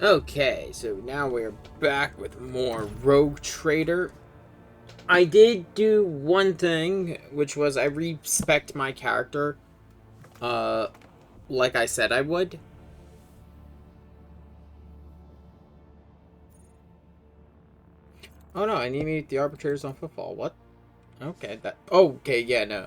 Okay, so now we're back with more Rogue Trader. I did do one thing, which was I respect my character, uh, like I said I would. Oh no, I need to meet the arbitrators on football. What? Okay, that. Oh, okay, yeah, no.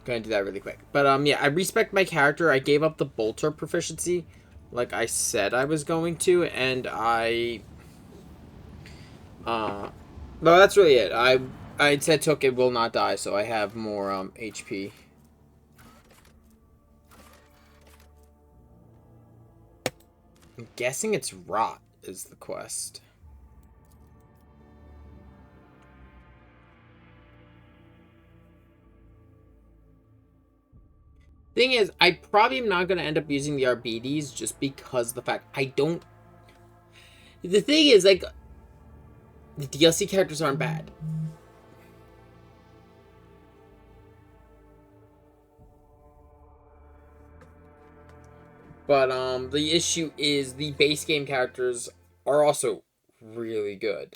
Gonna do that really quick. But, yeah, I respect my character. I gave up the bolter proficiency, like I said I was going to, and no, that's really it. I said took it will not die, so I have more, HP. I'm guessing it's rot is the quest. Thing is, I probably am not going to end up using the RBDs just because of the fact I don't. The thing is, like, the DLC characters aren't bad. But, the issue is the base game characters are also really good.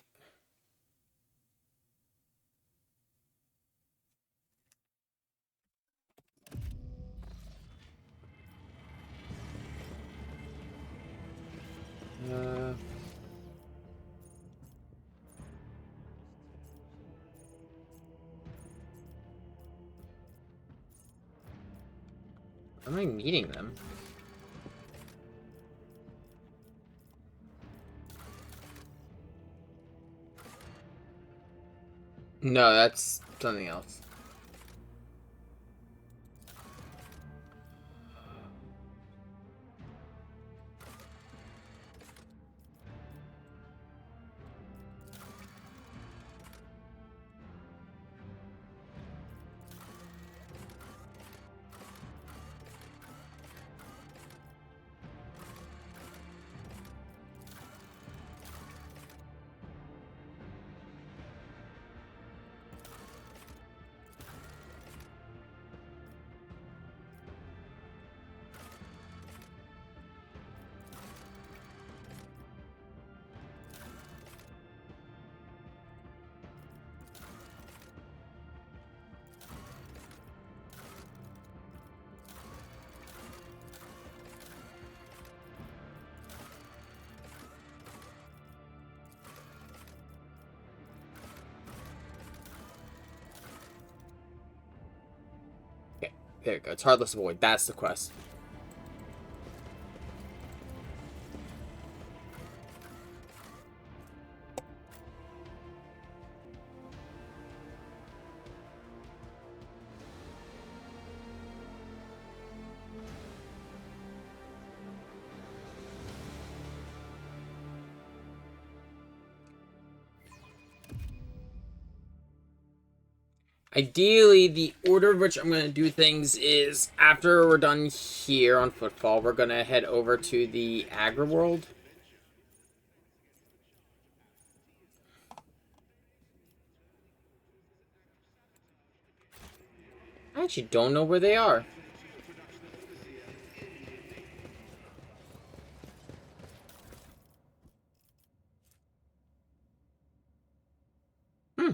Uh, am I meeting them? No, that's something else. Okay, there we go. It's Heartless Void. That's the quest. Ideally, the order of which I'm going to do things is after we're done here on Footfall, we're going to head over to the Agra World. I actually don't know where they are. Hmm.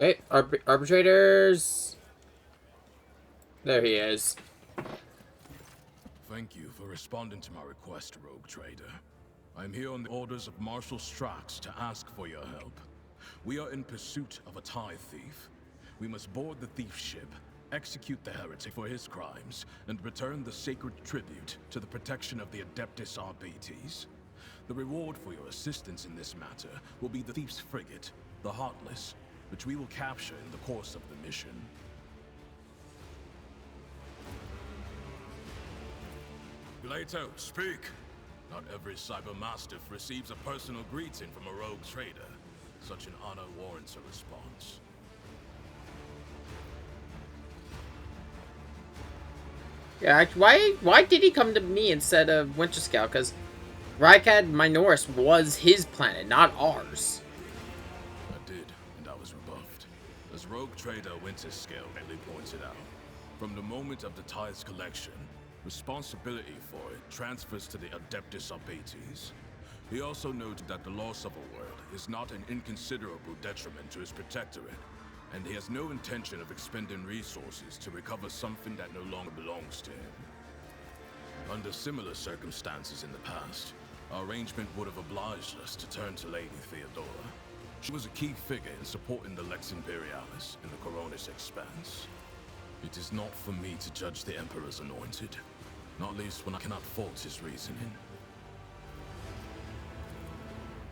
Hey, arbitrators. There he is. Thank you for responding to my request, Rogue Trader. I'm here on the orders of Marshal Strax to ask for your help. We are in pursuit of a TIE thief. We must board the thief ship, execute the heretic for his crimes, and return the sacred tribute to the protection of the Adeptus Arbites. The reward for your assistance in this matter will be the thief's frigate, the Heartless, which we will capture in the course of the mission. Plato, speak! Not every cybermastiff receives a personal greeting from a rogue trader. Such an honor warrants a response. Yeah, why did he come to me instead of Winter Scout? Because Rykad Minoris was his planet, not ours. I did, and I was rebuffed. As Rogue Trader Winterscale rightly pointed out, from the moment of the Tide's collection, responsibility for it transfers to the Adeptus Arbites. He also noted that the loss of a world is not an inconsiderable detriment to his protectorate, and he has no intention of expending resources to recover something that no longer belongs to him. Under similar circumstances in the past, our arrangement would have obliged us to turn to Lady Theodora. She was a key figure in supporting the Lex Imperialis in the Coronis Expanse. It is not for me to judge the Emperor's anointed, not least when I cannot fault his reasoning.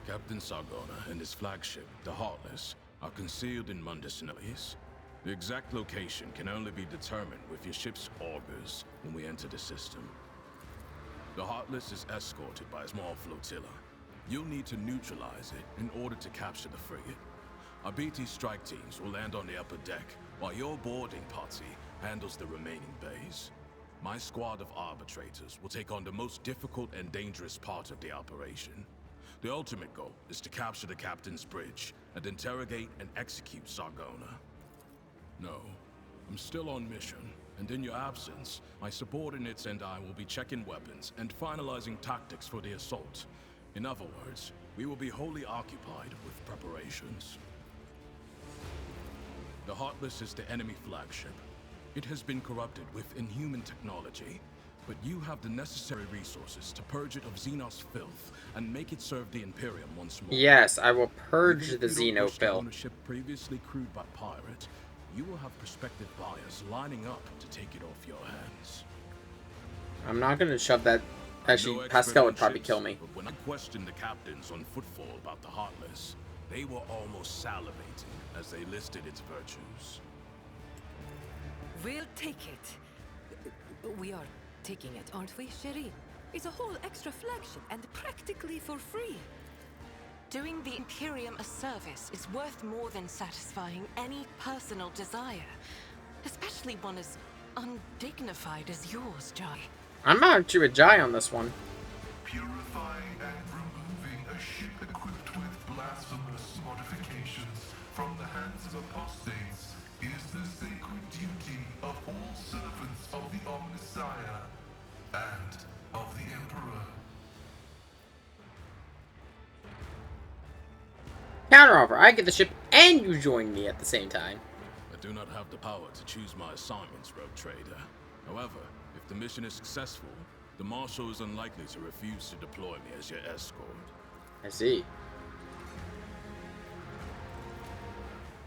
Captain Sargona and his flagship, the Heartless, are concealed in Mundus Nois. The exact location can only be determined with your ship's augurs when we enter the system. The Heartless is escorted by a small flotilla. You'll need to neutralize it in order to capture the frigate. Our BT strike teams will land on the upper deck, while your boarding party handles the remaining bays. My squad of arbitrators will take on the most difficult and dangerous part of the operation. The ultimate goal is to capture the captain's bridge and interrogate and execute Sargona. No, I'm still on mission, and in your absence, my subordinates and I will be checking weapons and finalizing tactics for the assault. In other words, we will be wholly occupied with preparations. The Heartless is the enemy flagship. It has been corrupted with inhuman technology, but you have the necessary resources to purge it of Xenos filth and make it serve the Imperium once more. Yes, I will purge the Even if you don't Xeno wish the filth. ownership previously crewed by pirate, you will have prospective buyers lining up to take it off your hands. I'm not gonna shove that. Actually, No Pascal would expert probably ships, kill me. But when I questioned the captains on Footfall about the Heartless, they were almost salivating as they listed its virtues. We'll take it. We are taking it, aren't we, Sherry? It's a whole extra flagship and practically for free. Doing the Imperium a service is worth more than satisfying any personal desire. Especially one as undignified as yours, Jai. I'm not too a Jai on this one. Purifying and removing a ship equipped with blasphemous modifications from the hands of apostates is the sacred duty of all servants of the Omnissiah and of the Emperor. Counteroffer, I get the ship and you join me at the same time. I do not have the power to choose my assignments, Rogue Trader. However, if the mission is successful, the Marshal is unlikely to refuse to deploy me as your escort. I see.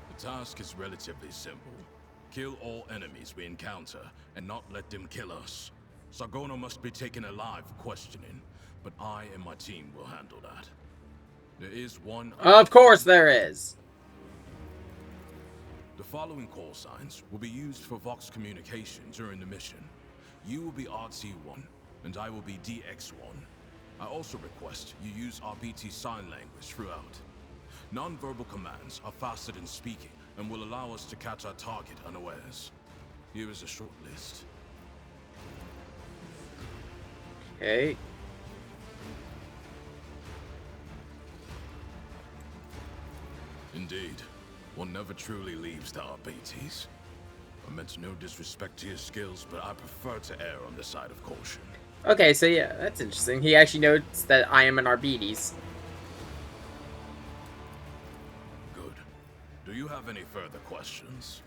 The task is relatively simple. Kill all enemies we encounter, and not let them kill us. Sargona must be taken alive for questioning, but I and my team will handle that. There is one... Of course there is. The following call signs will be used for Vox communication during the mission. You will be RT1, and I will be DX1. I also request you use RBT sign language throughout. Non-verbal commands are faster than speaking and will allow us to catch our target unawares. Here is a short list. Okay. Indeed, one never truly leaves the RBTs. I meant no disrespect to your skills, but I prefer to err on the side of caution. Okay, so yeah, that's interesting. He actually notes that I am an Arbites. Good. Do you have any further questions?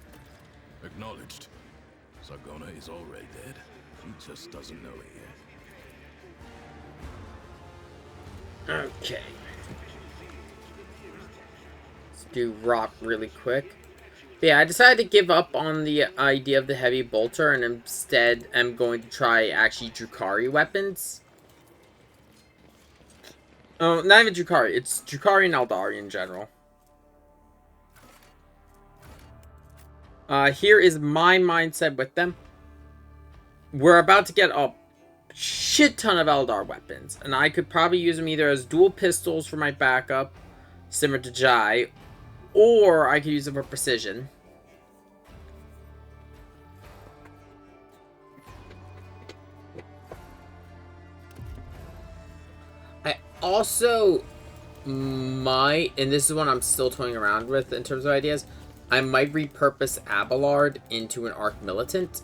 Acknowledged. Sargona is already dead. He just doesn't know it yet. Okay. Let's do rock really quick. But yeah, I decided to give up on the idea of the heavy bolter and instead am going to try actually Drukhari weapons. Oh, not even Drukhari. It's Drukhari and Eldari in general. Here is my mindset with them. We're about to get a shit ton of Eldar weapons, and I could probably use them either as dual pistols for my backup, similar to Jai, or I could use them for precision. I also might, and this is one I'm still toying around with in terms of ideas, I might repurpose Abelard into an Arc Militant.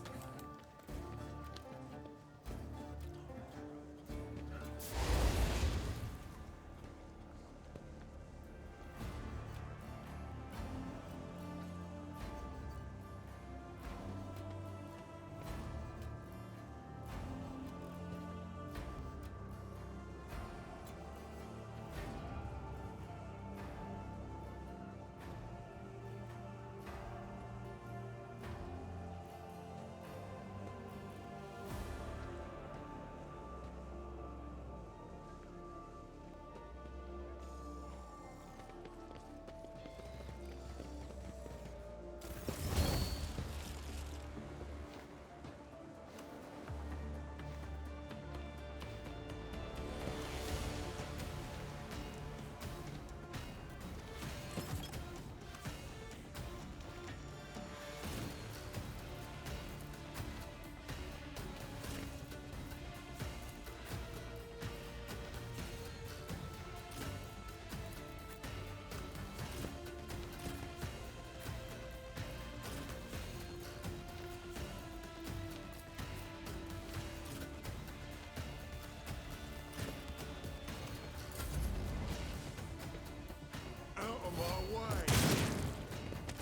Out of my way.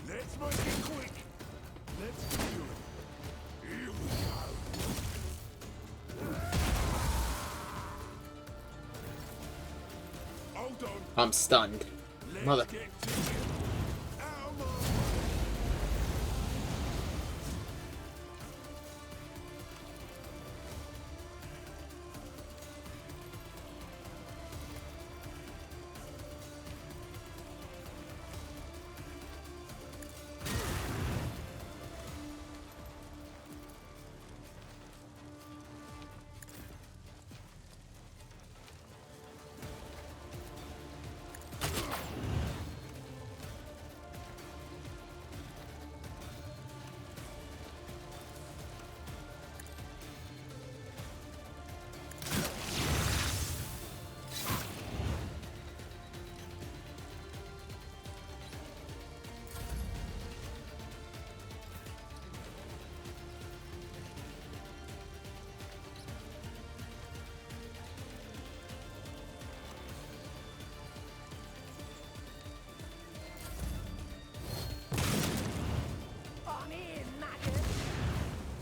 Let's make it quick. Let's do it. Here we go. Hold on. I'm stunned. Let's Mother. get to it. Out of my way.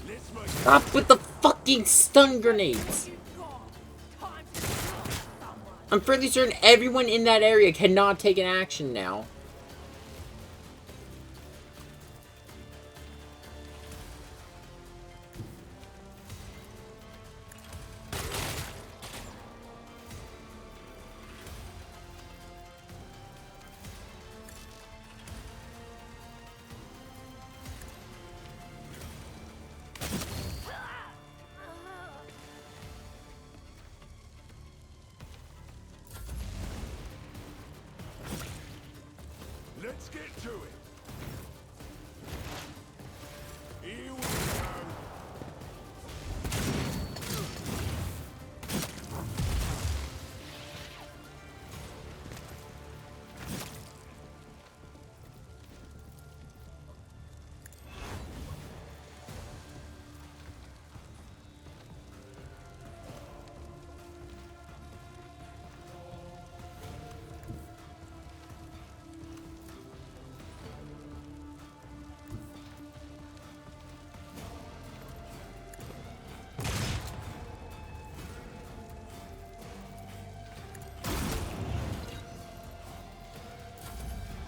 Let's make it. Stop with the fucking stun grenades! I'm fairly certain everyone in that area cannot take an action now. Let's get to it. Here we go.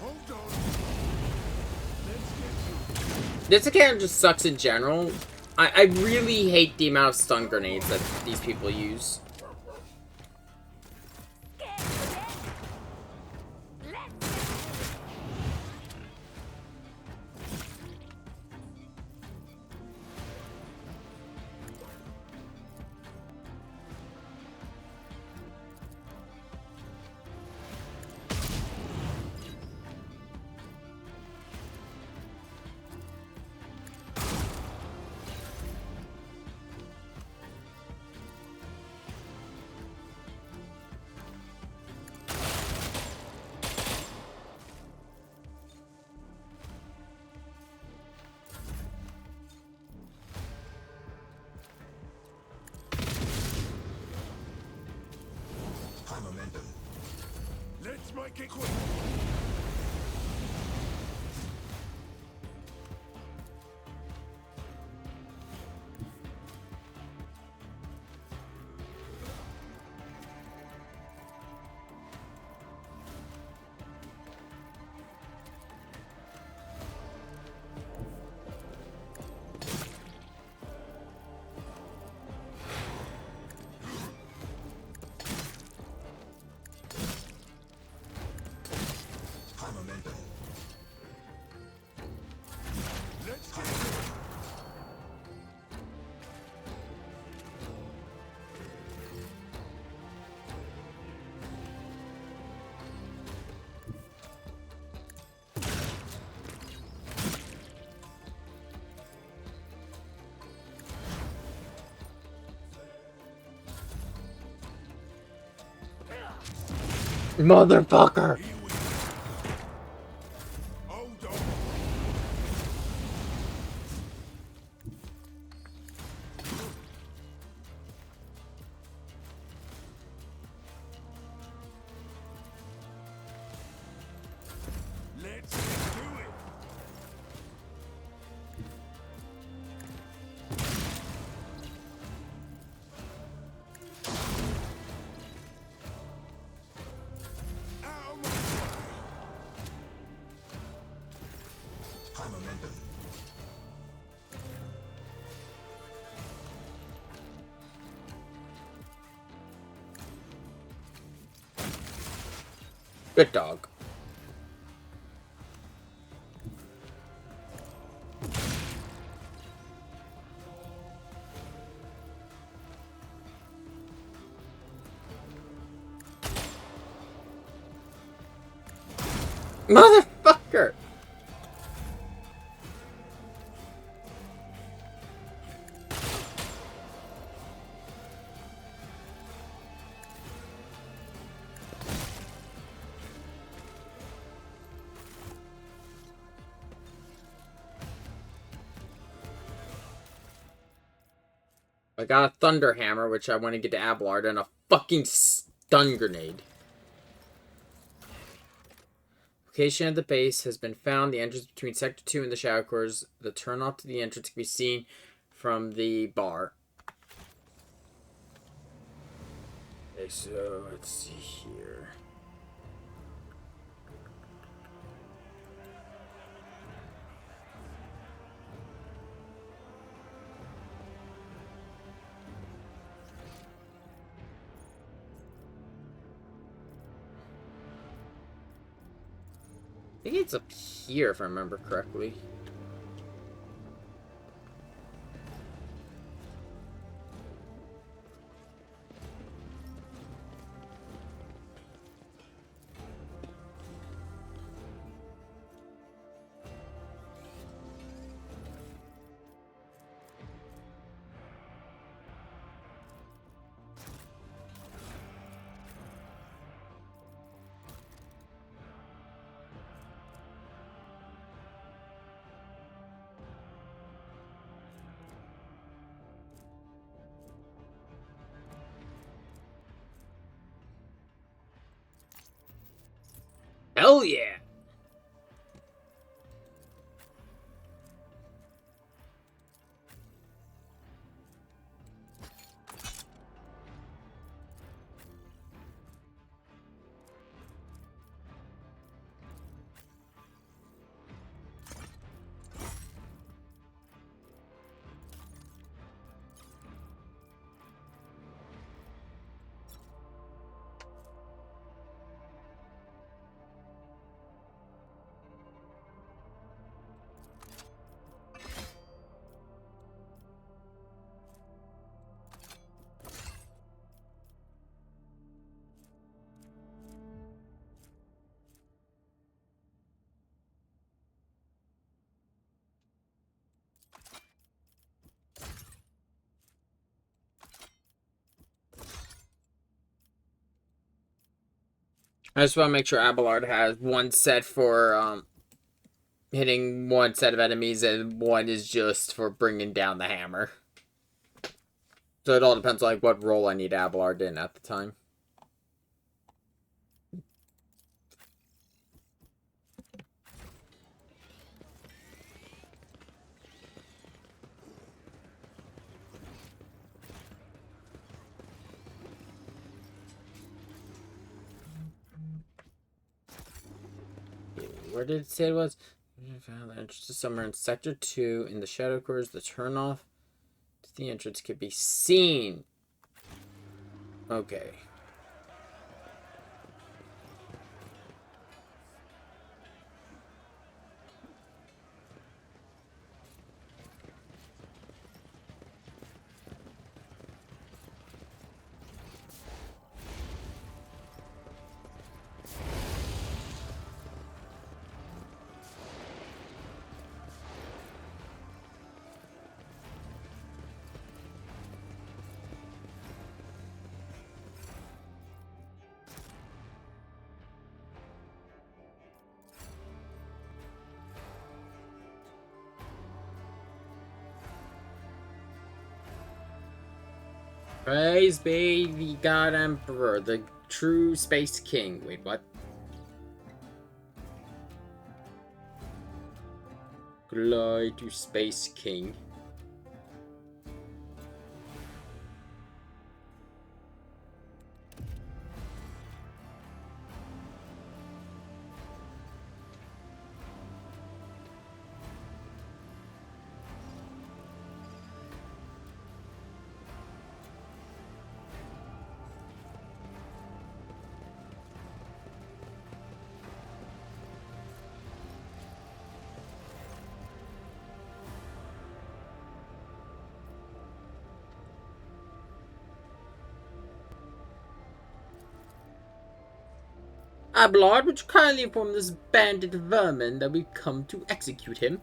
Hold on. Let's get to it. This account just sucks in general. I really hate the amount of stun grenades that these people use. make it quick. Let's get it. Motherfucker! Here we go. Hold on. Let's get to it. Out of my way. Good dog. Motherfucker! I got a thunder hammer, which I want to get to Abelard, and a fucking stun grenade. Location of the base has been found. The entrance between Sector 2 and the Shadow Cores. The turnoff to the entrance can be seen from the bar. Okay, so let's see here. I think it's up here, if I remember correctly. Hell yeah! I just want to make sure Abelard has one set for hitting one set of enemies and one is just for bringing down the hammer. So it all depends on like what role I need Abelard in at the time. where did it say it was? Found the entrance to somewhere in Sector 2 in the Shadow Quarters. The turnoff to the entrance could be seen. Okay. Praise be the God Emperor, the true Space King. Wait, what? Glory to Space King. Ablard, would you kindly inform this bandit vermin that we've come to execute him?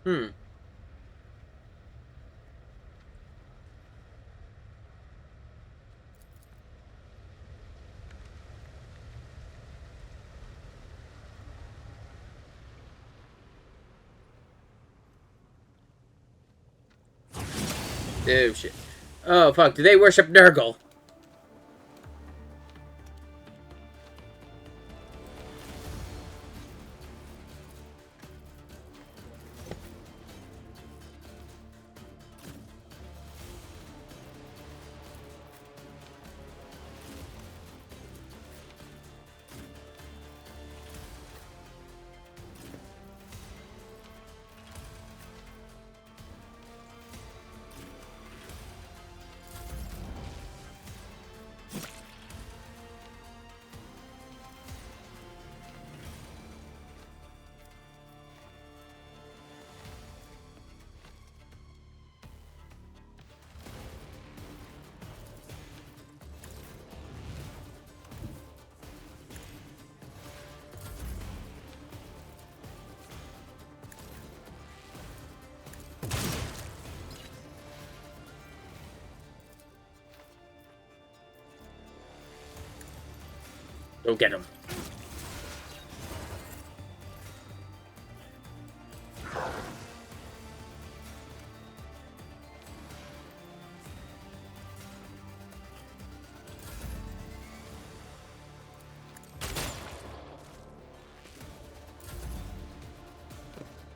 Hmm. Oh, shit. Oh, fuck. Do they worship Nurgle? Go get him.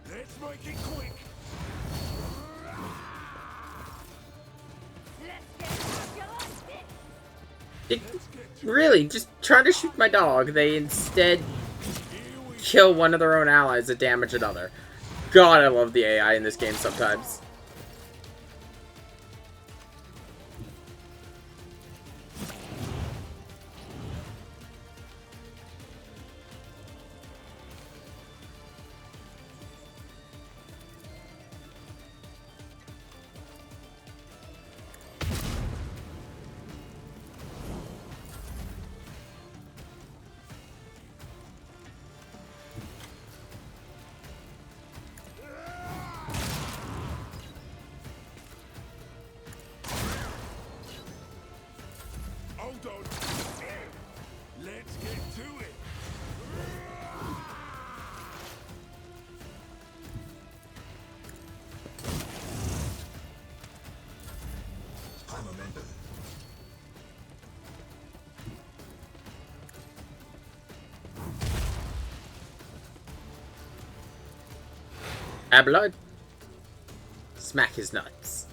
Let's make it quick. Really, just try to shoot my dog. They instead kill one of their own allies to damage another. God, I love the AI in this game sometimes. Abelard. Smack his nuts.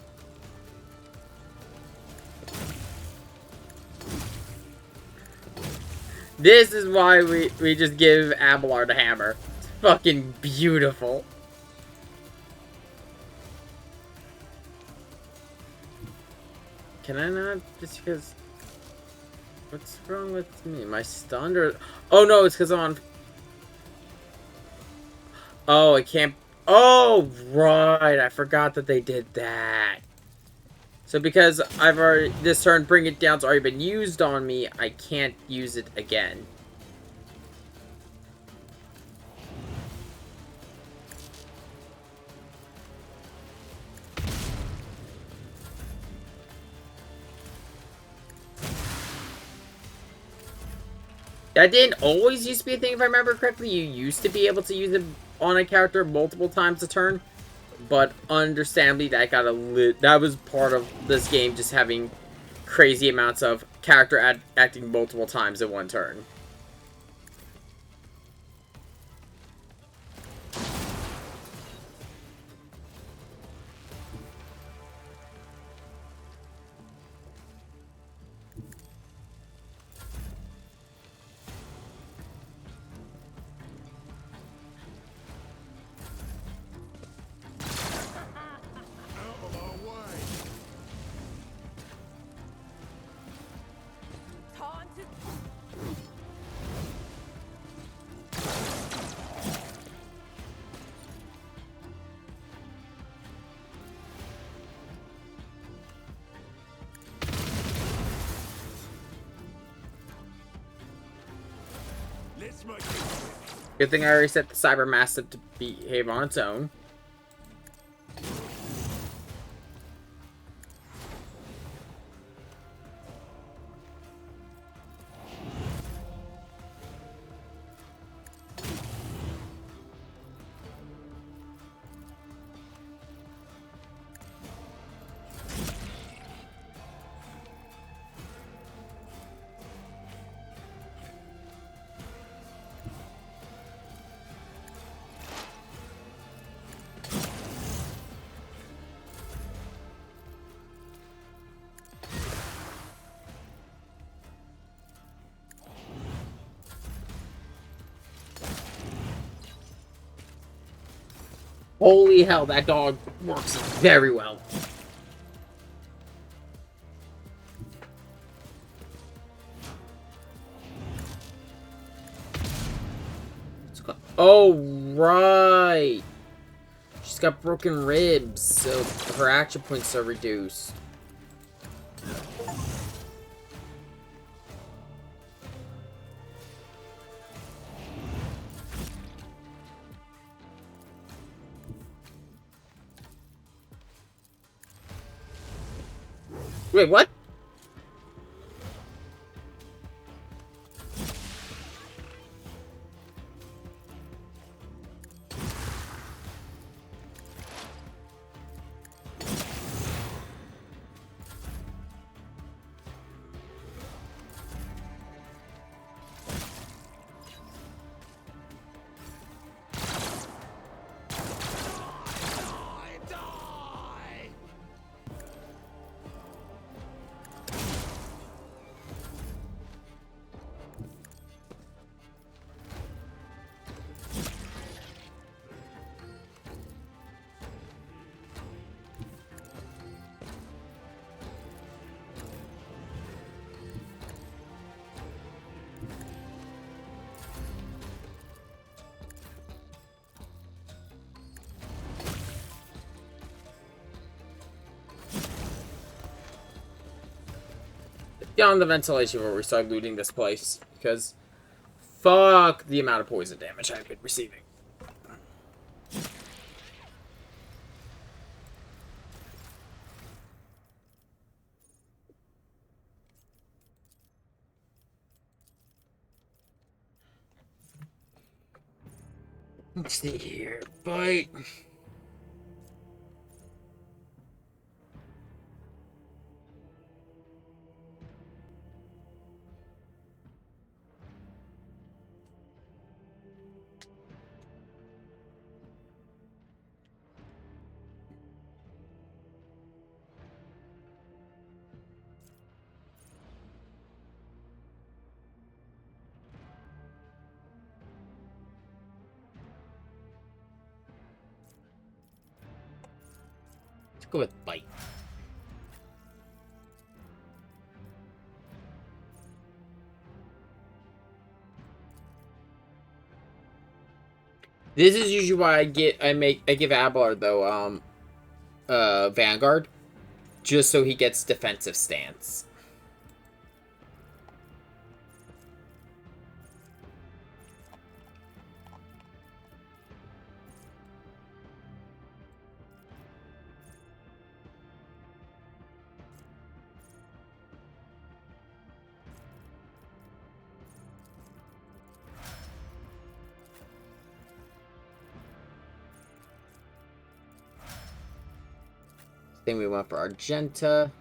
This is why we just give Abelard a hammer. It's fucking beautiful. Can I not? Just because... What's wrong with me? Am I stunned or... Oh no, it's because I'm on... Oh, I can't... Oh, right. I forgot that they did that. So because I've already... This turn, Bring It Down's already been used on me, I can't use it again. That didn't always used to be a thing, if I remember correctly. You used to be able to use it on a character multiple times a turn. But understandably, that got that was part of this game, just having crazy amounts of character acting multiple times in one turn. Good thing I already set the Cyber Mastiff to behave on its own. Holy hell, that dog works very well. Oh, right. She's got broken ribs, so her action points are reduced. Wait, what? Get on the ventilation before we start looting this place, because fuck the amount of poison damage I've been receiving. Let's see here. Bite. Go with bite. This is usually why I give Abelard though Vanguard, just so he gets defensive stance. Then we went for Argenta.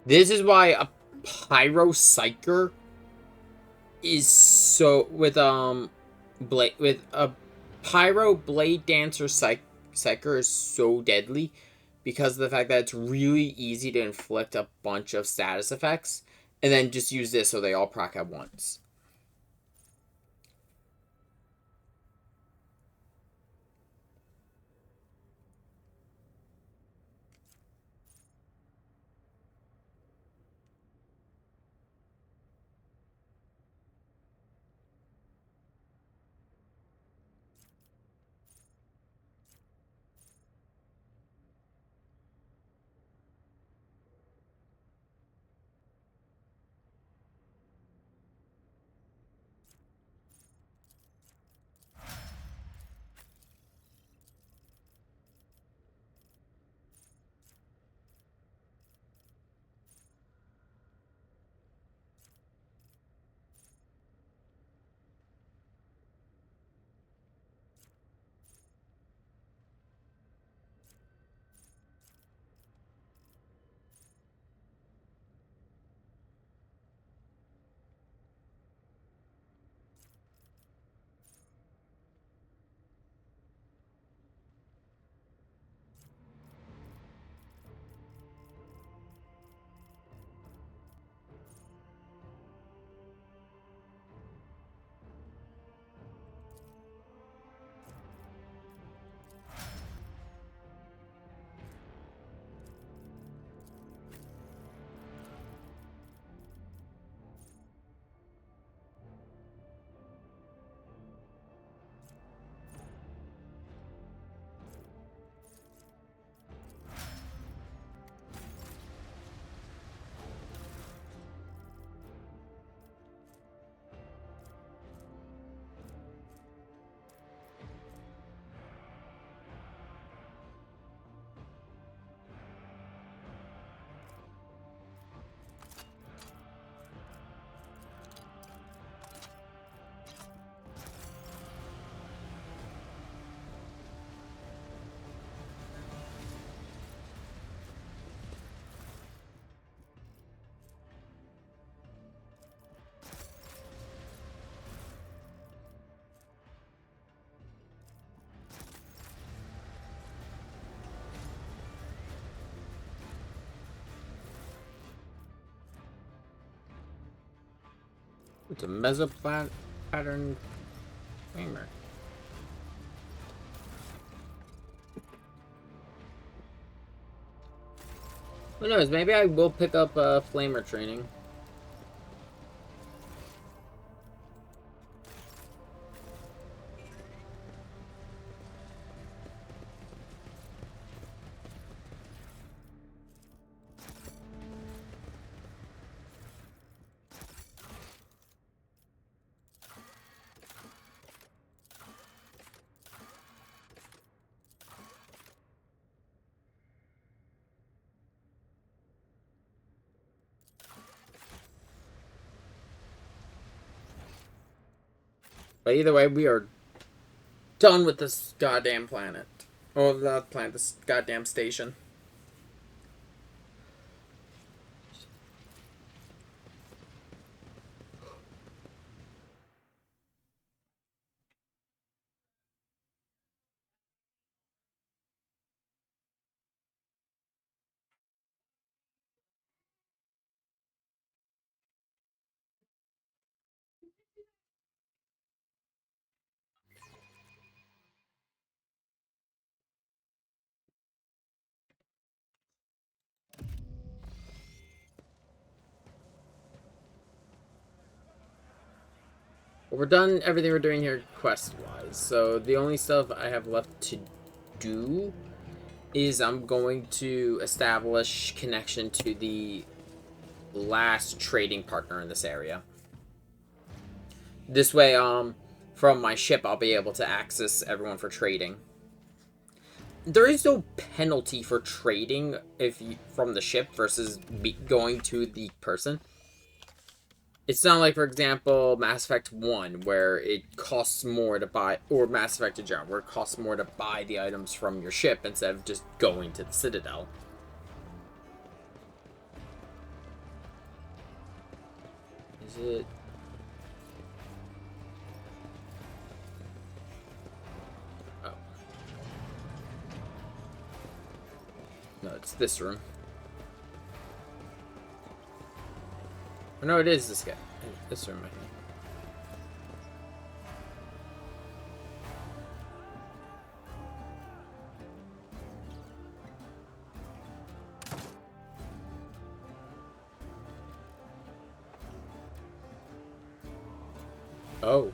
This is why a Pyro Psyker is so with a Pyro Blade Dancer Psyker is so deadly because of the fact that it's really easy to inflict a bunch of status effects and then just use this so they all proc at once. It's a mesoplat pattern flamer. Who knows? Maybe I will pick up flamer training. But either way, we are done with this goddamn planet. Oh, not planet, this goddamn station. Well, we're done everything we're doing here quest-wise. So the only stuff I have left to do is I'm going to establish connection to the last trading partner in this area. This way, from my ship, I'll be able to access everyone for trading. There is no penalty for trading from the ship versus going to the person. It's not like, for example, Mass Effect 1, where it costs more to buy, or Mass Effect in general, where it costs more to buy the items from your ship instead of just going to the Citadel. Is it... Oh. No, it's this room. Oh, no, it is this guy. This room, I think. Oh.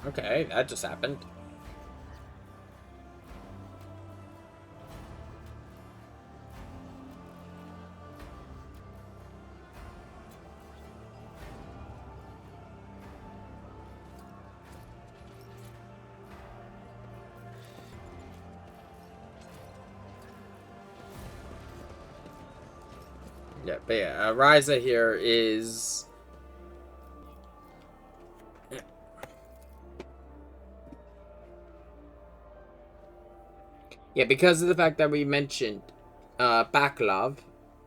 Okay, that just happened. Yeah, but yeah, Ryza here is... Yeah, because of the fact that we mentioned Baklov,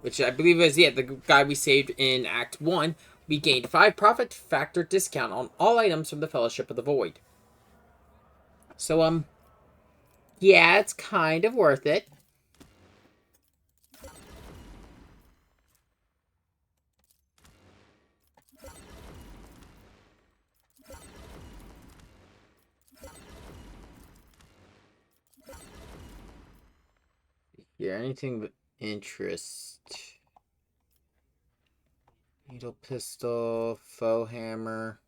which I believe is, yeah, the guy we saved in Act 1, we gained 5 profit factor discount on all items from the Fellowship of the Void. So, yeah, it's kind of worth it. Yeah, anything of interest. Needle pistol, faux hammer.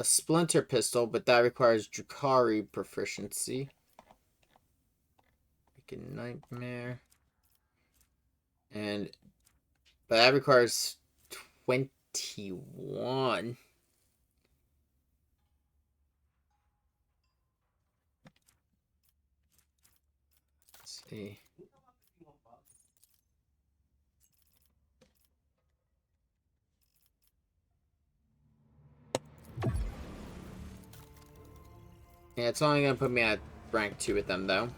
A splinter pistol, but that requires Drukhari proficiency. Freaking nightmare. But that requires 21. Let's see. Yeah, it's only gonna put me at rank 2 with them, though.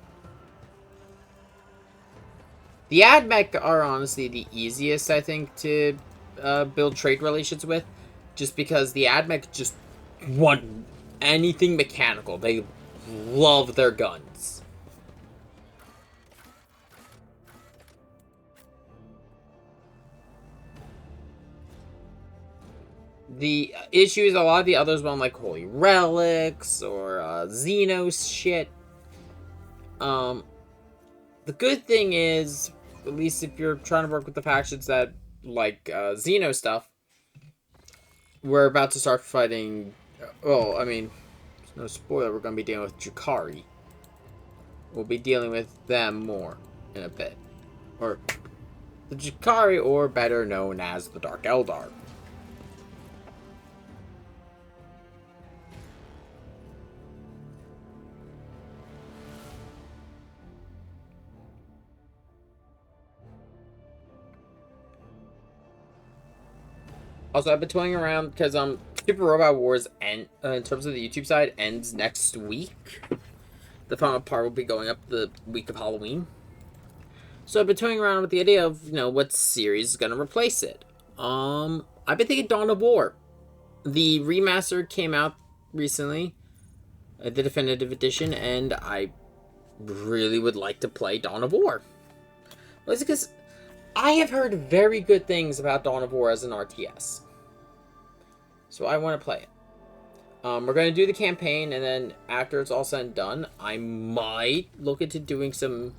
The AdMech are honestly the easiest, I think, to build trade relations with. Just because the AdMech just want anything mechanical. They love their guns. The issue is a lot of the others want like Holy Relics or Xenos shit. The good thing is, at least if you're trying to work with the factions that like Xeno stuff, we're about to start fighting. Well, I mean, no spoiler, we're going to be dealing with Drukhari. We'll be dealing with them more in a bit. Or the Drukhari, or better known as the Dark Eldar. Also, I've been toying around because Super Robot Wars in terms of the YouTube side ends next week. The final part will be going up the week of Halloween. So I've been toying around with the idea of, what series is gonna replace it. I've been thinking Dawn of War. The remaster came out recently, the definitive edition, and I really would like to play Dawn of War. Well, it's because I have heard very good things about Dawn of War as an RTS. So I want to play it. We're going to do the campaign, and then after it's all said and done, I might look into doing some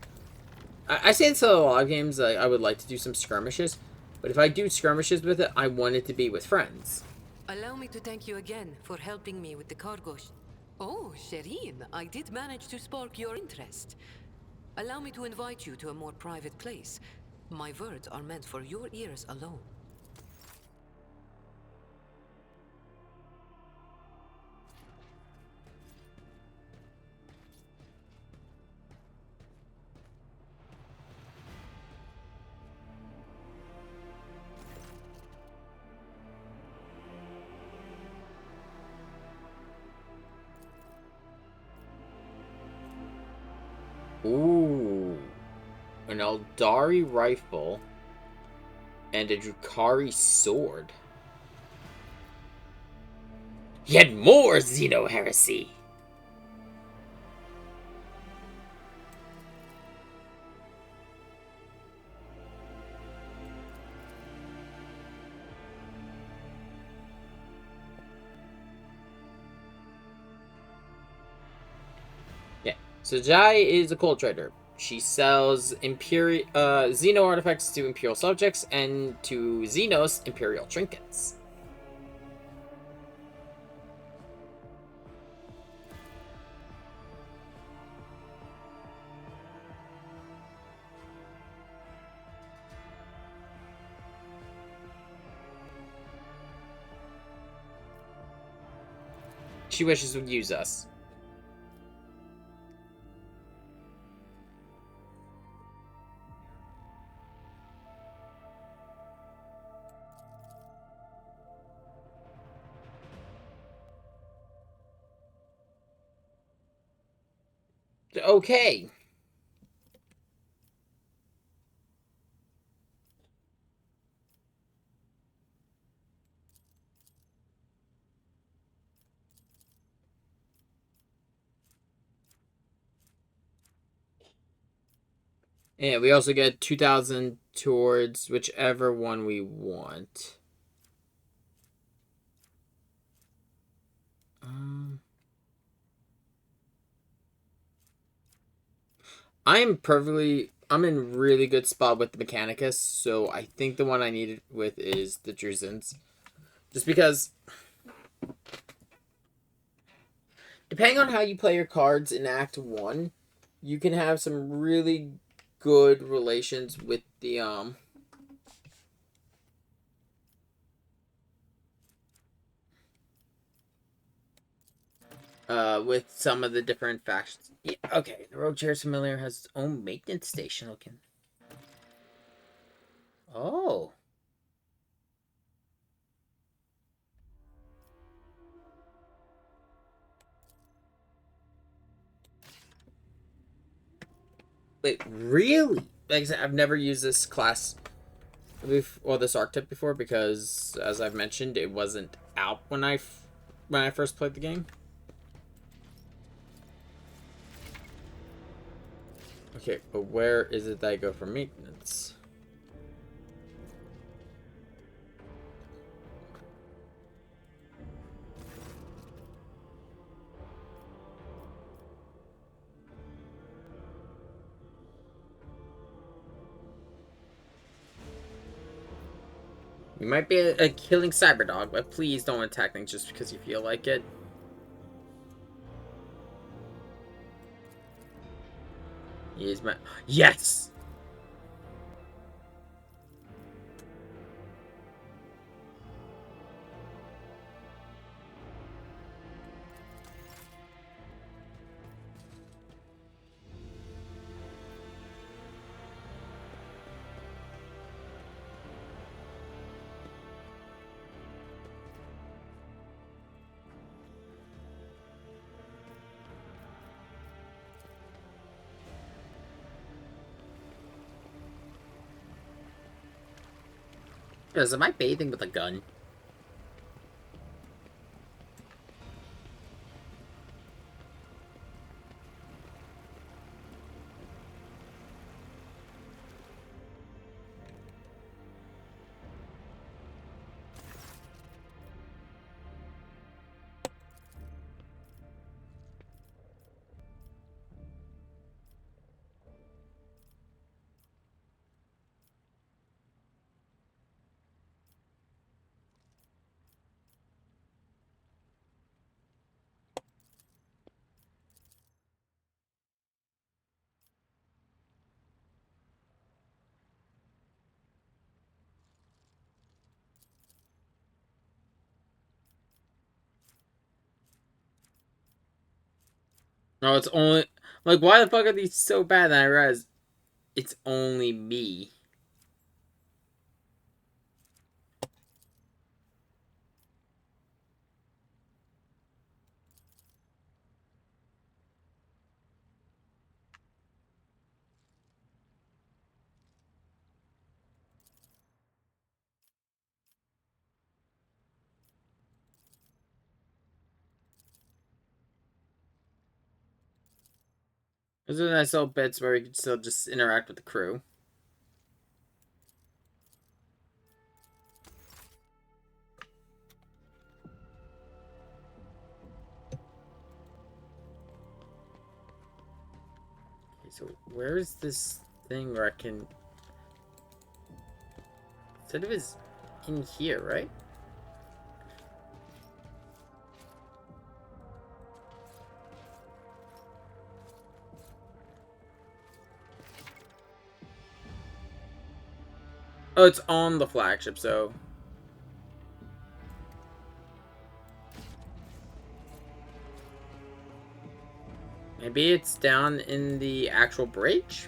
I say this a lot of games. I would like to do some skirmishes, but if I do skirmishes with it, I want it to be with friends. Allow me to thank you again for helping me with the cargo. Oh, Shireen, I did manage to spark your interest. Allow me to invite you to a more private place. My words are meant for your ears alone. Ooh, an Eldari rifle and a Drukhari sword. Yet more Xeno heresy. Yeah. So Jai is a coal trader. She sells Xeno artifacts to Imperial subjects and to Xenos Imperial trinkets. She wishes to use us. Okay. And we also get 2,000 towards whichever one we want. I'm in really good spot with the Mechanicus, so I think the one I needed with is the Druzins. Just because, depending on how you play your cards in Act 1, you can have some really good relations with the, with some of the different factions. Yeah, okay, the Rogue Chair's Familiar has its own maintenance station looking. Oh. Wait, really? Like I said, I've never used this class, or this archetype before, because, as I've mentioned, it wasn't out when I first played the game. Okay, but where is it that I go for maintenance? You might be a killing cyberdog, but please don't attack things just because you feel like it. He is my... Yes! Yes, am I bathing with a gun? No, it's only... Like, why the fuck are these so bad? And I realized it's only me. Those are nice little bits where you can still just interact with the crew. Okay, so where is this thing where I can... Said it was in here, right? Oh, it's on the flagship, so... Maybe it's down in the actual bridge?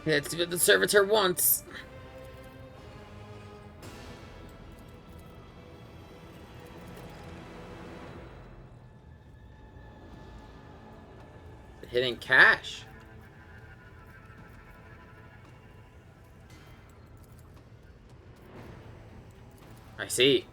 That's what the servitor wants. Hidden cache. I see.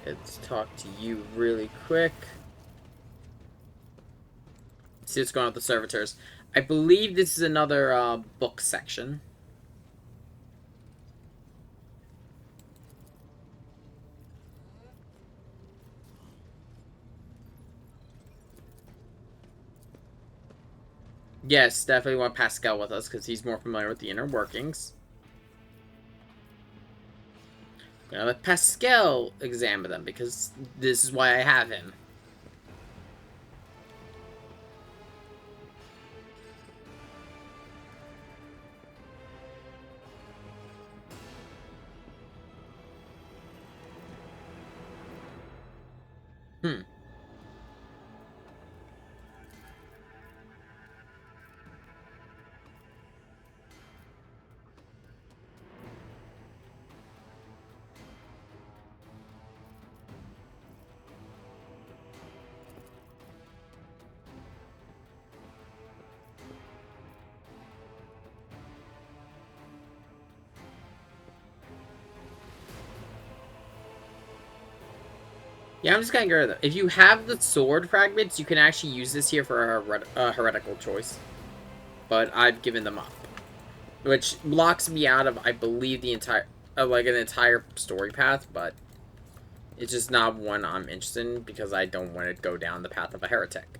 Let's talk to you really quick. See what's going on with the servitors. I believe this is another book section. Yes, definitely want Pascal with us because he's more familiar with the inner workings. Gonna let Pascal examine them because this is why I have him. Hmm. Yeah, I'm just gonna go with it. If you have the sword fragments, you can actually use this here for a heretical choice. But I've given them up. Which blocks me out of, I believe, the entire, like, an entire story path, but it's just not one I'm interested in because I don't want to go down the path of a heretic.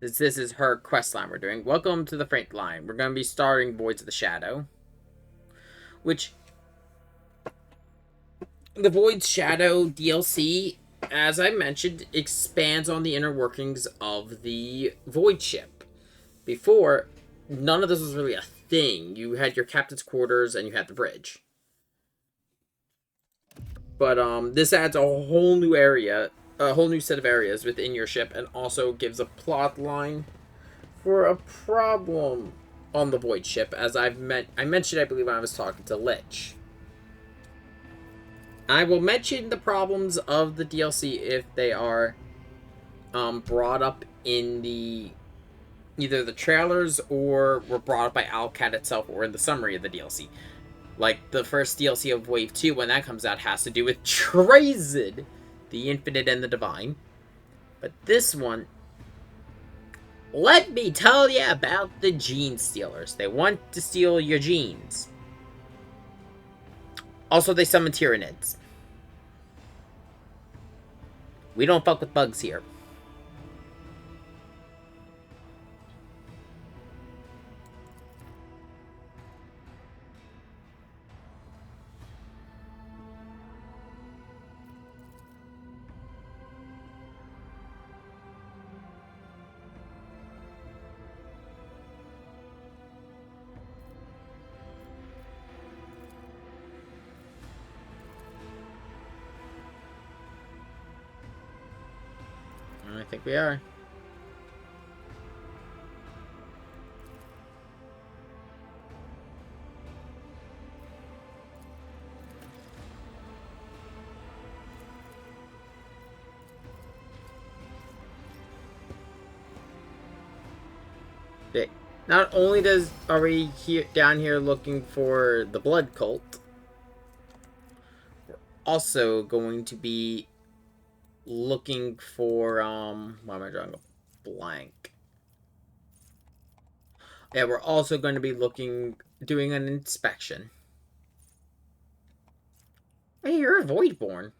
This is her quest line we're doing. Welcome to the front line. We're going to be starting Voids of the Shadow. Which, the Void's Shadow DLC, as I mentioned, expands on the inner workings of the Void ship. Before, none of this was really a thing. You had your captain's quarters and you had the bridge. But this adds a whole new area, a whole new set of areas within your ship, and also gives a plot line for a problem on the Void ship, as I mentioned, I believe, when I was talking to Lich. I will mention the problems of the DLC if they are brought up in the either the trailers or were brought up by Alcat itself or in the summary of the DLC. Like the first DLC of Wave 2, when that comes out, has to do with Trazyn, the Infinite and the Divine. But this one, let me tell you about the Gene Stealers. They want to steal your genes. Also, they summon Tyranids. We don't fuck with bugs here. I think we are. Okay. Not only are we down here looking for the blood cult, we're also going to be looking for why am I drawing a blank? Yeah, we're also going to be doing an inspection. Hey, you're a Voidborn.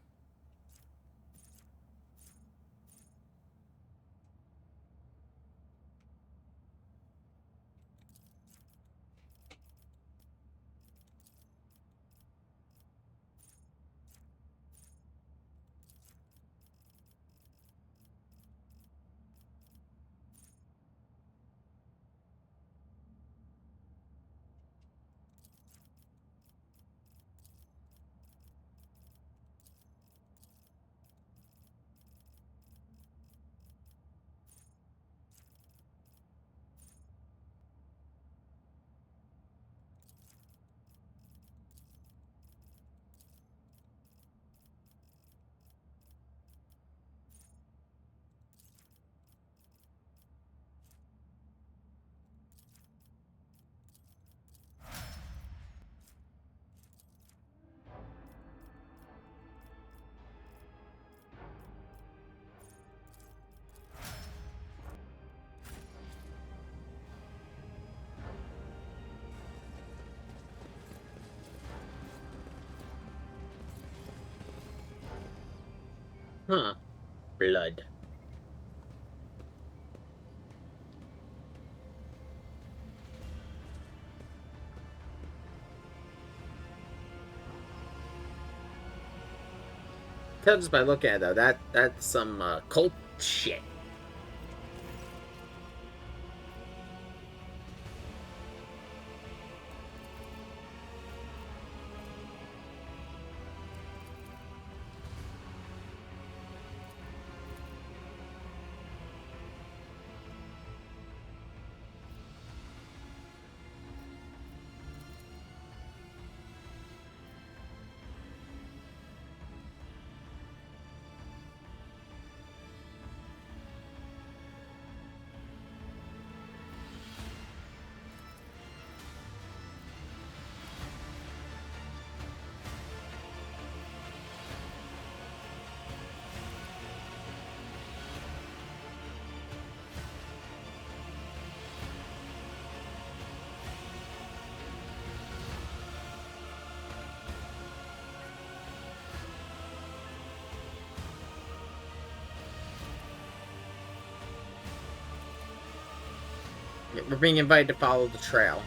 Huh. Blood. Tell just by looking at it, though, that's some cult shit. We're being invited to follow the trail.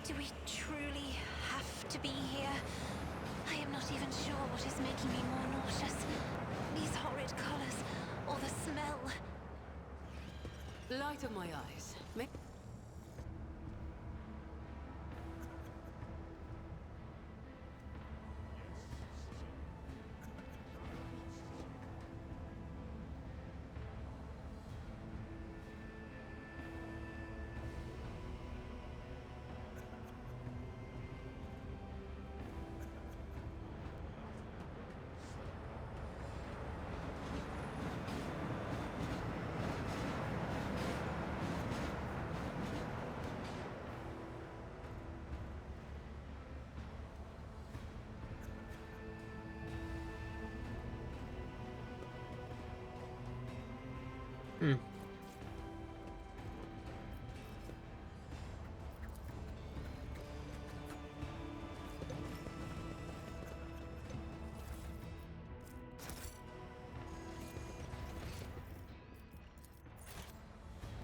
Do we truly have to be here? I not even sure what is making me more nauseous. These horrid colors, or the smell. Light of my eyes.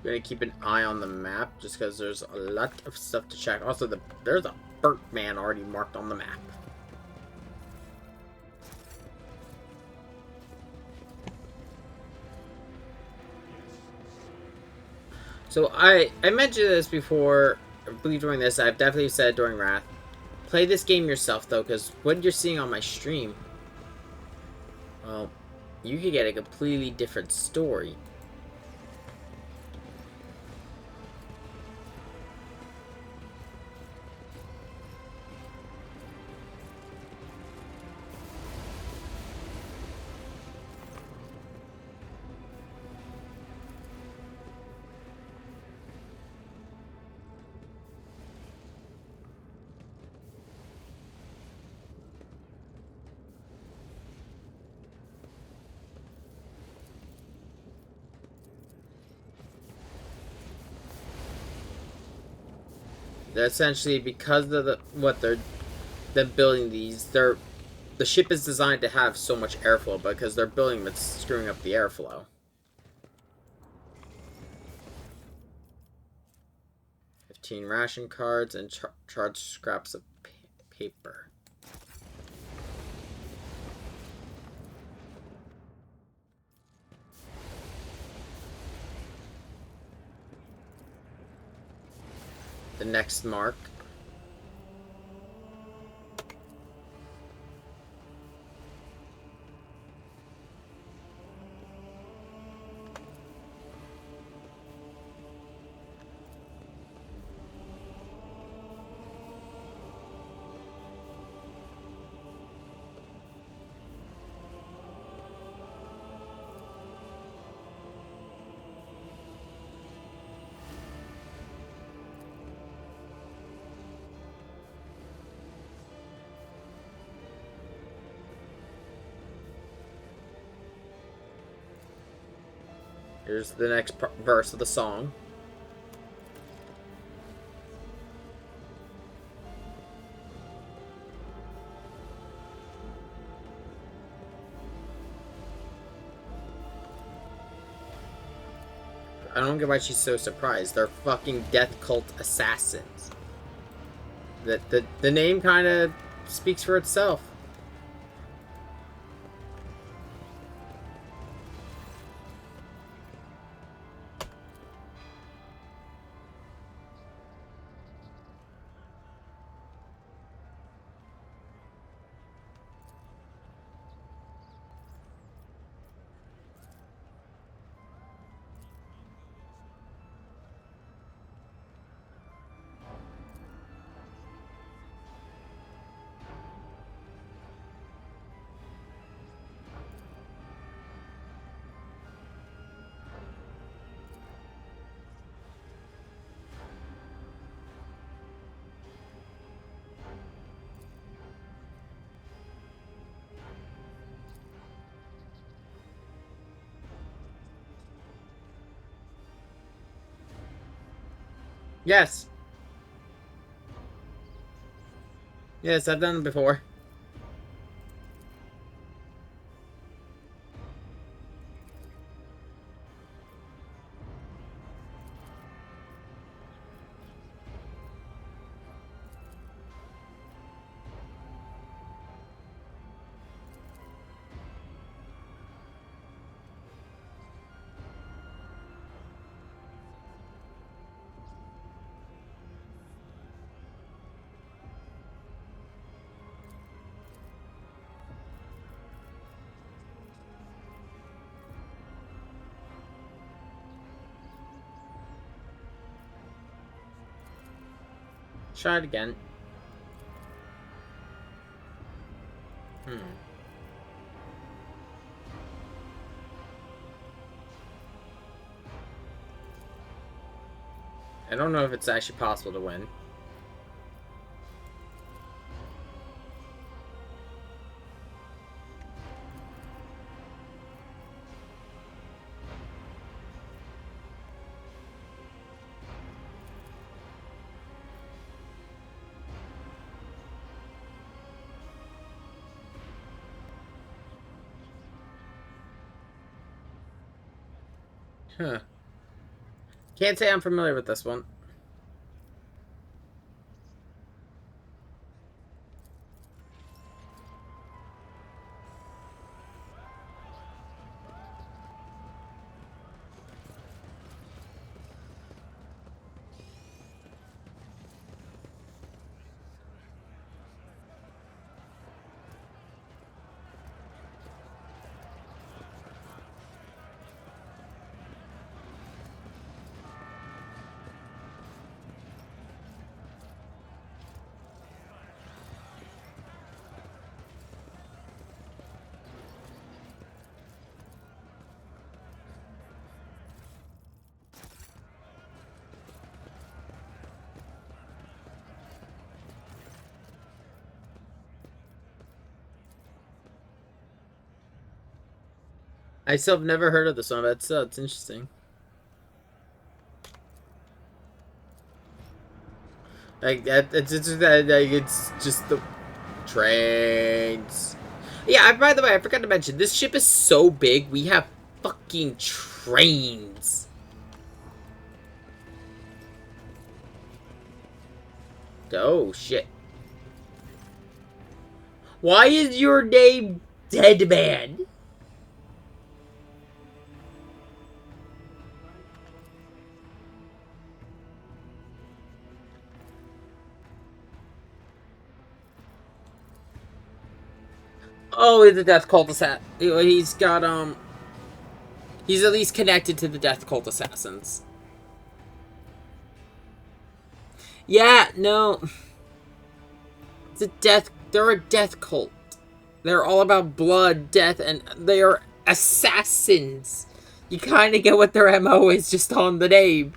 Gonna keep an eye on the map just because there's a lot of stuff to check. Also, there's a burnt man already marked on the map. So I mentioned this before. I believe during this, I've definitely said during Wrath. Play this game yourself though, because what you're seeing on my stream, well, you could get a completely different story. They're essentially, because of they're building these, the ship is designed to have so much airflow because they're building them, it's screwing up the airflow. 15 ration cards and charged scraps of paper. The next mark. Here's the next verse of the song. I don't get why she's so surprised. They're fucking death cult assassins. The name kind of speaks for itself. Yes. Yes, I've done it before. try it again. I don't know if it's actually possible to win. Huh. Can't say I'm familiar with this one. I still have never heard of this one, but it's interesting. Like it's just the trains. Yeah, by the way, I forgot to mention, this ship is so big, we have fucking trains. Oh, shit. Why is your name Dead Man? Oh, the Death Cult Assassin. He's got, he's at least connected to the Death Cult Assassins. Yeah, no. They're a death cult. They're all about blood, death, and they are assassins. You kind of get what their MO is just on the name.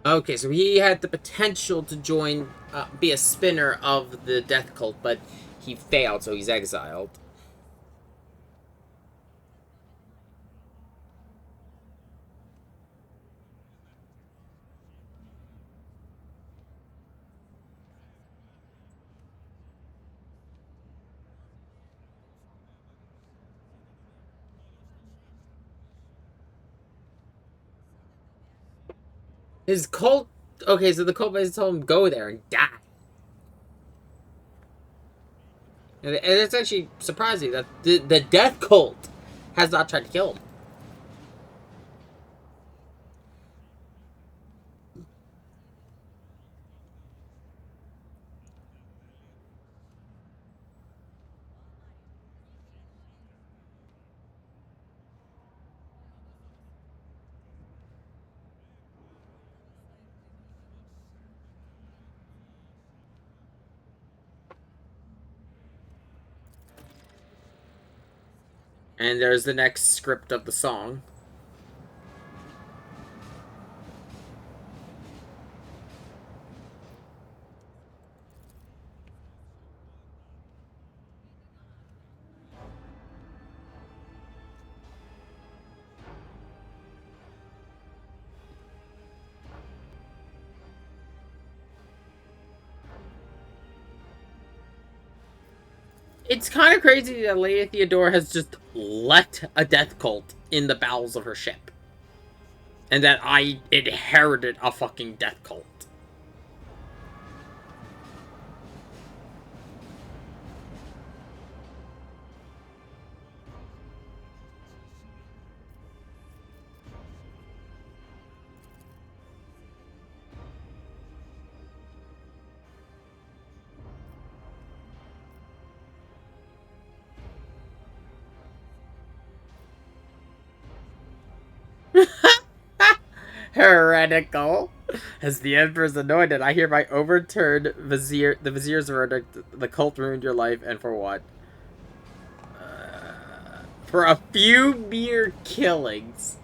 Okay, so he had the potential to join, be a spinner of the death cult, but he failed, so he's exiled. His cult... Okay, so the cult basically told him go there and die. And it's actually surprising that the death cult has not tried to kill him. And there's the next script of the song. It's kind of crazy that Lady Theodora has just let a death cult in the bowels of her ship. And that I inherited a fucking death cult. Heretical. As the Emperor's anointed, I hereby overturn the Vizier's verdict. The cult ruined your life, and for what? For a few mere killings.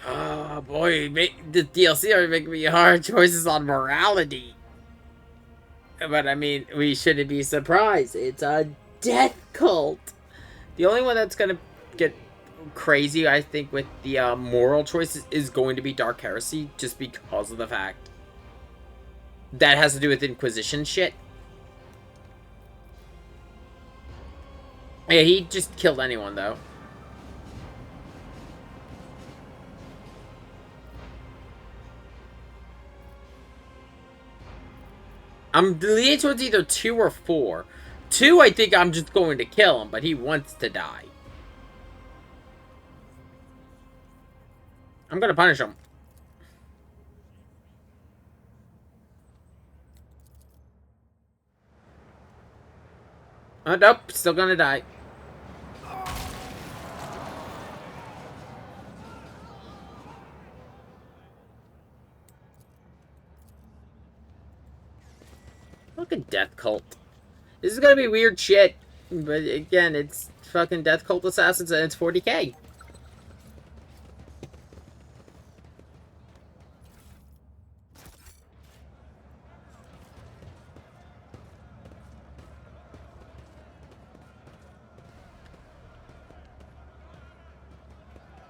Oh boy, the DLC are making me hard choices on morality. But I mean, we shouldn't be surprised. It's a death cult. The only one that's gonna get crazy, I think, with the moral choices is going to be Dark Heresy, just because of the fact that has to do with Inquisition shit. Yeah, he just killed anyone, though. I'm leaning towards either 2 or 4. 2, I think I'm just going to kill him, but he wants to die. I'm gonna punish him. Oh, nope, still gonna die. Fucking death cult. This is gonna be weird shit. But again, it's fucking death cult assassins and it's 40k.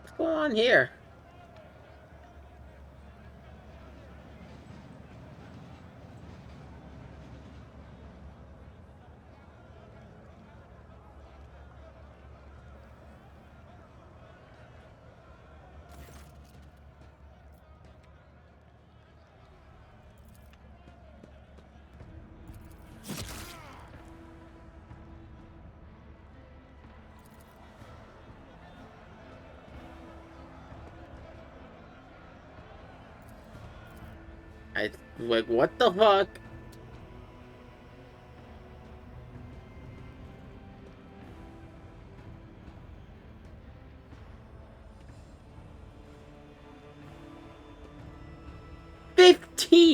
What's going on here? Like, what the fuck?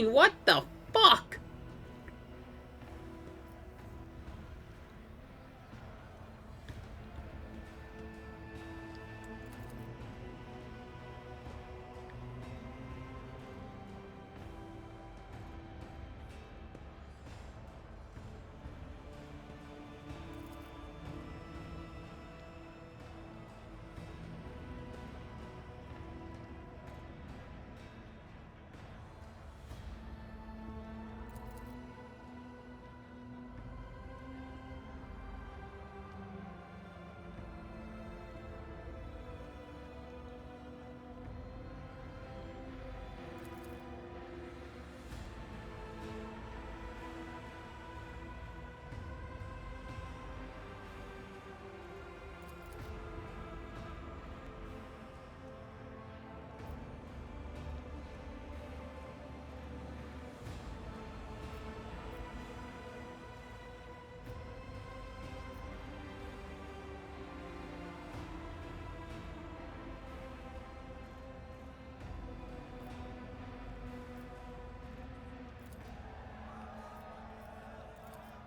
What the fuck?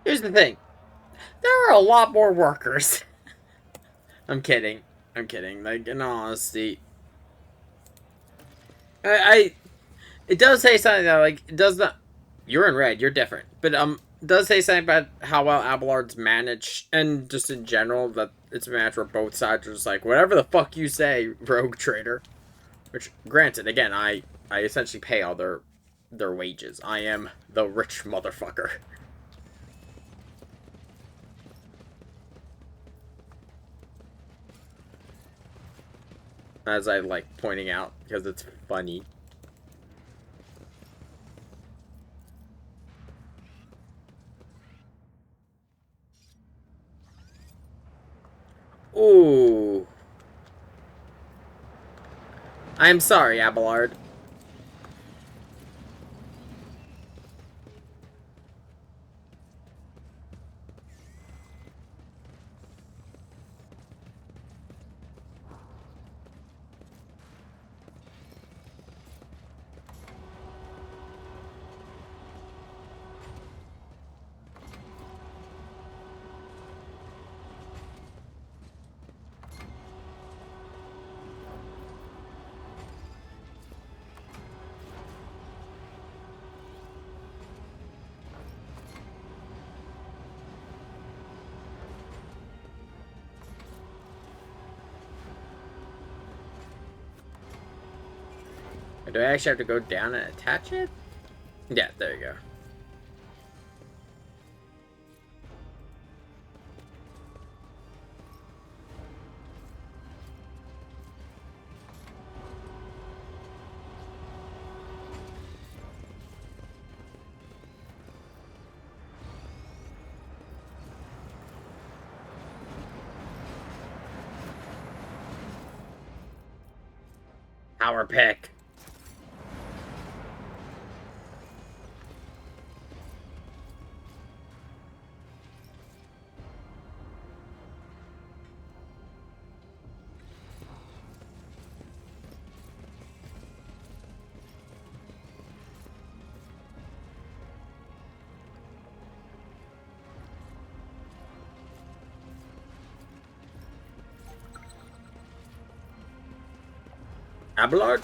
Here's the thing. There are a lot more workers. I'm kidding. I'm kidding. Like, in all honesty. It does say something that, like, it does not... You're in red. You're different. But, it does say something about how well Abelard's managed, and just in general, that it's a match where both sides are just like, whatever the fuck you say, rogue trader. Which, granted, again, I essentially pay all their their wages. I am the rich motherfucker. As I like pointing out, because it's funny. Ooh. I'm sorry, Abelard. Do I actually have to go down and attach it? Yeah, there you go. Power pick. Abelard?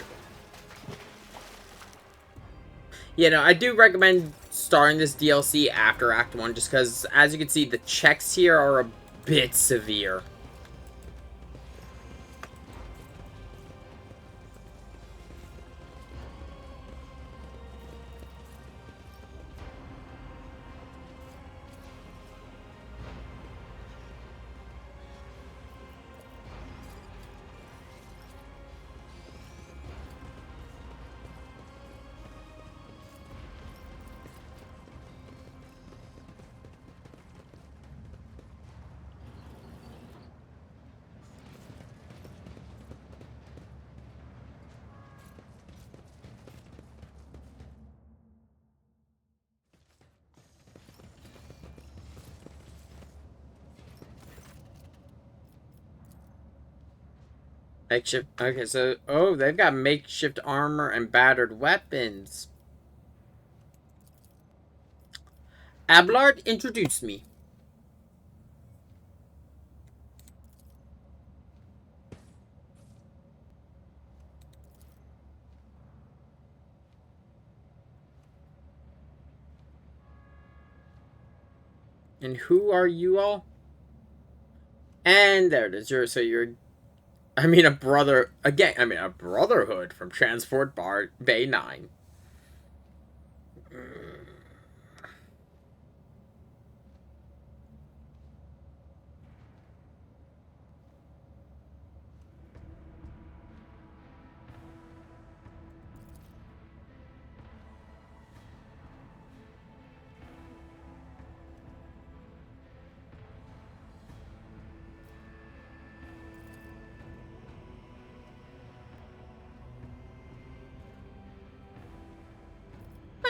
Yeah, no, I do recommend starting this DLC after Act 1, just because, as you can see, the checks here are a bit severe. Makeshift. Okay, so oh, they've got makeshift armor and battered weapons. Abelard, introduce me. And who are you all? And there it is. I mean, a brother again. I mean, a brotherhood from Transport Bar Bay 9.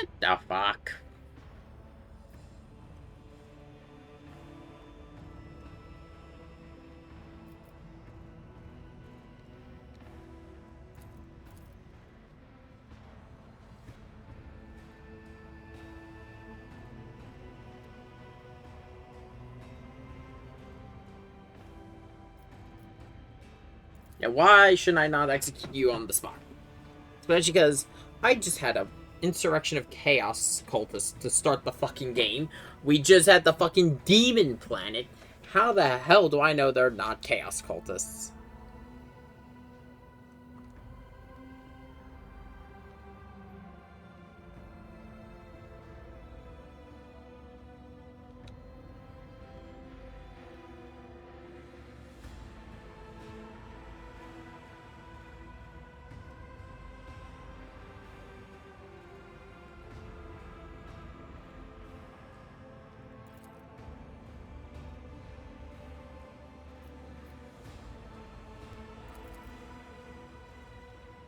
What the fuck? Yeah, why shouldn't I not execute you on the spot? Especially because I just had a insurrection of chaos cultists to start the fucking game. We just had the fucking demon planet. How the hell do I know they're not chaos cultists?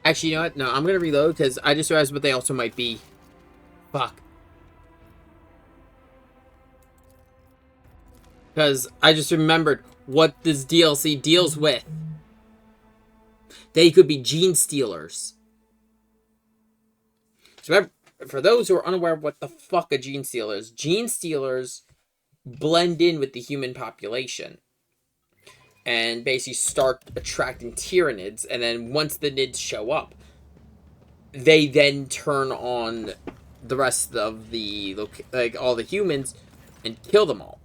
Actually, you know what? No, I'm gonna reload because I just realized what they also might be. Fuck. Because I just remembered what this DLC deals with. They could be gene stealers. So remember, for those who are unaware of what the fuck a gene stealer is, gene stealers blend in with the human population and basically start attracting Tyranids, and then once the Nids show up, they then turn on the rest of the, like, all the humans and kill them all.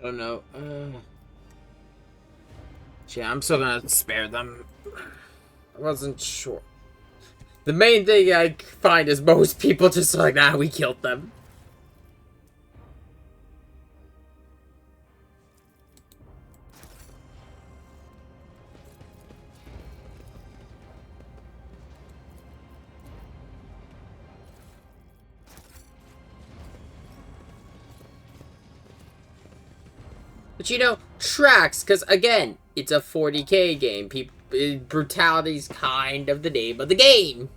Oh no. Yeah, I'm still gonna spare them. I wasn't sure. The main thing I find is most people just like, nah, we killed them. But you know, tracks, because again, it's a 40k game. Brutality's kind of the name of the game.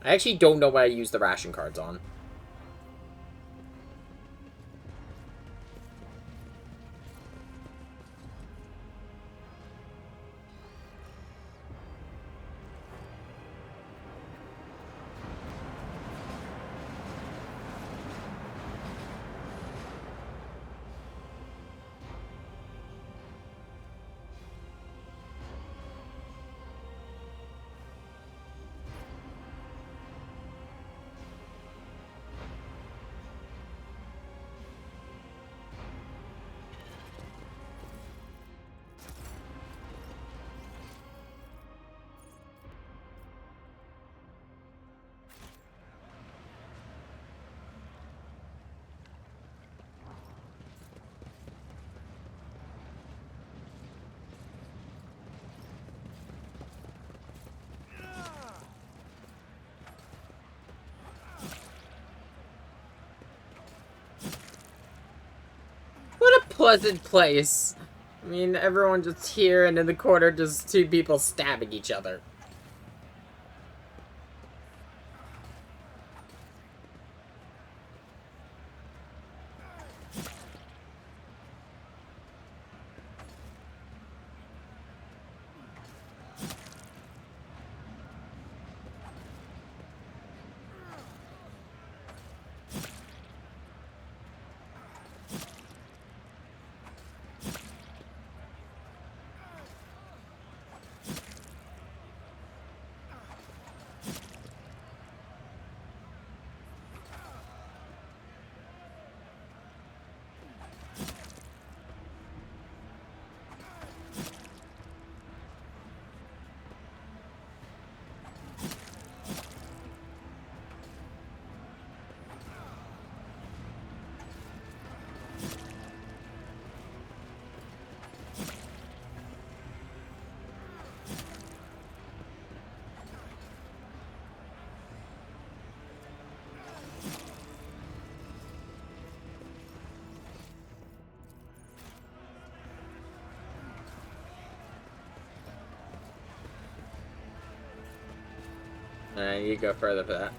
I actually don't know what I use the ration cards on. What a pleasant place. I mean, everyone just here, and in the corner, just two people stabbing each other. You go further for that.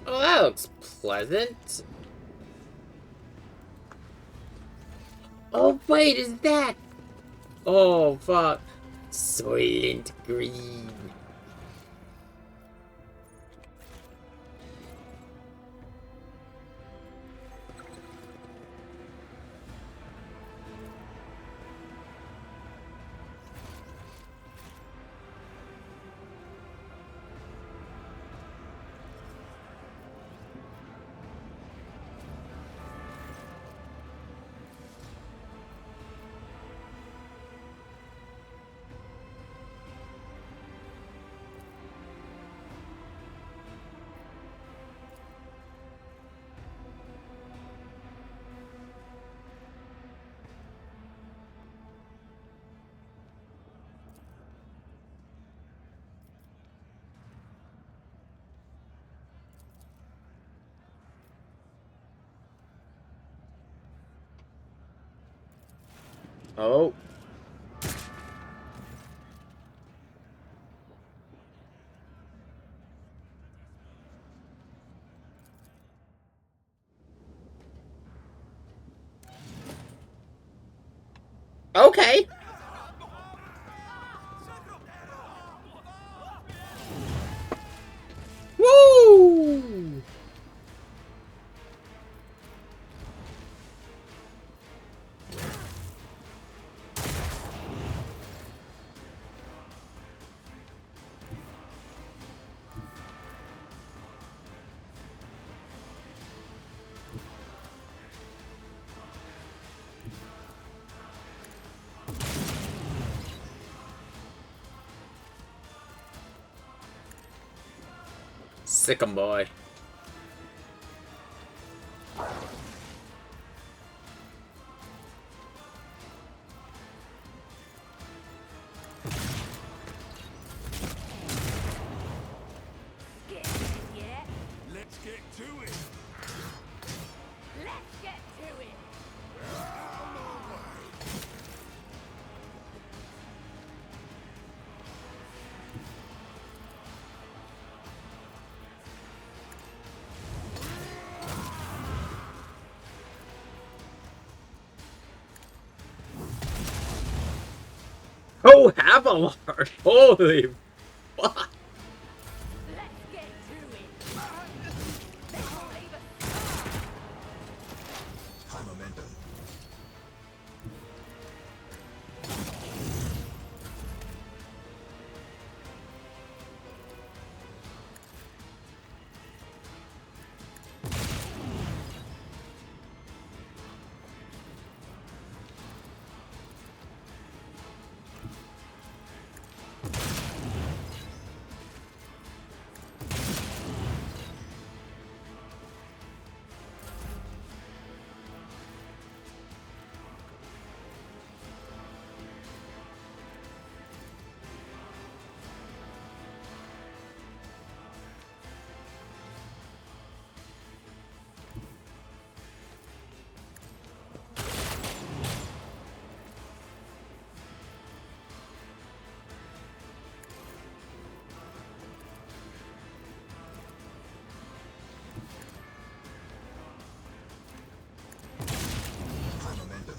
Oh, that looks pleasant. Oh, wait, is that? Oh, fuck. Soylent Green. Oh. Okay. Woo! Sick'em boy. Let's get to it. Let's get to it! Oh, Abelard! Holy fuck! Let's get to it! They won't leave us. High momentum. High momentum.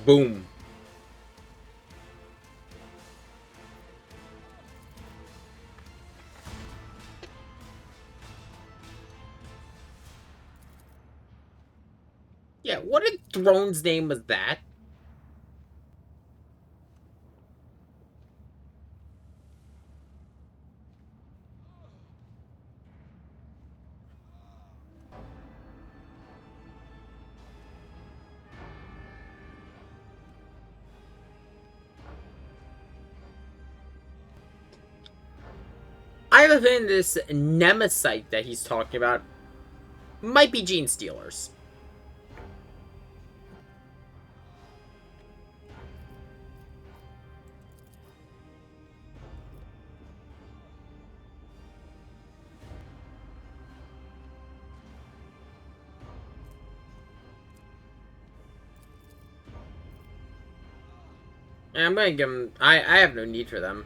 Boom. Yeah, what a throne's name was that? have a feeling this Nemesite that he's talking about might be gene stealers. And I'm gonna give them. I have no need for them.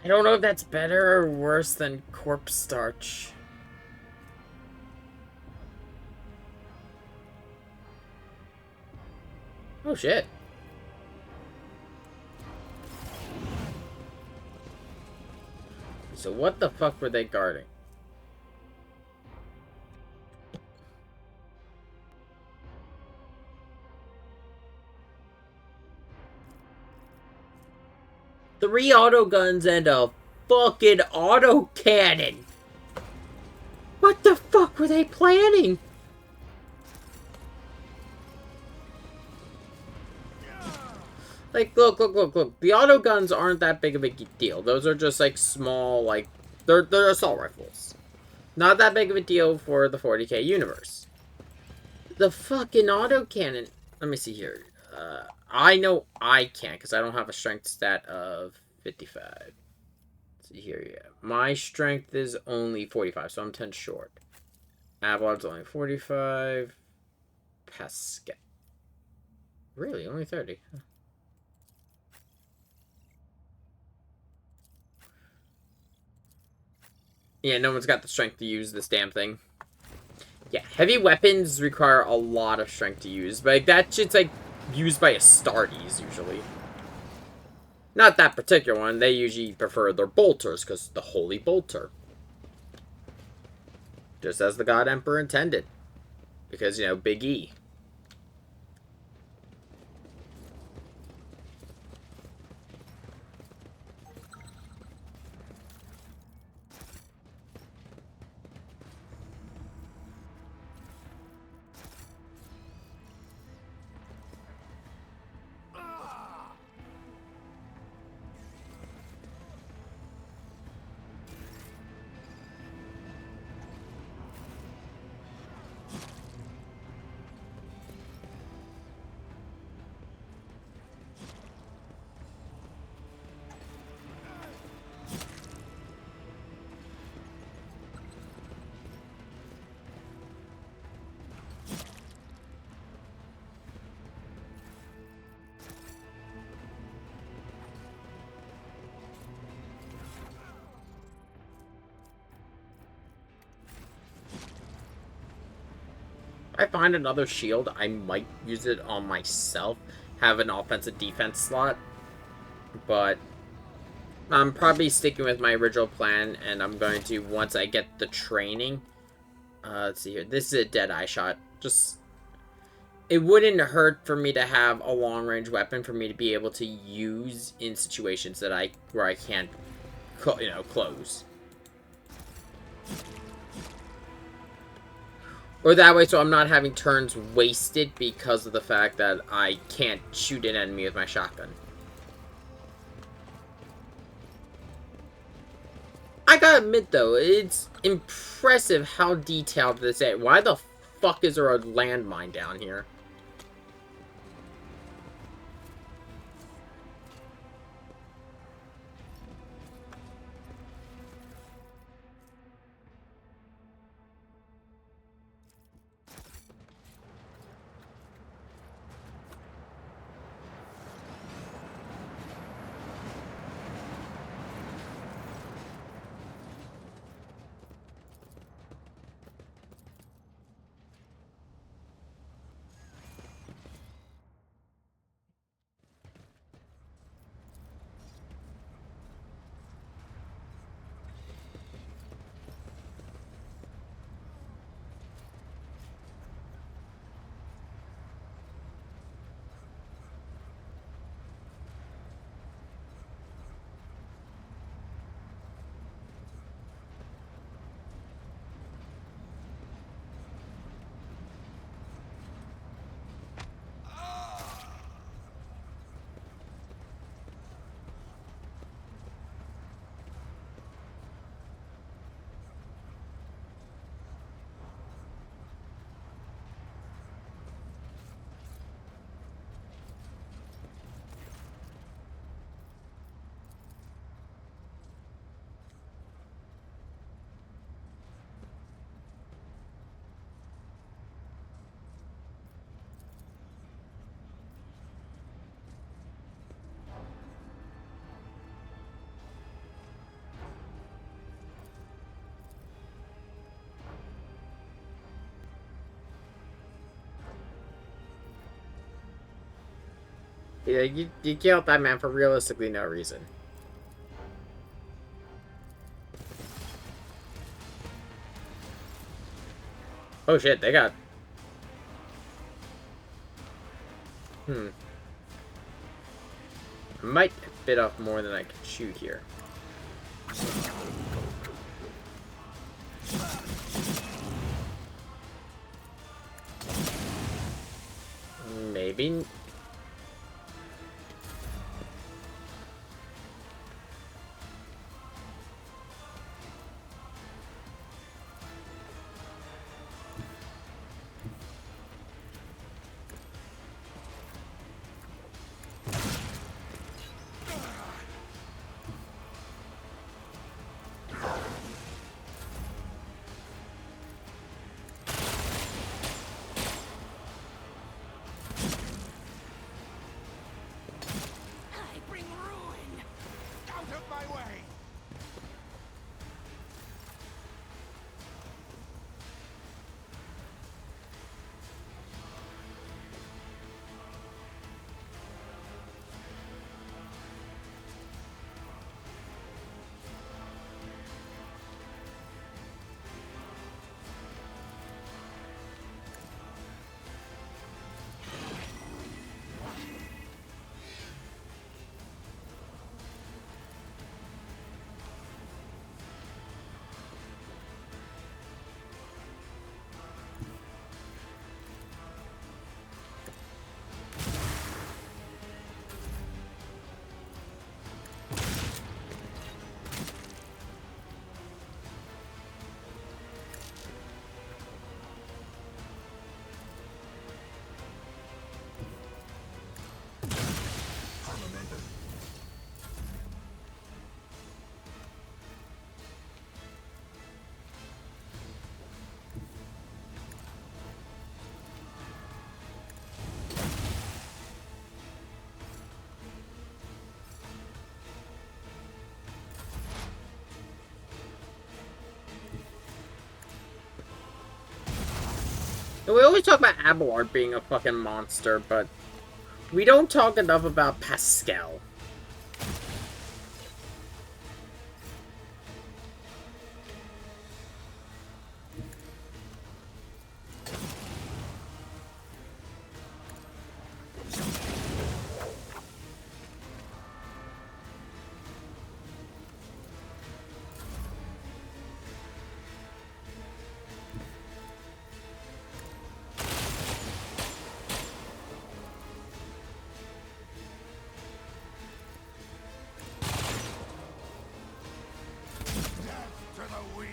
I don't know if that's better or worse than corpse starch. Oh shit. So what the fuck were they guarding? Three auto guns and a fucking auto cannon. What the fuck were they planning? Like, look. The auto guns aren't that big of a deal. Those are just, like, small, like, they're assault rifles. Not that big of a deal for the 40k universe. The fucking autocannon. Let me see here. I know I can't, because I don't have a strength stat of 55. Let's see here, yeah. My strength is only 45, so I'm 10 short. Avalon's only 45. Pascal. Really? Only 30? Huh. Yeah, no one's got the strength to use this damn thing. Yeah, heavy weapons require a lot of strength to use, but like, that shit's like used by Astartes usually. Not that particular one. They usually prefer their bolters because the holy bolter, just as the God Emperor intended, because you know Big E. If I find another shield, I might use it on myself. Have an offensive defense slot. But I'm probably sticking with my original plan, and I'm going to, once I get the training... let's see here. This is a Deadeye shot. Just... It wouldn't hurt for me to have a long-range weapon for me to be able to use in situations that where I can't, you know, close. Or that way, so I'm not having turns wasted because of the fact that I can't shoot an enemy with my shotgun. I gotta admit, though, it's impressive how detailed this is. Why the fuck is there a landmine down here? Yeah, you killed that man for realistically no reason. Oh shit, they got... I might bit off more than I can chew here. Maybe... I bring ruin! Out of my way! We always talk about Abelard being a fucking monster, but we don't talk enough about Pascal. To the weak!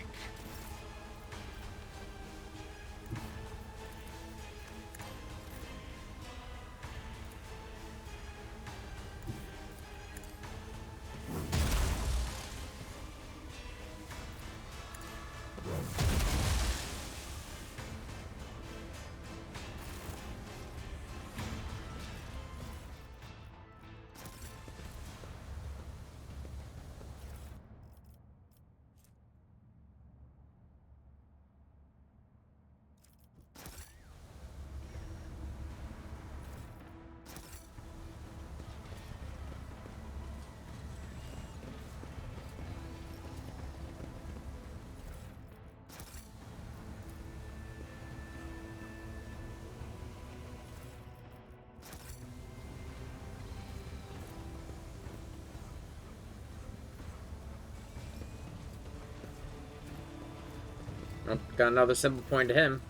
Oh, got another simple point to him.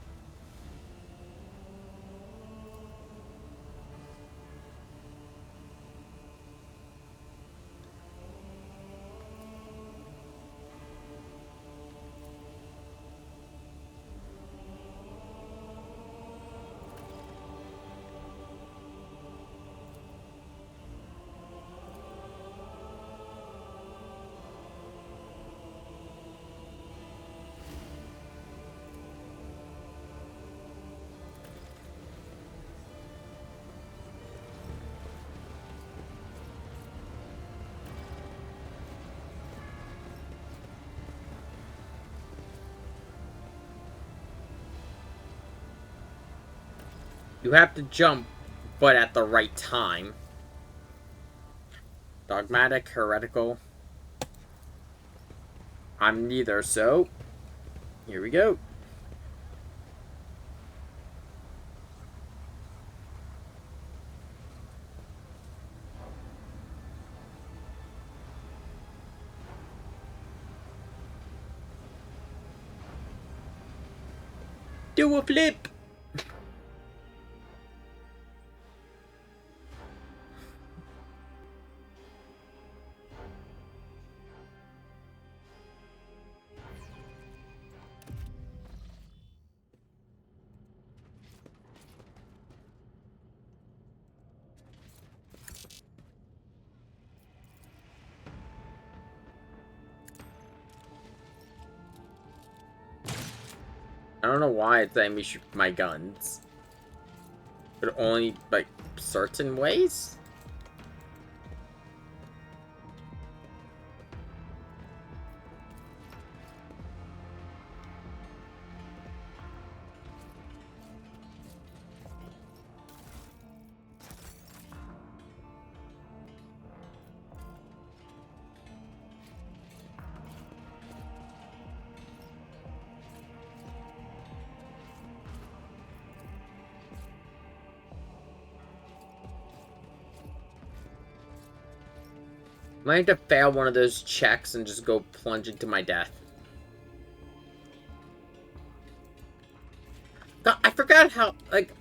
You have to jump, but at the right time. Dogmatic, heretical. I'm neither, so here we go. Do a flip! I don't know why it's letting me shoot my guns. But only, like, certain ways? Might have to fail one of those checks and just go plunging to my death. God, I forgot how, like,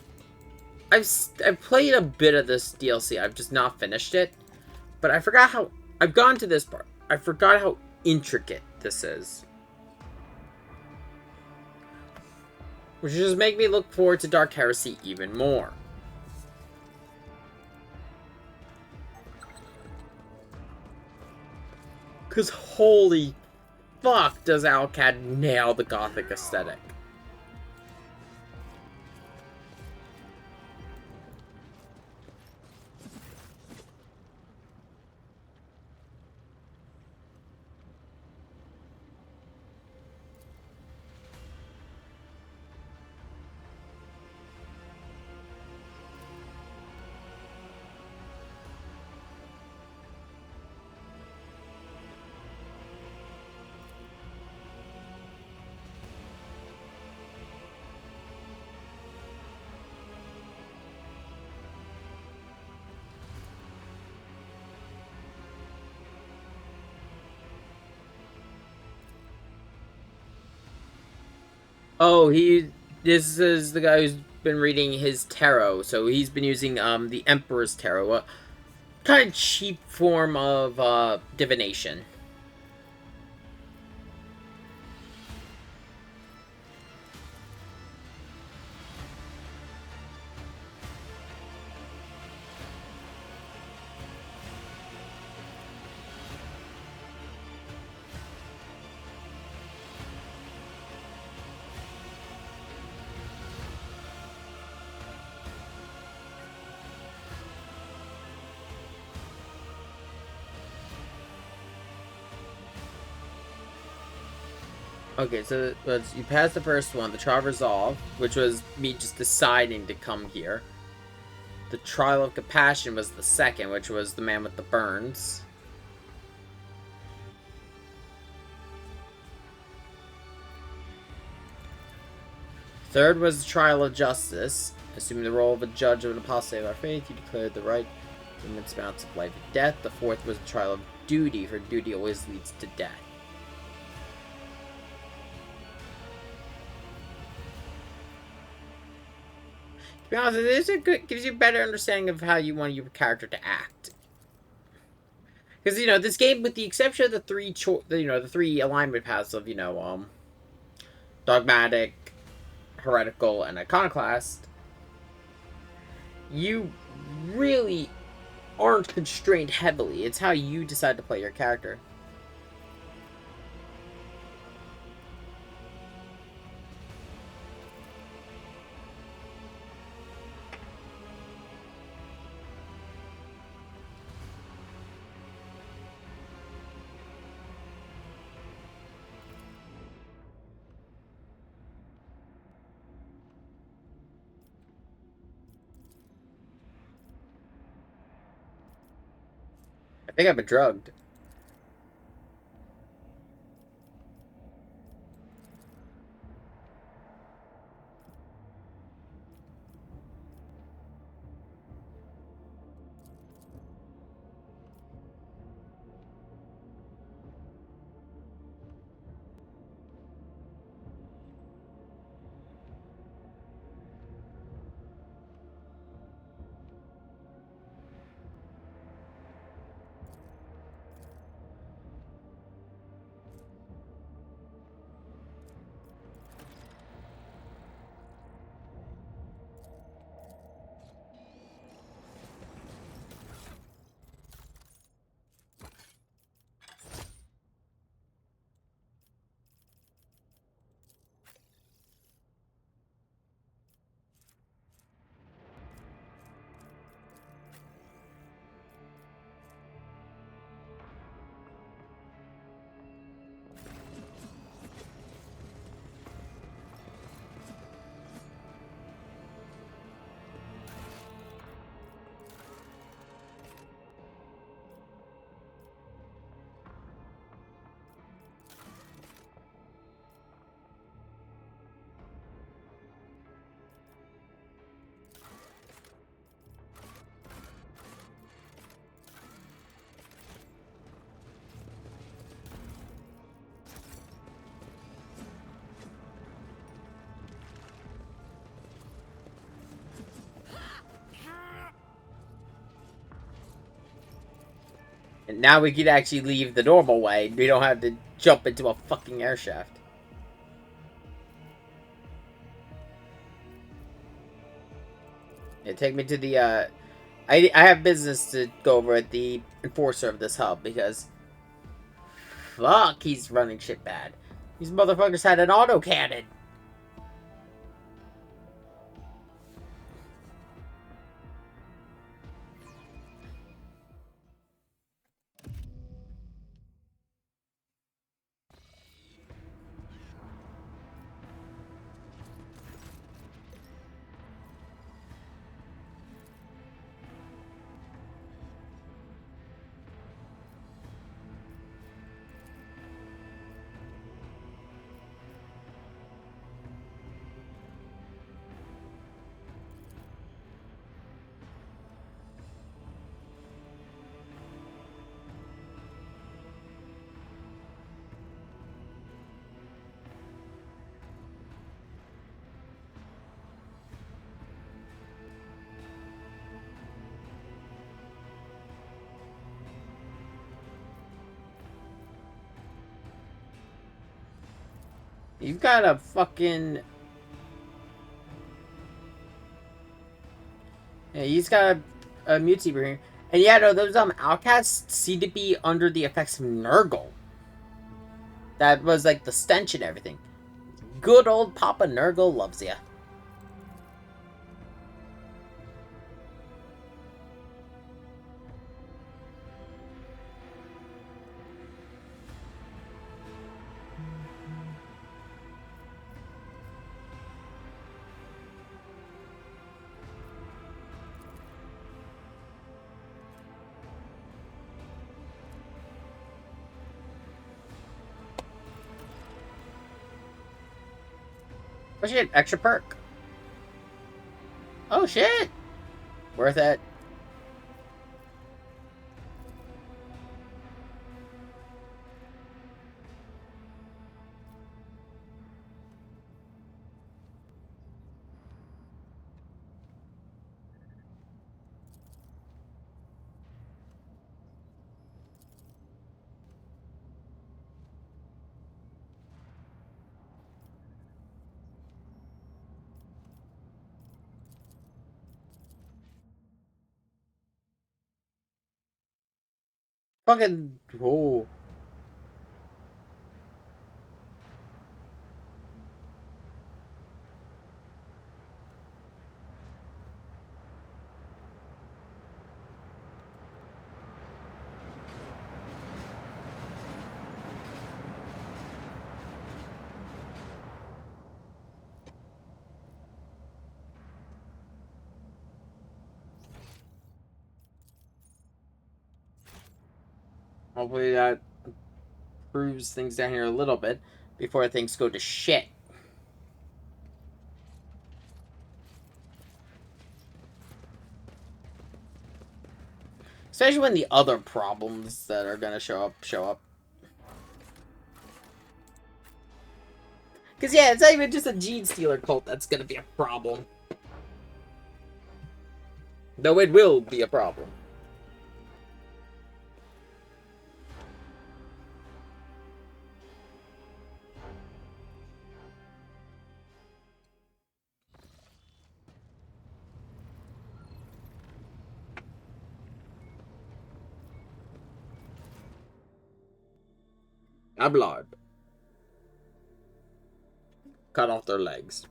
I've played a bit of this DLC. I've just not finished it. But I forgot how, I've gone to this part. I forgot how intricate this is. Which just make me look forward to Dark Heresy even more. Because holy fuck does Alcad nail the gothic aesthetic. Oh, this is the guy who's been reading his tarot, so he's been using, the Emperor's Tarot, a kind of cheap form of, divination. Okay, so you passed the first one, the trial of resolve, which was me just deciding to come here. The trial of compassion was the second, which was the man with the burns. Third was the trial of justice. Assuming the role of a judge of an apostate by faith, you declared the right to immense amounts of life and death. The fourth was the trial of duty, for duty always leads to death. To be honest, this is gives you a better understanding of how you want your character to act. Because, you know, this game, with the exception of the the three alignment paths of, dogmatic, heretical, and iconoclast, you really aren't constrained heavily. It's how you decide to play your character. I I think I've been drugged. And now we can actually leave the normal way. We don't have to jump into a fucking air shaft. Yeah, take me to the, I have business to go over at the enforcer of this hub, because... Fuck, he's running shit bad. These motherfuckers had an autocannon. You've got a fucking... Yeah, he's got a mutiny here. And yeah, no, those outcasts seem to be under the effects of Nurgle. That was like the stench and everything. Good old Papa Nurgle loves ya. Oh shit, extra perk. Oh shit! Worth it. Fucking... Whoa. Hopefully that improves things down here a little bit before things go to shit. Especially when the other problems that are gonna show up. Because, yeah, it's not even just a gene stealer cult that's gonna be a problem. Though it will be a problem. Ablard. Cut off their legs.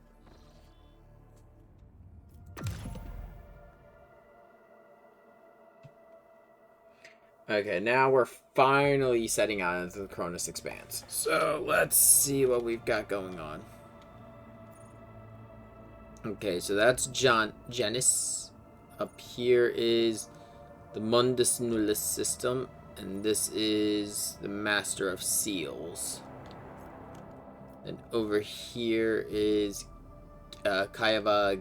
Okay, now we're finally setting out into the Cronus Expanse. So, let's see what we've got going on. Okay, so that's Genis. Up here is the Mundus Nullus system. And this is the Master of Seals. And over here is Kaiva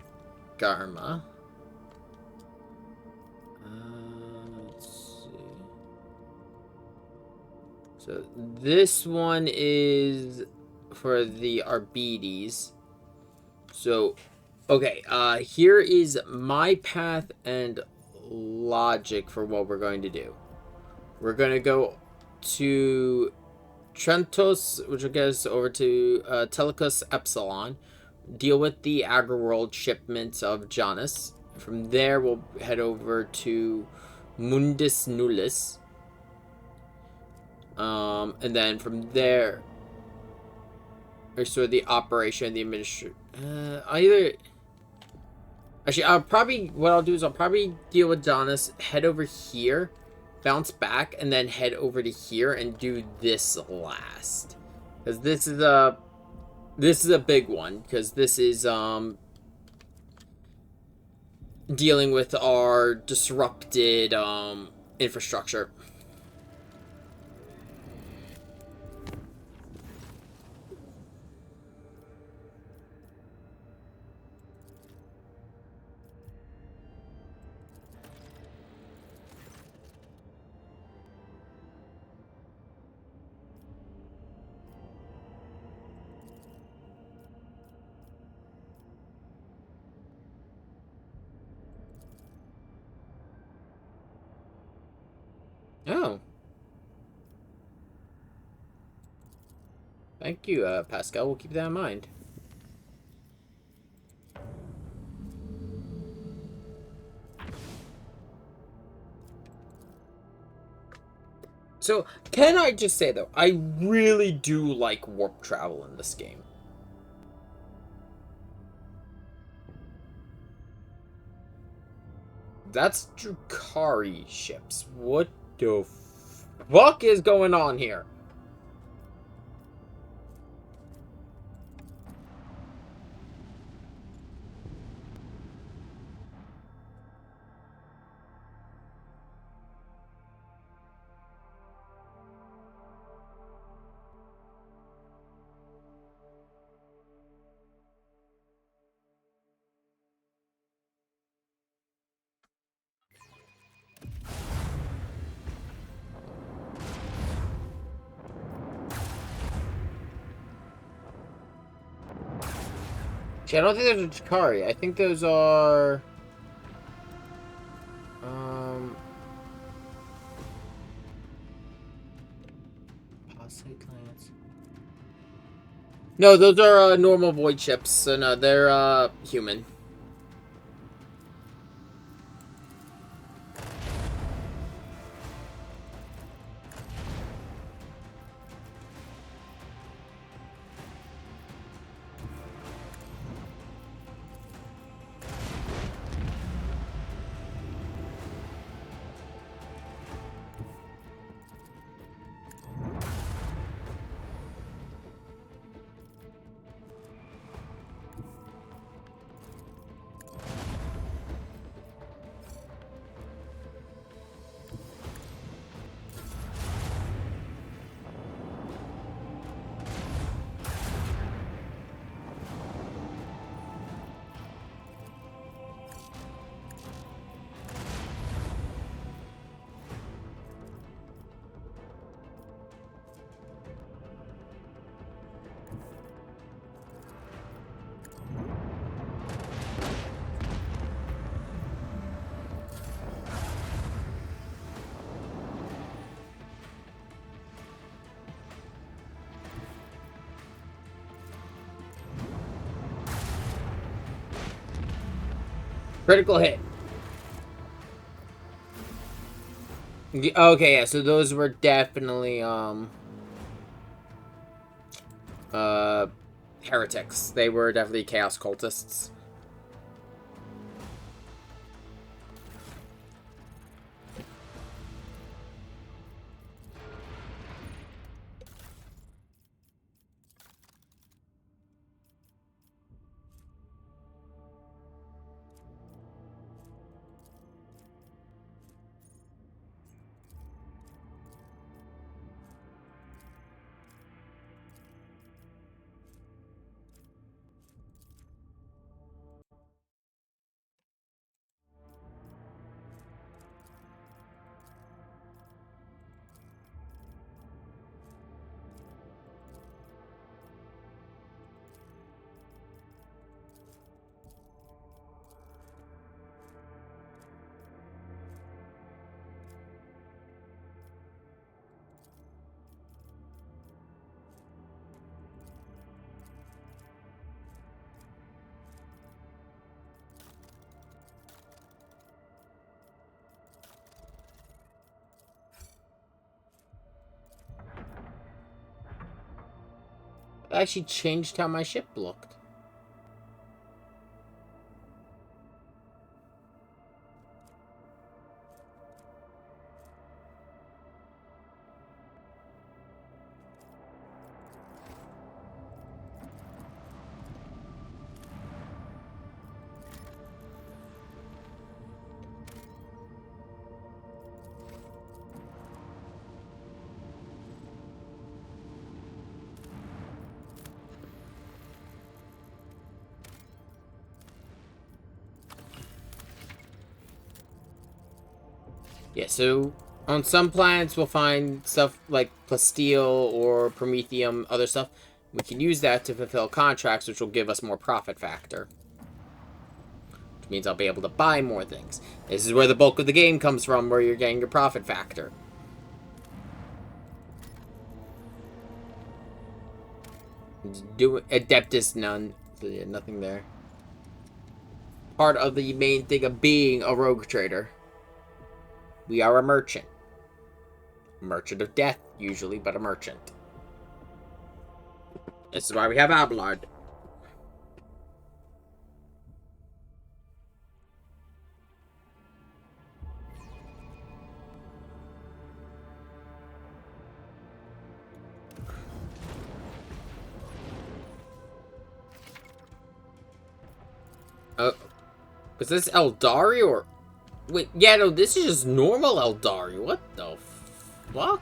Garma. Let's see. So this one is for the Arbides. So, okay, here is my path and logic for what we're going to do. We're going to go to Trentos, which will get us over to Telecus Epsilon, deal with the Agri-World shipments of Janus. From there, we'll head over to Mundus Nullus. And then from there, restore the operation, the administration. Actually, what I'll do is I'll probably deal with Janus, head over here, bounce back, and then head over to here and do this last. Because this is a big one, because this is dealing with our disrupted infrastructure. Oh. Thank you, Pascal. We'll keep that in mind. So, can I just say, though, I really do like warp travel in this game. That's Drukhari ships. What the fuck is going on here? See, I don't think those are Drukhari. I think those are... No, those are normal void ships. So no, they're human. Critical hit. Okay, yeah, so those were definitely, heretics. They were definitely chaos cultists. I actually changed how my ship looked. Yeah, so on some planets we'll find stuff like plasteel or promethium, other stuff. We can use that to fulfill contracts, which will give us more profit factor. Which means I'll be able to buy more things. This is where the bulk of the game comes from, where you're getting your profit factor. Do Adeptus none. So yeah, nothing there. Part of the main thing of being a rogue trader. We are a merchant. Merchant of death, usually, but a merchant. This is why we have Abelard. Is this Eldari or... Wait, yeah, no, this is just normal Eldari. What the fuck?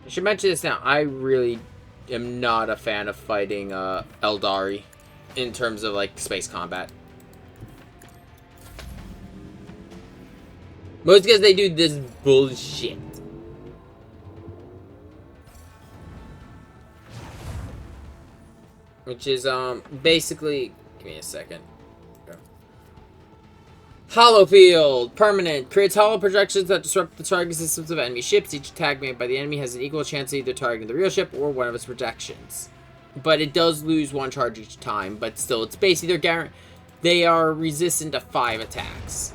I should mention this now. I really am not a fan of fighting Eldari in terms of like space combat. Most because they do this bullshit. Which is basically, give me a second. Hollow Field! Permanent. Creates hollow projections that disrupt the target systems of enemy ships. Each attack made by the enemy has an equal chance of either targeting the real ship or one of its projections. But it does lose one charge each time, but still, it's basically they are resistant to 5 attacks.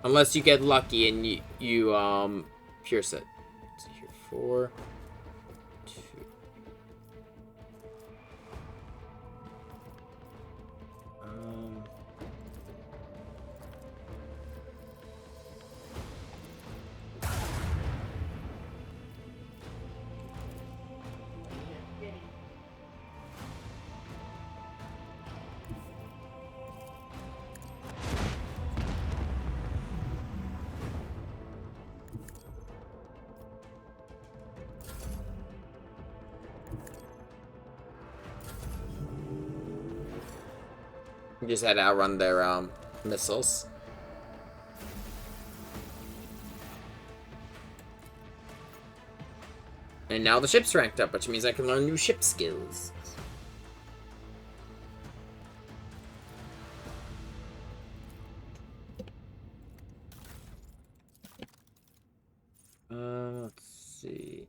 Unless you get lucky and you pierce it. Let's see here, 4, 2. You just had to outrun their missiles. And now the ship's ranked up, which means I can learn new ship skills. Let's see.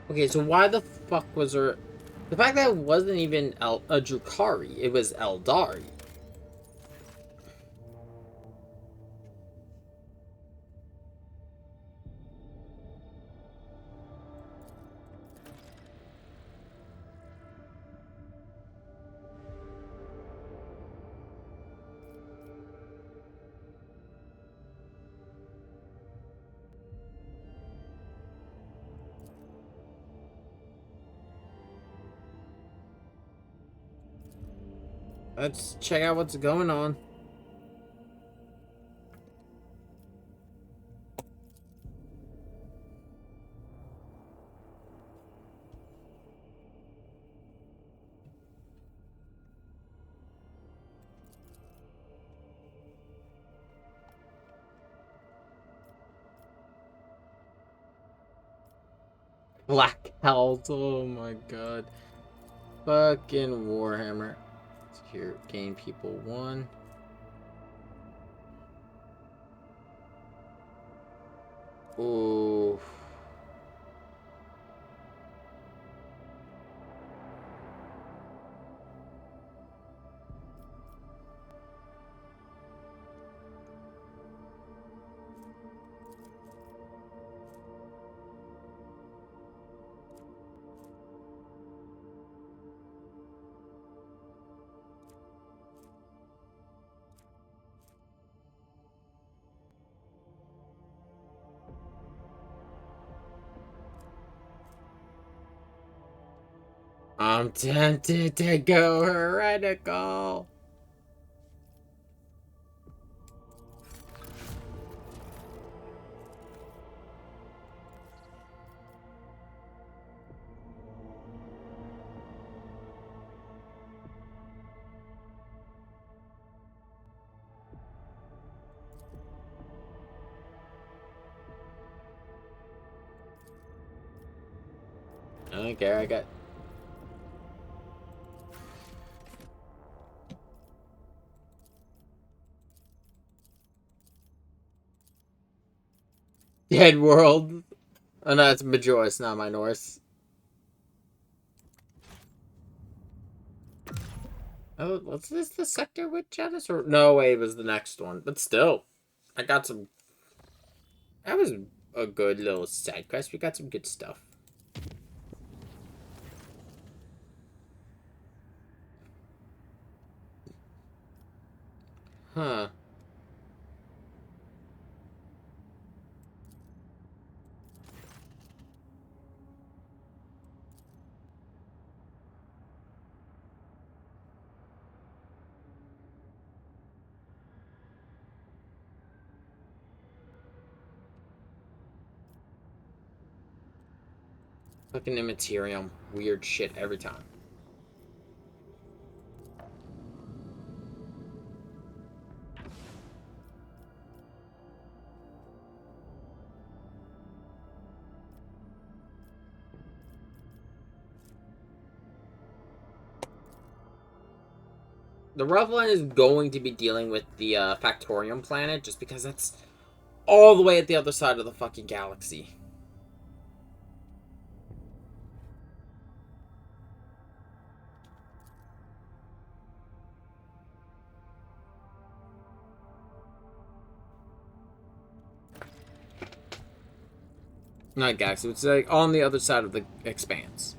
Okay, so why the fuck was there... The fact that it wasn't even a Drukhari, it was Eldari. Let's check out what's going on. Black Hells, oh my god. Fucking Warhammer. Here, gain people 1. Ooh. I'm tempted to go heretical. I don't care, I got... Dead World. Oh no, it's Majoris, not my Norse. Oh, was this the sector with Jealous? Or no, wait, it was the next one. But still, I got some... That was a good little side quest. We got some good stuff. Huh. Fucking Immaterium. Weird shit every time. The rough one is going to be dealing with the Factorium planet, just because that's all the way at the other side of the fucking galaxy. Not galaxy, it's like on the other side of the expanse.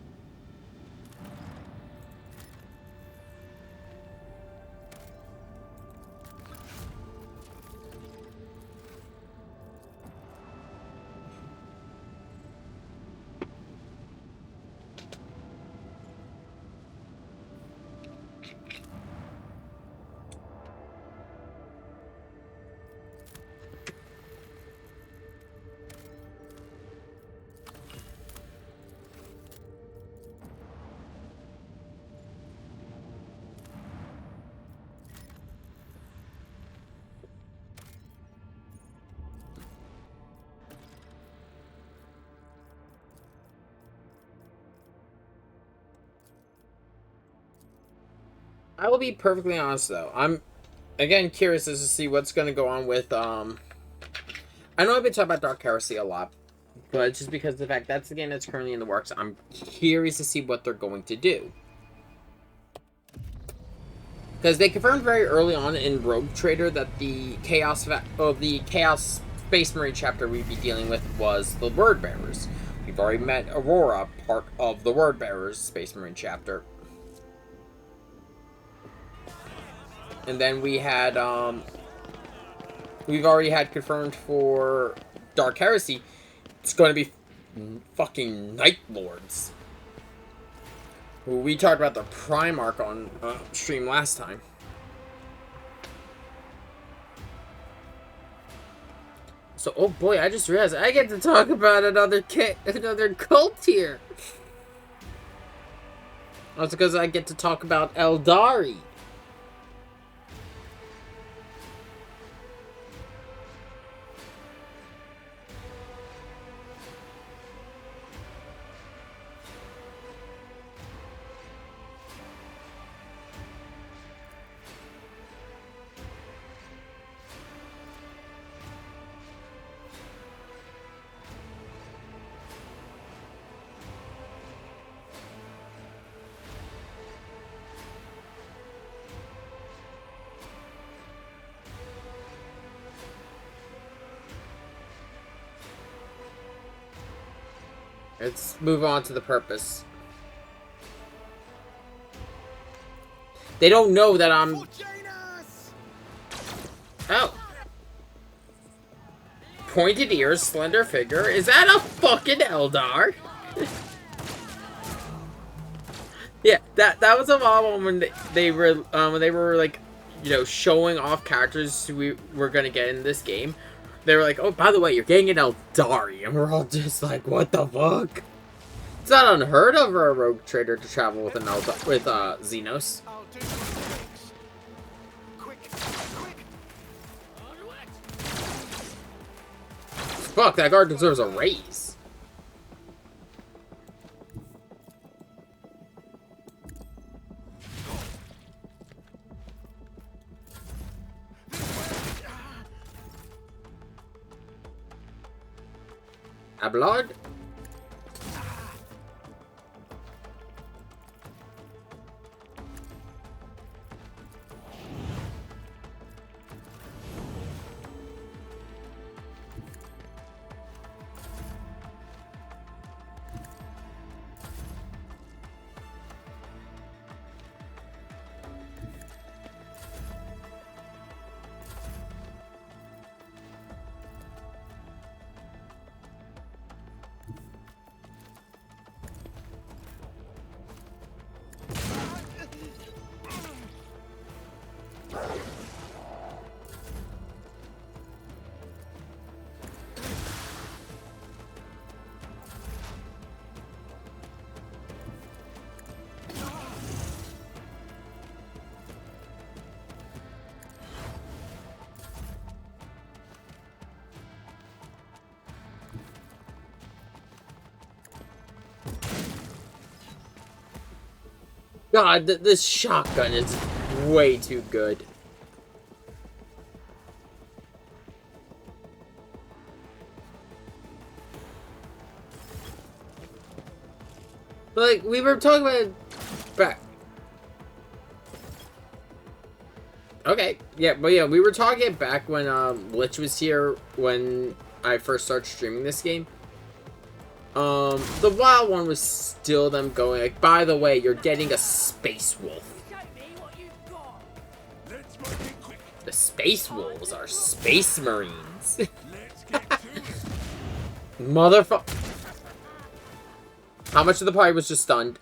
I will be perfectly honest though. I'm again curious as to see what's going to go on with I know I've been talking about Dark Heresy a lot, but just because of the fact that's the game that's currently in the works, I'm curious to see what they're going to do. Because they confirmed very early on in Rogue Trader that the Chaos Space Marine chapter we'd be dealing with was the Word Bearers. We've already met Aurora, part of the Word Bearers Space Marine chapter. And then we had, we've already had confirmed for Dark Heresy, it's going to be fucking Night Lords. We talked about the Primarch on stream last time. So, oh boy, I just realized I get to talk about another cult here. That's because I get to talk about Eldari. Let's move on to the purpose. They don't know that I'm... Oh. Pointed ears, slender figure. Is that a fucking Eldar? Yeah, that was a lot when they were like, you know, showing off characters we were gonna get in this game. They were like, oh, by the way, you're getting an Eldari. And we're all just like, what the fuck? It's not unheard of for a rogue trader to travel with an Xenos. Fuck, that guard deserves a raise. Ablard? God, this shotgun is way too good. Like, we were talking about back. Okay, yeah, but yeah, we were talking back when Lich was here when I first started streaming this game. The wild one was still them going like, by the way, you're getting a space wolf. Show me what you've got. Let's make it quick. The space wolves are space marines. Let's get to it. Motherfucker. How much of the party was just stunned?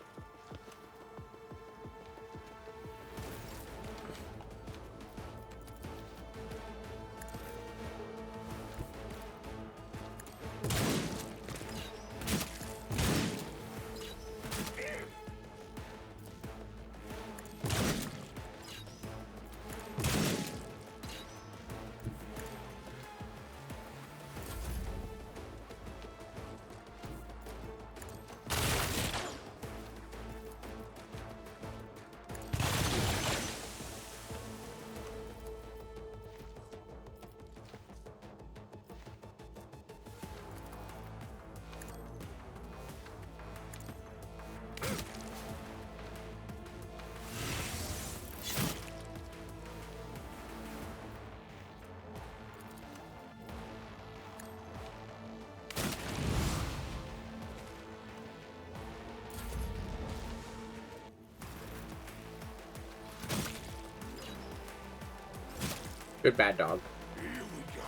Good bad dog. Here we go.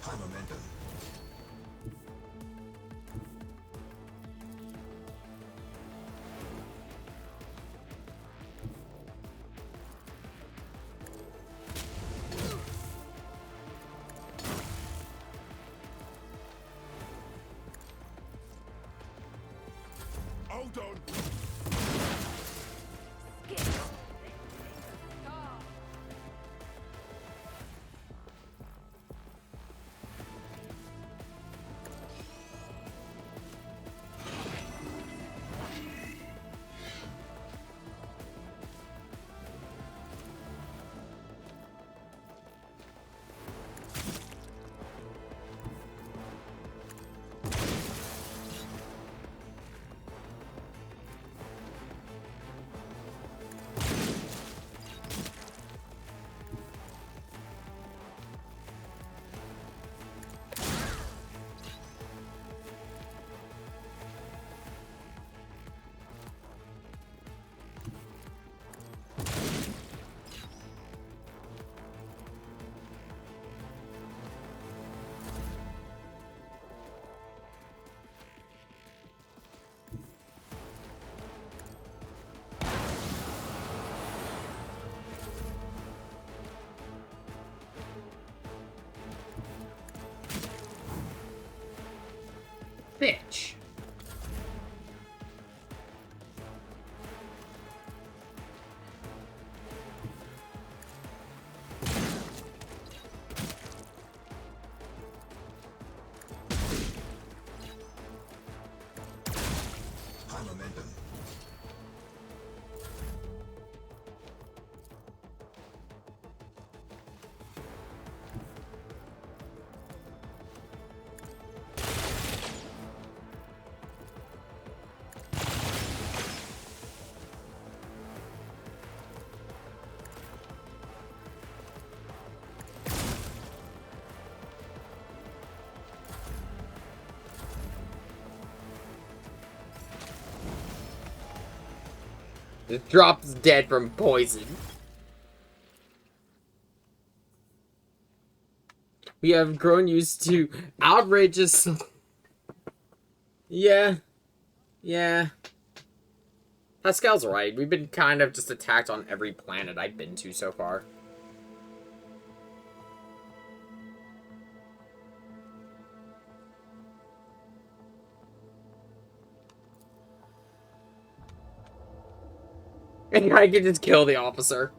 High momentum. Hold on. Skip. Scar. Bitch. High momentum. It drops dead from poison. We have grown used to outrageous... Yeah. Yeah. Pascal's right. We've been kind of just attacked on every planet I've been to so far. And I can just kill the officer.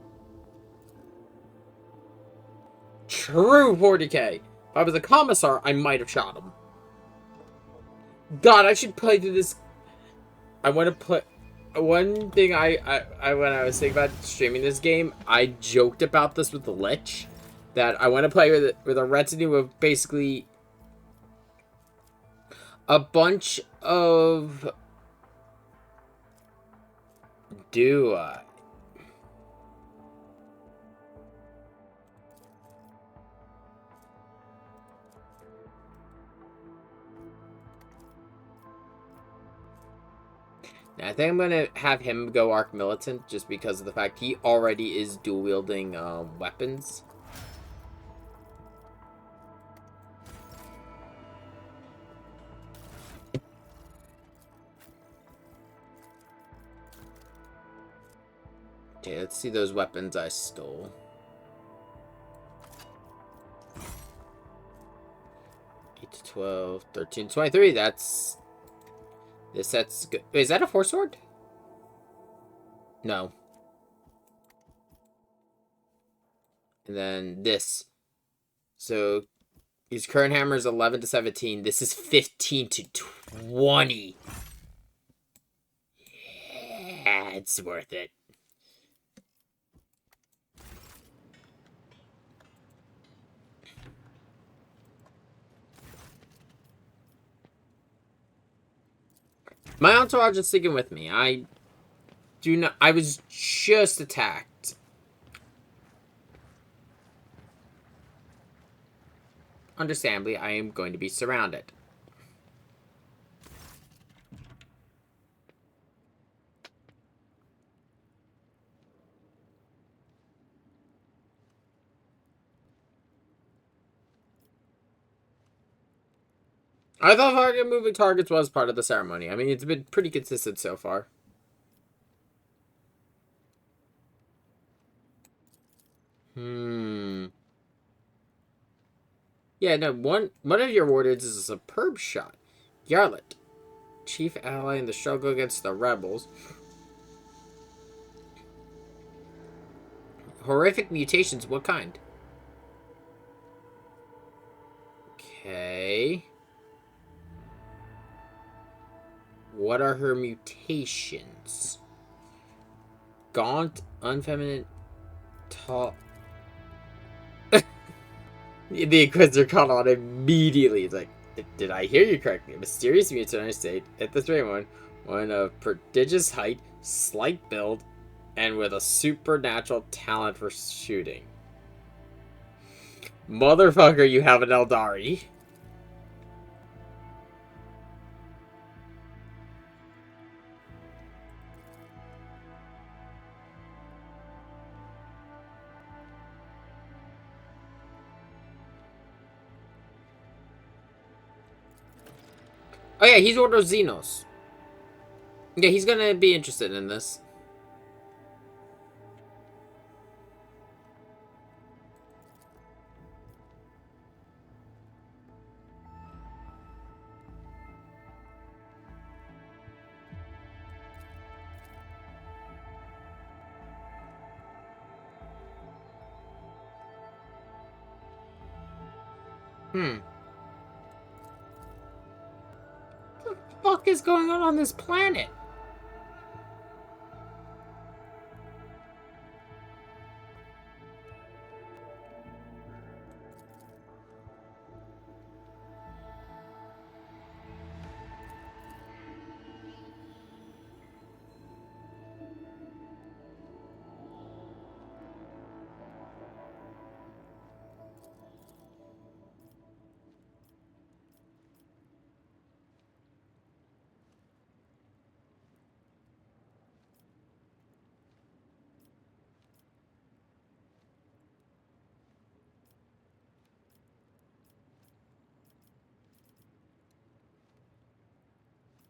True 40k. If I was a commissar, I might have shot him. God, I should play through this. I want to play. One thing I when I was thinking about streaming this game, I joked about this with the Lich. That I want to play with a retinue of basically a bunch of I think I'm gonna have him go Arc Militant just because of the fact he already is dual wielding weapons. Okay, let's see those weapons I stole. 8 to 12, 13 to 23. That's this set's good. Wait, is that a 4-sword? No. And then this. So his current hammer is 11 to 17. This is 15 to 20. Yeah, it's worth it. My entourage is sticking with me. I was just attacked. Understandably, I am going to be surrounded. I thought fucking moving targets was part of the ceremony. I mean, it's been pretty consistent so far. Yeah, no, one of your wardens is a superb shot. Yarlet, chief ally in the struggle against the rebels. Horrific mutations, what kind? Okay. What are her mutations? Gaunt, unfeminine, tall. The Inquisitor caught on immediately. It's like, did I hear you correctly? A mysterious mutant I state at the 3-1, one of prodigious height, slight build, and with a supernatural talent for shooting. Motherfucker, you have an Eldari. Oh yeah, he's Order Xenos. Yeah, he's gonna be interested in this. What the fuck is going on this planet?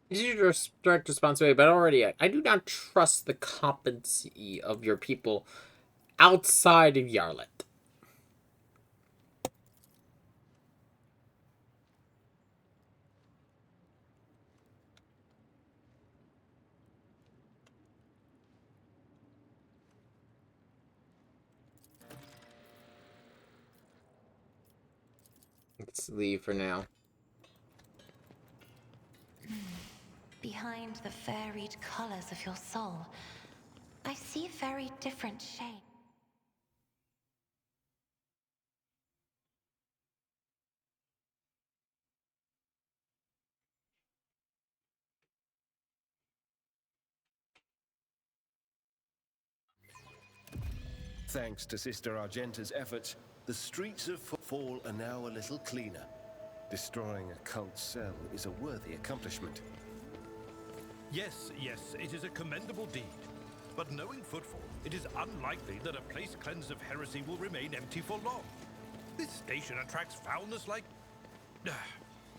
This is your direct responsibility, but already I do not trust the competency of your people outside of Yarlet. Let's leave for now. Behind the varied colors of your soul, I see very different shades. Thanks to Sister Argenta's efforts, the streets of Fall are now a little cleaner. Destroying a cult cell is a worthy accomplishment. Yes, it is a commendable deed. But knowing Footfall, it is unlikely that a place cleansed of heresy will remain empty for long. This station attracts foulness like...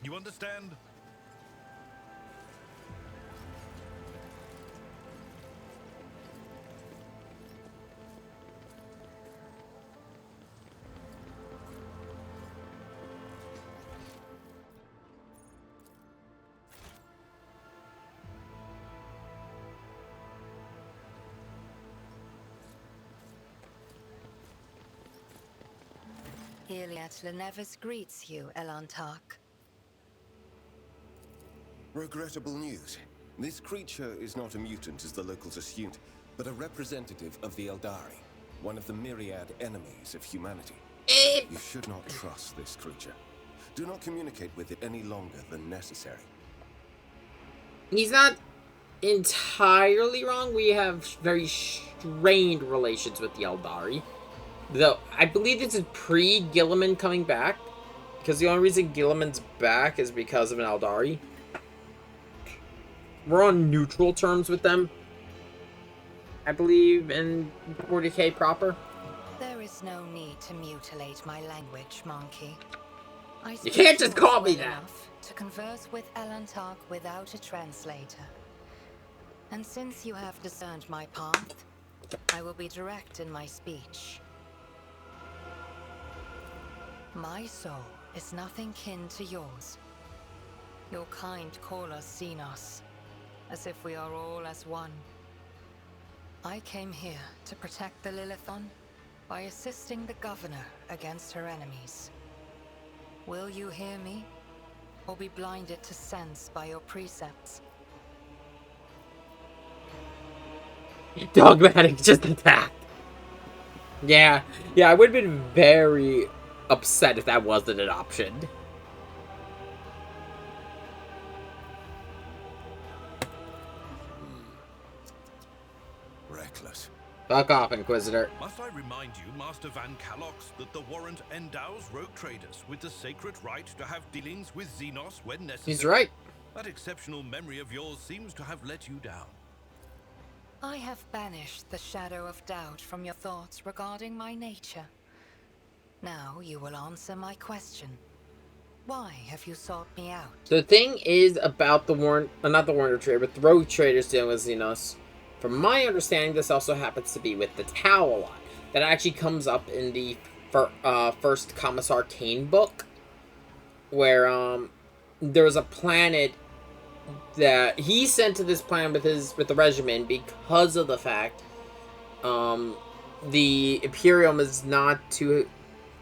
You understand? Iliad Lenevus greets you, Elantark. Regrettable news. This creature is not a mutant as the locals assumed, but a representative of the Eldari, one of the myriad enemies of humanity. You should not trust this creature. Do not communicate with it any longer than necessary. He's not entirely wrong. We have very strained relations with the Eldari. Though, I believe this is pre-Gilliman coming back. Because the only reason Gilliman's back is because of an Eldari. We're on neutral terms with them. I believe in 40k proper. There is no need to mutilate my language, Monkey. I You can't speak just Norse call me well that. enough to converse with Elantark without a translator. And since you have discerned my path, I will be direct in my speech. My soul is nothing kin to yours. Your kind call us Xenos, as if we are all as one. I came here to protect the Lilithon by assisting the Governor against her enemies. Will you hear me, or be blinded to sense by your precepts? Dogmatic, just attack. Yeah, I would have been very upset if that wasn't an option. Reckless. Fuck off, Inquisitor. Must I remind you, Master Van Calox, that the warrant endows rogue traders with the sacred right to have dealings with Xenos when necessary? He's right. That exceptional memory of yours seems to have let you down. I have banished the shadow of doubt from your thoughts regarding my nature. Now you will answer my question. Why have you sought me out? The thing is about the not the Warner Trader, but the Rogue Traders dealing with Xenos. From my understanding, this also happens to be with the Tau a lot. That actually comes up in the first Commissar Kane book, where there was a planet that he sent to this planet with the regiment because of the fact the Imperium is a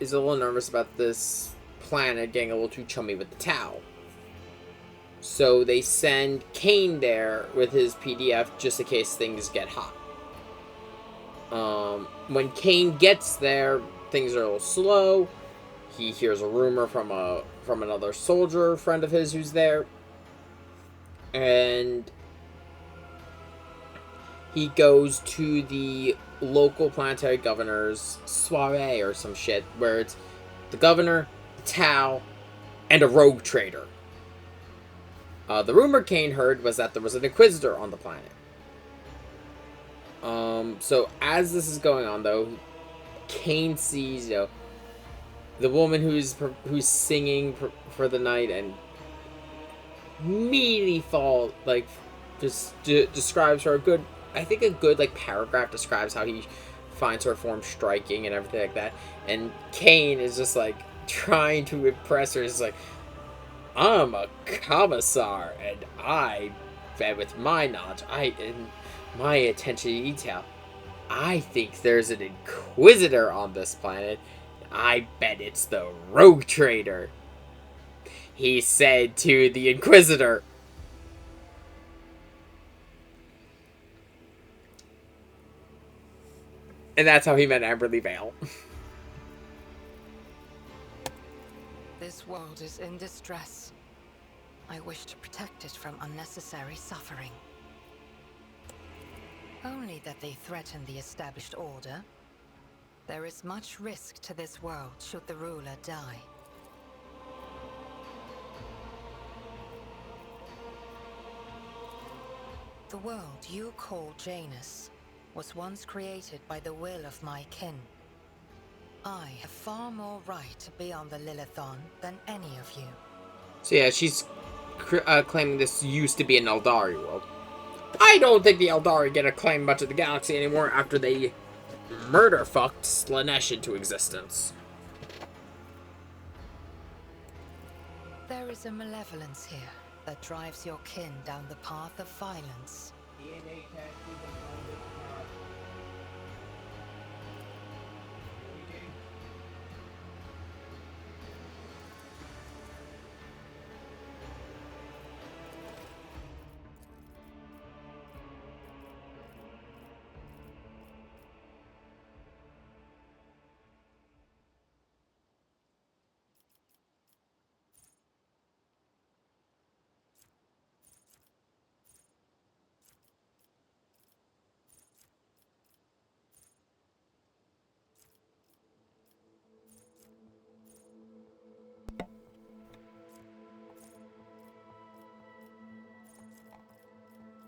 little nervous about this planet getting a little too chummy with the Tau. So they send Kane there with his PDF just in case things get hot. When Kane gets there, things are a little slow. He hears a rumor from another soldier friend of his who's there. And he goes to the local planetary governor's soiree or some shit, where it's the governor, the Tau, and a rogue trader. The rumor Kane heard was that there was an Inquisitor on the planet. So as this is going on, though, Kane sees, the woman who's singing for the night, and immediately describes her a good paragraph describes how he finds her form striking and everything like that. And Kane is just like trying to impress her. He's like, I'm a commissar, and with my knowledge, and my attention to detail, I think there's an Inquisitor on this planet. I bet it's the Rogue Trader, he said to the Inquisitor. And that's how he met Amberly Vale. This world is in distress. I wish to protect it from unnecessary suffering. Only that they threaten the established order. There is much risk to this world should the ruler die. The world you call Janus was once created by the will of my kin. I have far more right to be on the Lilithon than any of you. So yeah, she's claiming this used to be an Eldari world. I don't think the Eldari get to claim much of the galaxy anymore after they murder-fucked Slanesh into existence. There is a malevolence here that drives your kin down the path of violence.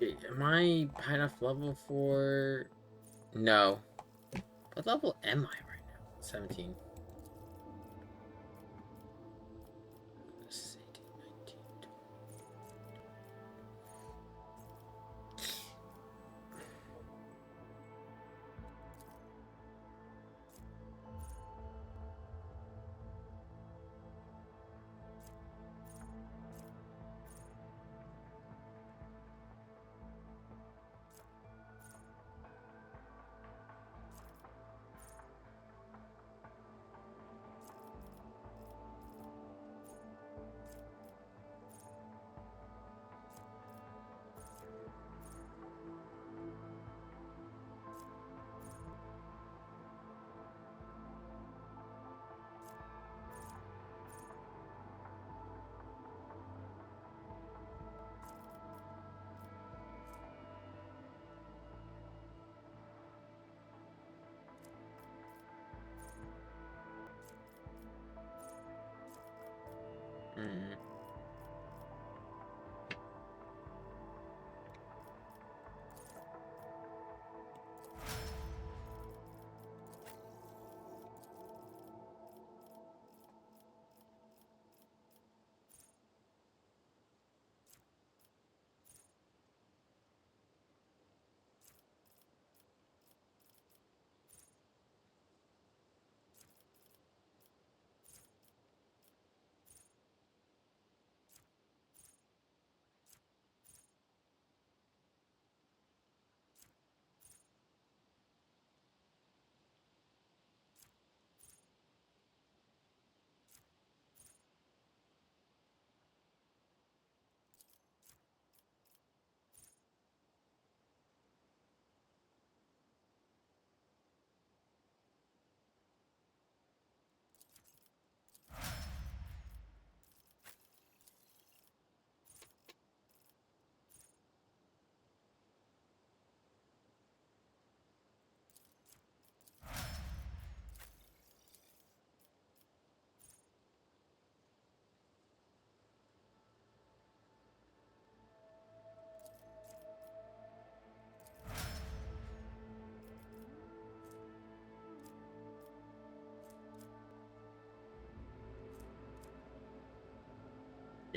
Am I high enough level for... No. What level am I right now? 17.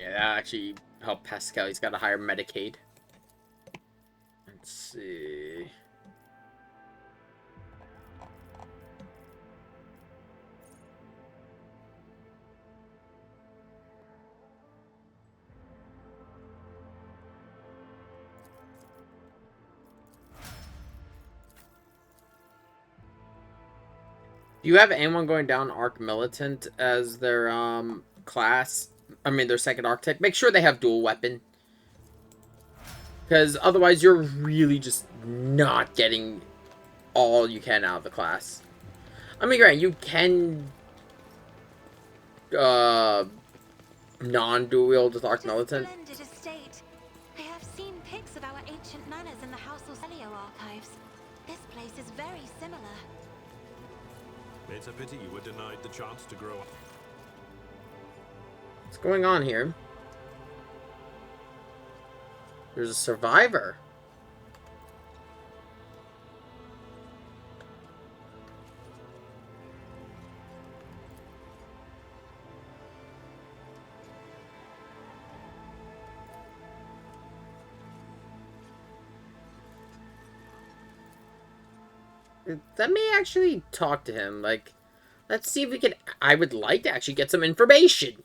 Yeah, that actually helped Pascal. He's got a higher Medicaid. Let's see. Do you have anyone going down Arc Militant as their class? I mean, their second archetype. Make sure they have dual weapon. Because otherwise you're really just not getting all you can out of the class. I mean, granted, you can non-dual wield with Arc Militant. Splendid estate. I have seen pics of our ancient manors in the House of Celio archives. This place is very similar. It's a pity you were denied the chance to grow up. What's going on here? There's a survivor. Let me actually talk to him. Like, let's see if we can... I would like to actually get some information.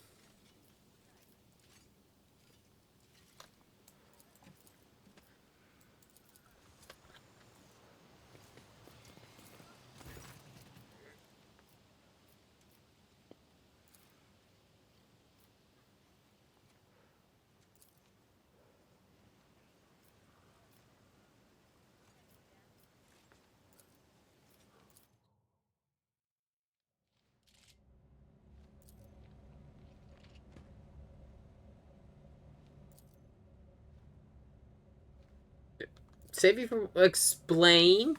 Save you from... Explain.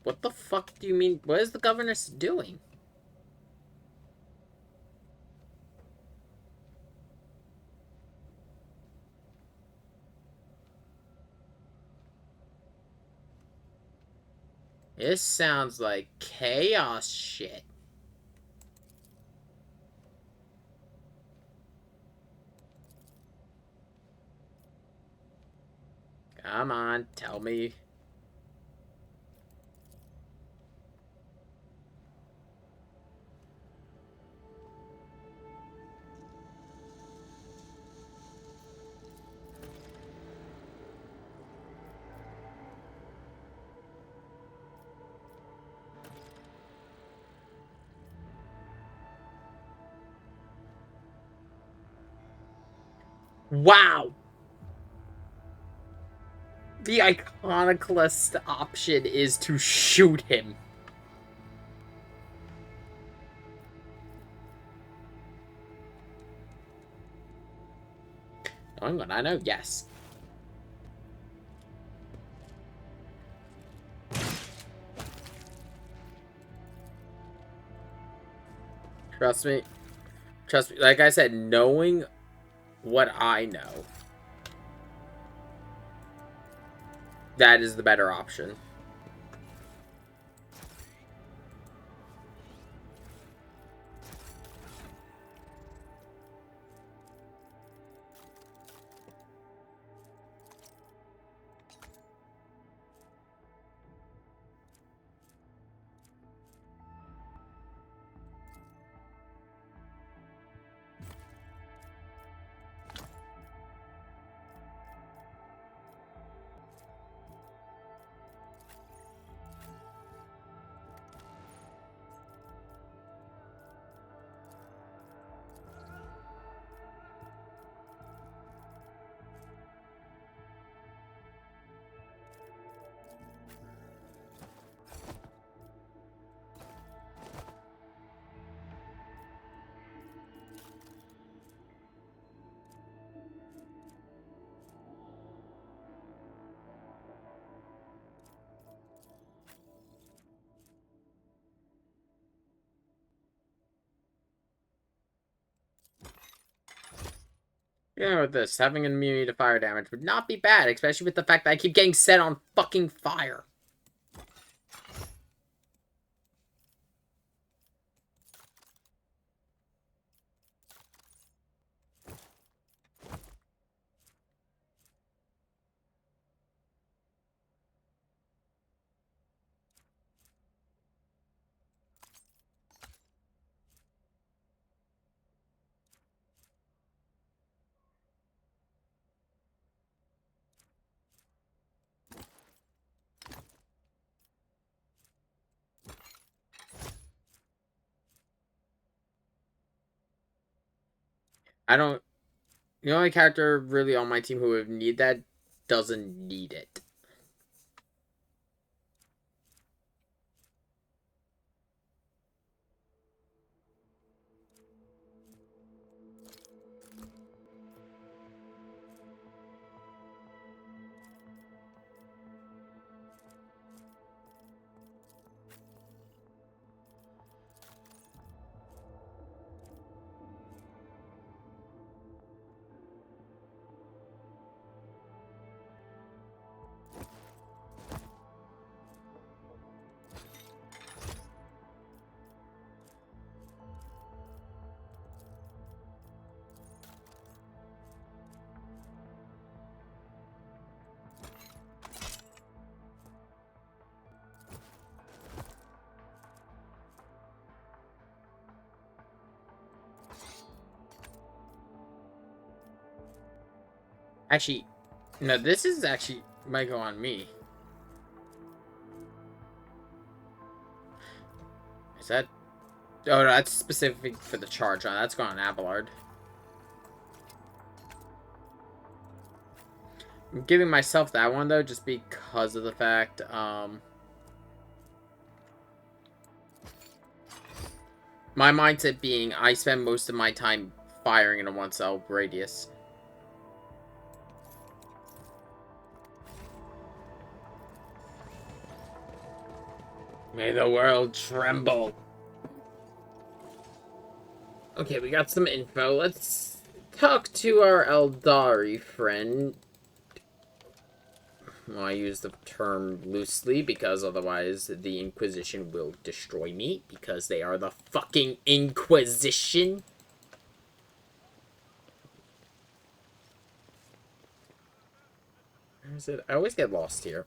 What the fuck do you mean? What is the governess doing? This sounds like chaos shit. Come on, tell me. Wow! The iconoclast option is to shoot him. Knowing what I know, yes. Trust me. Trust me. Like I said, knowing what I know, that is the better option. You know, with this, having an immunity to fire damage would not be bad, especially with the fact that I keep getting set on fucking fire. I don't. The only character really on my team who would need that doesn't need it. Actually, no, this is actually might go on me. Is that? Oh, no, that's specific for the charge. Oh, that's going on Abelard. I'm giving myself that one though, just because of the fact, my mindset being I spend most of my time firing in a 1 cell radius. May the world tremble. Okay, we got some info. Let's talk to our Eldari friend. Well, I use the term loosely because otherwise the Inquisition will destroy me because they are the fucking Inquisition. Where is it? I always get lost here.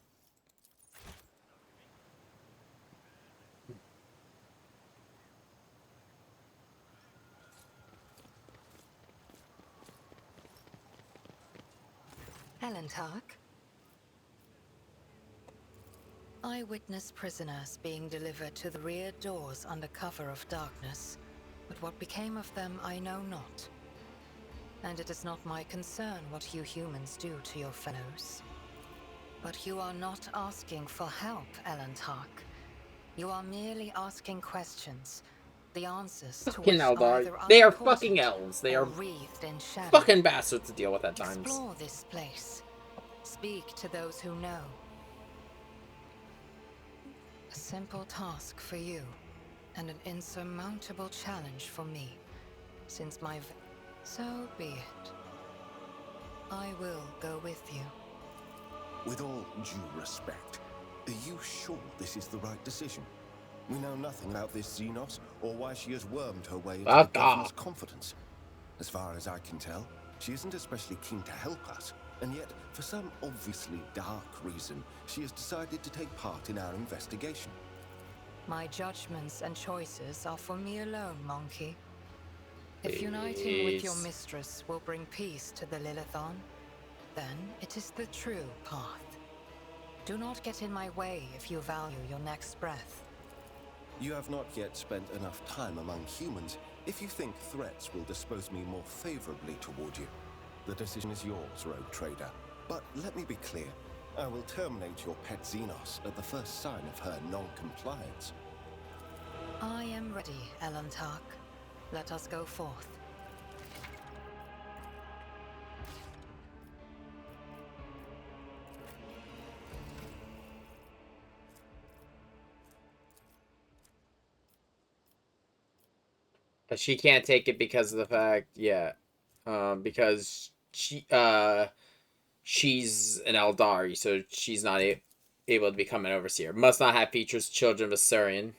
Elentark? I witnessed prisoners being delivered to the rear doors under cover of darkness, but what became of them I know not. And it is not my concern what you humans do to your fellows. But you are not asking for help, Elentark. You are merely asking questions, the answers to Fucking which are Eldar. either They are unimportant fucking elves. They are wreathed in shadow. fucking bastards to deal with at times. Explore this place. Speak to those who know. A simple task for you, and an insurmountable challenge for me, since my so be it. I will go with you. With all due respect, are you sure this is the right decision? We know nothing about this Xenos, or why she has wormed her way into the governor's confidence. As far as I can tell, she isn't especially keen to help us, and yet, for some obviously dark reason, she has decided to take part in our investigation. My judgments and choices are for me alone, Monkey. If uniting with your mistress will bring peace to the Lilithon, then it is the true path. Do not get in my way if you value your next breath. You have not yet spent enough time among humans if you think threats will dispose me more favorably toward you. The decision is yours, Rogue Trader. But let me be clear. I will terminate your pet Xenos at the first sign of her non-compliance. I am ready, Elentark. Let us go forth. But she can't take it because of the fact, because she's an Eldari, so she's not able to become an overseer. Must not have features children of Asurian.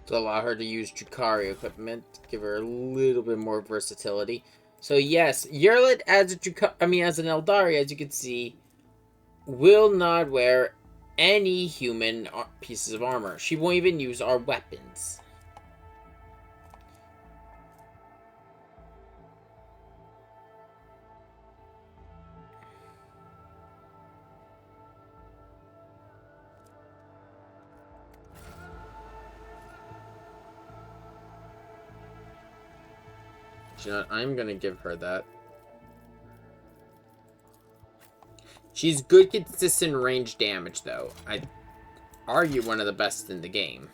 to allow her to use Drukhari equipment, give her a little bit more versatility. So yes, Yerlit as as an Eldari, as you can see, will not wear any human pieces of armor. She won't even use our weapons. You know what? I'm gonna give her that. She's good, consistent range damage, though. I'd argue one of the best in the game.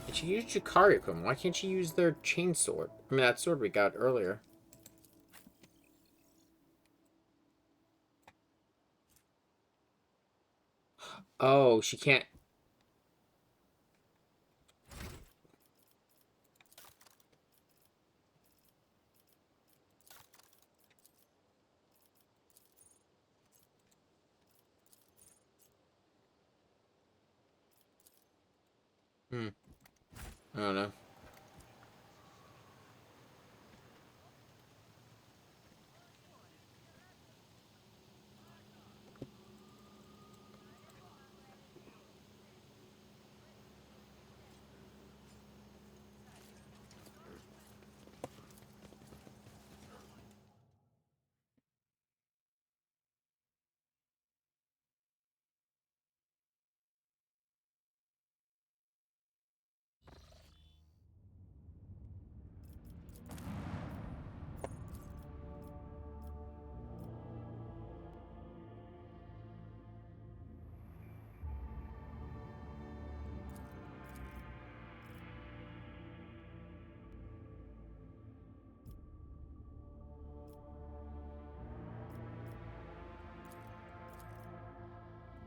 And she used Drukhari equipment. Why can't she use their chainsword? I mean, that sword we got earlier. Oh, she can't. I don't know.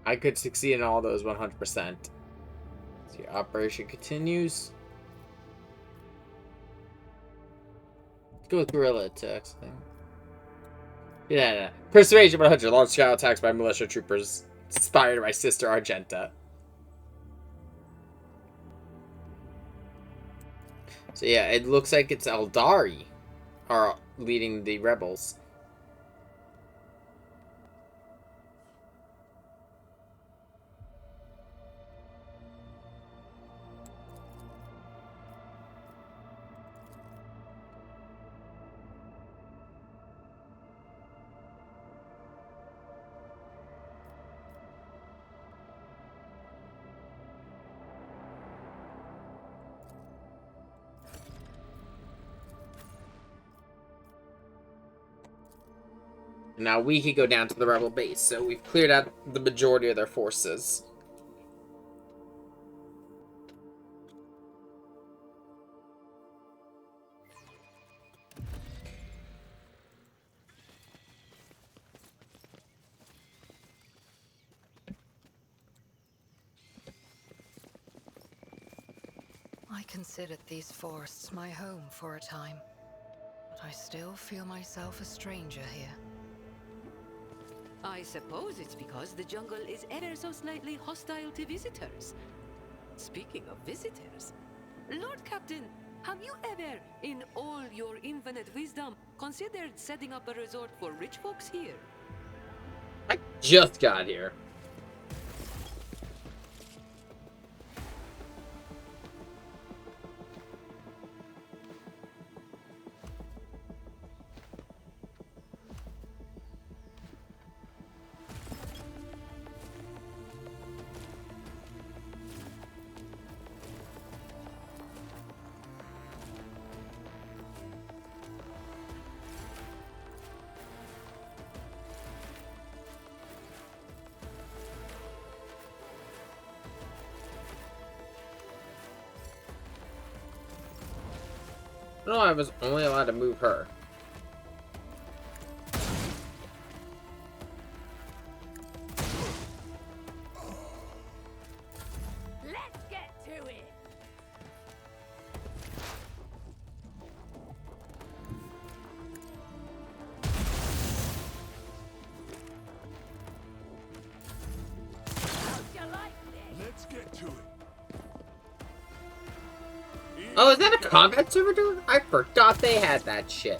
I could succeed in all those 100%. See, operation continues. Let's go with guerrilla attacks. Yeah. Persuasion 100. Large-scale attacks by militia troopers. Inspired by Sister Argenta. So yeah, it looks like it's Eldari are leading the rebels. Now we could go down to the rebel base, so we've cleared out the majority of their forces. I considered these forests my home for a time, but I still feel myself a stranger here. I suppose it's because the jungle is ever so slightly hostile to visitors. Speaking of visitors, Lord Captain, have you ever, in all your infinite wisdom, considered setting up a resort for rich folks here? I just got here. No, I was only allowed to move her. Let's get to it. How'd you like Let's get to it. Oh, is that a combat servitor? I forgot they had that shit.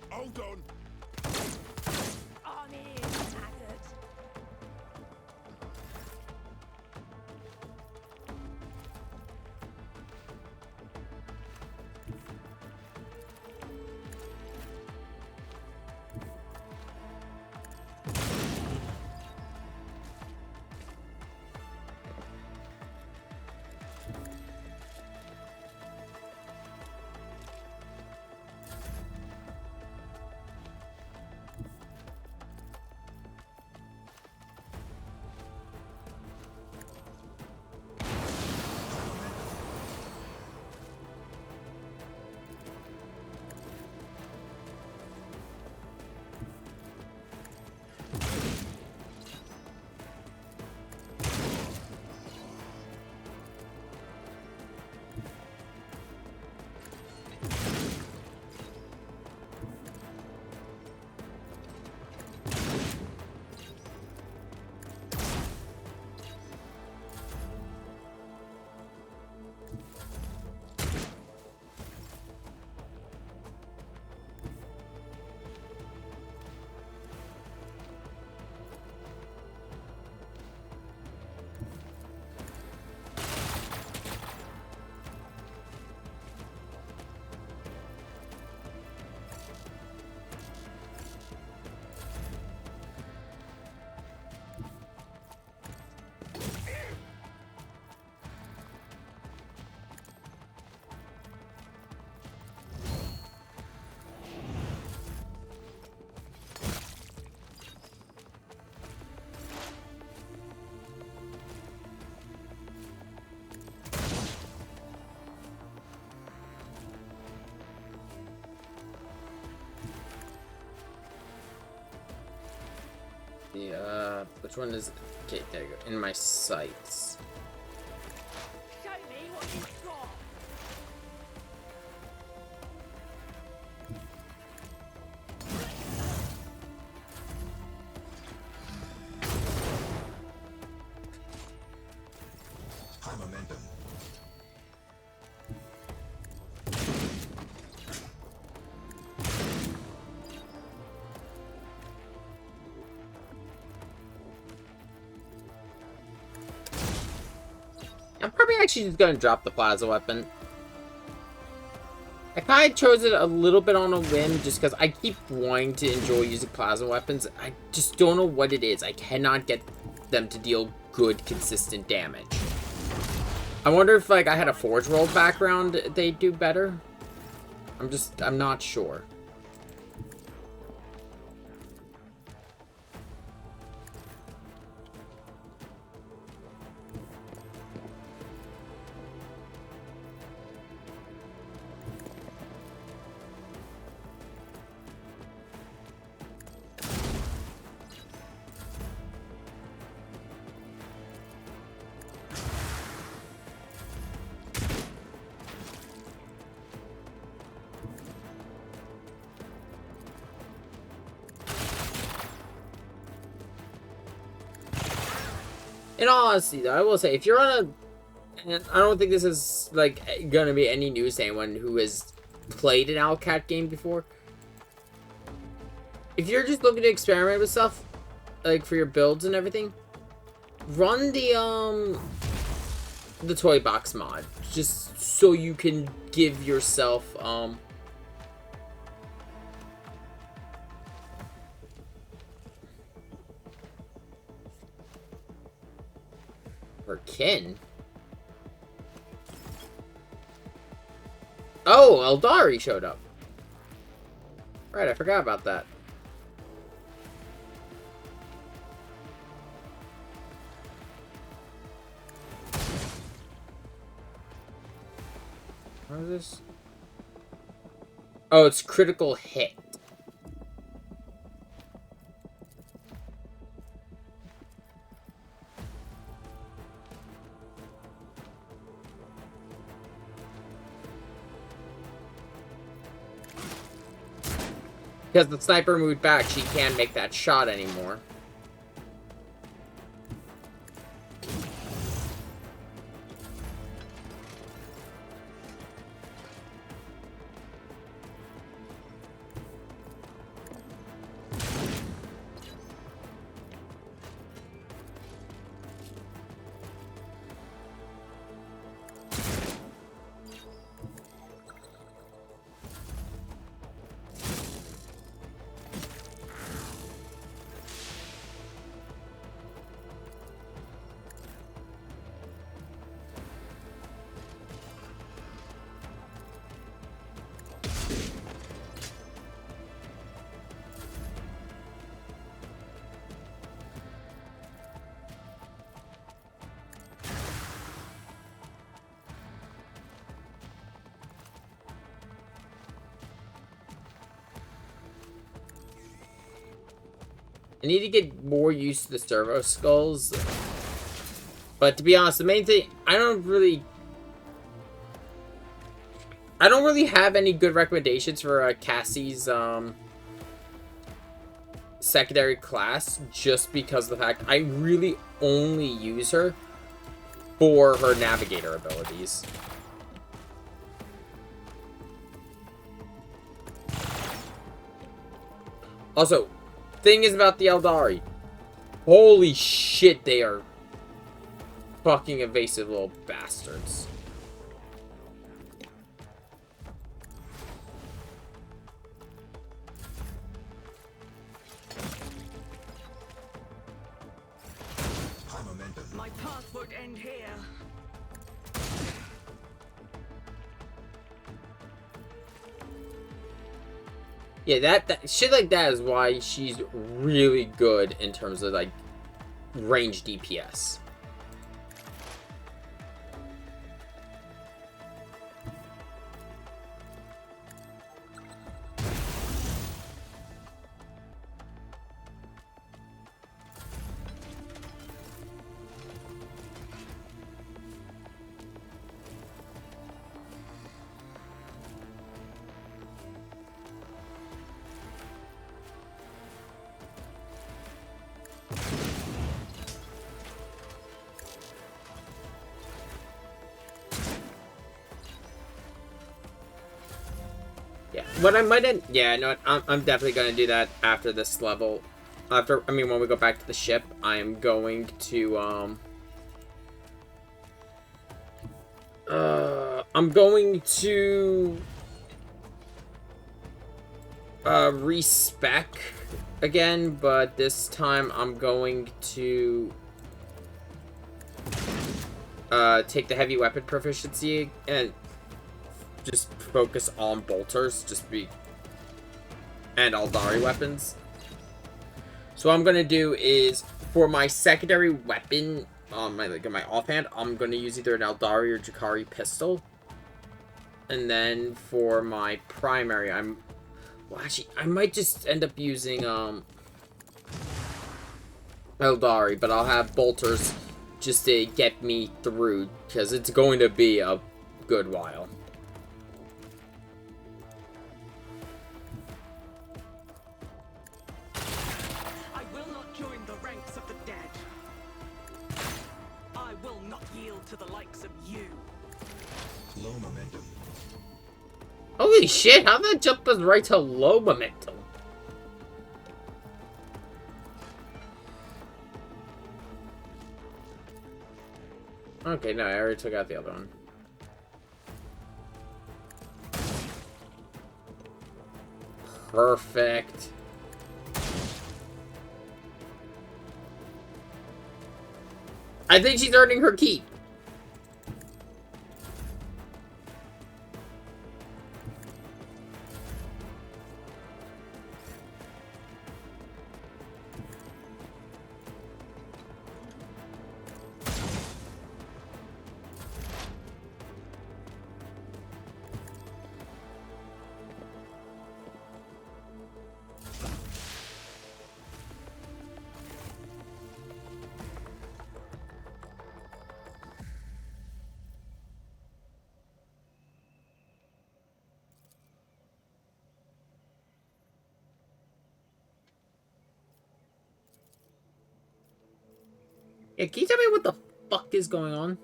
Hold on. On in, maggot. Which one is it? Okay, there you go. In my sights. Show me what you've got. High momentum. I'm probably actually just gonna drop the plasma weapon. I kind of chose it a little bit on a whim just because I keep wanting to enjoy using plasma weapons. I just don't know what it is. I cannot get them to deal good, consistent damage. I wonder if, like, I had a Forge World background, they'd do better. I'm not sure. In all honesty, though, I will say, if you're on a... And I don't think this is, like, gonna be any news to anyone who has played an Owlcat game before. If you're just looking to experiment with stuff, like, for your builds and everything, run the toy box mod. Just so you can give yourself, or kin. Oh, Eldari showed up. Right, I forgot about that. What is this? Oh, it's critical hit. Because the sniper moved back, she can't make that shot anymore. I need to get more used to the servo skulls. But to be honest, the main thing, I don't really have any good recommendations for Cassie's secondary class, just because of the fact I really only use her for her navigator abilities. Also, thing is about the Eldari. Holy shit, they are fucking evasive little bastards. High momentum. My path won't end here. Yeah, that shit like that is why she's really good in terms of like range DPS. Yeah, what I might end, yeah, no, I'm definitely gonna do that after this level. After, I mean, when we go back to the ship, I am going to, I'm going to, respec again, but this time I'm going to, take the heavy weapon proficiency and just focus on bolters, and Aldari weapons. So what I'm gonna do is, for my secondary weapon, my offhand, I'm gonna use either an Aldari or Jakari pistol. And then for my primary, well, actually, I might just end up using, Eldari, but I'll have bolters just to get me through, because it's going to be a good while. I will not join the ranks of the dead. I will not yield to the likes of you. Low momentum. Holy shit, how'd that jump us right to low momentum? Okay, no, I already took out the other one. Perfect. I think she's earning her keep. Yeah, can you tell me what the fuck is going on?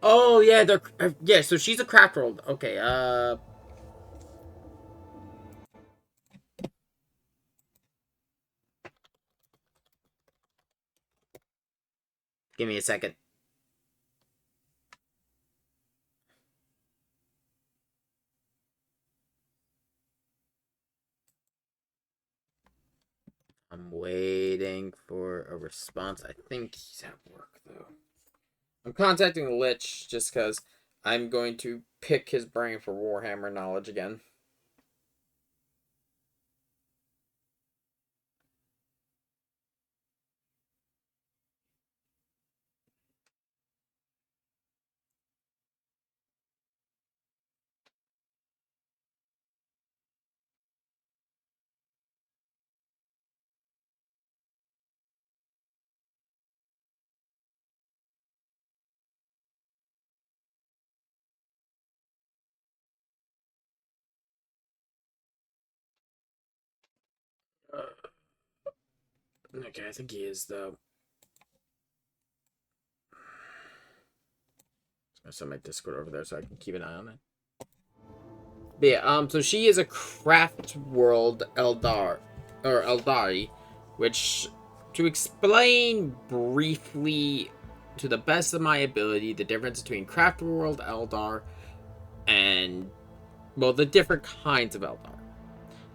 Oh, yeah, they're... yeah, so she's a craft world. Okay, give me a second. I'm waiting for a response. I think he's at work, though. I'm contacting the Lich just because I'm going to pick his brain for Warhammer knowledge again. Okay, I think he is, though. I set my Discord over there so I can keep an eye on it. But yeah, so she is a craft world Eldar, or Eldari, which, to explain briefly, to the best of my ability, the difference between craft world Eldar and, well, the different kinds of Eldar.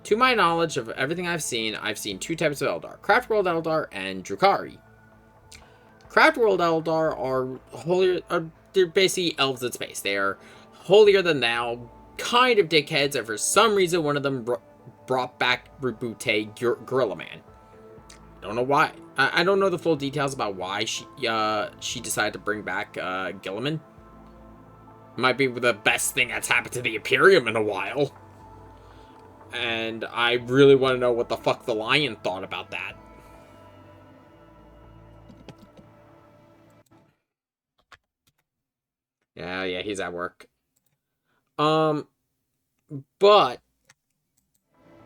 To my knowledge of everything I've seen two types of Eldar: craft world Eldar and Drukhari. Craft world Eldar are holier. They're basically elves in space. They are holier than thou, kind of dickheads, and for some reason one of them brought back Rebute Gorilla Man. Don't know why. I don't know the full details about why she decided to bring back Gilliman. Might be the best thing that's happened to the Imperium in a while. And I really want to know what the fuck the Lion thought about that. Yeah, he's at work. But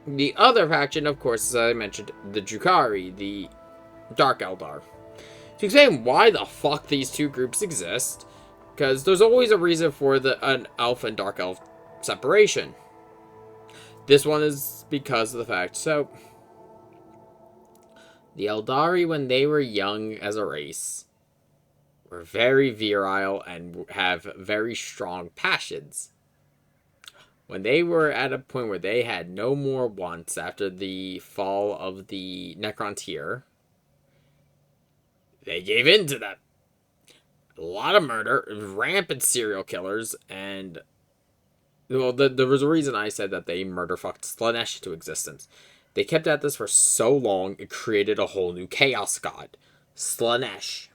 the other faction, of course, as I mentioned, the Drukhari, the Dark Eldar. To explain why the fuck these two groups exist, because there's always a reason for an elf and dark elf separation. This one is because of the fact, so the Eldari, when they were young as a race, were very virile and have very strong passions. When they were at a point where they had no more wants after the fall of the Necrontyr, they gave in to them. A lot of murder, rampant serial killers, and well, there was a reason I said that they murder fucked Slaanesh into existence. They kept at this for so long, it created a whole new chaos god, Slaanesh.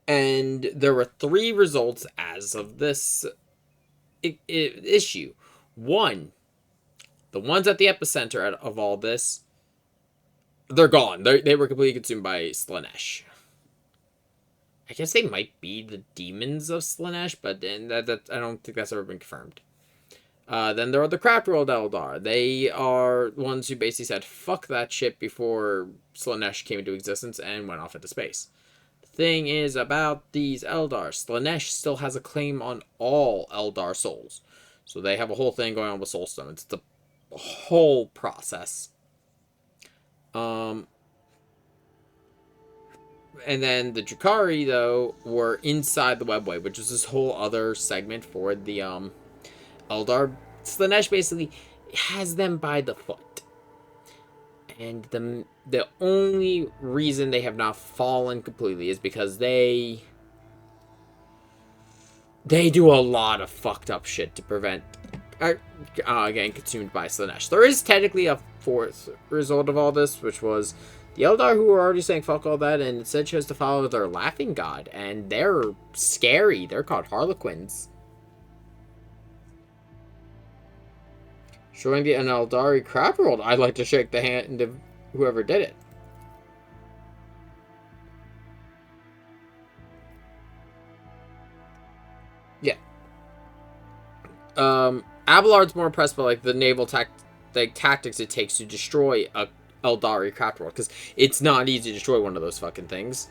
And there were 3 results as of this issue. 1, the ones at the epicenter of all this, they're gone. They were completely consumed by Slaanesh. I guess they might be the demons of Slaanesh, but that I don't think that's ever been confirmed. Then there are the Craft World Eldar. They are ones who basically said, fuck that shit before Slaanesh came into existence and went off into space. The thing is about these Eldar, Slaanesh still has a claim on all Eldar souls. So they have a whole thing going on with Soulstone. It's the whole process. And then the Drukhari, though, were inside the Webway, which is this whole other segment for the Eldar. Slaanesh basically has them by the foot. And the only reason they have not fallen completely is because they do a lot of fucked up shit to prevent getting consumed by Slaanesh. There is technically a 4th result of all this, which was the Eldar who were already saying fuck all that and instead chose to follow their laughing god, and they're scary. They're called Harlequins. Showing the Eldari crap world, I'd like to shake the hand of whoever did it. Yeah. Abelard's more impressed by like the naval tactics it takes to destroy a Eldari craft world, because it's not easy to destroy one of those fucking things.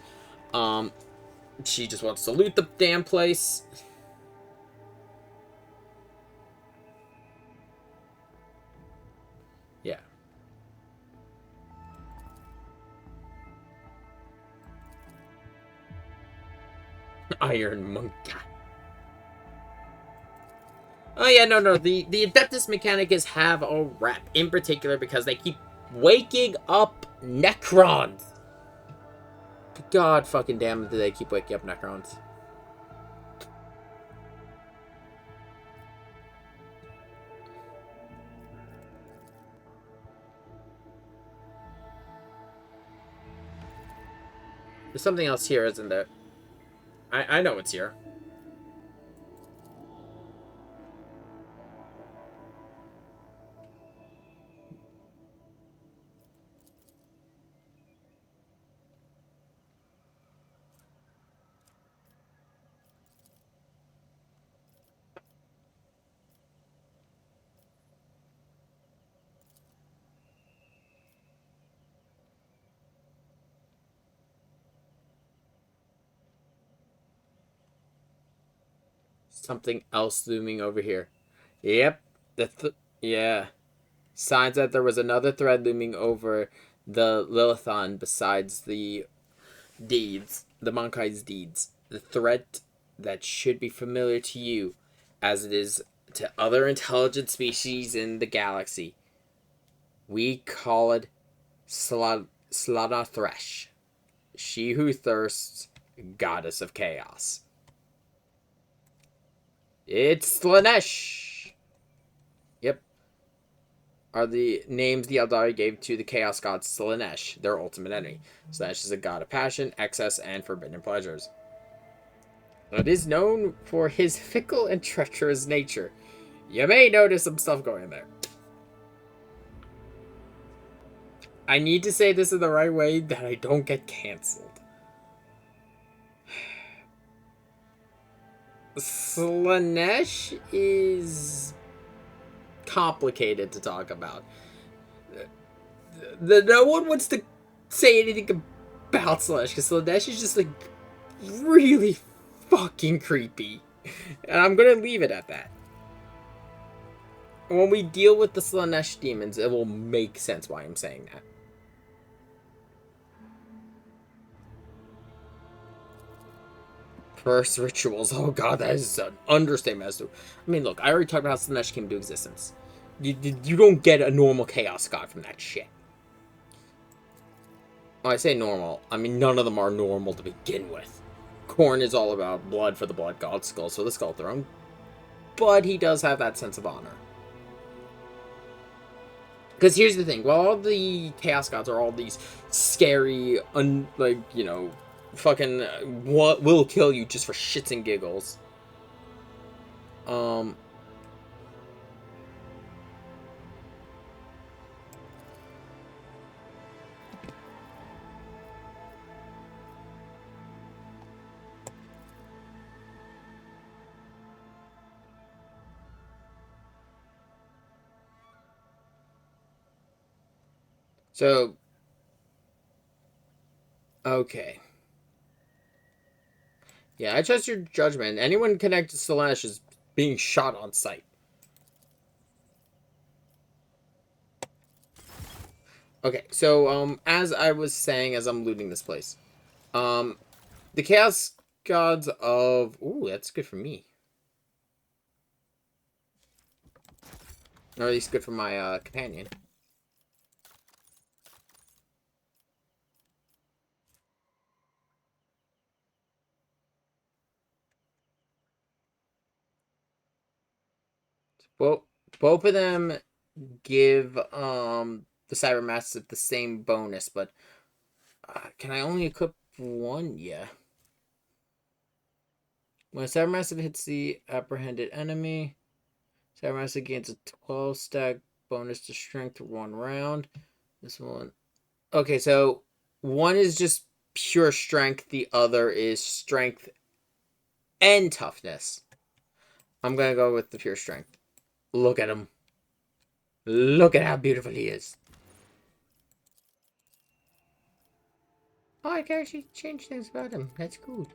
She just wants to loot the damn place. Yeah. Iron Monk. Oh yeah, no. The Adeptus Mechanicus have a rep, in particular because they keep waking up Necrons. God fucking damn it, do they keep waking up Necrons. There's something else here, isn't there? I know it's here. Something else looming over here. Yep. Yeah. Signs that there was another thread looming over the Lilithon besides the deeds, the Monkai's deeds. The threat that should be familiar to you, as it is to other intelligent species in the galaxy. We call it Slana Thresh. She who thirsts, goddess of chaos. It's Slanesh! Yep. Are the names the Eldari gave to the Chaos God Slanesh, their ultimate enemy. Slanesh is a god of passion, excess, and forbidden pleasures. It is known for his fickle and treacherous nature. You may notice some stuff going there. I need to say this in the right way that I don't get cancelled. Slanesh is complicated to talk about. No one wants to say anything about Slanesh, because Slanesh is just like really fucking creepy. And I'm gonna leave it at that. When we deal with the Slanesh demons, it will make sense why I'm saying that. First rituals. Oh god, that is an understatement as to... I mean, look, I already talked about how Slanesh came into existence. You don't get a normal Chaos God from that shit. When I say normal, I mean none of them are normal to begin with. Khorne is all about blood for the blood god, skull for the skull throne. But he does have that sense of honor. Because here's the thing, while all the Chaos Gods are all these scary, fucking what will kill you just for shits and giggles. So, okay. Yeah, I trust your judgment. Anyone connected to Slanesh is being shot on sight. Okay, so, as I was saying, as I'm looting this place, the Chaos Gods of... Ooh, that's good for me. Or at least good for my, companion. Well, both of them give, the Cybermassive the same bonus, but, can I only equip one? Yeah. When a Cybermassive hits the apprehended enemy, Cybermassive gains a 12 stack bonus to strength for 1 round. This one... Okay, so one is just pure strength, the other is strength and toughness. I'm gonna go with the pure strength. Look at him. Look at how beautiful he is. Oh, I can actually change things about him. That's cool.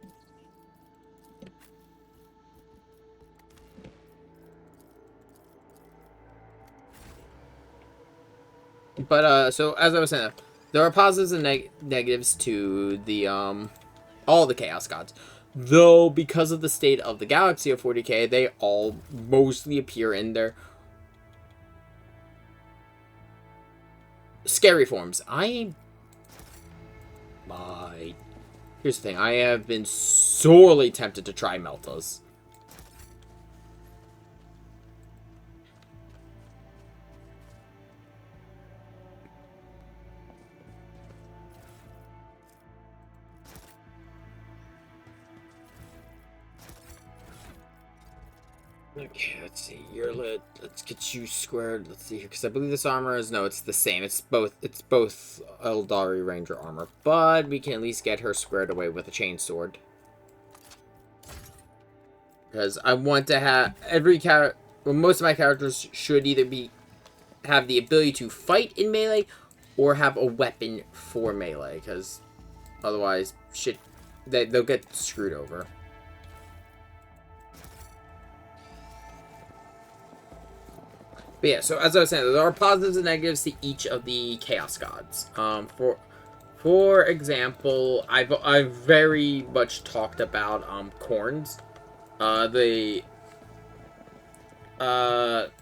But, so, as I was saying, there are positives and negatives to the, all the Chaos Gods. Though, because of the state of the galaxy of 40k, they all mostly appear in their scary forms. Here's the thing. I have been sorely tempted to try Meltas. Okay, let's see. Let's get you squared. Let's see here, because I believe this armor is it's the same. It's both Eldari Ranger armor, but we can at least get her squared away with a chainsword. Because I want to have most of my characters should either have the ability to fight in melee or have a weapon for melee, because otherwise they'll get screwed over. But yeah, so as I was saying, there are positives and negatives to each of the Chaos Gods. For example, I've very much talked about Khorne's.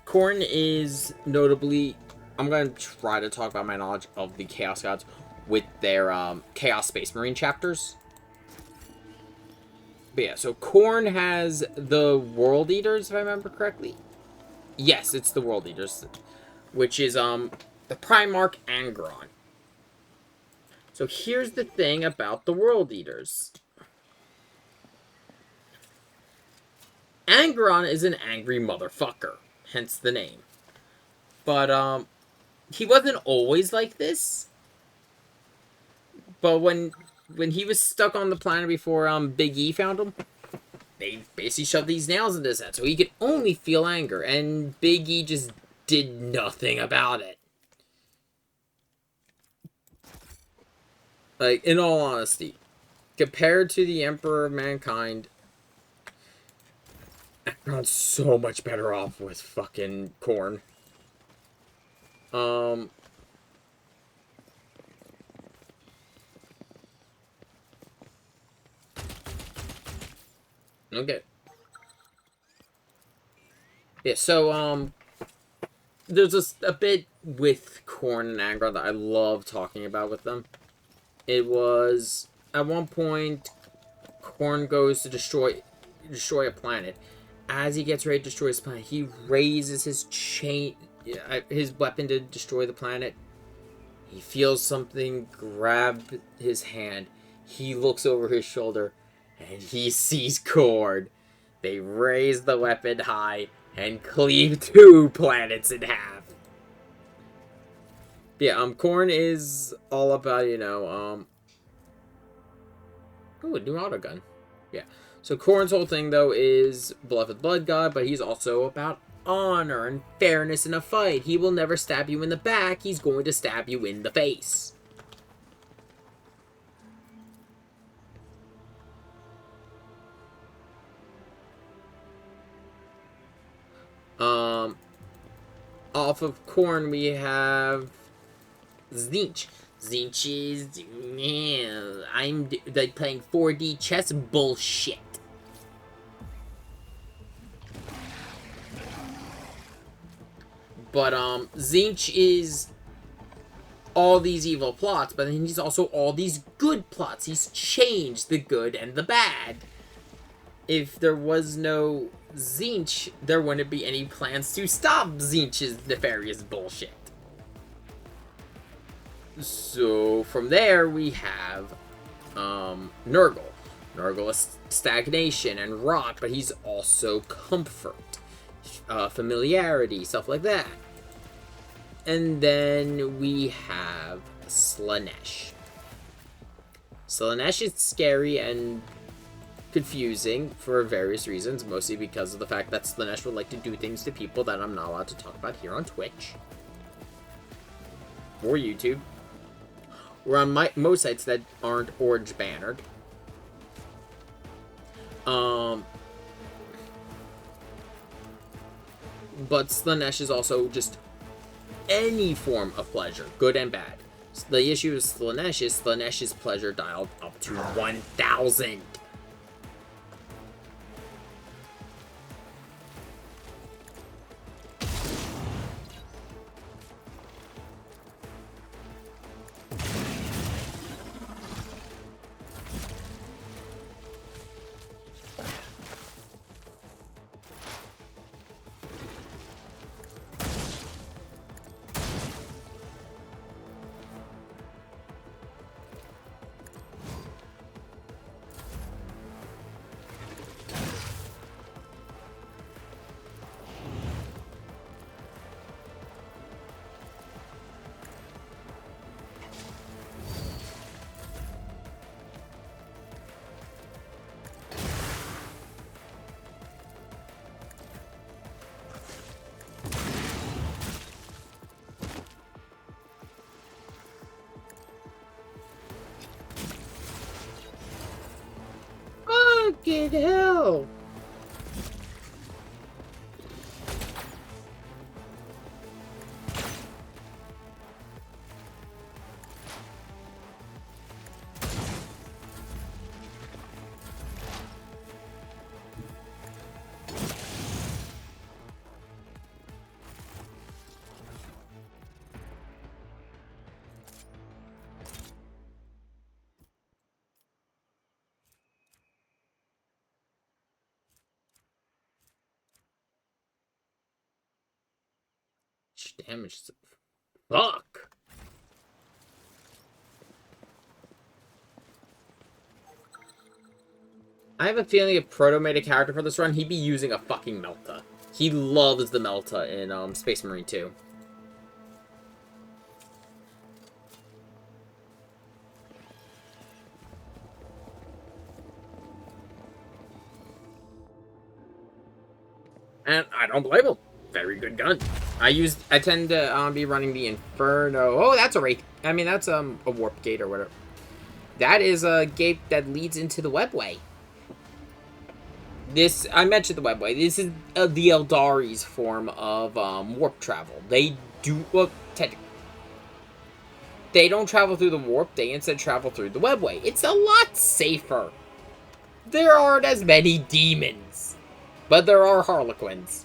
Khorne is notably. I'm gonna try to talk about my knowledge of the Chaos Gods with their Chaos Space Marine chapters. But yeah, so Khorne has the World Eaters, if I remember correctly. Yes, it's the World Eaters, which is the Primarch Angron. So here's the thing about the World Eaters. Angron is an angry motherfucker, hence the name. But he wasn't always like this. But when he was stuck on the planet before Big E found him, they basically shoved these nails in his head, so he could only feel anger, and Big E just did nothing about it. Like, in all honesty, compared to the Emperor of Mankind, Akron's so much better off with fucking Khorne. Okay. Yeah, so, there's a bit with Khorne and Angron that I love talking about with them. It was, at one point, Khorne goes to destroy a planet. As he gets ready to destroy his planet, he raises his weapon to destroy the planet. He feels something grab his hand. He looks over his shoulder, and he sees Khorne. They raise the weapon high and cleave 2 planets in half. Yeah, Khorne is all about, ooh, a new auto gun. Yeah. So Khorne's whole thing, though, is beloved blood god, but he's also about honor and fairness in a fight. He will never stab you in the back. He's going to stab you in the face. Off of Khorne, we have Tzeentch. Tzeentch is, I'm like playing 4D chess bullshit. But Tzeentch is all these evil plots, but then he's also all these good plots. He's changed the good and the bad. If there was no Tzeentch, there wouldn't be any plans to stop Tzeentch's nefarious bullshit. So from there we have Nurgle. Nurgle is stagnation and rot, but he's also comfort, familiarity, stuff like that. And then we have Slaanesh. Slaanesh is scary and confusing for various reasons, mostly because of the fact that Slanesh would like to do things to people that I'm not allowed to talk about here on Twitch. Or YouTube. Or on most sites that aren't orange bannered. But Slanesh is also just any form of pleasure, good and bad. The issue with Slanesh is Slanesh's pleasure dialed up to 1,000. Fucking hell! Damage. Fuck! I have a feeling if Proto made a character for this run, he'd be using a fucking Melta. He loves the Melta in Space Marine 2. And I don't blame him. Very good gun. I tend to be running the Inferno. Oh, that's a Wraith. I mean, that's a Warp Gate or whatever. That is a gate that leads into the Webway. This, I mentioned the Webway. This is the Eldari's form of warp travel. They do, well, technically, they don't travel through the warp. They instead travel through the Webway. It's a lot safer. There aren't as many demons, but there are Harlequins.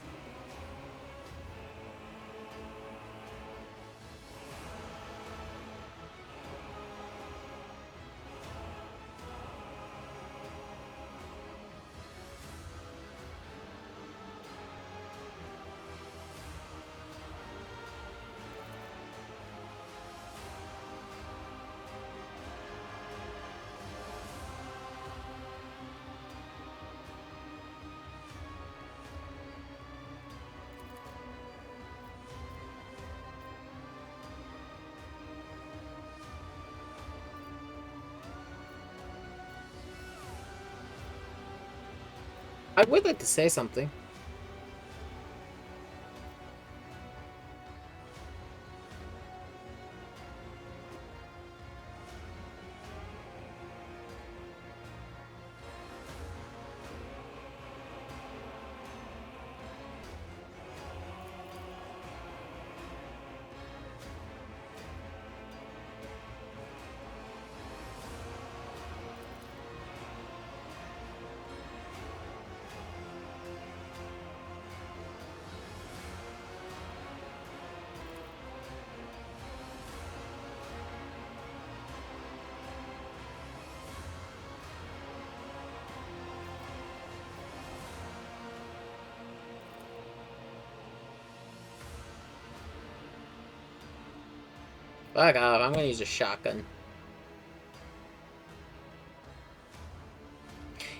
I would like to say something. Fuck off, I'm gonna use a shotgun.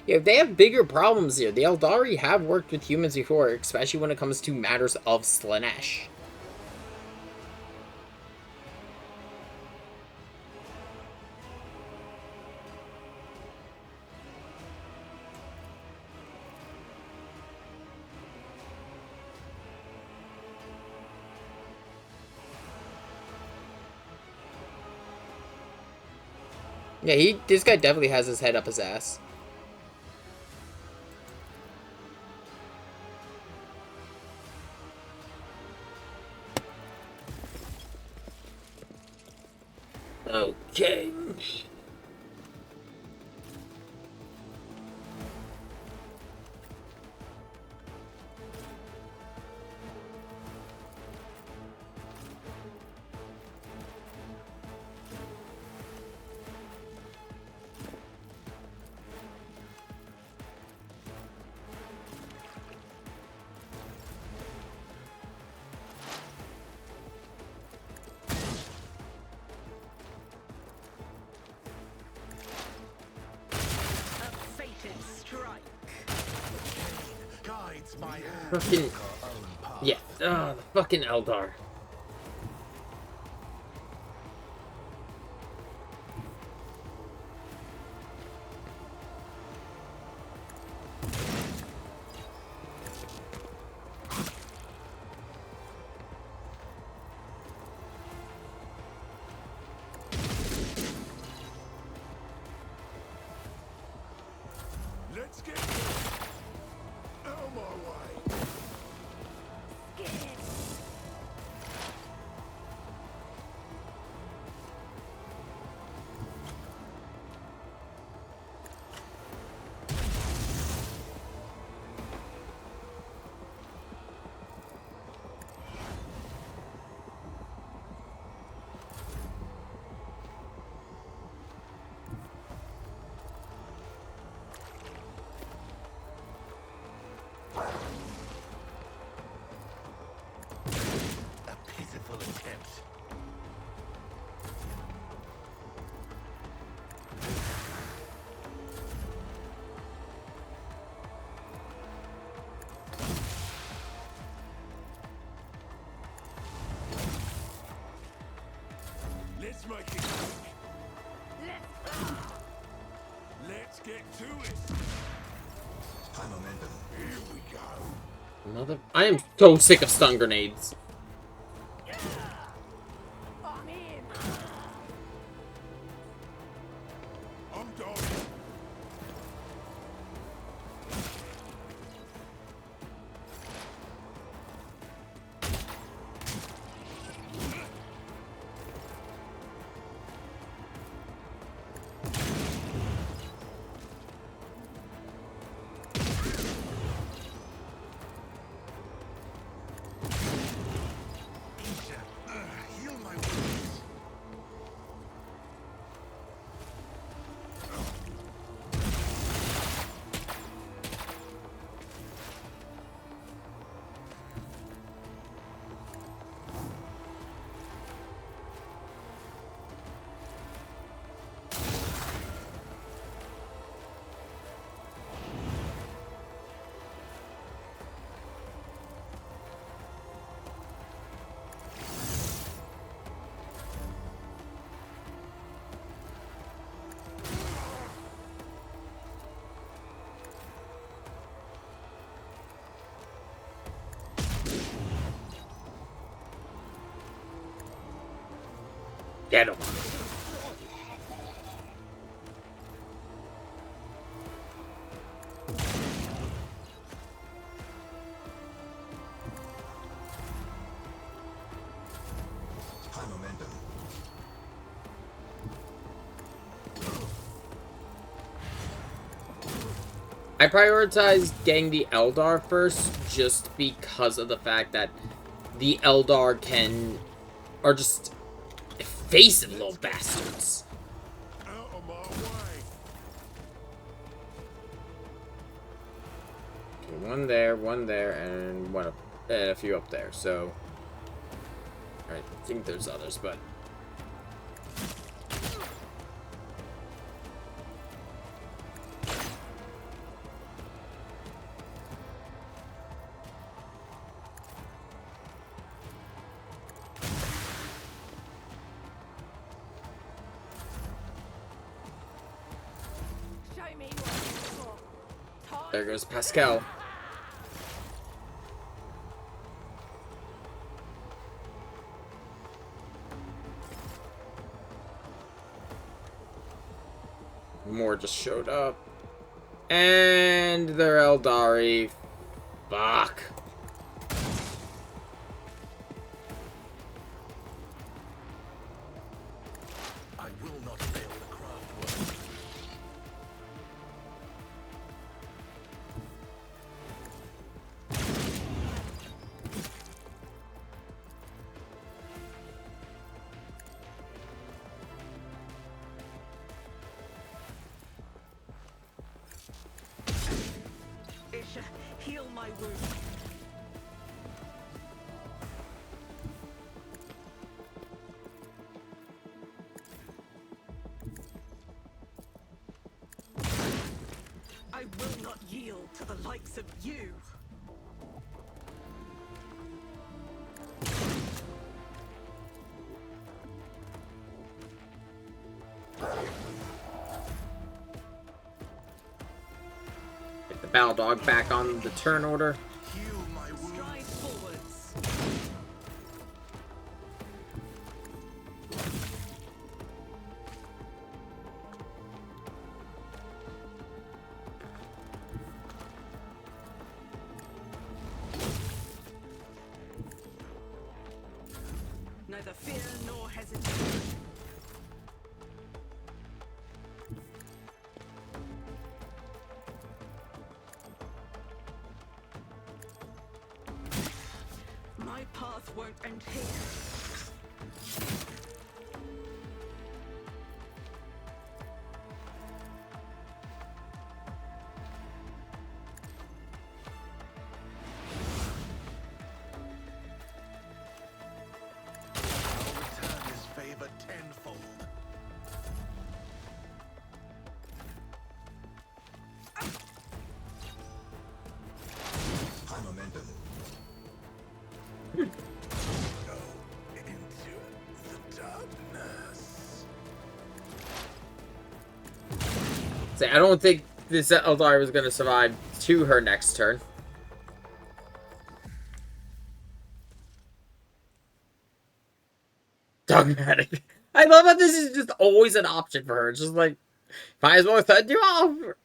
Yeah, they have bigger problems here. The Eldari have worked with humans before, especially when it comes to matters of Slanesh. Yeah, this guy definitely has his head up his ass. Okay. Fucking yeah, the fucking Eldar. Let's get out my way. Let's make it quick. Let's get to it. High momentum. Here we go. I am so sick of stun grenades. I'm done. Heal my wounds. Get him. High momentum. I prioritized getting the Eldar first just because of the fact that the Eldar are just evasive little bastards. Out of my way. Okay, one there, and one up, and a few up there. So, I think there's others, but Show me what there goes Pascal. more just showed up. And they're Eldari. Fuck. I will not fail the craft work. Isha, heal my wound. I will not yield to the likes of you. Get the battle dog back on the turn order. Heal my wound. Stride forwards. Neither fear nor hesitation. My path won't end here. I'll return his favor tenfold. High momentum. Go into the darkness. Say, I don't think this Eldari was going to survive to her next turn. Dogmatic. I love how this is just always an option for her. It's just like, might as well send you off.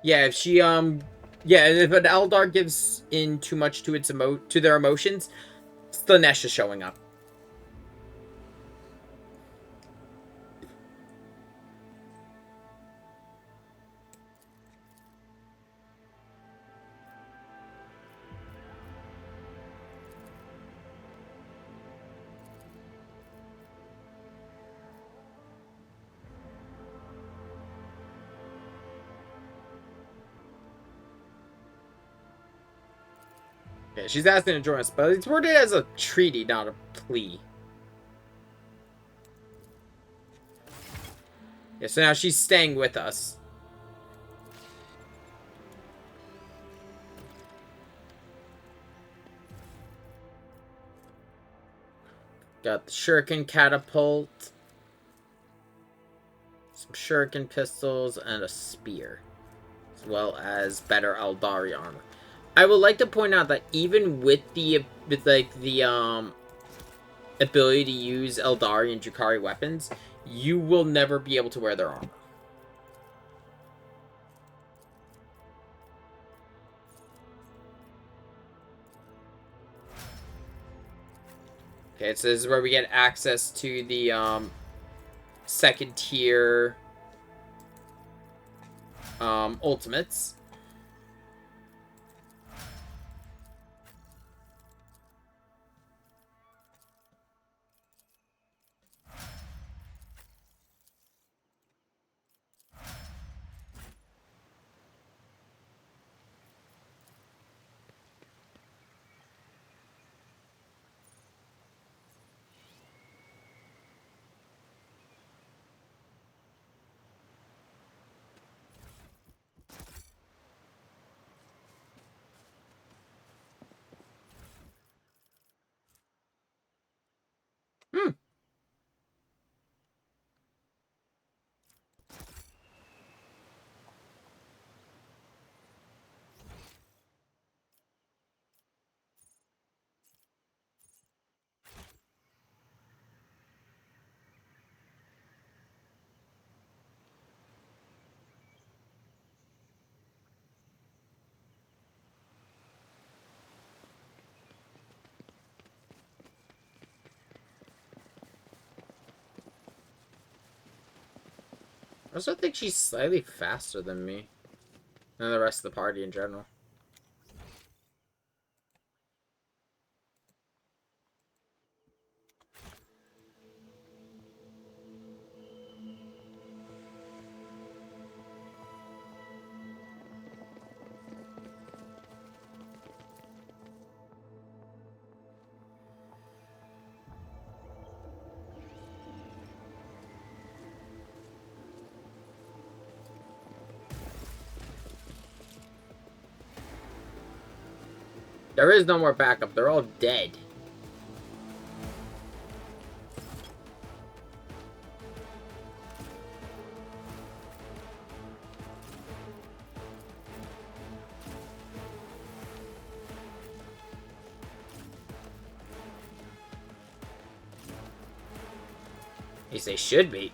Yeah, if she, yeah, if an Eldar gives in too much to its to their emotions, Slanesh is showing up. Yeah, she's asking to join us, but it's worded as a treaty, not a plea. Yeah, so now she's staying with us. Got the shuriken catapult, some shuriken pistols, and a spear, as well as better Eldari armor. I would like to point out that even with the ability to use Eldari and Drukhari weapons, you will never be able to wear their armor. Okay, so this is where we get access to the second tier ultimates. I also think she's slightly faster than me. And the rest of the party in general. There is no more backup. They're all dead. At least they should be.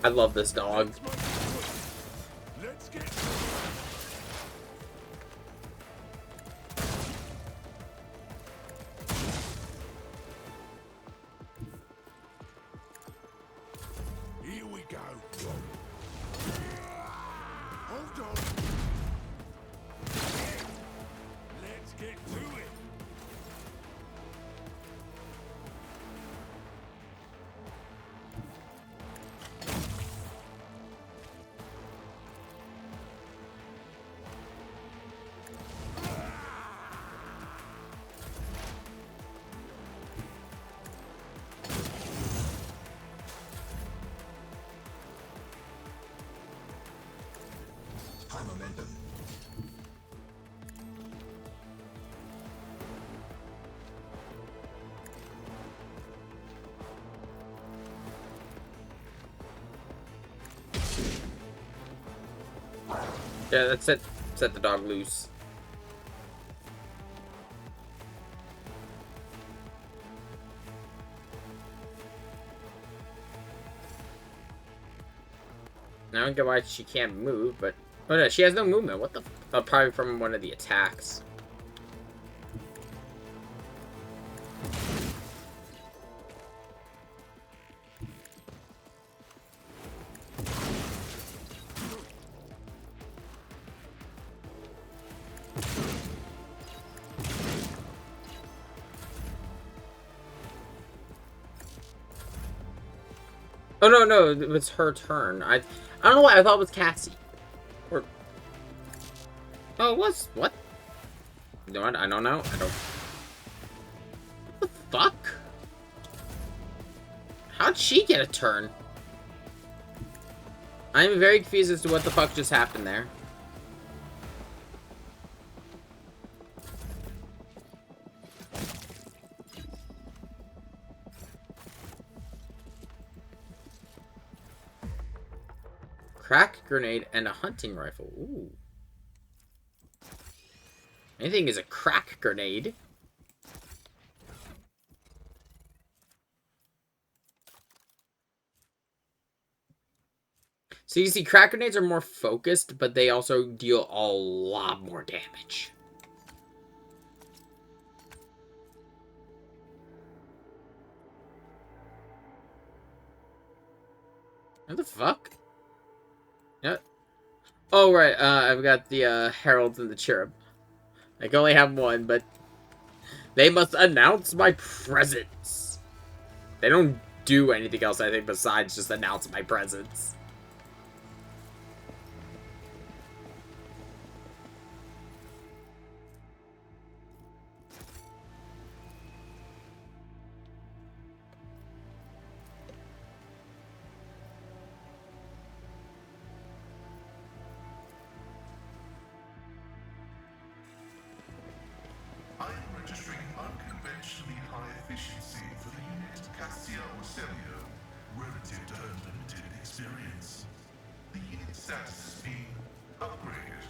I love this dog. Let's get here we go. Hold on. Let's get to it. High momentum. Yeah, that's it. Set the dog loose. I don't get why she can't move, but... Oh no, she has no movement. What the... Oh, probably from one of the attacks. Oh no, no, it was her turn. I don't know why I thought it was Cassie. Or oh, it was what? You know what? I don't know. I don't. What the fuck? How'd she get a turn? I'm very confused as to what the fuck just happened there. Crack grenade and a hunting rifle. Ooh. Anything is a crack grenade. So you see, crack grenades are more focused, but they also deal a lot more damage. What the fuck? Yeah. Oh, right, I've got the, Heralds and the Cherub. I can only have one, but they must announce my presence. They don't do anything else, I think, besides just announce my presence. exceptionally high efficiency for the unit Cassia or Celio, relative to her limited experience. The unit status is being upgraded.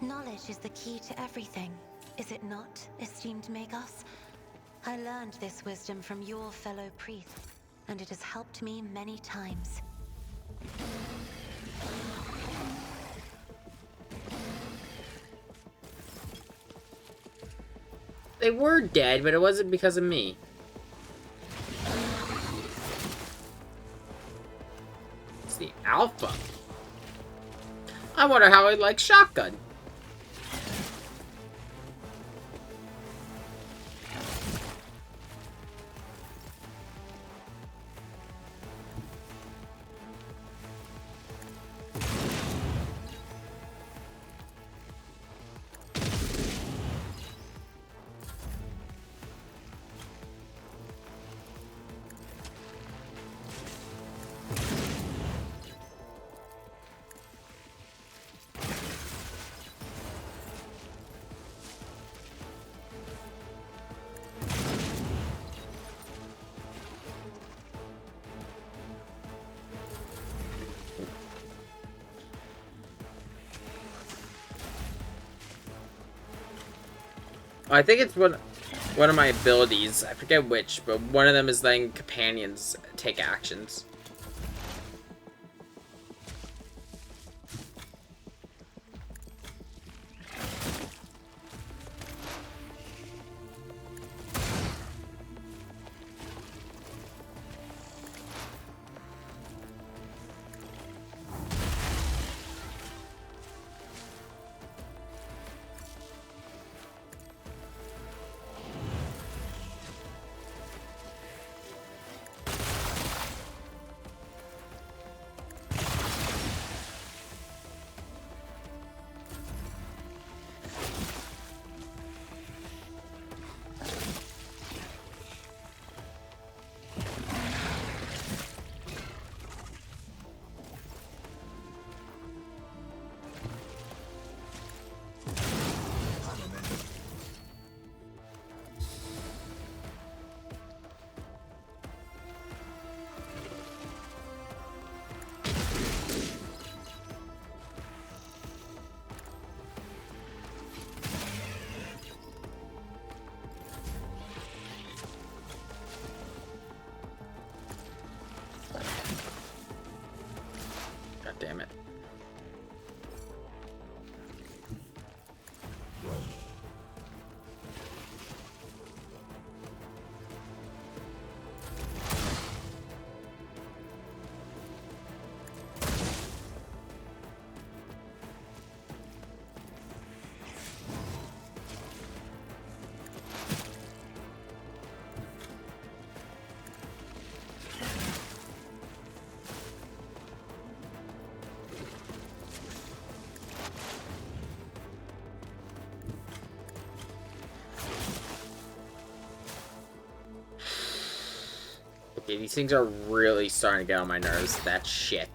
Knowledge is the key to everything, is it not, esteemed Magos? I learned this wisdom from your fellow priests, and it has helped me many times. They were dead, but it wasn't because of me. It's the Alpha. I wonder how it likes shotgun. I think it's one of my abilities. I forget which, but one of them is letting companions take actions. God damn it. Okay, these things are really starting to get on my nerves. That shit.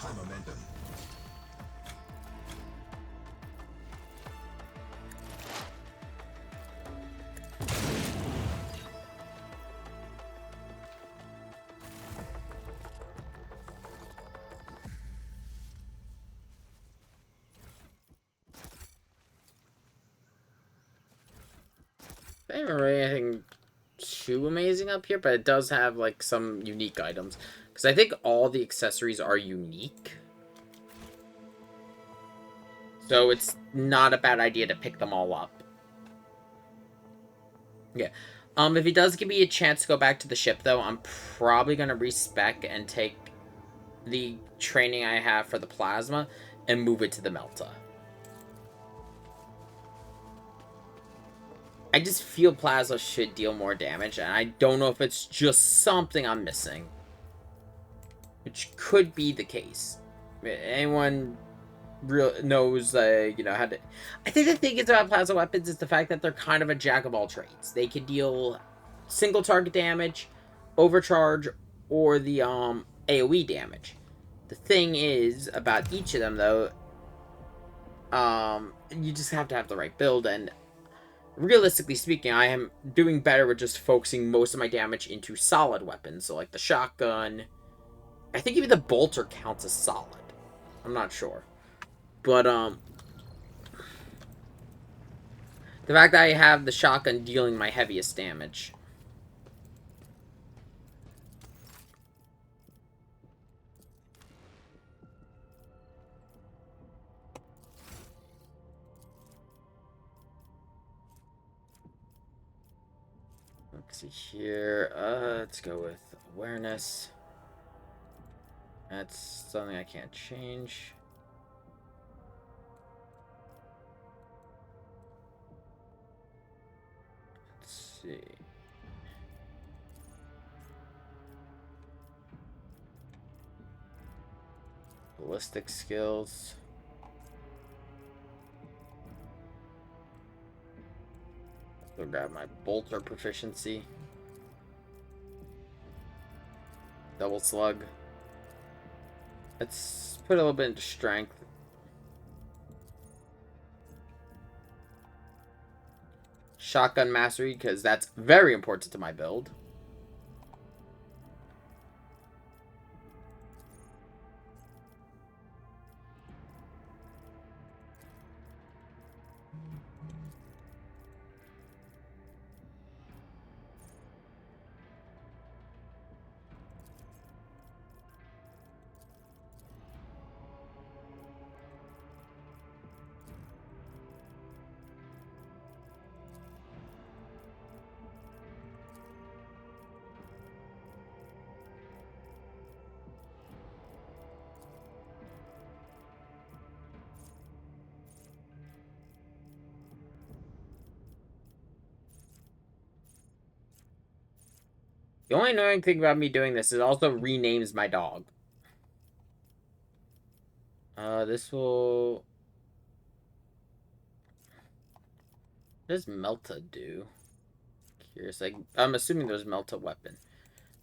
High momentum. I haven't really anything too amazing up here, but it does have like some unique items. Because I think all the accessories are unique. So it's not a bad idea to pick them all up. Yeah. If he does give me a chance to go back to the ship, though, I'm probably going to respec and take the training I have for the plasma and move it to the Melta. I just feel plasma should deal more damage, and I don't know if it's just something I'm missing. Which could be the case. Anyone knows, you know, how to... I think the thing is about plasma weapons is the fact that they're kind of a jack of all trades. They can deal single target damage, overcharge, or the AoE damage. The thing is about each of them, though, you just have to have the right build, and realistically speaking, I am doing better with just focusing most of my damage into solid weapons, so like the shotgun. I think even the bolter counts as solid. I'm not sure. But, the fact that I have the shotgun dealing my heaviest damage. Let's see here. Let's go with awareness. That's something I can't change. Let's see. Ballistic skills. I'll grab my bolter proficiency. Double slug. Let's put a little bit into strength. Shotgun mastery, because that's very important to my build. The only annoying thing about me doing this is it also renames my dog. This will... What does Melta do? Curious. Like, I'm assuming there's Melta weapon.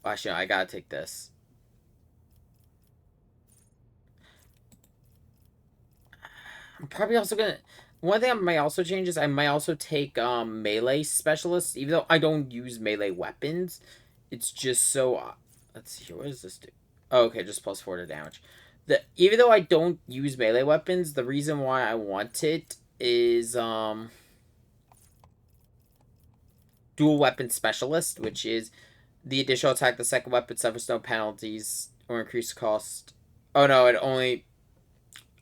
Oh, actually, no, I gotta take this. I'm probably also gonna... One thing I might also change is I might also take melee specialist, even though I don't use melee weapons. It's just so... let's see here. What does this do? Oh, okay, just plus 4 to damage. Even though I don't use melee weapons, the reason why I want it is dual weapon specialist, which is the additional attack the second weapon suffers no penalties or increased cost. Oh no, it only...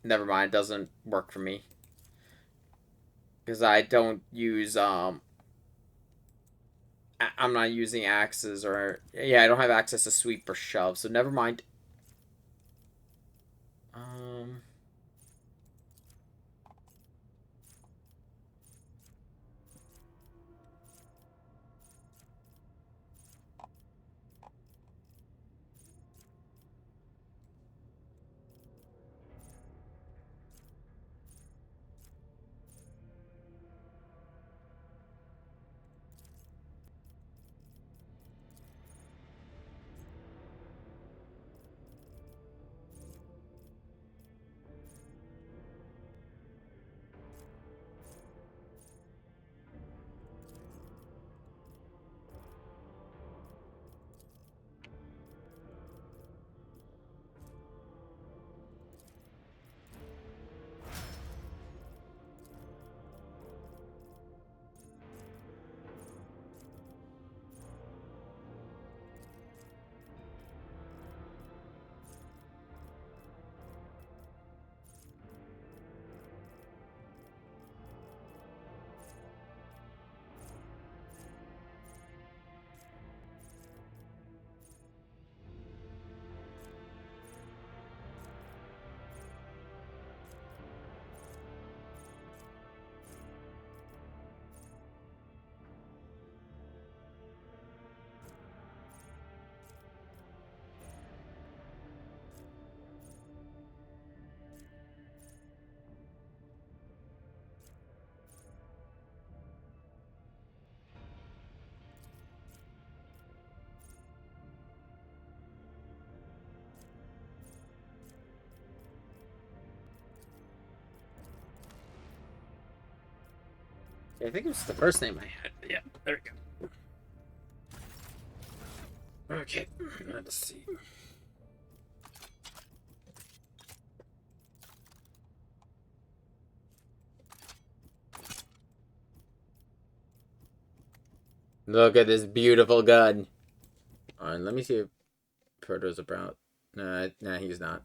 Never mind, it doesn't work for me. Because I don't use, I'm not using axes or... Yeah, I don't have access to sweep or shove, so never mind. I think it was the first name I had. Yeah, there we go. Okay, let's see. Look at this beautiful gun. Alright, let me see if Proto's about. Nah, he's not.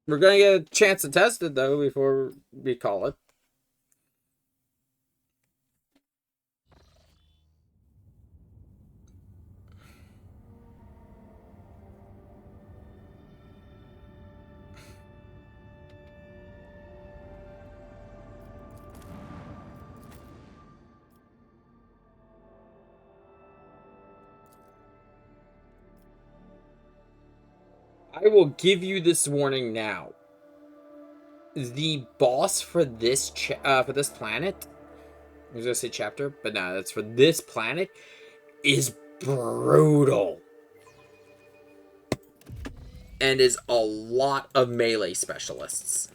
We're gonna get a chance to test it, though, before we call it. I will give you this warning now. The boss for this planet, I was gonna say chapter, but no, that's for this planet, is brutal. And is a lot of melee specialists.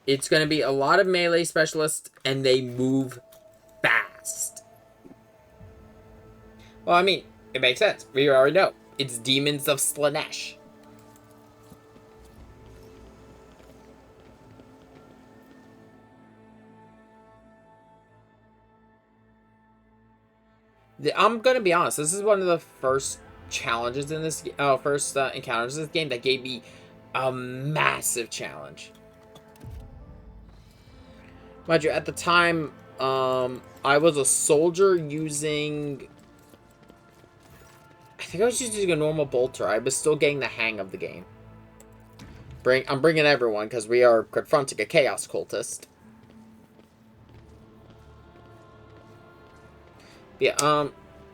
It's gonna be a lot of melee specialists, and they move fast. Well, I mean, it makes sense. We already know. It's Demons of Slanesh. I'm gonna be honest. This is one of the first challenges in this, encounters in this game that gave me a massive challenge. Mind you, at the time, I was a soldier using. I think I was just using a normal bolter. I was still getting the hang of the game. I'm bringing everyone because we are confronting a chaos cultist. Yeah,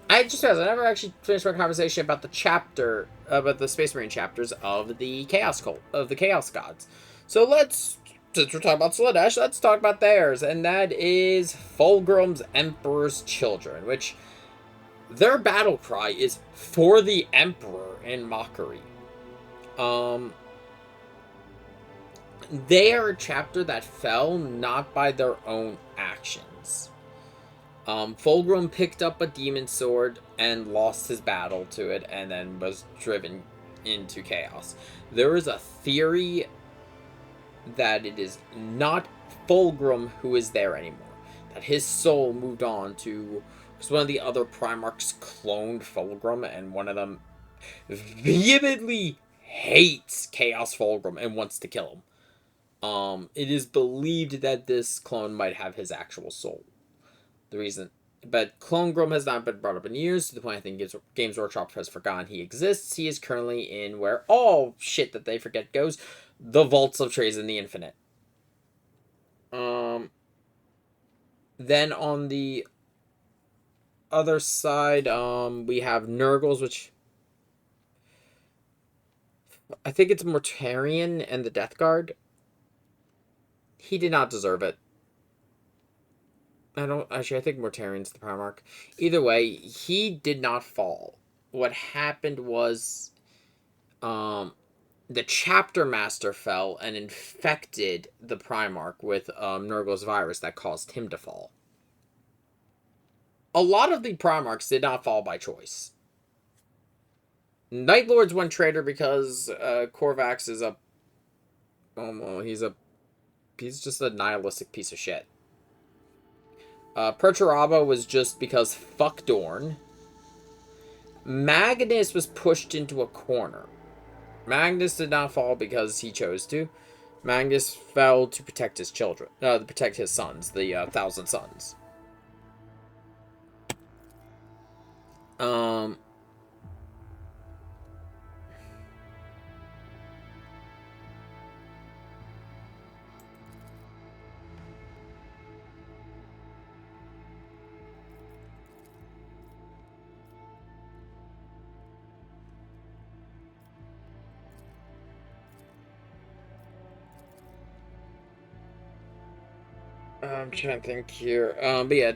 I just realized I never actually finished my conversation about the chapter, about the Space Marine chapters of the Chaos Cult, of the Chaos Gods. So since we're talking about Slanesh, let's talk about theirs, and that is Fulgrim's Emperor's Children, which their battle cry is "For the Emperor" in mockery. They are a chapter that fell not by their own actions. Fulgrim picked up a demon sword and lost his battle to it, and then was driven into chaos. There is a theory that it is not Fulgrim who is there anymore. That his soul moved on to... Because one of the other Primarchs cloned Fulgrim, and one of them vehemently hates Chaos Fulgrim and wants to kill him. It is believed that this clone might have his actual soul. But Clone Grom has not been brought up in years, to the point I think Games Workshop has forgotten he exists. He is currently in where all shit that they forget goes, the Vaults of Trazen the Infinite. Then on the other side, we have Nurgles, which I think it's Mortarion and the Death Guard. He did not deserve it. I think Mortarion's the Primarch. Either way, he did not fall. What happened was, the Chapter Master fell and infected the Primarch with Nurgle's virus that caused him to fall. A lot of the Primarchs did not fall by choice. Night Lord's one traitor because Korvax is a... Oh, well, he's just a nihilistic piece of shit. Perturabo was just because fuck Dorn. Magnus was pushed into a corner. Magnus did not fall because he chose to. Magnus fell to protect his children. To protect his sons, the 1,000 Sons. I'm trying to think here. But yeah,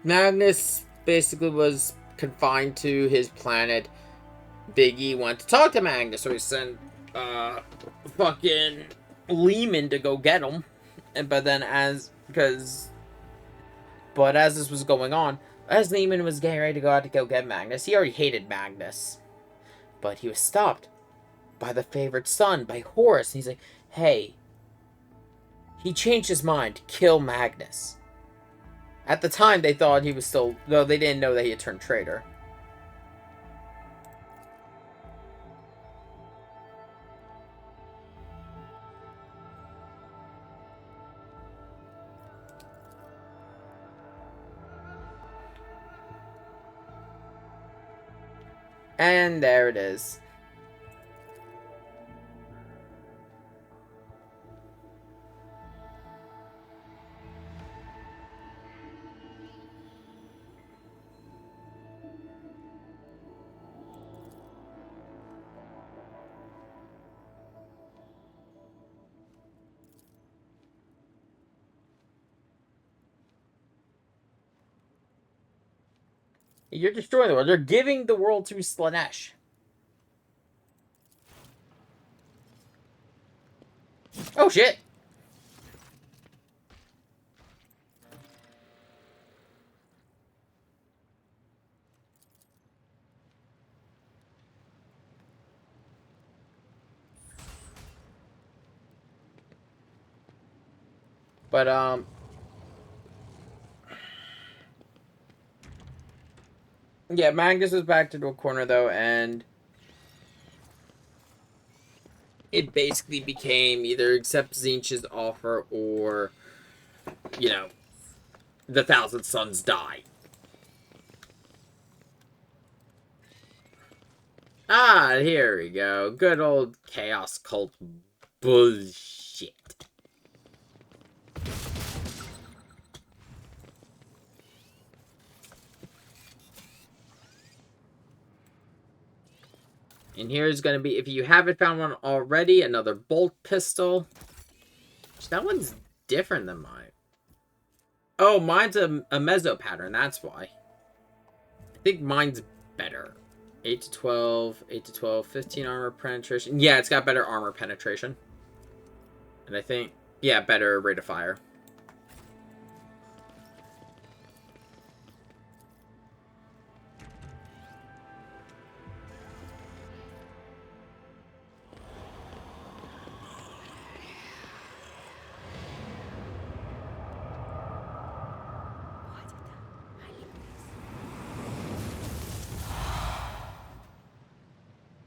Magnus basically was confined to his planet, Big E went to talk to Magnus, so he sent fucking Lehman to go get him. But as this was going on, as Lehman was getting ready to go out to go get Magnus, he already hated Magnus. But he was stopped by the favorite son, by Horus. And he's like, hey, he changed his mind. Kill Magnus. At the time, they thought he was still... Though they didn't know that he had turned traitor. And there it is. You're destroying the world. You're giving the world to Slaanesh. Oh, shit. But, yeah, Magnus is backed into a corner, though, and it basically became either accept Tzeentch's offer or, you know, the Thousand Sons die. Ah, here we go. Good old Chaos Cult bullshit. And here's going to be, if you haven't found one already, another bolt pistol. That one's different than mine. Oh, mine's a meso pattern, that's why. I think mine's better. 8 to 12, 8 to 12, 15 armor penetration. Yeah, it's got better armor penetration. And I think, yeah, better rate of fire.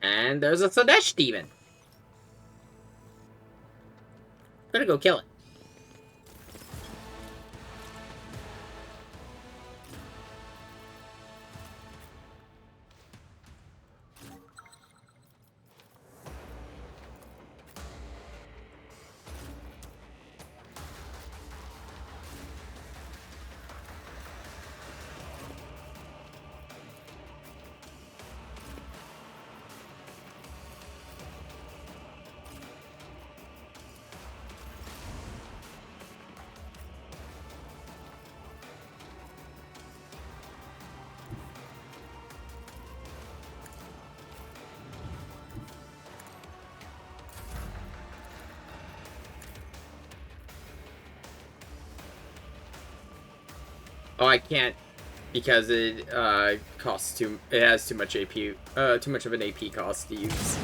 And there's a Slaanesh demon. I'm gonna go kill it. Oh, I can't because it costs too. It has too much AP. Too much of an AP cost to use.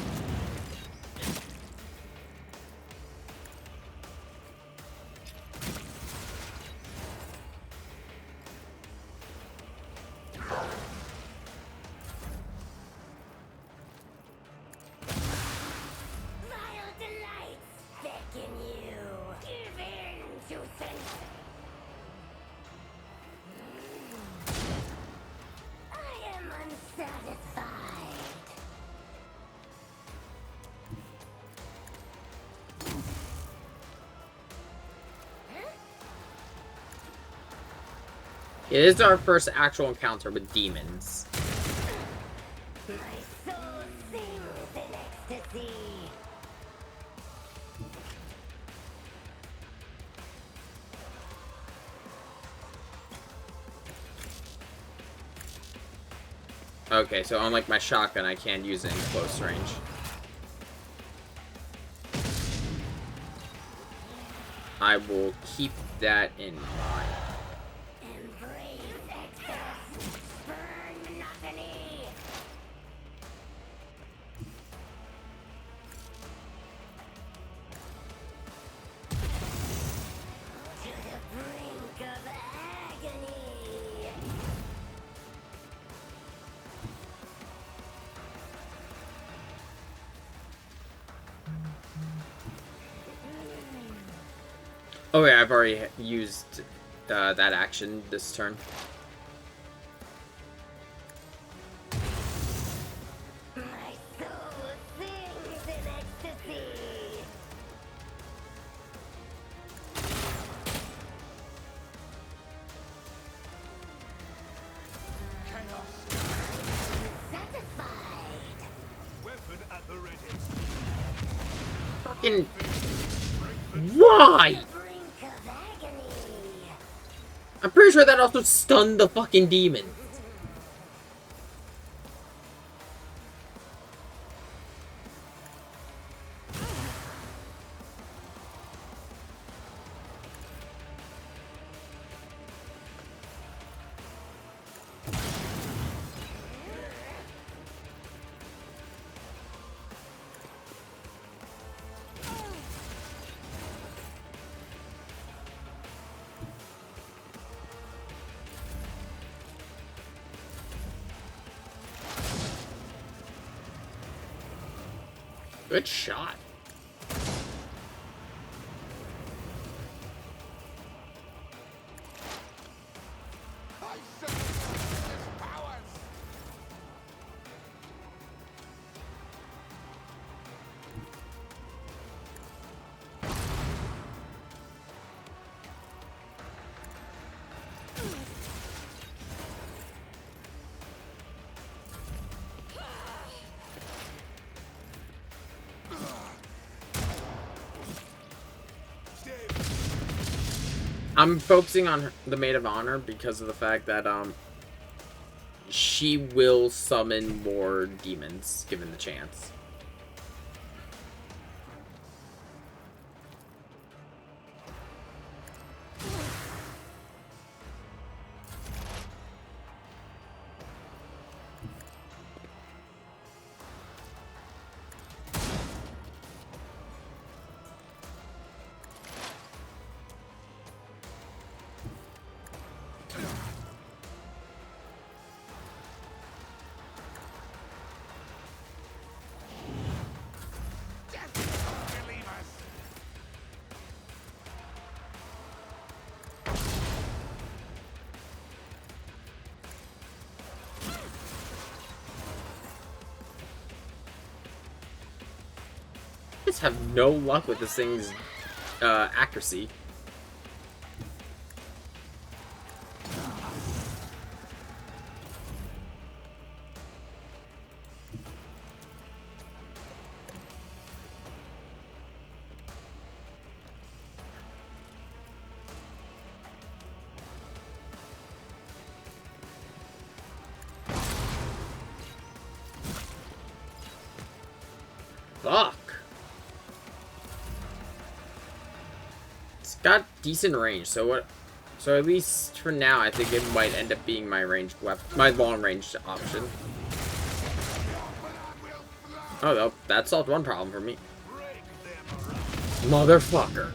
Vile delights beckon you. Give in to sense. I am unsatisfied. It is our first actual encounter with demons. My soul sings in ecstasy. Okay, so unlike my shotgun, I can't use it in close range. I will keep that in mind. Oh yeah, I've already used that action this turn. My soul sings in ecstasy. Satisfied. Weapon at the ready. Fucking... Why? Brink of agony. I'm pretty sure that also stunned the fucking demon. Good shot. I'm focusing on the Maid of Honor because of the fact that she will summon more demons given the chance. I just have no luck with this thing's accuracy. Fuck. It's got decent range, so what? So at least for now, I think it might end up being my ranged weapon, my long range option. Oh, well, that solved one problem for me. Motherfucker.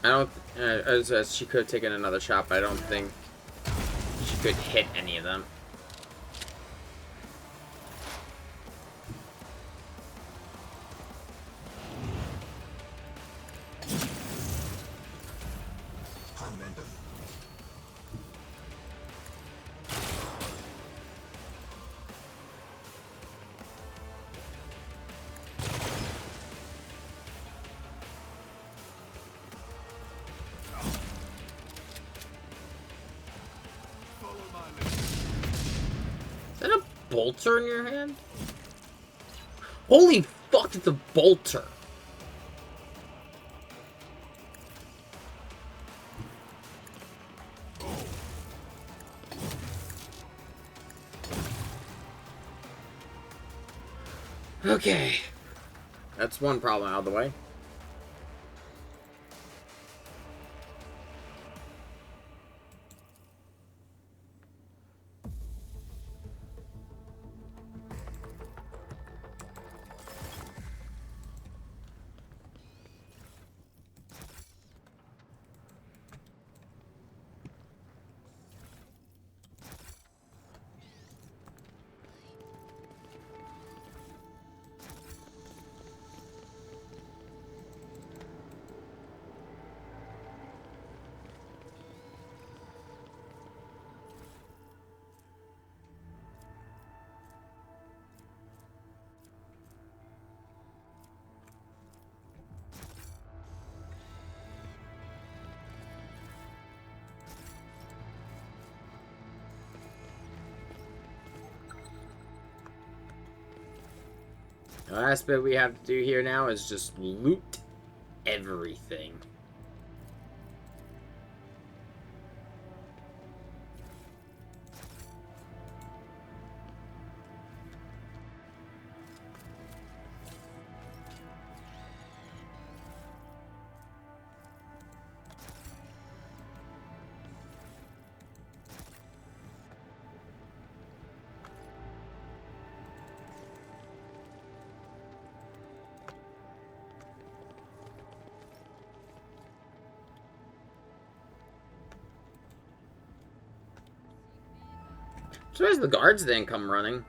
I don't, as she could have taken another shot, but I don't think she could hit any of them. bolter in your hand? Holy fuck, it's a bolter. Okay. That's one problem out of the way. The last bit we have to do here now is just loot everything. Surprised the guards didn't come running.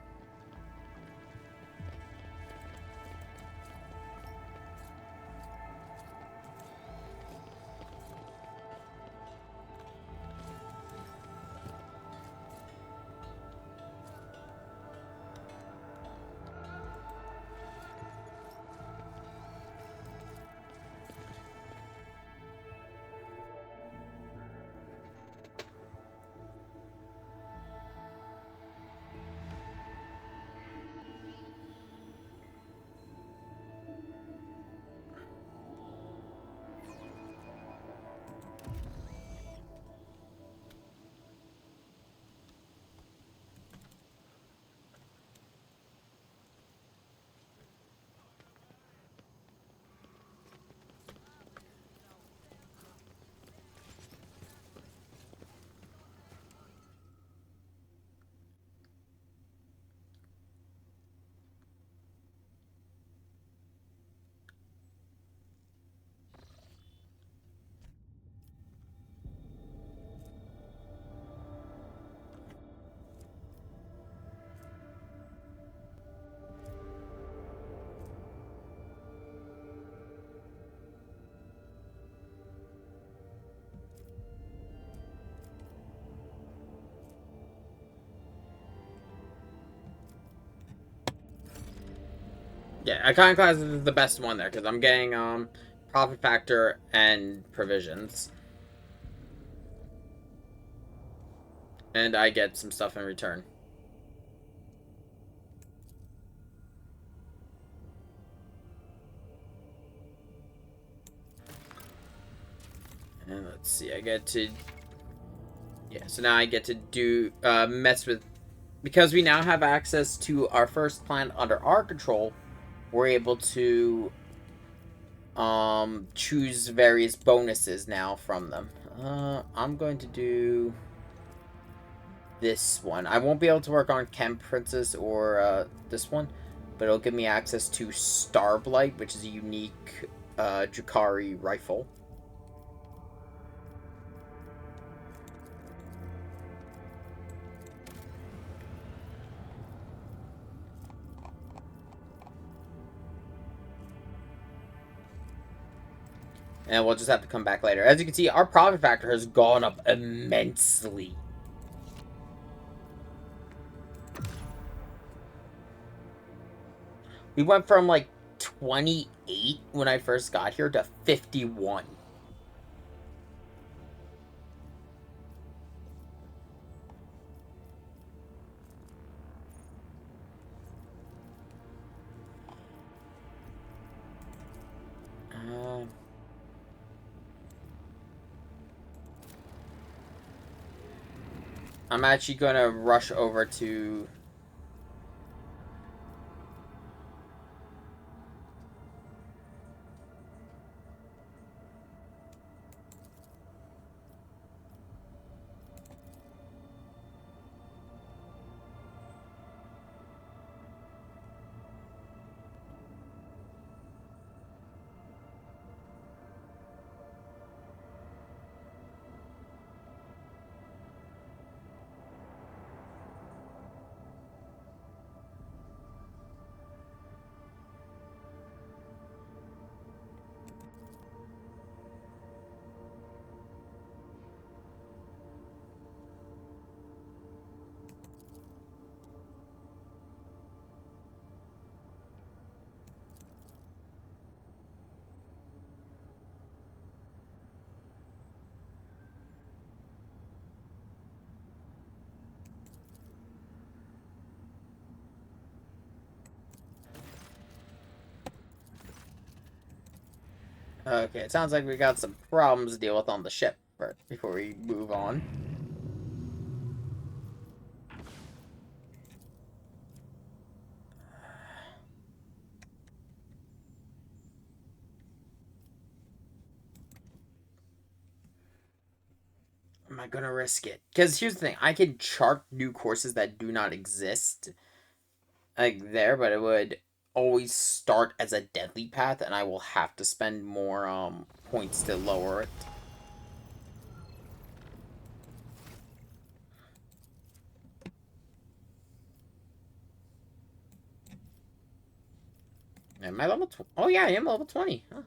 Yeah, Iconoclast is the best one there, because I'm getting, profit factor and provisions. And I get some stuff in return. And let's see, I get to... Yeah, so now I get to do, mess with... Because we now have access to our first planet under our control, we're able to choose various bonuses now from them. I'm going to do this one. I won't be able to work on Chem Princess or this one, but it'll give me access to Starblight, which is a unique Drakari rifle. And we'll just have to come back later. As you can see, our profit factor has gone up immensely. We went from, like, 28 when I first got here to 51. I'm actually gonna rush over to... Okay, it sounds like we got some problems to deal with on the ship before we move on. Am I gonna risk it? Because here's the thing, I can chart new courses that do not exist, like there, but it would always start as a deadly path, and I will have to spend more points to lower it. Am I level? Oh yeah, I am level 20. Huh.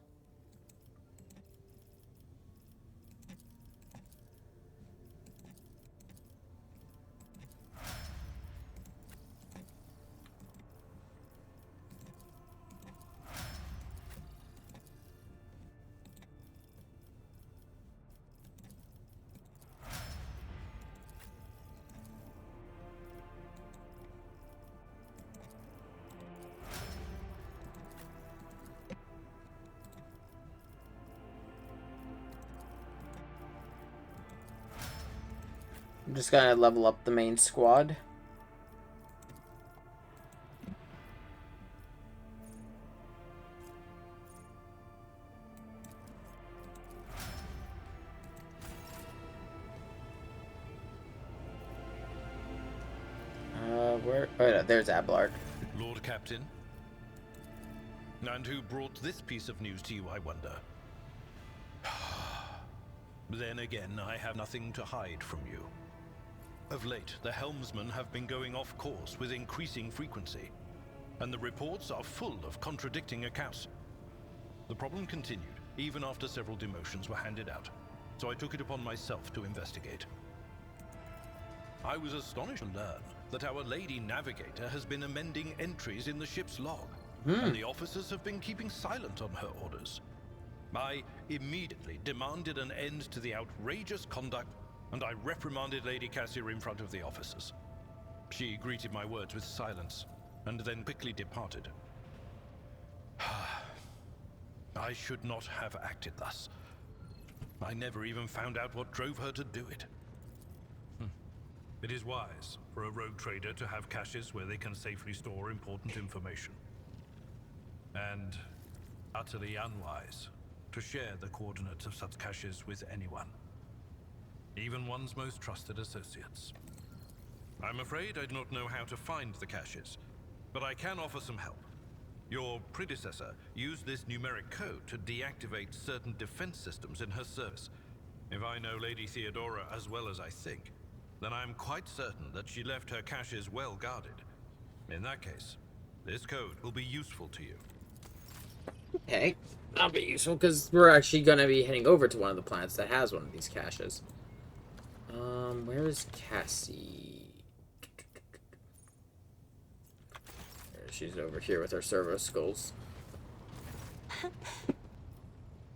I'm just gonna level up the main squad. Where? Oh, no, there's Abelard. Lord Captain? And who brought this piece of news to you, I wonder? Then again, I have nothing to hide from you. Of late, the helmsmen have been going off course with increasing frequency, and the reports are full of contradicting accounts. The problem continued, even after several demotions were handed out, so I took it upon myself to investigate. I was astonished to learn that our Lady Navigator has been amending entries in the ship's log, and the officers have been keeping silent on her orders. I immediately demanded an end to the outrageous conduct, and I reprimanded Lady Cassir in front of the officers. She greeted my words with silence, and then quickly departed. I should not have acted thus. I never even found out what drove her to do it. It is wise for a rogue trader to have caches where they can safely store important information. And utterly unwise to share the coordinates of such caches with anyone, even one's most trusted associates. I'm afraid I do not know how to find the caches, but I can offer some help. Your predecessor used this numeric code to deactivate certain defense systems in her service. If I know Lady Theodora as well as I think, then I'm quite certain that she left her caches well guarded. In that case, this code will be useful to you. Okay, that'll be useful because we're actually gonna be heading over to one of the planets that has one of these caches. Where is Cassie? She's over here with her servo skulls.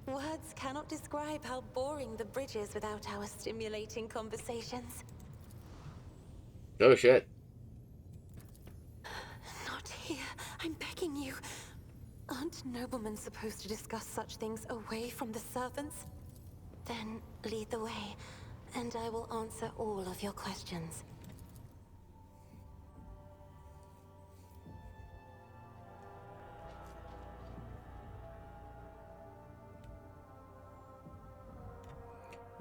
Words cannot describe how boring the bridge is without our stimulating conversations. Oh shit. Not here. I'm begging you. Aren't noblemen supposed to discuss such things away from the servants? Then lead the way, and I will answer all of your questions.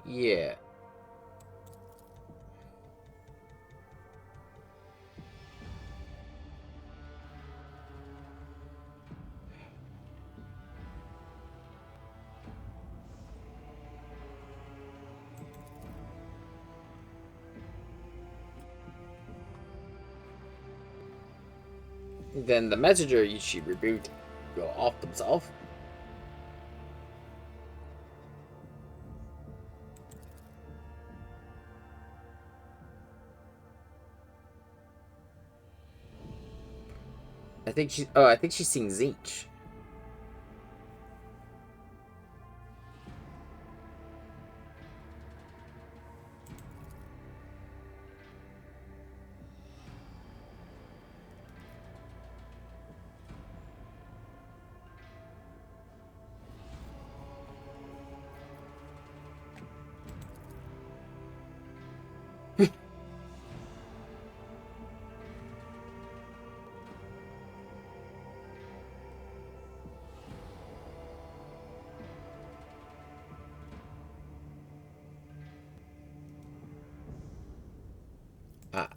Yeah. Then the messenger she rebuked go off themselves. I think she. Oh, I think she's seeing Zinch. Ah.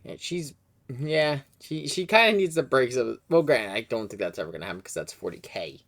Yeah, she's. Yeah, she kind of needs the breaks of. Well, granted, I don't think that's ever gonna happen because that's 40K.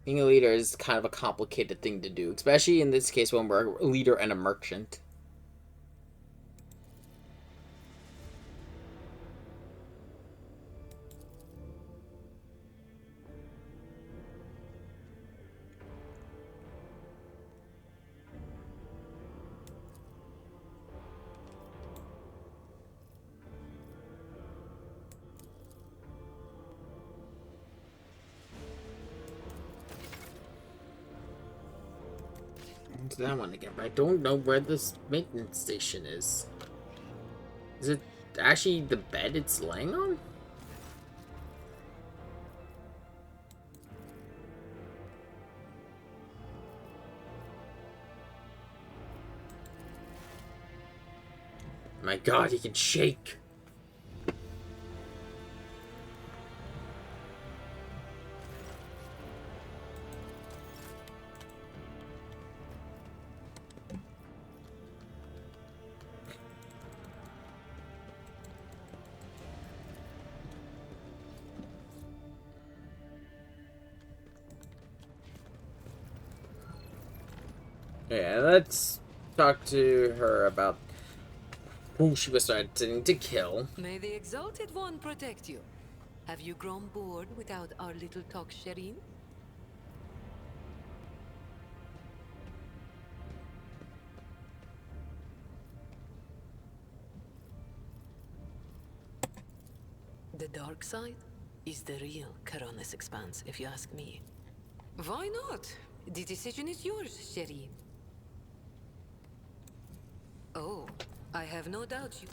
Being a leader is kind of a complicated thing to do, especially in this case when we're a leader and a merchant. What's that one again? But I don't know where this maintenance station is. Is it actually the bed it's laying on? My god, he can shake. Yeah, let's talk to her about who she was starting to kill. May the Exalted One protect you. Have you grown bored without our little talk, Shireen? The dark side is the real Coronis Expanse, if you ask me. Why not? The decision is yours, Shireen. Oh, I have no doubt you...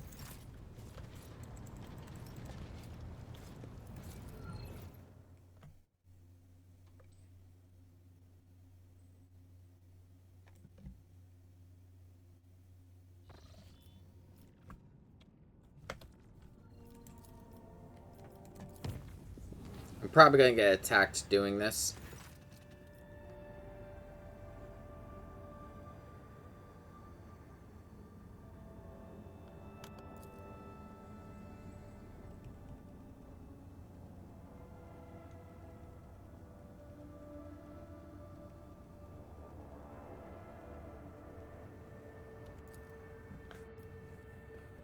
probably gonna get attacked doing this.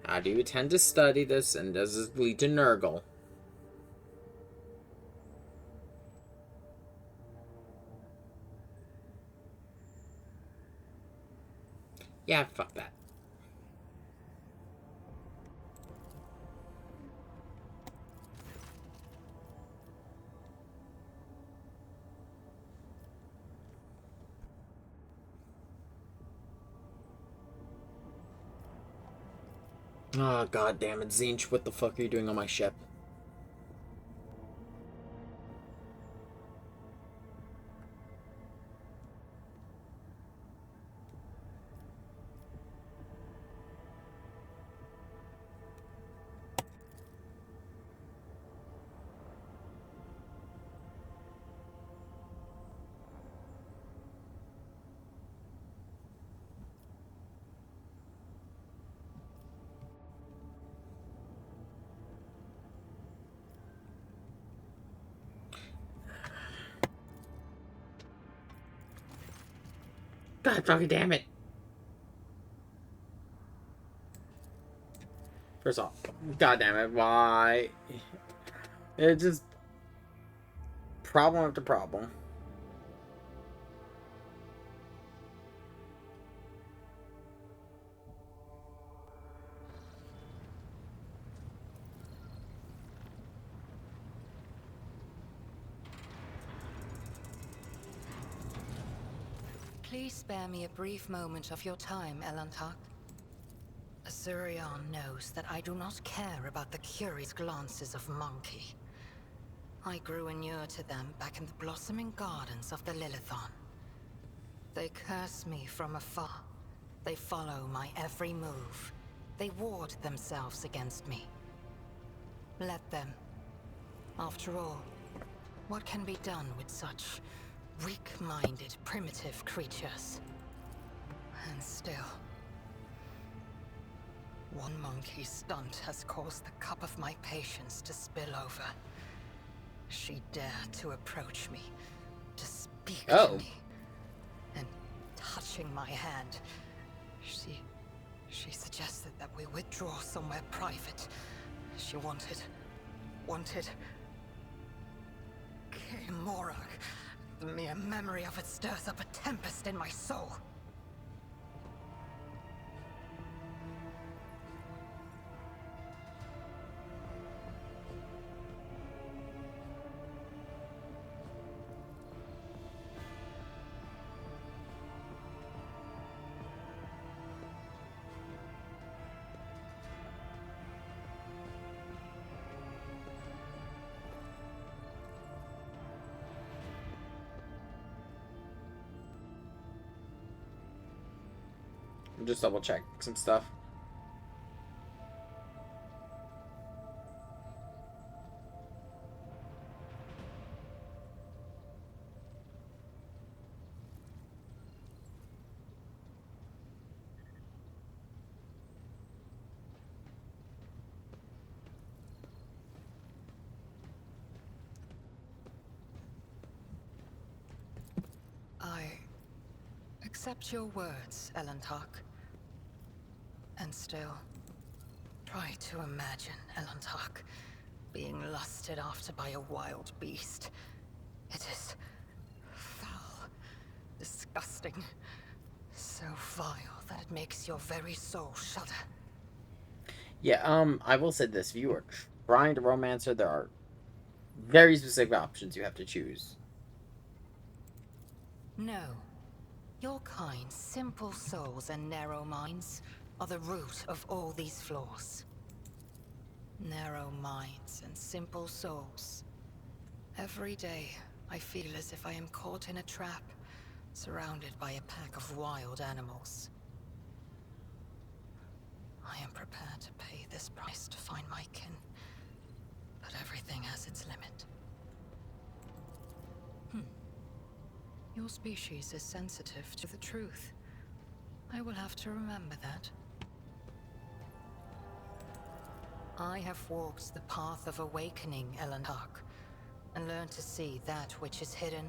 I do tend to study this, and does this lead to Nurgle? Yeah, fuck that. Oh, god damn it, Zinch, what the fuck are you doing on my ship? God fucking damn it. First off, god damn it, why? It just... problem after problem. Please spare me a brief moment of your time, Elantak. Azurion knows that I do not care about the curious glances of Monkey. I grew inured to them back in the blossoming gardens of the Lilithon. They curse me from afar. They follow my every move. They ward themselves against me. Let them. After all, what can be done with such weak-minded, primitive creatures? And still, one monkey's stunt has caused the cup of my patience to spill over. She dared to approach me, to speak to me, and touching my hand, she suggested that we withdraw somewhere private. She wanted Morag. The mere memory of it stirs up a tempest in my soul. Just double check some stuff. I accept your words, Elantak. And still, try to imagine, Elantak, being lusted after by a wild beast. It is foul, disgusting, so vile that it makes your very soul shudder. Yeah, I will say this. If you are trying to romance her, there are very specific options you have to choose. No. Your kind, simple souls and narrow minds are the root of all these flaws. Narrow minds and simple souls. Every day, I feel as if I am caught in a trap, surrounded by a pack of wild animals. I am prepared to pay this price to find my kin, but everything has its limit. Your species is sensitive to the truth. I will have to remember that. I have walked the path of awakening, Elantark, and learned to see that which is hidden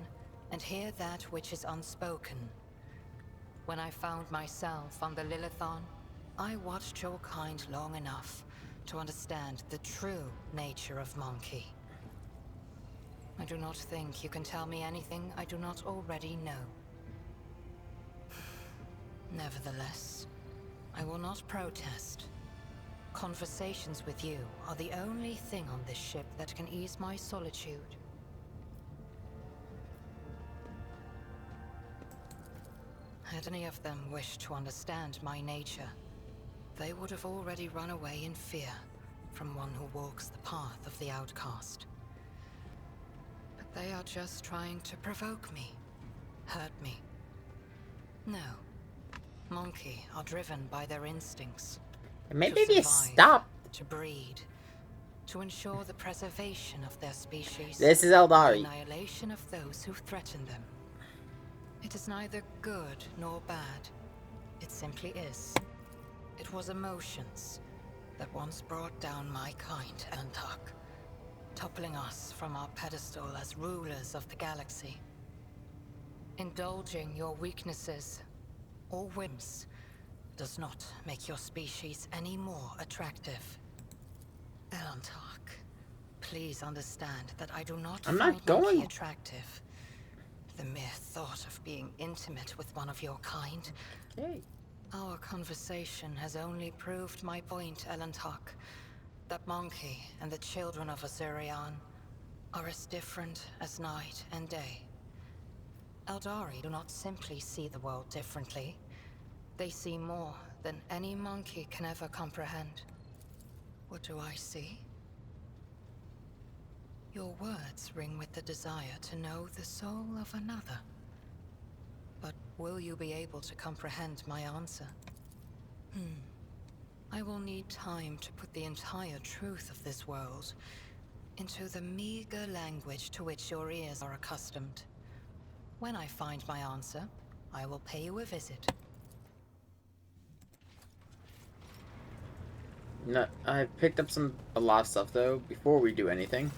and hear that which is unspoken. When I found myself on the Lilithon, I watched your kind long enough to understand the true nature of Monkey. I do not think you can tell me anything I do not already know. Nevertheless, I will not protest. Conversations with you are the only thing on this ship that can ease my solitude. Had any of them wished to understand my nature, they would have already run away in fear from one who walks the path of the outcast. But they are just trying to provoke me, hurt me. No. Monkey are driven by their instincts. Maybe To if you survive, stop. to breed, to ensure the preservation of their species. This is and the Eldari. annihilation of those who threaten them. It is neither good nor bad. It simply is. It was emotions that once brought down my kind, Elantark, toppling us from our pedestal as rulers of the galaxy. Indulging your weaknesses or whims does not make your species any more attractive. Elantark, please understand that I do not I'm find not going. Monkey attractive. The mere thought of being intimate with one of your kind. Hey. Our conversation has only proved my point, Elantark. That Monkey and the children of Azurian are as different as night and day. Eldari do not simply see the world differently. They see more than any monkey can ever comprehend. What do I see? Your words ring with the desire to know the soul of another. But will you be able to comprehend my answer? I will need time to put the entire truth of this world into the meager language to which your ears are accustomed. When I find my answer, I will pay you a visit. No, I've picked up a lot of stuff though before we do anything.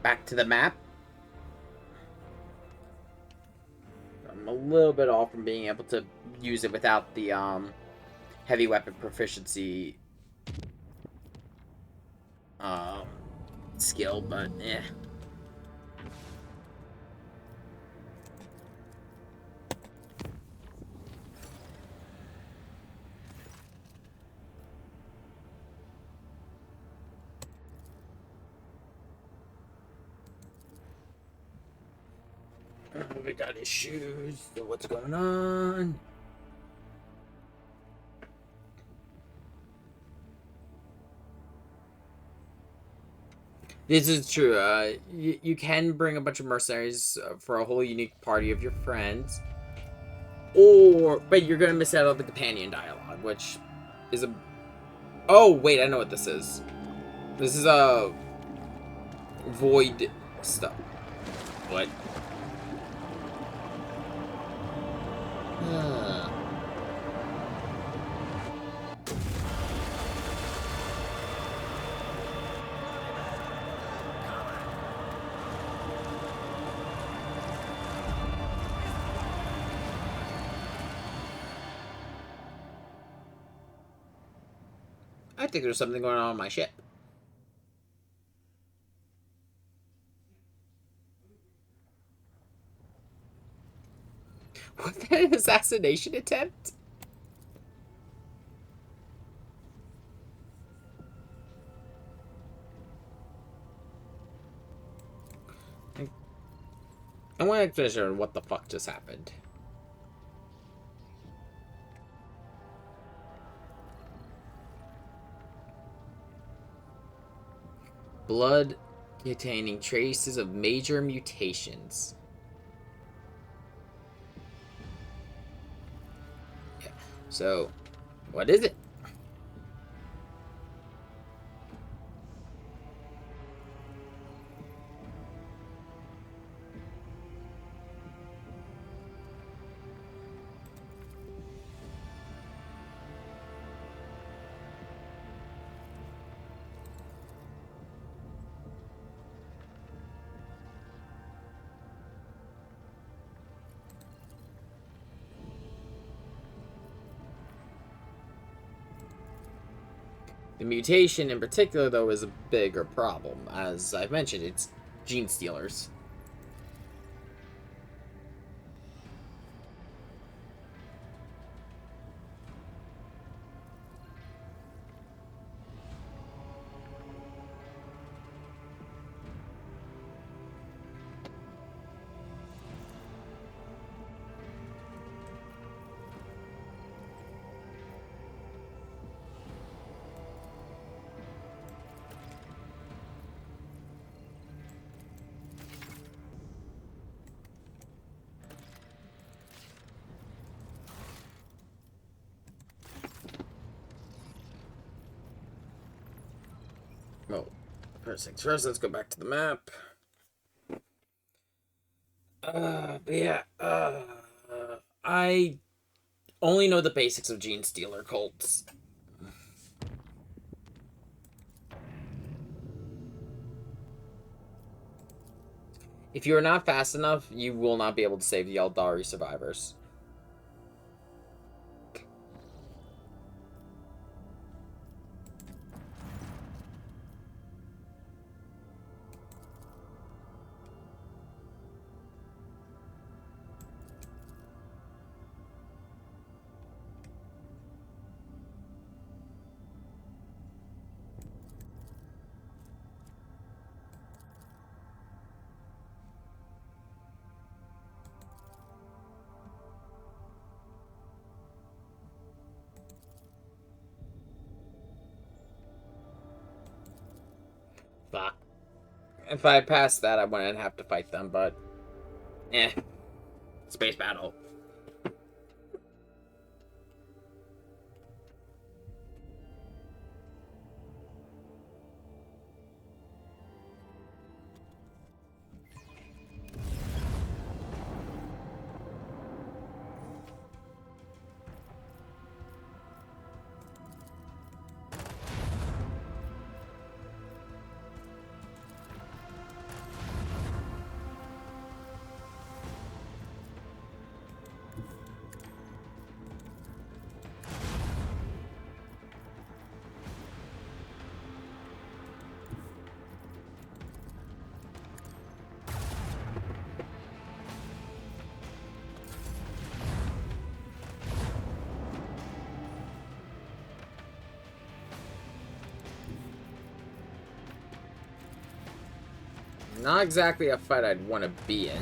Back to the map. I'm a little bit off from being able to use it without the heavy weapon proficiency skill, but eh. We got his shoes. So what's going on? This is true. You can bring a bunch of mercenaries for a whole unique party of your friends, but you're gonna miss out on the companion dialogue, which is a. Oh wait, I know what this is. This is a void stuff. What? I think there's something going on my ship. Was that an assassination attempt? I want to finish on what the fuck just happened. Blood containing traces of major mutations. Yeah. So, what is it? The mutation in particular, though, is a bigger problem. As I've mentioned, it's gene stealers. Oh, first things first, let's go back to the map. But yeah, I only know the basics of gene stealer cults. If you are not fast enough, you will not be able to save the Eldari survivors. Fuck. If I passed that, I wouldn't have to fight them, but... Space battle. Not exactly a fight I'd want to be in.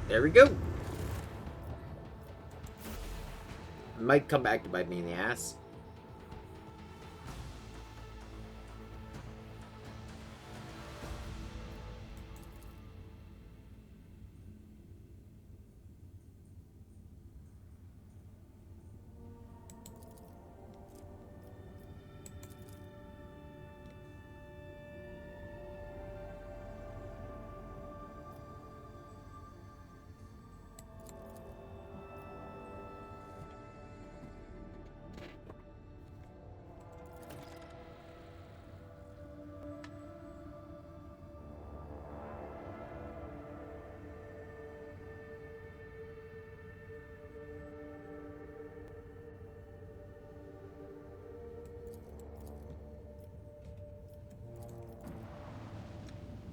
There we go. Might come back to bite me in the ass.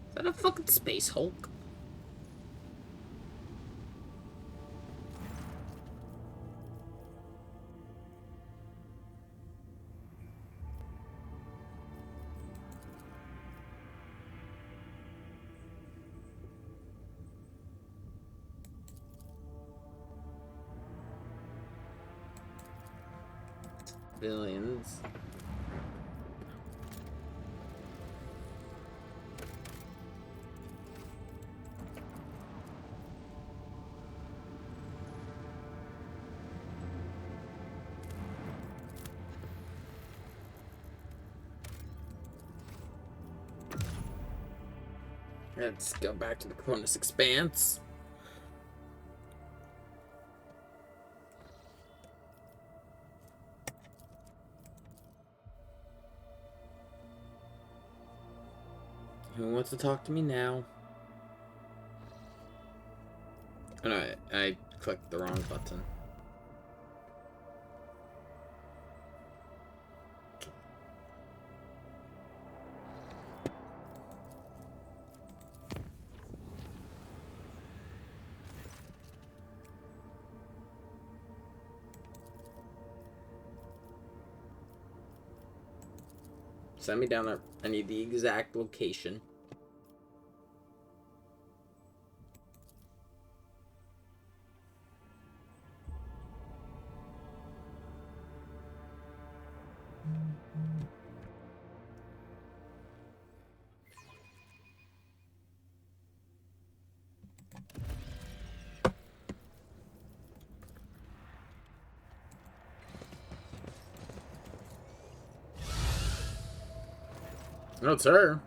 Is that a fucking Space Hulk? Billions. Let's go back to the Cronus Expanse. Who wants to talk to me now? Oh no, I clicked the wrong button. Send me down there. I need the exact location. No, sir.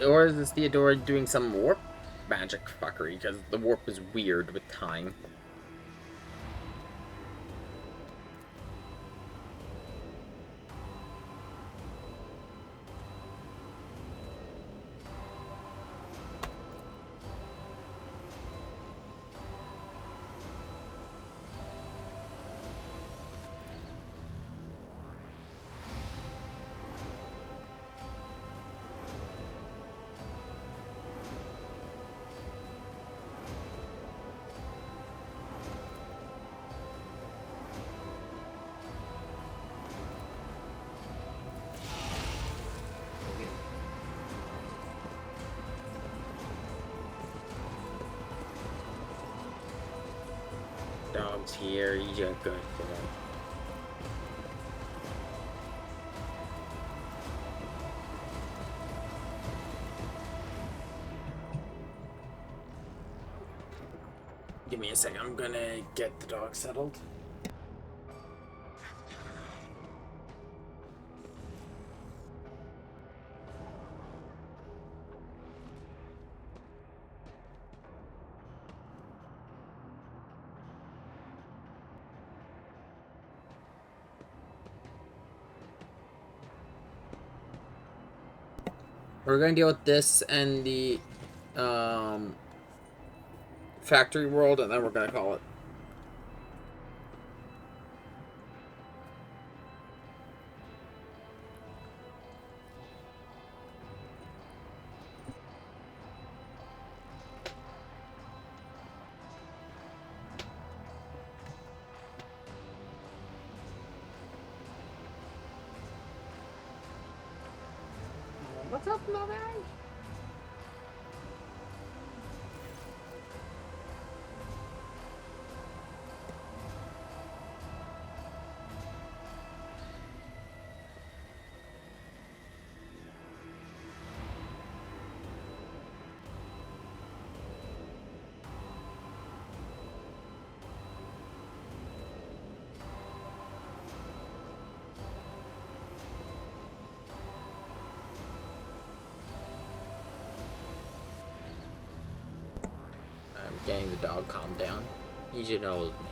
Or is this Theodora doing some warp magic fuckery? Because the warp is weird with time. Dog's here, you're good for them. Give me a second, I'm gonna get the dog settled. We're gonna deal with this and the factory world, and then we're gonna call it. What's up, my man? I'm getting the dog calmed down. He's an old man.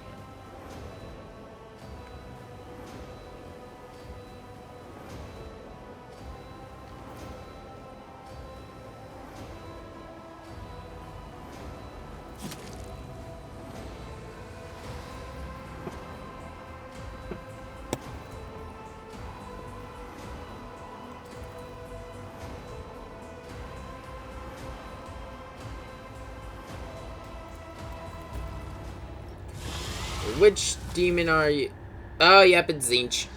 Which demon are you? Oh, yep, it's Zinch.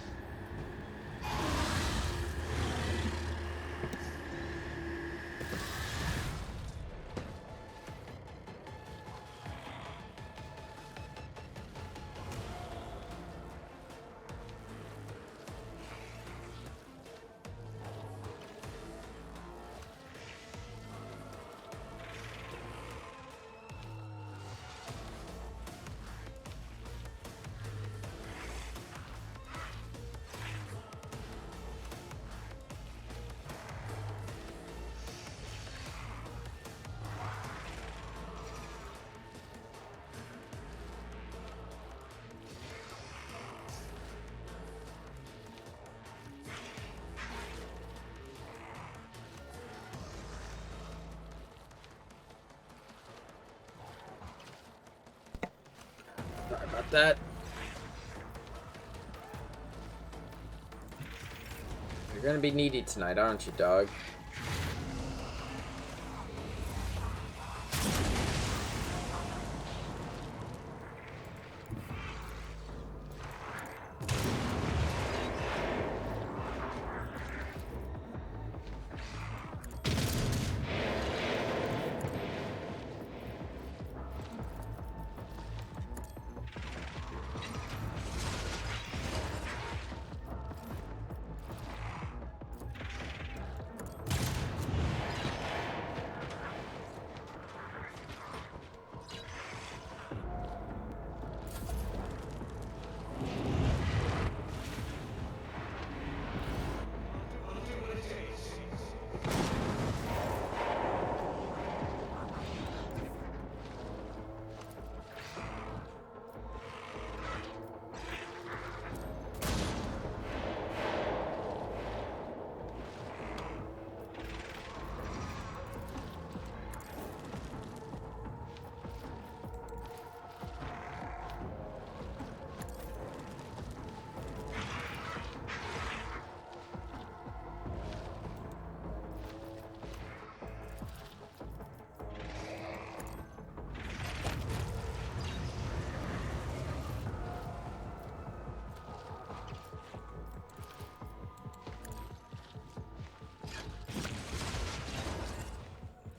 Sorry about that. You're gonna be needy tonight, aren't you, dog?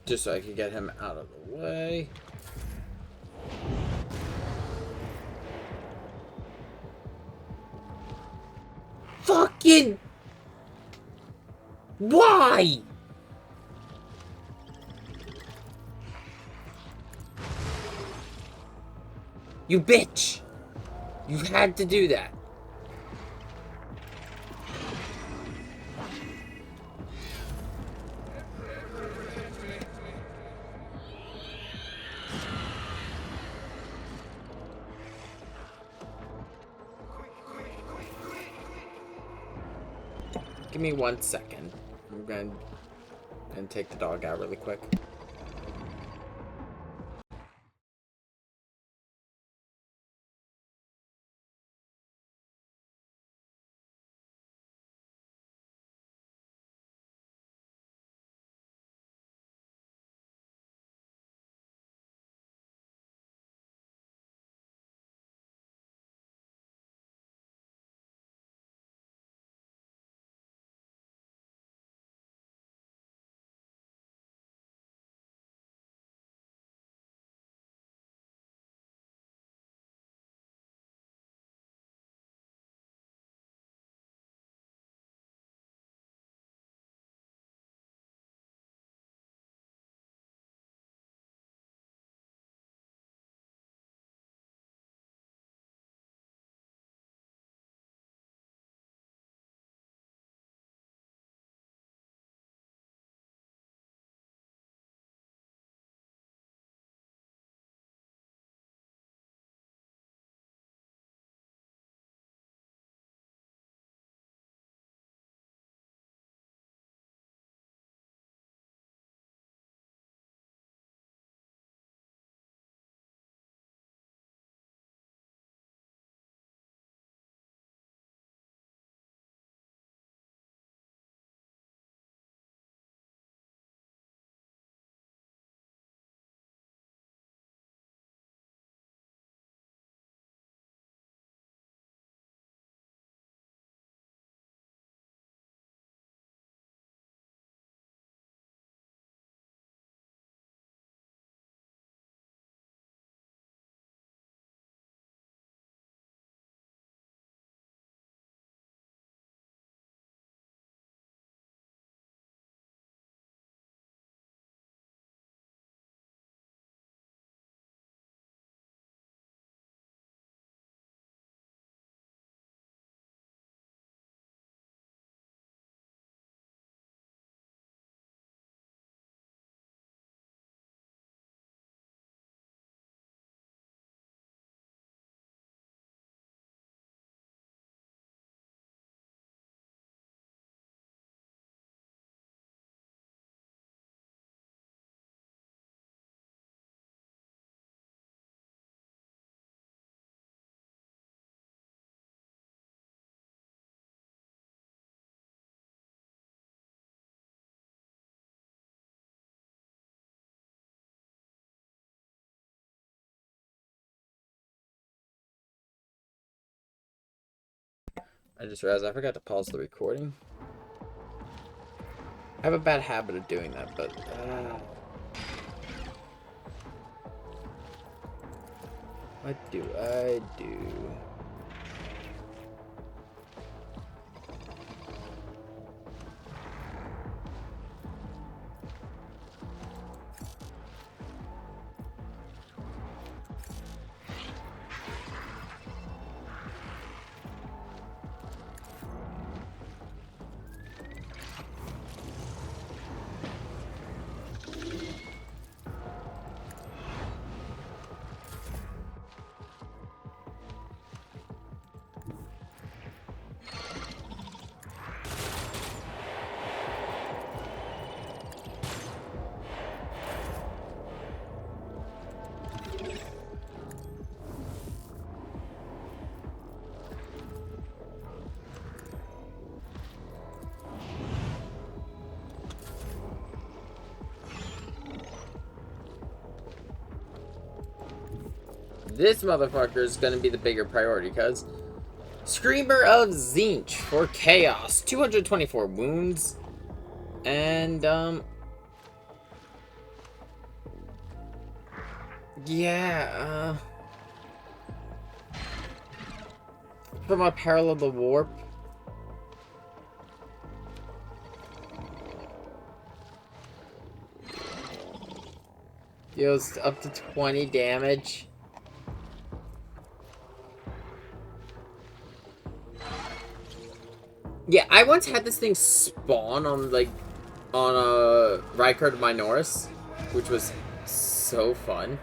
Just so I can get him out of the way. Fucking... Why? You bitch! You had to do that. Give me 1 second. I'm gonna and take the dog out really quick. I just realized I forgot to pause the recording. I have a bad habit of doing that, but... what do I do? This motherfucker is gonna be the bigger priority, cuz Screamer of Zinch for Chaos. 224 wounds. And, yeah, from a Parallel the Warp. Deals up to 20 damage. Yeah, I once had this thing spawn on, like, on a Rykard Minoris, which was so fun.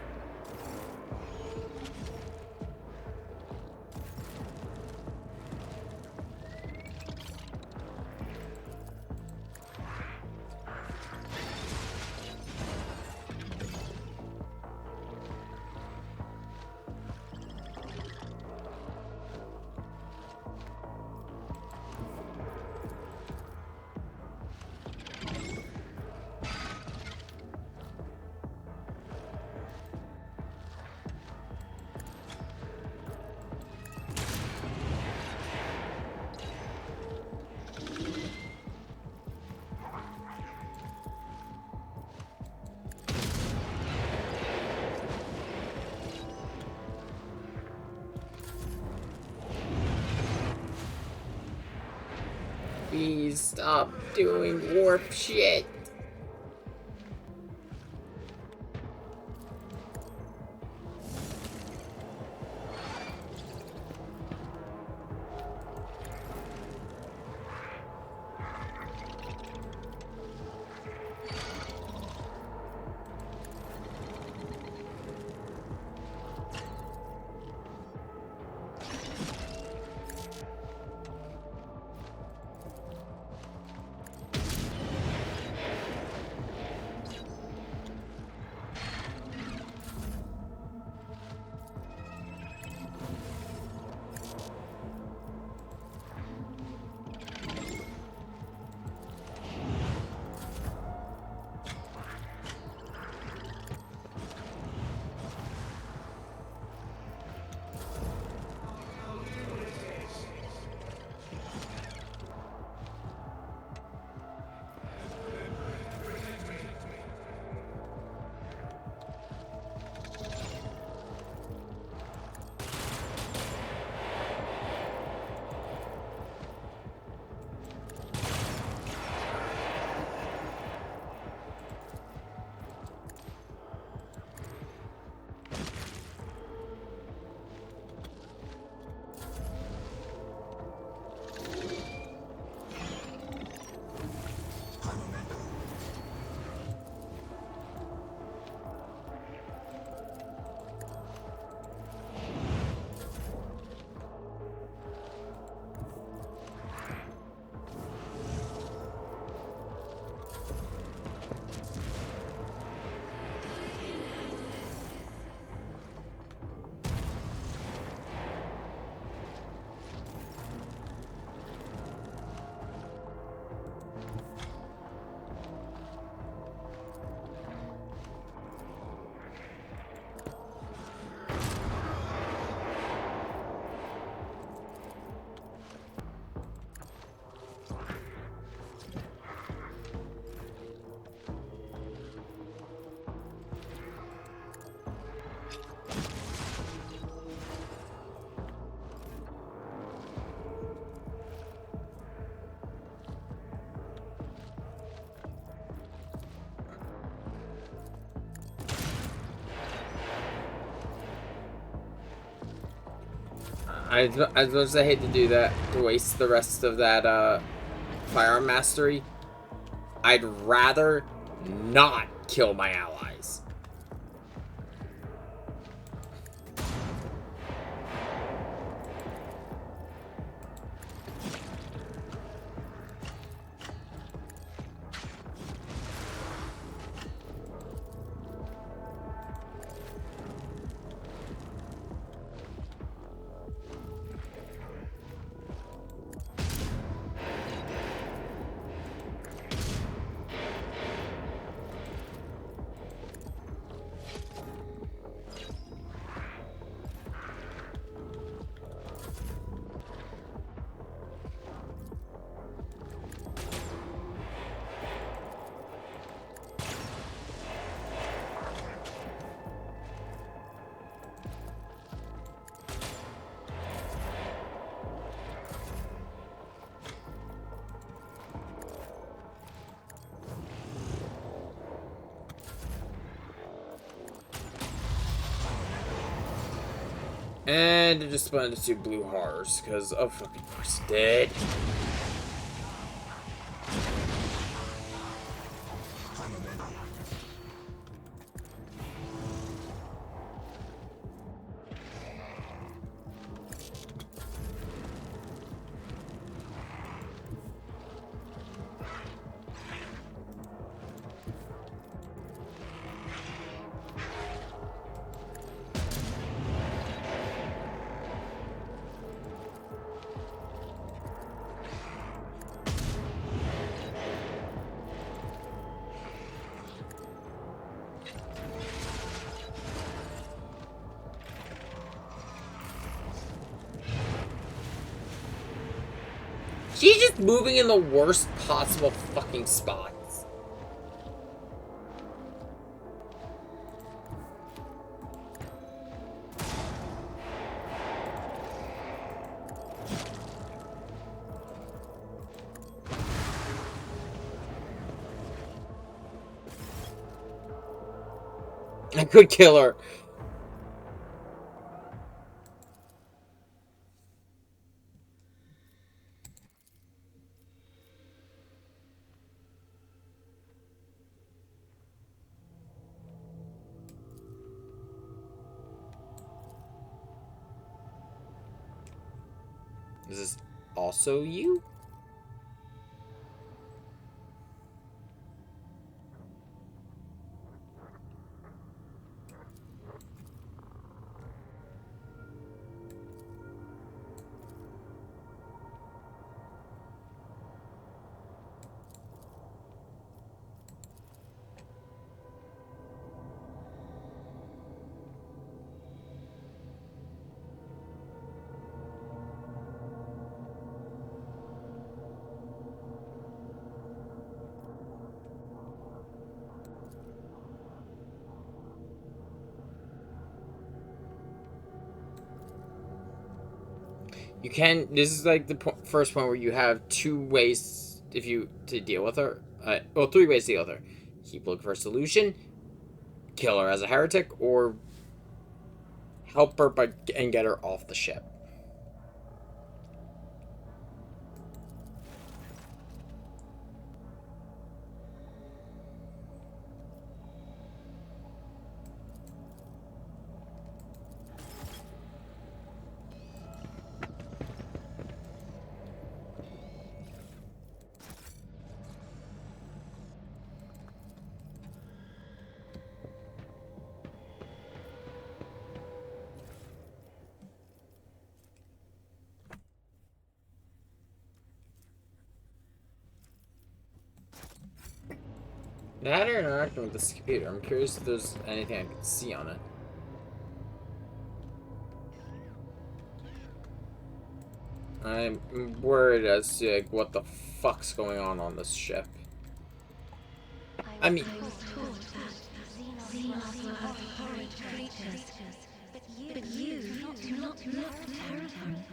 Please stop doing warp shit. I suppose I hate to do that, to waste the rest of that, firearm mastery. I'd rather not kill my allies. And it just spawned into 2 blue horrors, because of fucking course it did. She's just moving in the worst possible fucking spots. I could kill her. Is this also you? You can. This is like the first point where you have two ways to deal with her. Well, three ways to deal with her: keep looking for a solution, kill her as a heretic, or help her and get her off the ship. That or interacting with this computer. I'm curious if there's anything I can see on it. I'm worried as to like, what the fuck's going on this ship. I mean, but you do not look terrifying.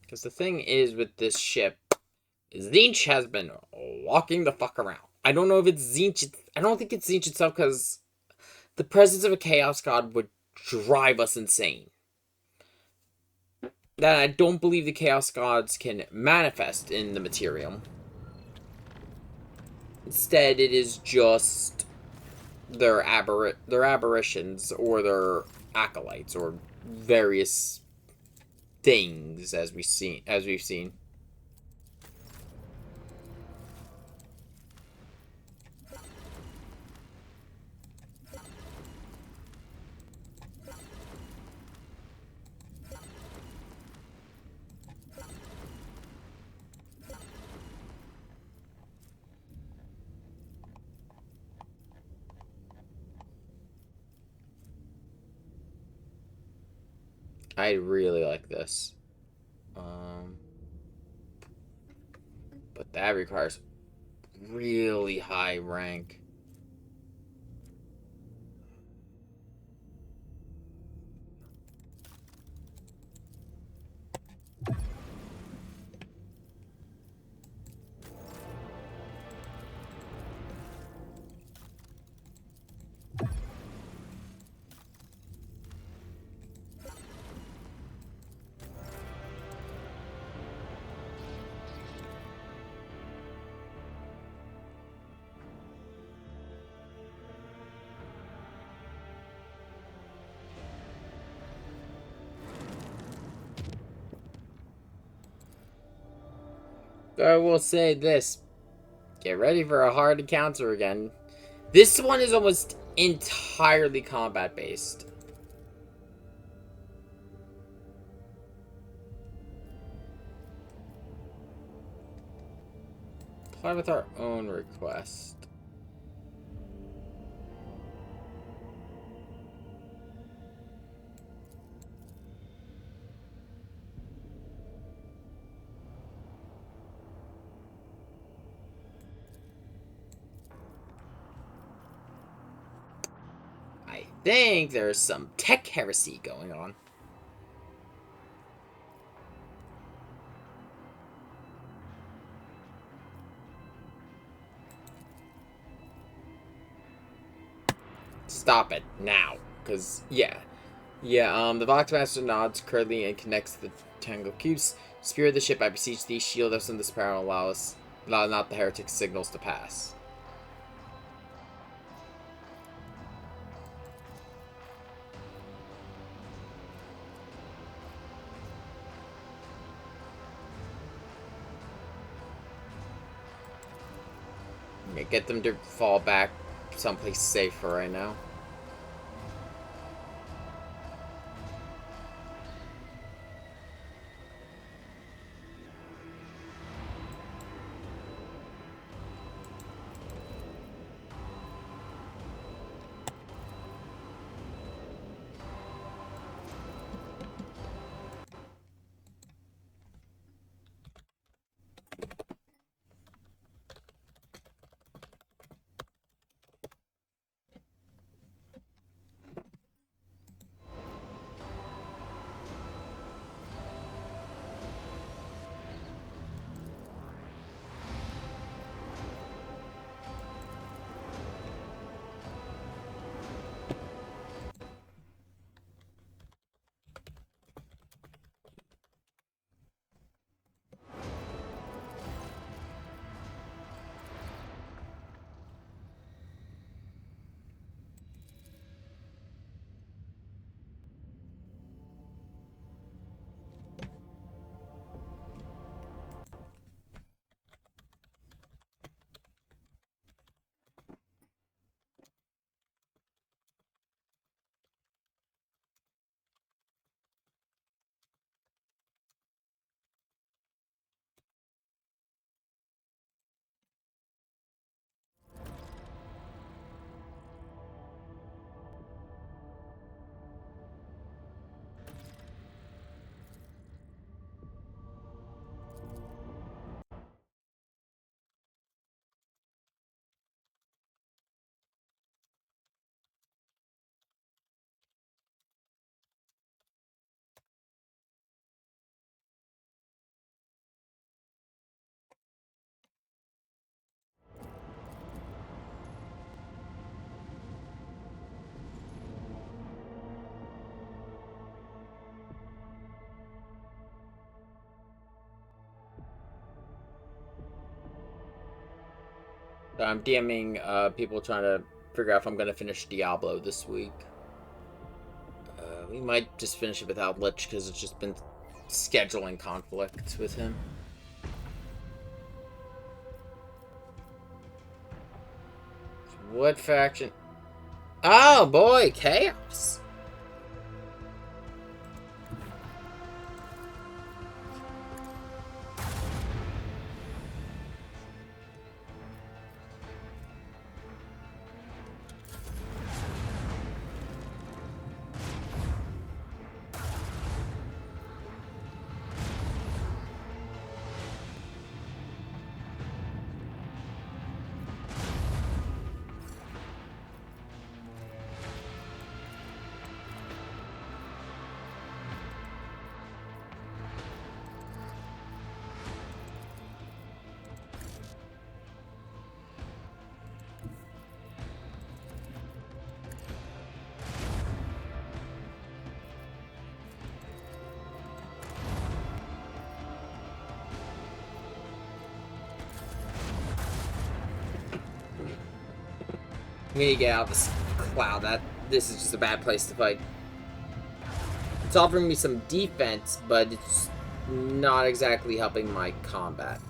because the thing is with this ship, Tzeentch has been walking the fuck around. I don't know if it's Tzeentch. I don't think it's Tzeentch itself because the presence of a Chaos God would drive us insane. That I don't believe the Chaos Gods can manifest in the materium. Instead, it is just their aberrations or their acolytes or various things as we've seen. I really like this. But that requires really high rank. I will say this. Get ready for a hard encounter again. This one is almost entirely combat based. Apply with our own request. I think there's some tech heresy going on. stop it now. Because, yeah. Yeah, the Voxmaster nods curtly and connects the Tango Cubes. Spirit of the ship, I beseech thee, shield us in this power and allow not the heretic signals to pass. Yeah, get them to fall back someplace safer right now. I'm DMing people trying to figure out if I'm going to finish Diablo this week. We might just finish it without Lich because it's just been scheduling conflicts with him. What faction? Oh boy, Chaos! We need to get out of this cloud. This is just a bad place to fight. It's offering me some defense, but it's not exactly helping my combat.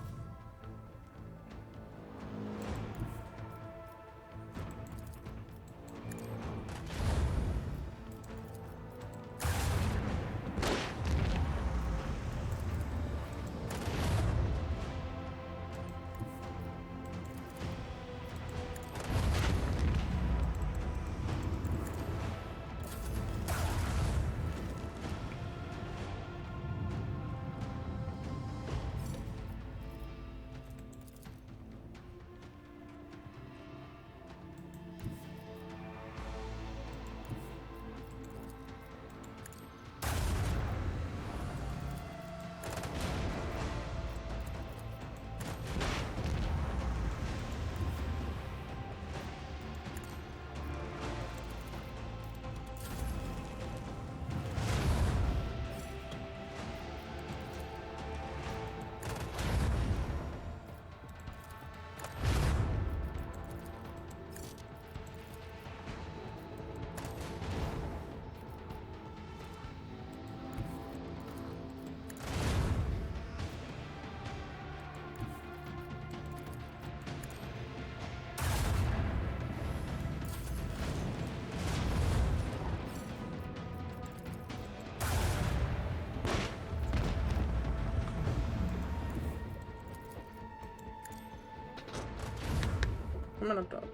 Come on up, dog.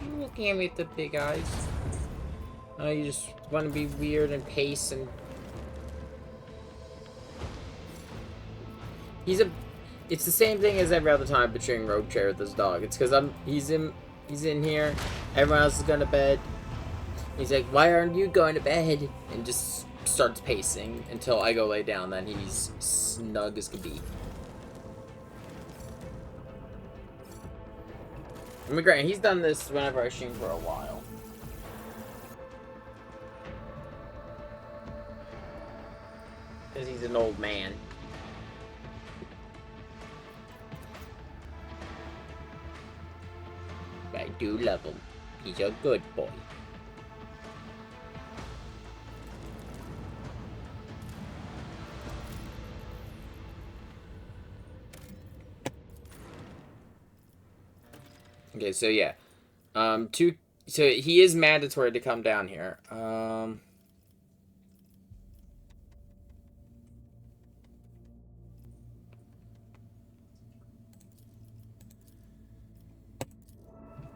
You looking at me with the big eyes? Oh, you just want to be weird and pace and... It's the same thing as every other time between Rogue Trader with this dog. It's because he's in here, everyone else is going to bed. He's like, why aren't you going to bed? And just starts pacing until I go lay down, then he's snug as can be. I mean, granted, he's done this whenever I stream for a while. Because he's an old man. I do love him. He's a good boy. Okay, so yeah. So he is mandatory to come down here.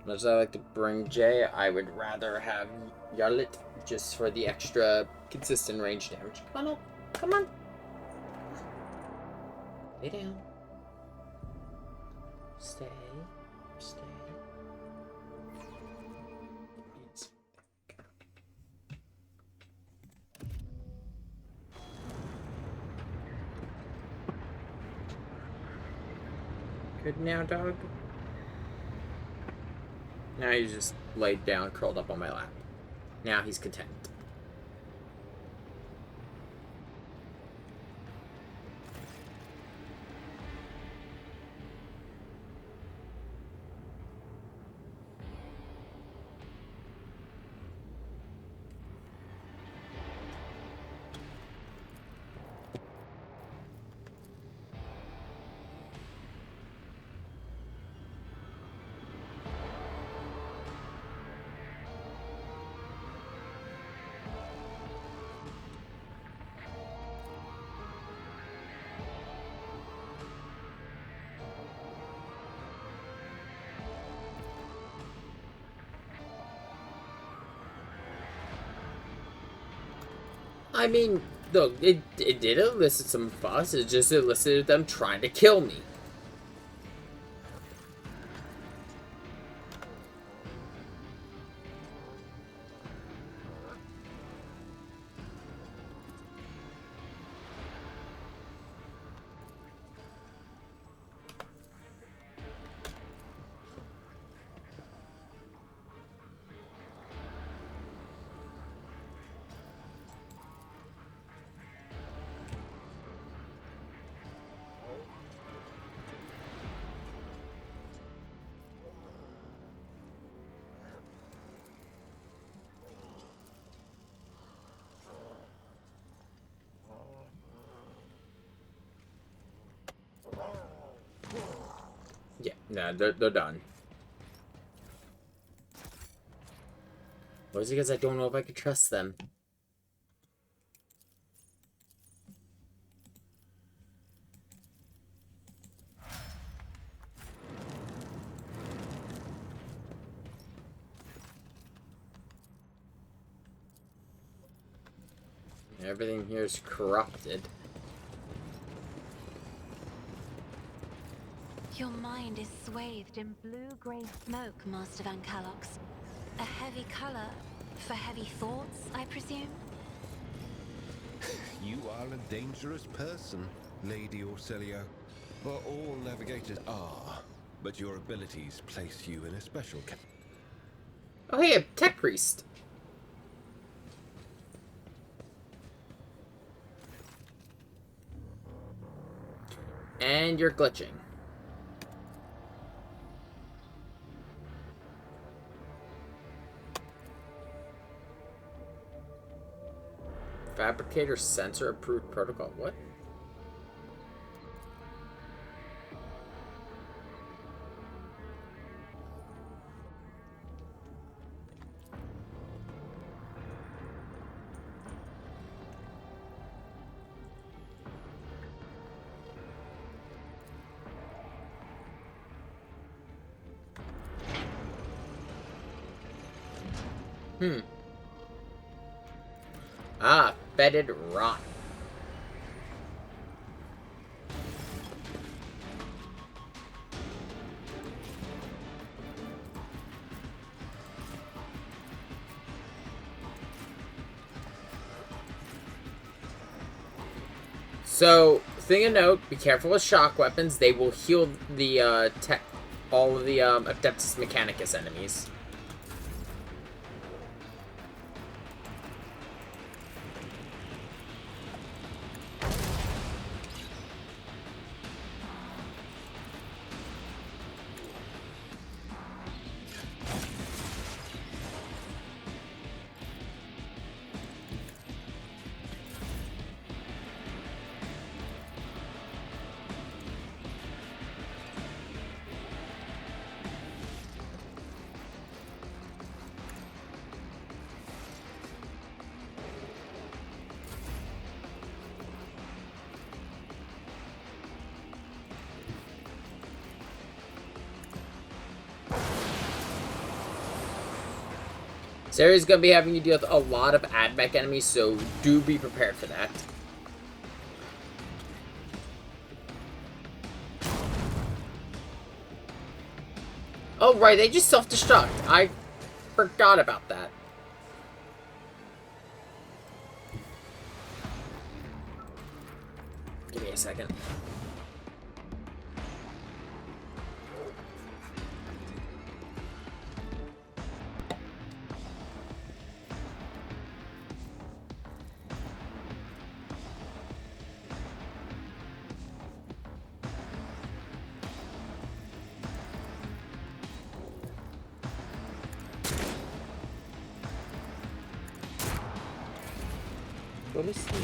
As I like to bring Jay, I would rather have Yarlit just for the extra consistent range damage. Come on up. Come on. Lay down. Stay. Stay. Good now, dog? Now he's just laid down, curled up on my lap. Now he's content. I mean, look, it did elicit some fuss. It just elicited them trying to kill me. Yeah, nah, they're done. Or is it because I don't know if I can trust them? Everything here is corrupted. Your mind is swathed in blue-gray smoke, Master Van Calox. A heavy color for heavy thoughts, I presume? You are a dangerous person, Lady Orcelio. Well, all navigators are, but your abilities place you in a special category. Oh, hey, a tech priest. And you're glitching. Fabricator sensor approved protocol. What? Ah, fetid rot. So, thing of note, be careful with shock weapons. They will heal the, all of the, Adeptus Mechanicus enemies. This area's gonna be having to deal with a lot of AdMech enemies, so do be prepared for that. Oh, right, they just self-destruct. I forgot about that. Give me a second. Go to sleep.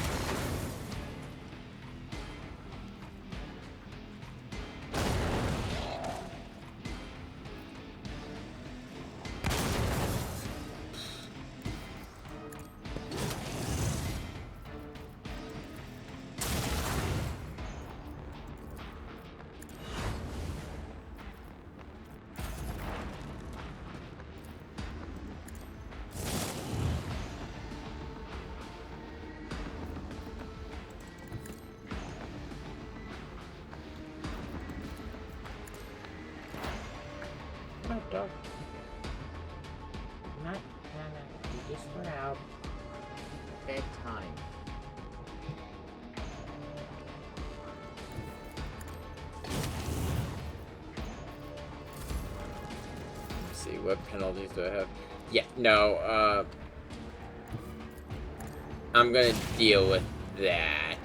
No, dog. Not, no. You just went out. Bedtime. Let's see, what penalties do I have? Yeah, no, I'm gonna deal with that.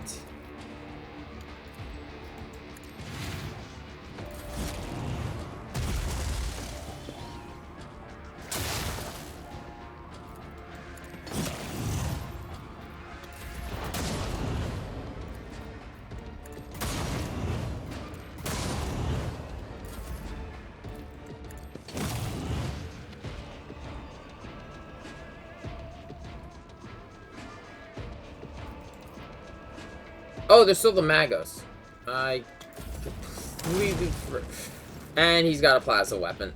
Oh, there's still the Magos. I completely and he's got a plasma weapon.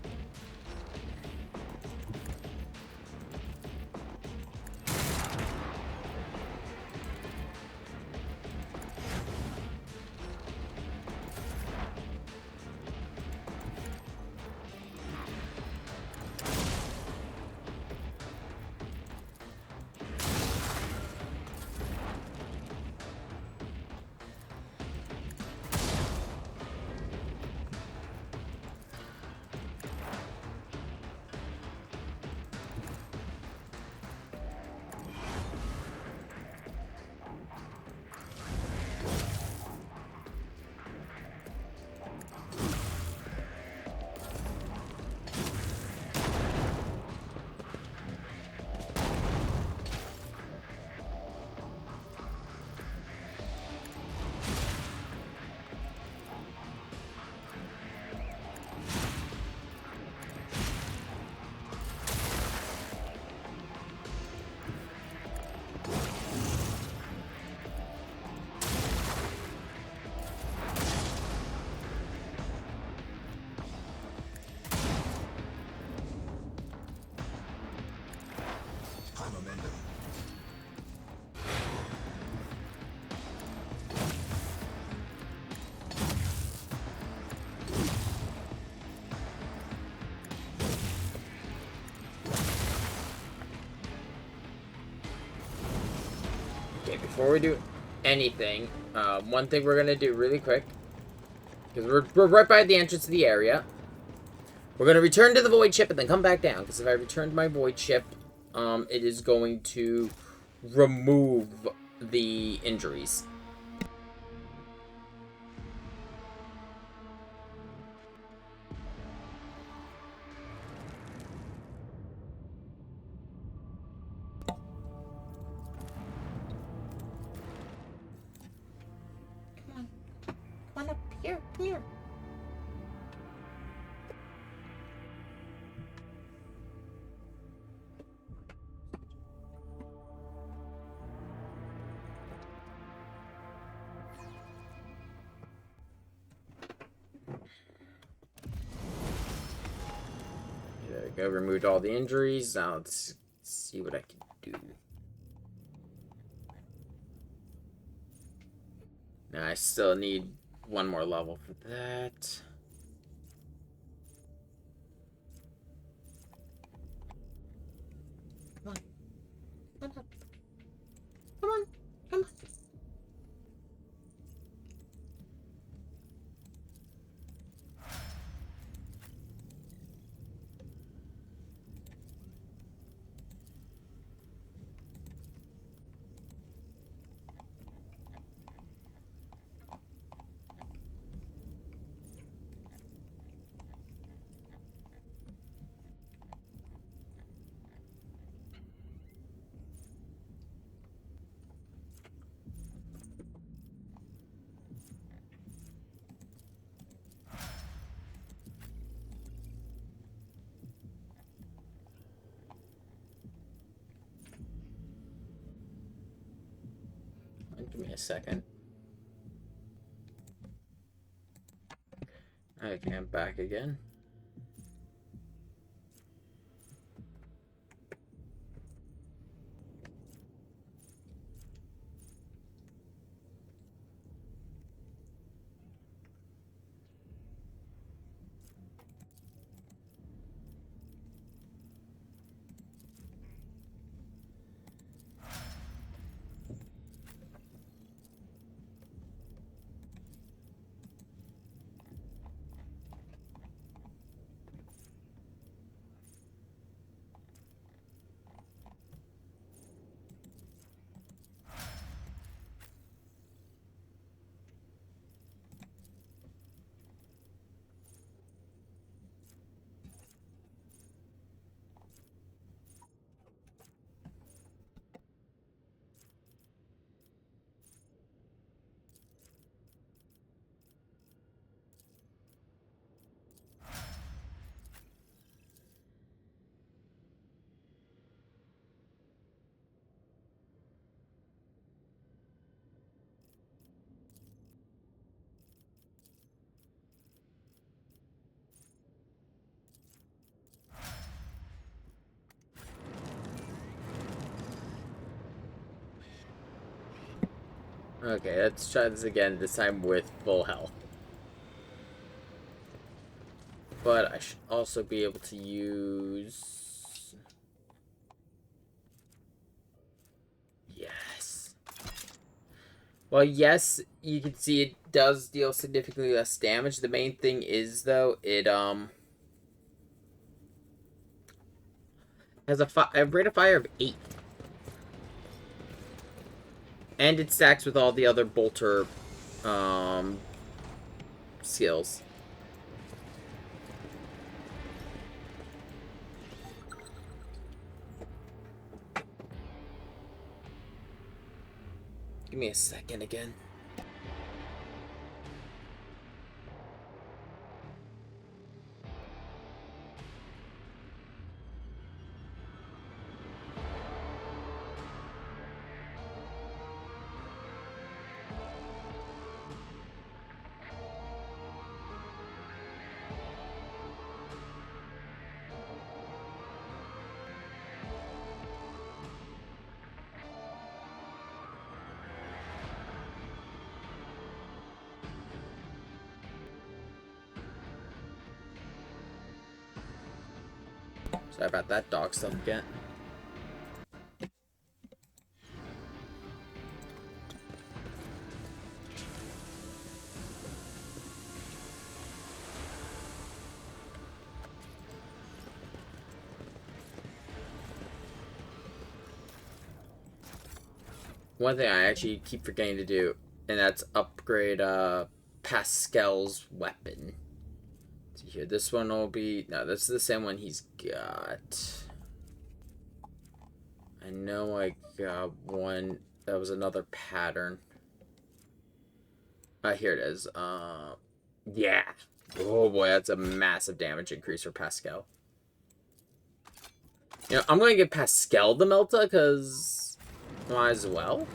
Okay, before we do anything, one thing we're gonna do really quick, because we're right by the entrance to the area. We're gonna return to the void ship and then come back down, because if I return to my void ship, it is going to remove the injuries. Come on up here, come here. There we go, removed all the injuries. Now let's see what I can do. Now I still need one more level for that. Come on. Come on. Come on. Come on. Give me a second. Okay, I'm back again. Okay, let's try this again, this time with full health. But I should also be able to use... Yes. Well, yes, you can see it does deal significantly less damage. The main thing is, though, it, has a rate of fire of 8. And it stacks with all the other bolter, skills. Give me a second again. Sorry about that dog stuff again. one thing I actually keep forgetting to do, and that's upgrade Pascal's weapon. Let's see here, this one will be, no, this is the same one he's got. I know I got one that was another pattern. Here it is. Yeah. Oh boy, that's a massive damage increase for Pascal. You know, I'm gonna give Pascal the Melta because might as well.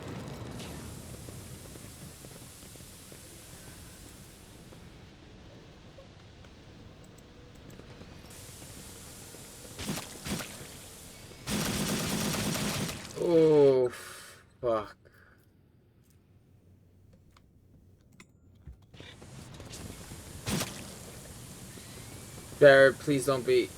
Oh, fuck. There, please don't be.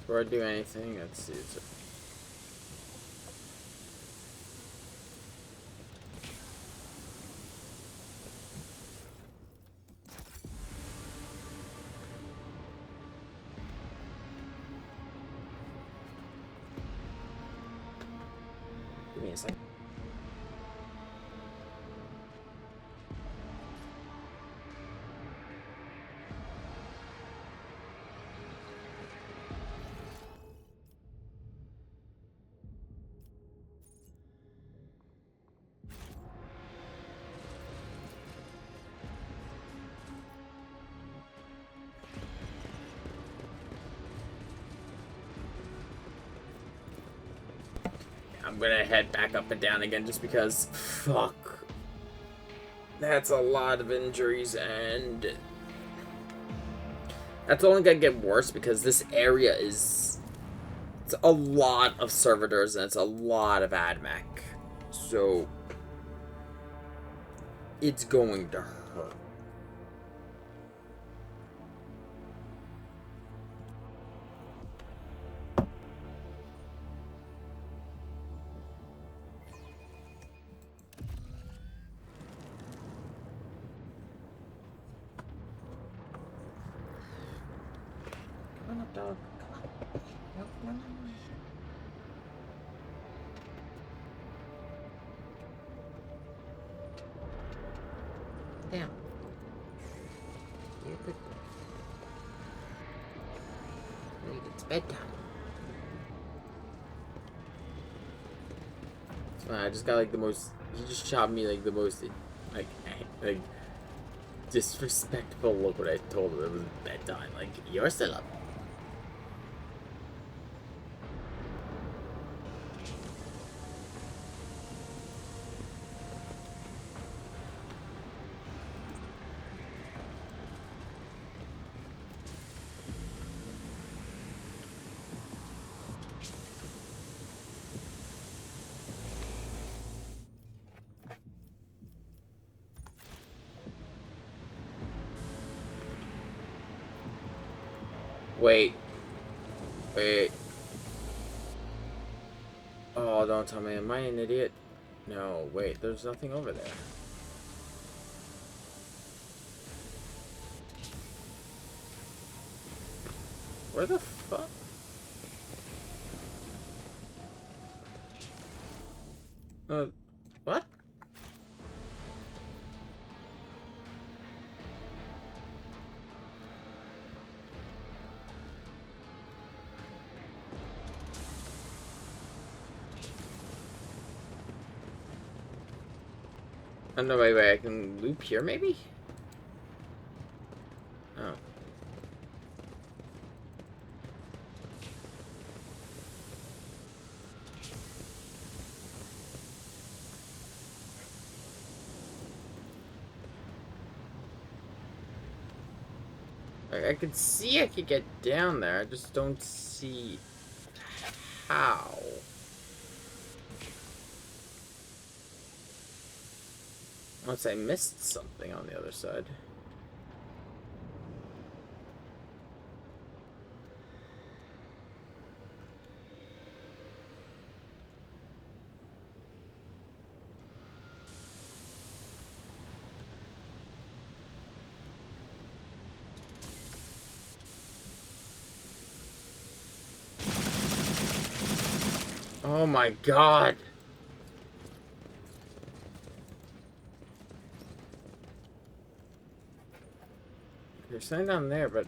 Before I do anything, let's see. Give me a second. I'm gonna head back up and down again just because, fuck. That's a lot of injuries, and that's only gonna get worse because this area is, it's a lot of servitors and it's a lot of AdMech. So it's going to hurt. Come on up, dog. Come on. No, no, no, no. Damn. You're good. Wait, it's bedtime. It's fine, I just got like the most. He just chopped me like the most, like disrespectful look when I told him it was bedtime. Like, you're still up. Wait. Wait. Oh, don't tell me. Am I an idiot? No, wait. There's nothing over there. Where the fuck? What? Oh, no, wait, I can loop here, maybe? Oh. I could see I could get down there, I just don't see how. Unless I missed something on the other side. Oh my god. You're sitting down there, but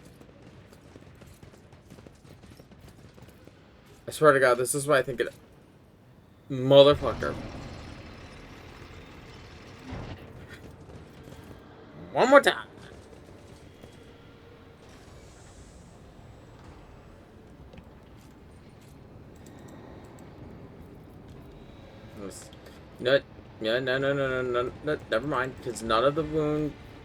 I swear to God, this is what I think it. Motherfucker. One more time. No, no, no, no, no, no, no, never mind. Because none of the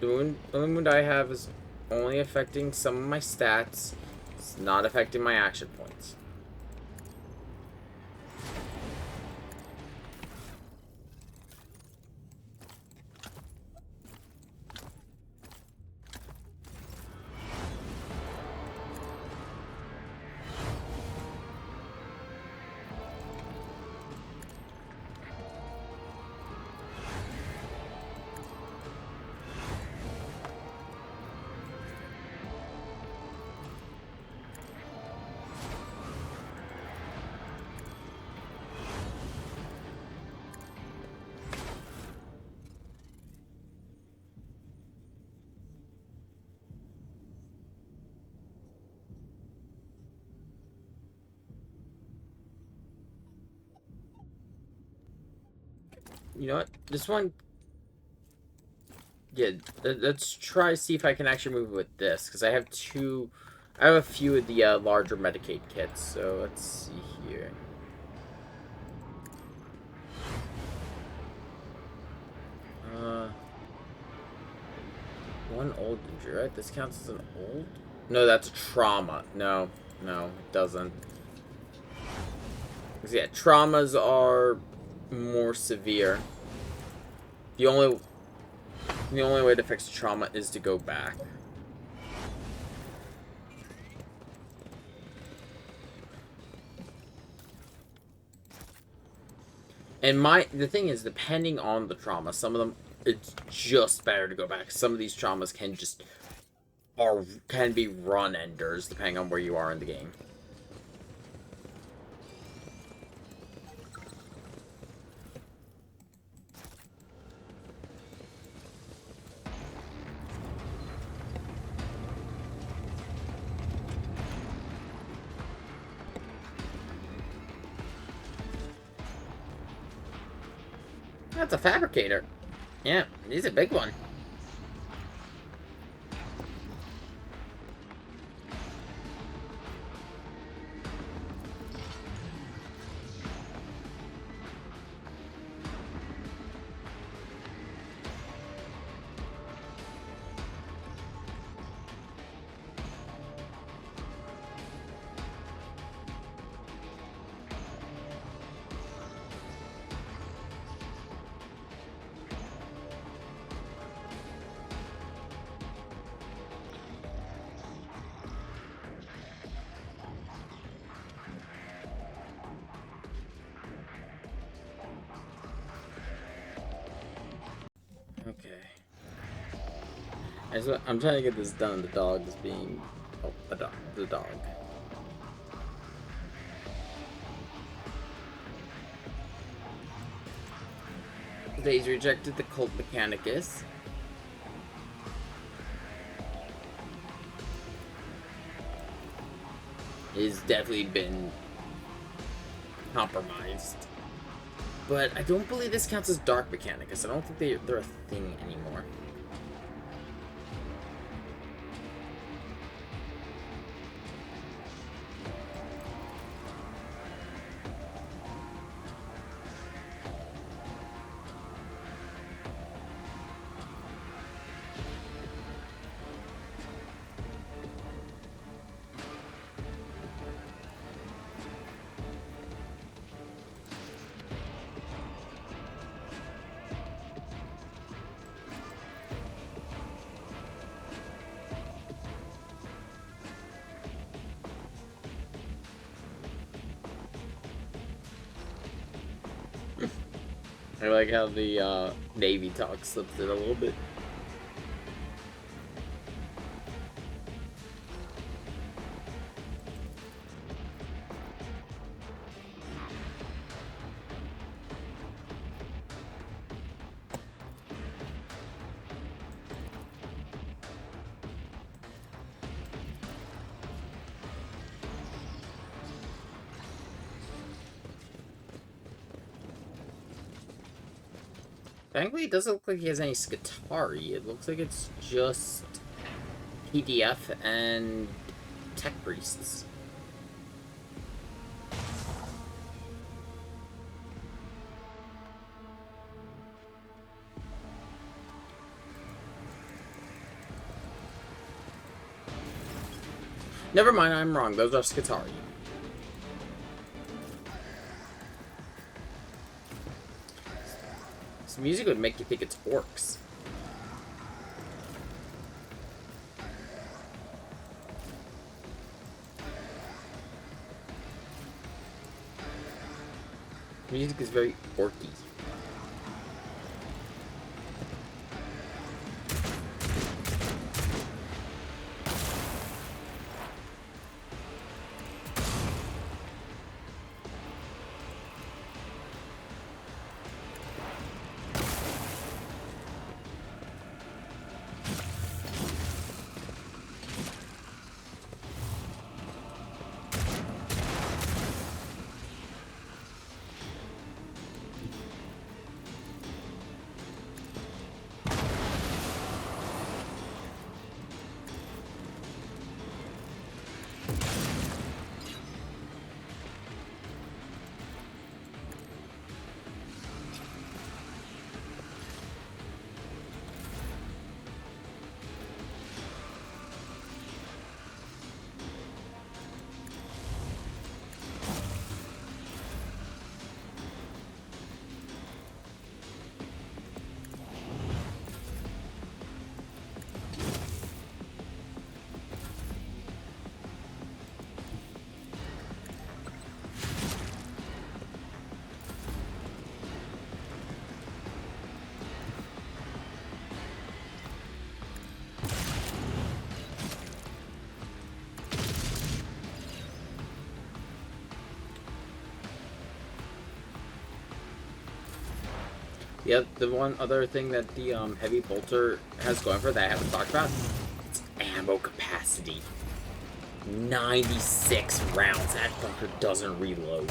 only wound I have is only affecting some of my stats. It's not affecting my action points. You know what? This one. Yeah, let's try to see if I can actually move with this, because I have a few of the larger Medicaid kits, so let's see here. One old injury, right? This counts as an old? No, that's trauma. No, it doesn't. 'Cause, yeah, traumas are more severe. The only way to fix trauma is to go back. And the thing is, depending on the trauma, some of them it's just better to go back. Some of these traumas can be run enders depending on where you are in the game. That's a fabricator. Yeah, he's a big one. Okay. I'm trying to get this done. The dog is being... Oh, the dog. He's rejected the Cult Mechanicus. He's definitely been compromised. But I don't believe this counts as Dark Mechanicus. I don't think they're a thing anymore. I like how the Navy talk slipped in a little bit. Technically, it doesn't look like he has any Skitari. It looks like it's just PDF and Tech Priests. Never mind, I'm wrong. Those are Skitari. This music would make you think it's orcs. Music is very orky. Yeah, the one other thing that the heavy bolter has going for that I haven't talked about, it's ammo capacity. 96 rounds. That fucker doesn't reload.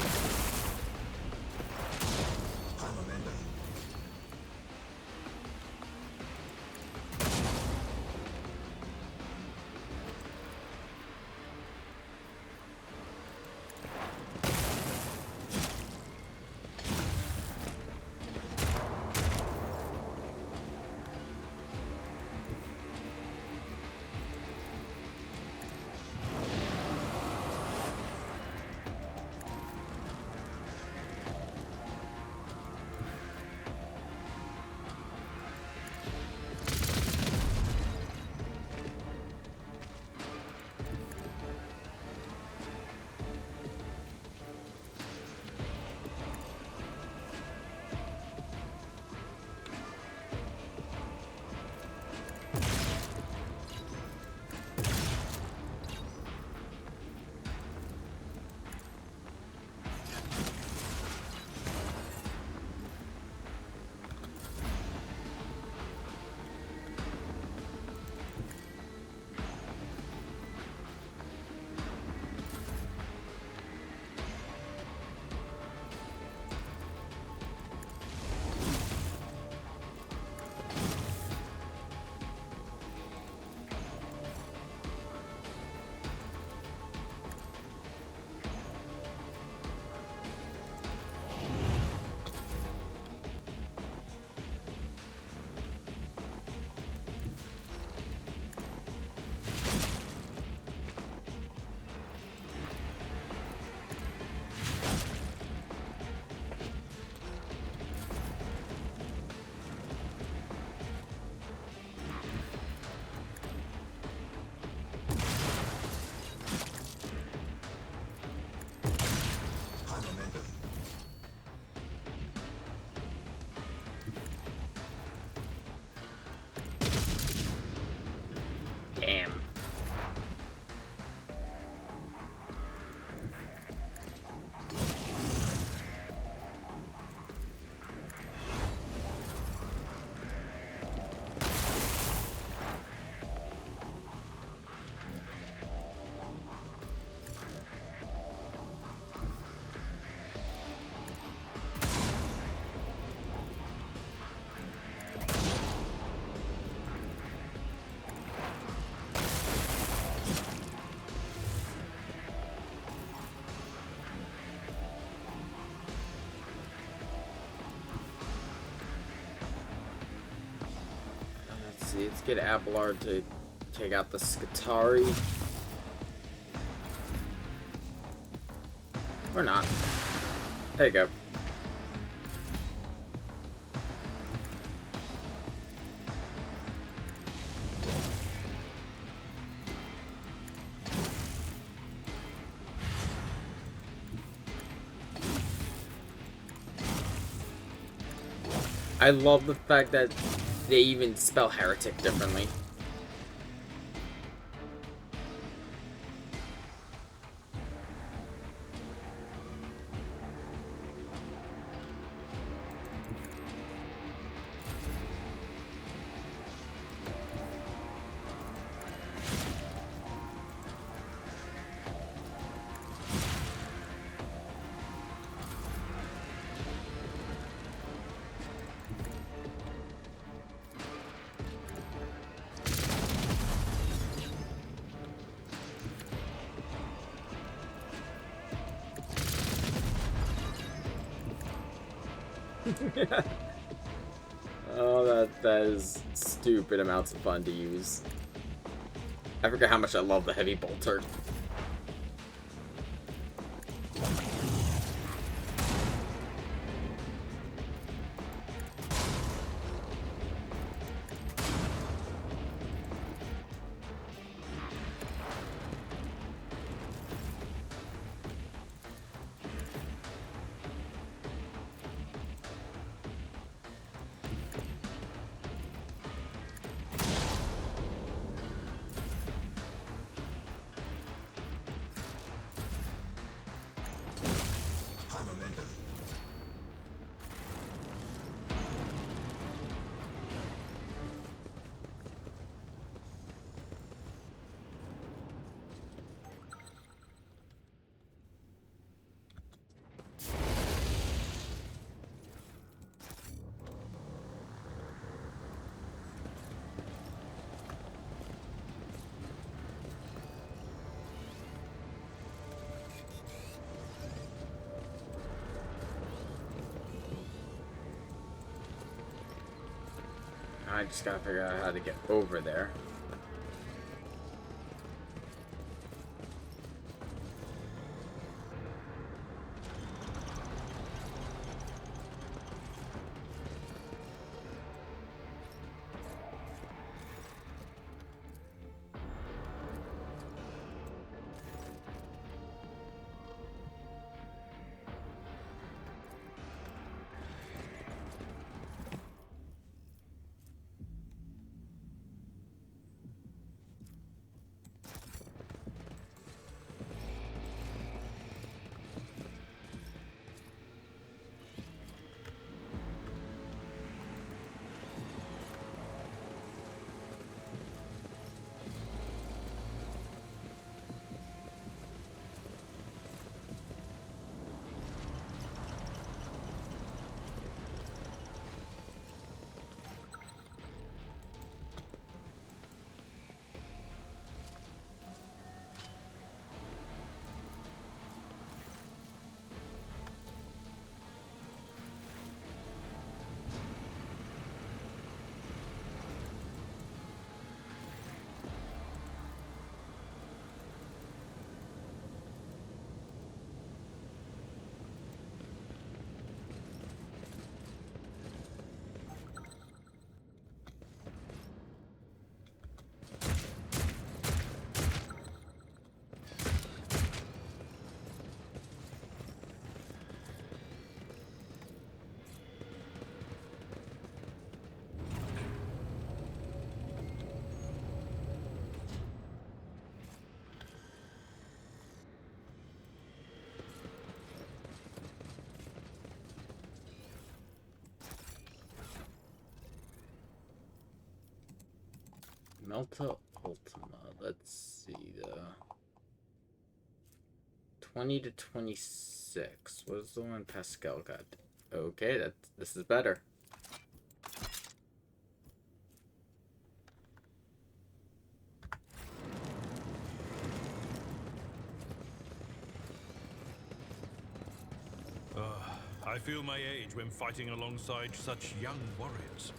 let's get Abelard to take out the Skitarii. Or not. There you go. I love the fact that they even spell heretic differently. Oh, that is stupid amounts of fun to use. I forget how much I love the heavy bolter. I just gotta figure out how to get over there. Melta Ultima. Let's see the 20 to 26. What is the one Pascal got? Okay, this is better. I feel my age when fighting alongside such young warriors.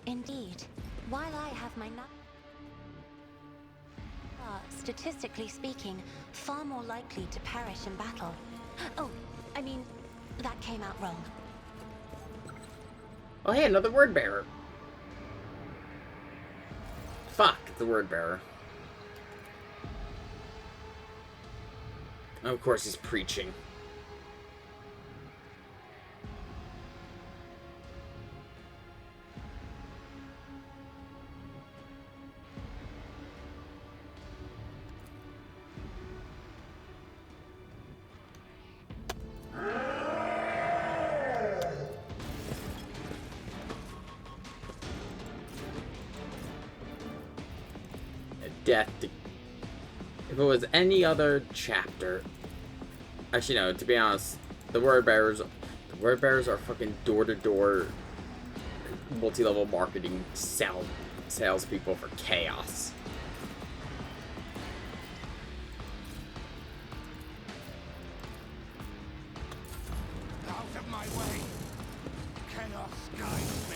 Indeed. While I have my are, statistically speaking, far more likely to perish in battle. Oh, I mean, that came out wrong. Oh, hey, another word bearer. Fuck, the word bearer. Of course, he's preaching. Death. If it was any other chapter, actually no. To be honest, the word bearers are fucking door-to-door, multi-level marketing salespeople for chaos. Out of my way! Chaos guides me!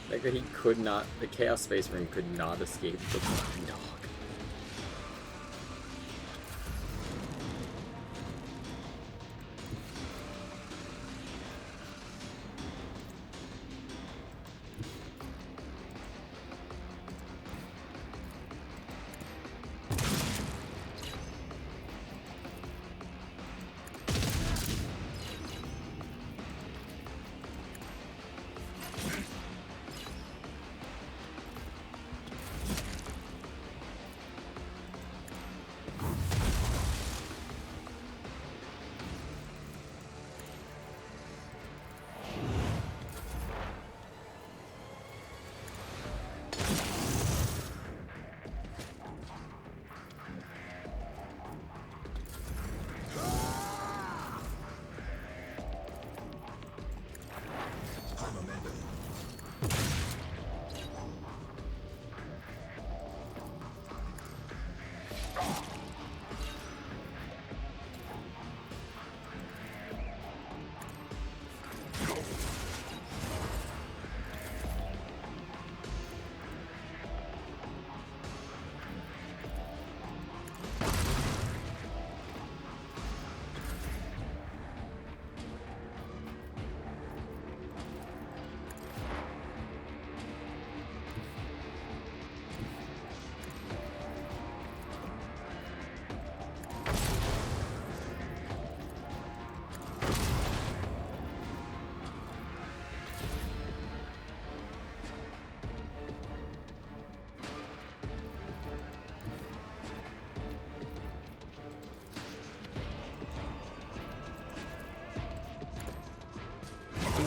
Like that he could not, the Chaos Space Marine could not escape the fucking dog.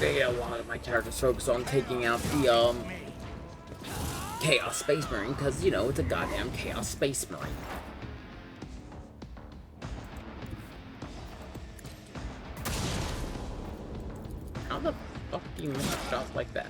A lot of my characters focus on taking out the Chaos Space Marine because, you know, it's a goddamn Chaos Space Marine. How the fuck do you miss shots like that?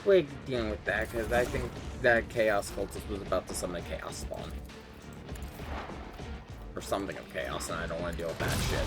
quick dealing with that, because I think that Chaos Cultist was about to summon a Chaos Spawn. Or something of Chaos, and I don't want to deal with that shit.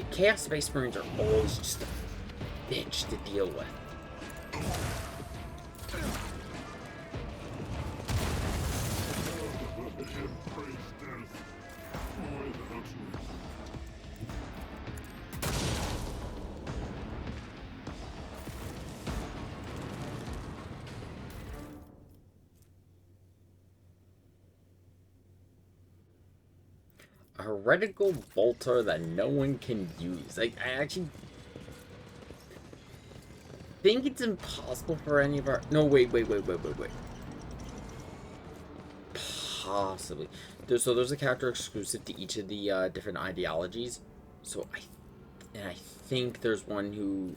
Chaos Space Marines are always just a bitch to deal with. A heretical bolter that no one can use. I actually think it's impossible for any of our... No, wait. Possibly. There's a character exclusive to each of the different ideologies. So I think there's one who...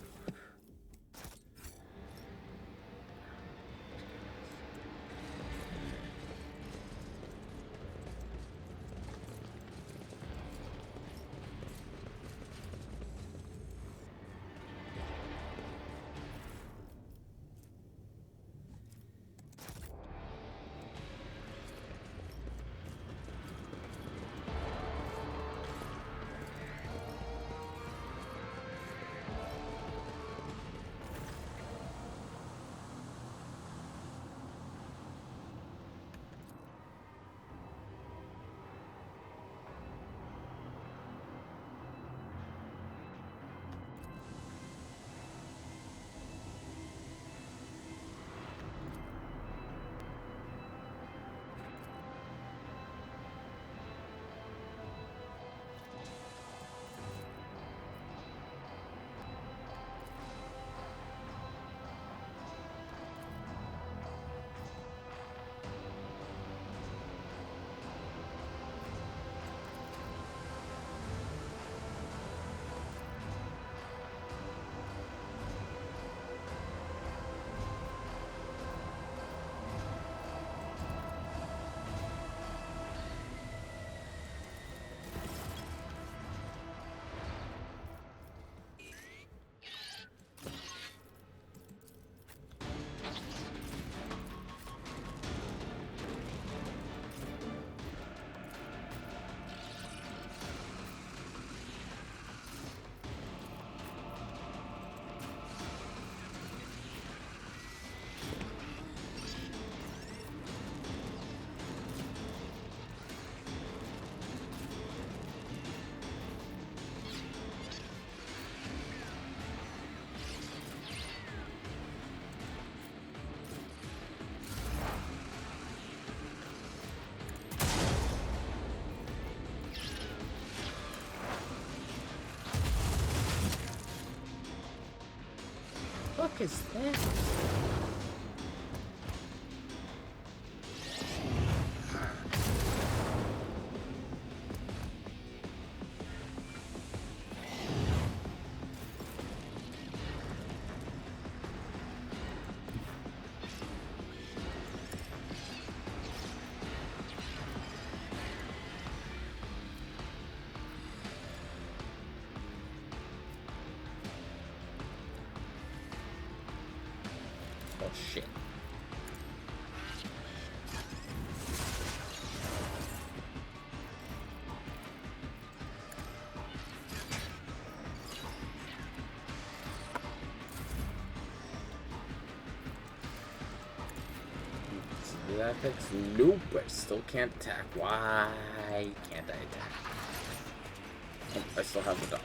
What is that? Oh, shit. That fix? Nope, I still can't attack. Why can't I attack? Oh, I still have the dog.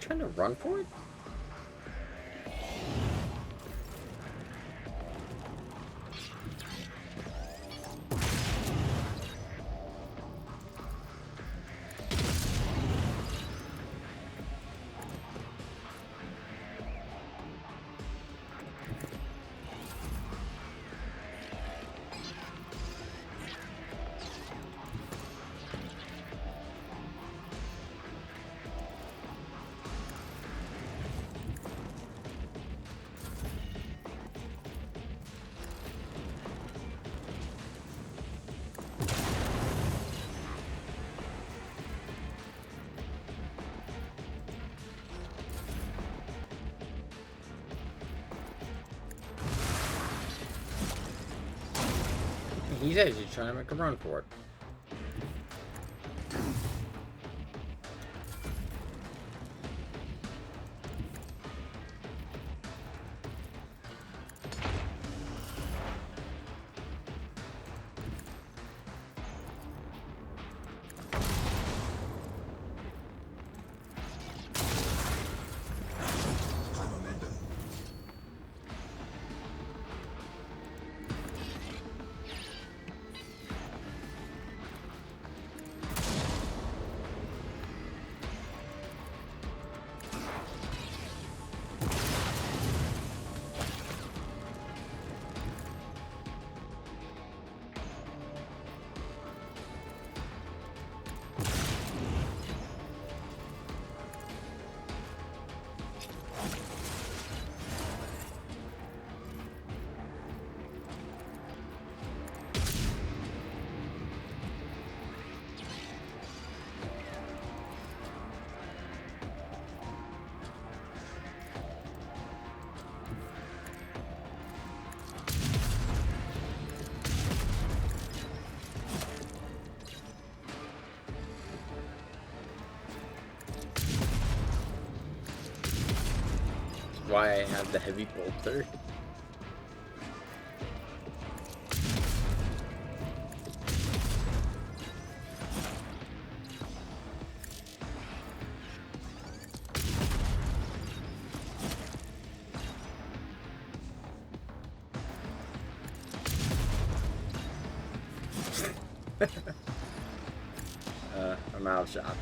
Trying to run for it? He's actually trying to make a run for it. Why I have the heavy bolter. I'm out of shots.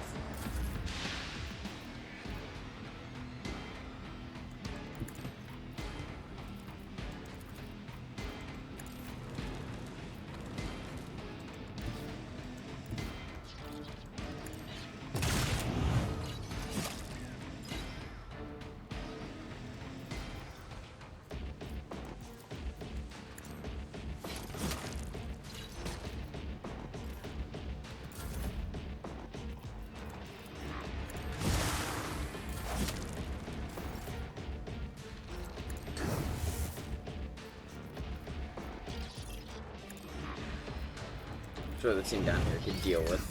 I'm sure the team down here can deal with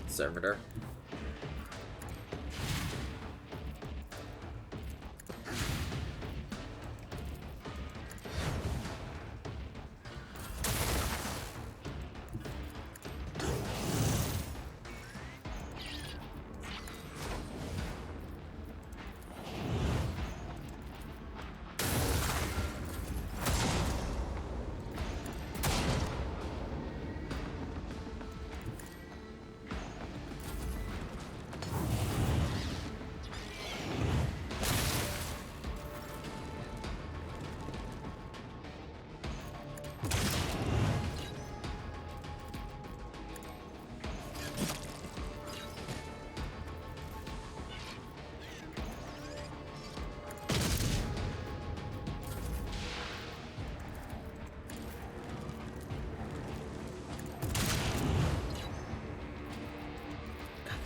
Servitor.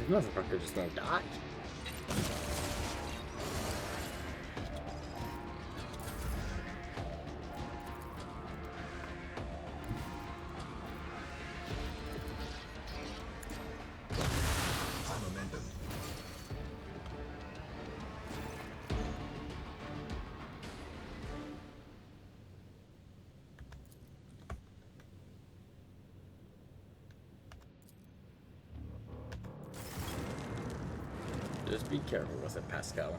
This motherfucker just won't die. Momentum. Just be careful with it, Pascal.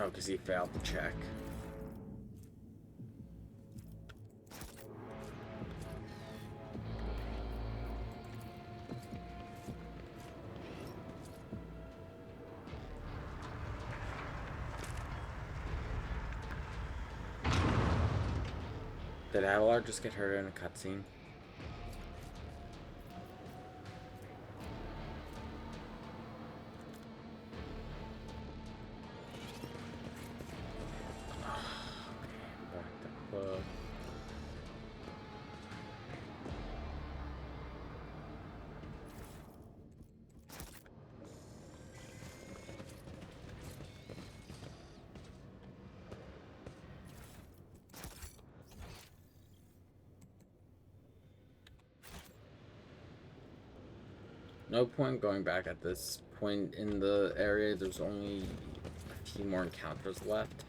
Oh, because he failed the check. Did Avalar just get hurt in a cutscene? No point going back at this point in the area. There's only a few more encounters left.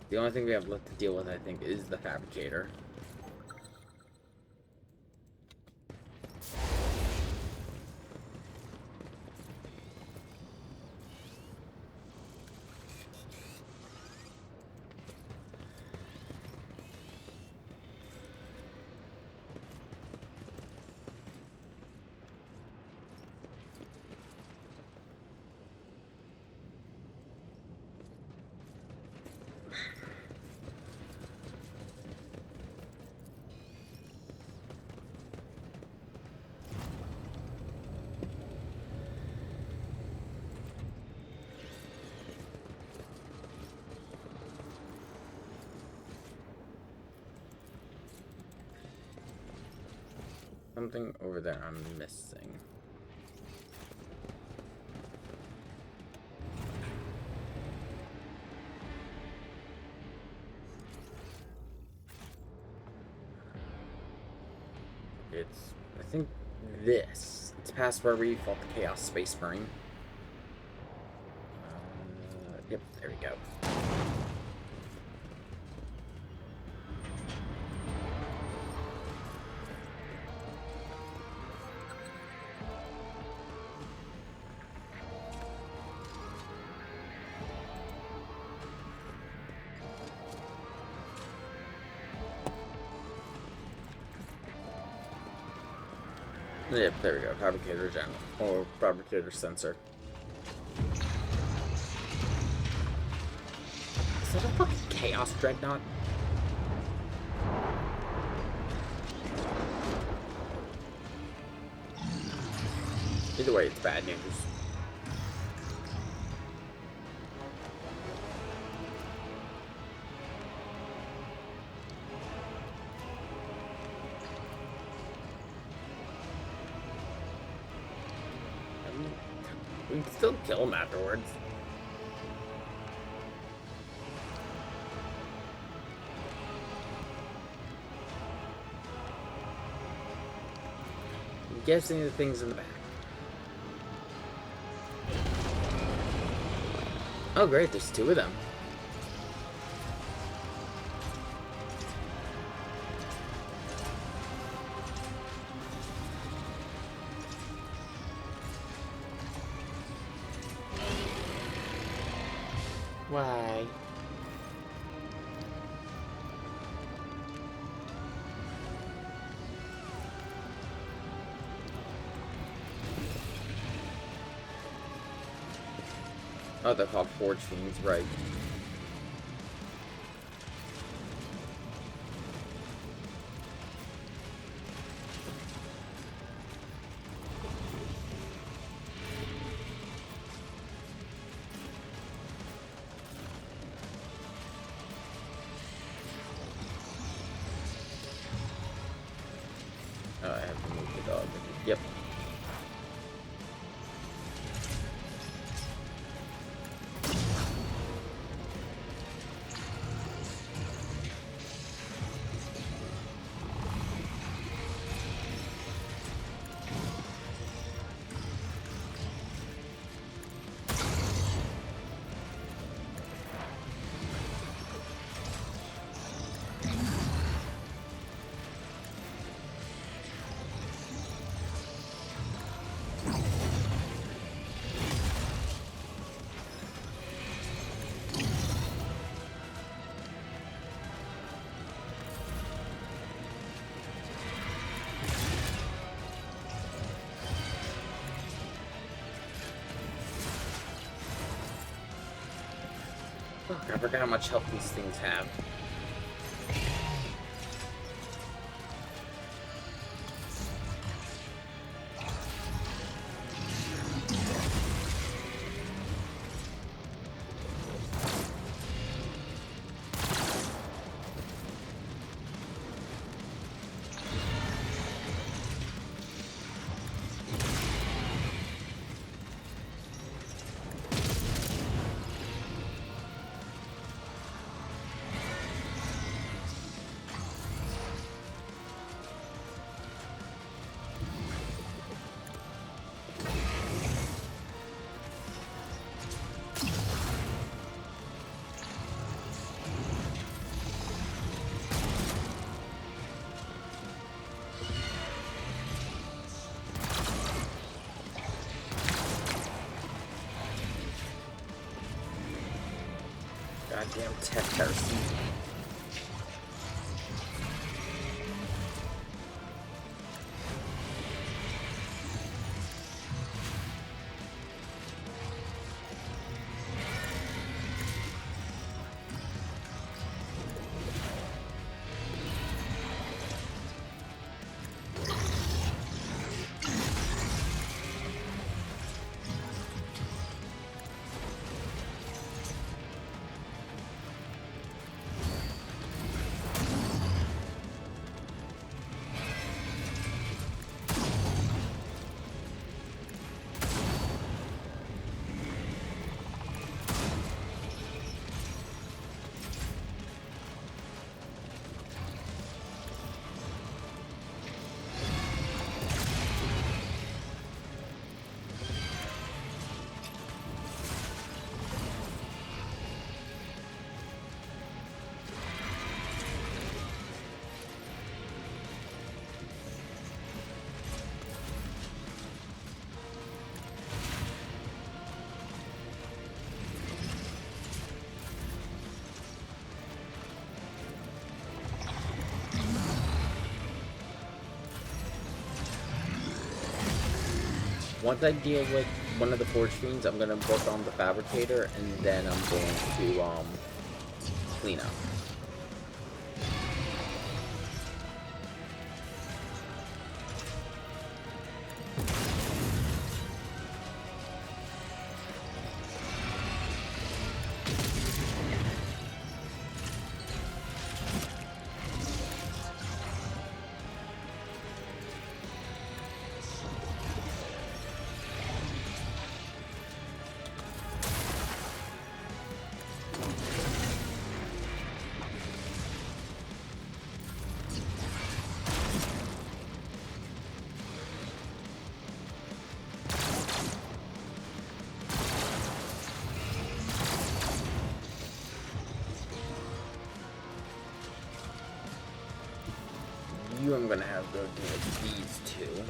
The only thing we have left to deal with, I think, is the Fabricator. Something over there I'm missing. It's, I think, this. It's past where we fought the Chaos Space Marine. Yep, there we go. Yep, there we go. Fabricator general. Or Fabricator sensor. Is that a fucking Chaos Dreadnought? Either way, it's bad news. We can still kill him afterwards. I'm guessing the thing's in the back. Oh, great, there's two of them. Why? Oh, they're called Forge Fiends, right. Oh, I have to move the dog. Yep. Oh, I forgot how much health these things have. Goddamn tech heresy. Once I deal with one of the Forge Fiends, I'm gonna work on the Fabricator, and then I'm going to, clean up. you I'm gonna have to go do with these two.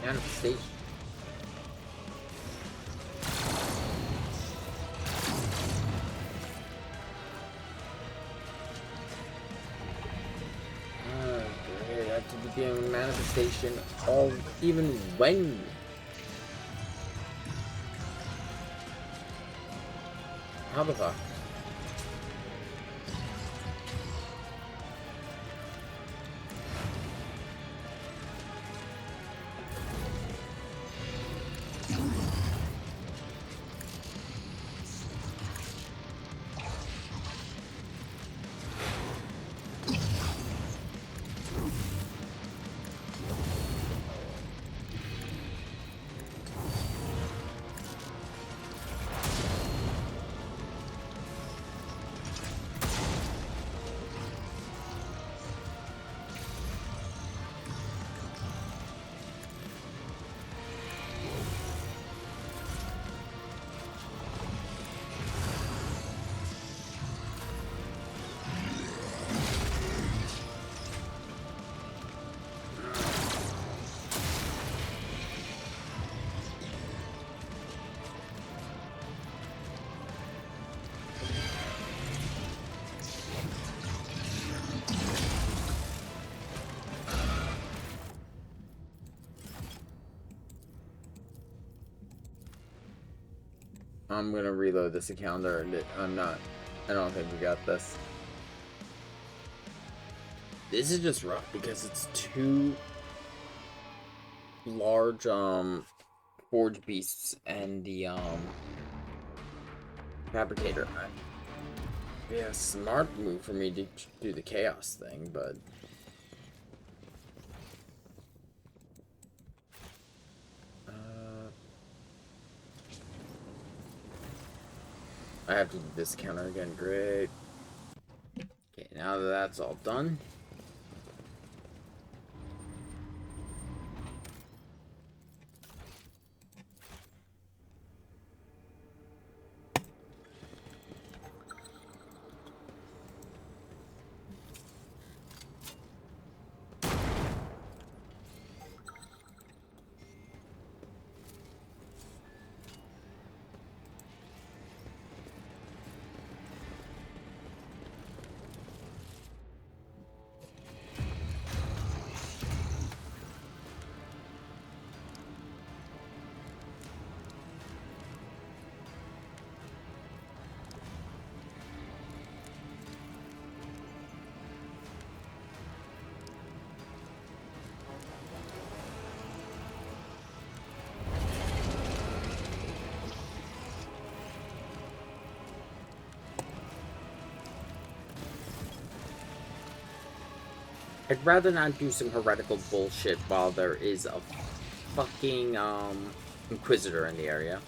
Manifestation. Great. I have to begin manifestation all even when. How the fuck? I'm gonna reload this account, or I'm not. I don't think we got this. This is just rough because it's two large forge beasts and the fabricator. Yeah, smart move for me to do the chaos thing, but I have to do this counter again. Great. Okay, now that that's all done. I'd rather not do some heretical bullshit while there is a fucking, Inquisitor in the area.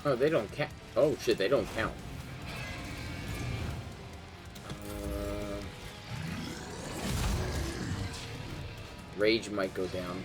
Oh, they don't count. Oh, shit, they don't count. Rage might go down.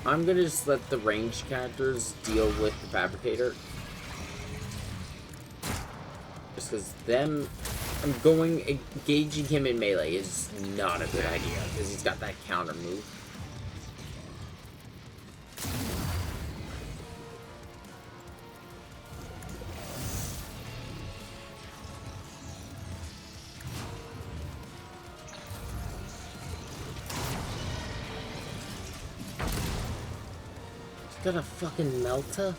I'm gonna just let the ranged characters deal with the Fabricator. Just because engaging him in melee is not a good idea, because he's got that counter move. He's got a fucking melter?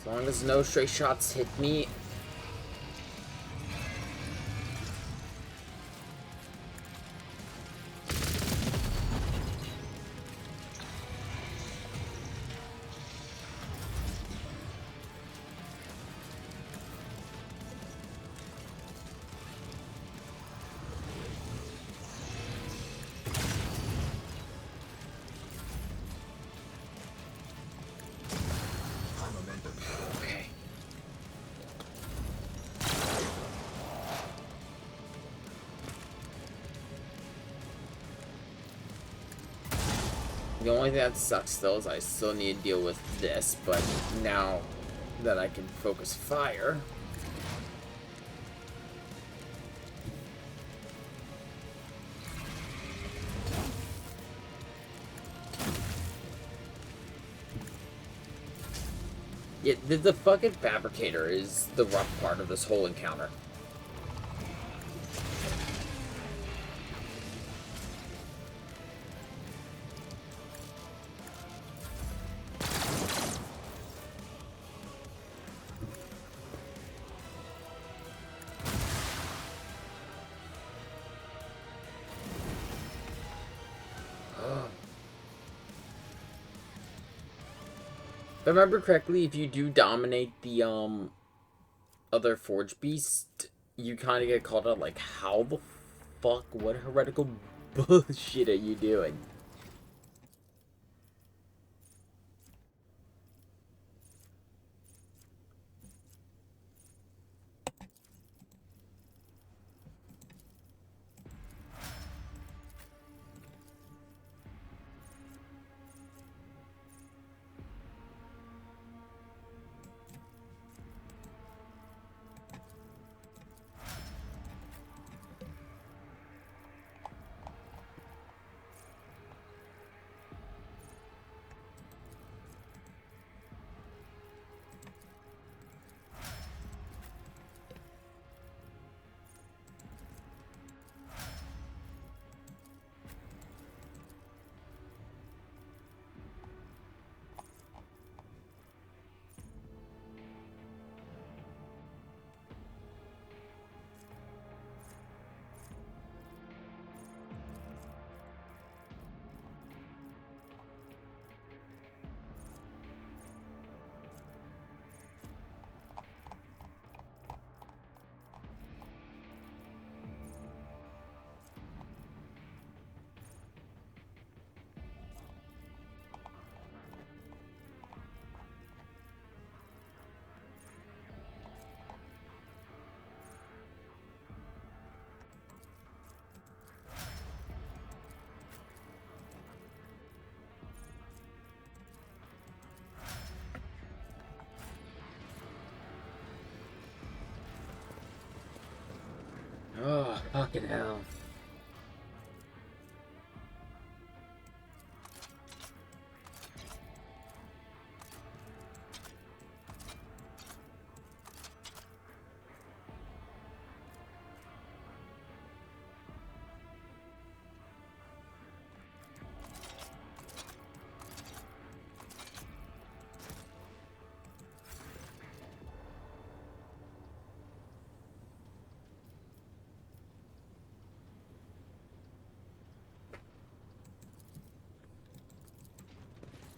long as no stray shots hit me. Okay. The only thing that sucks still is I still need to deal with this, but now that I can focus fire. Yeah, the fucking fabricator is the rough part of this whole encounter. If I remember correctly, if you do dominate the other Forge Beast, you kind of get called out like, how the fuck, what heretical bullshit are you doing? Oh, fucking hell.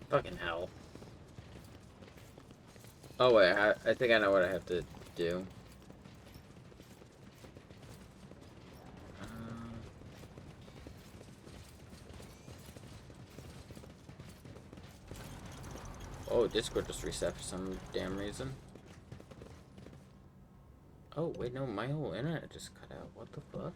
Fucking hell. Oh wait, I think I know what I have to do. Oh, Discord just reset for some damn reason. Oh, wait, no, my whole internet just cut out. What the fuck?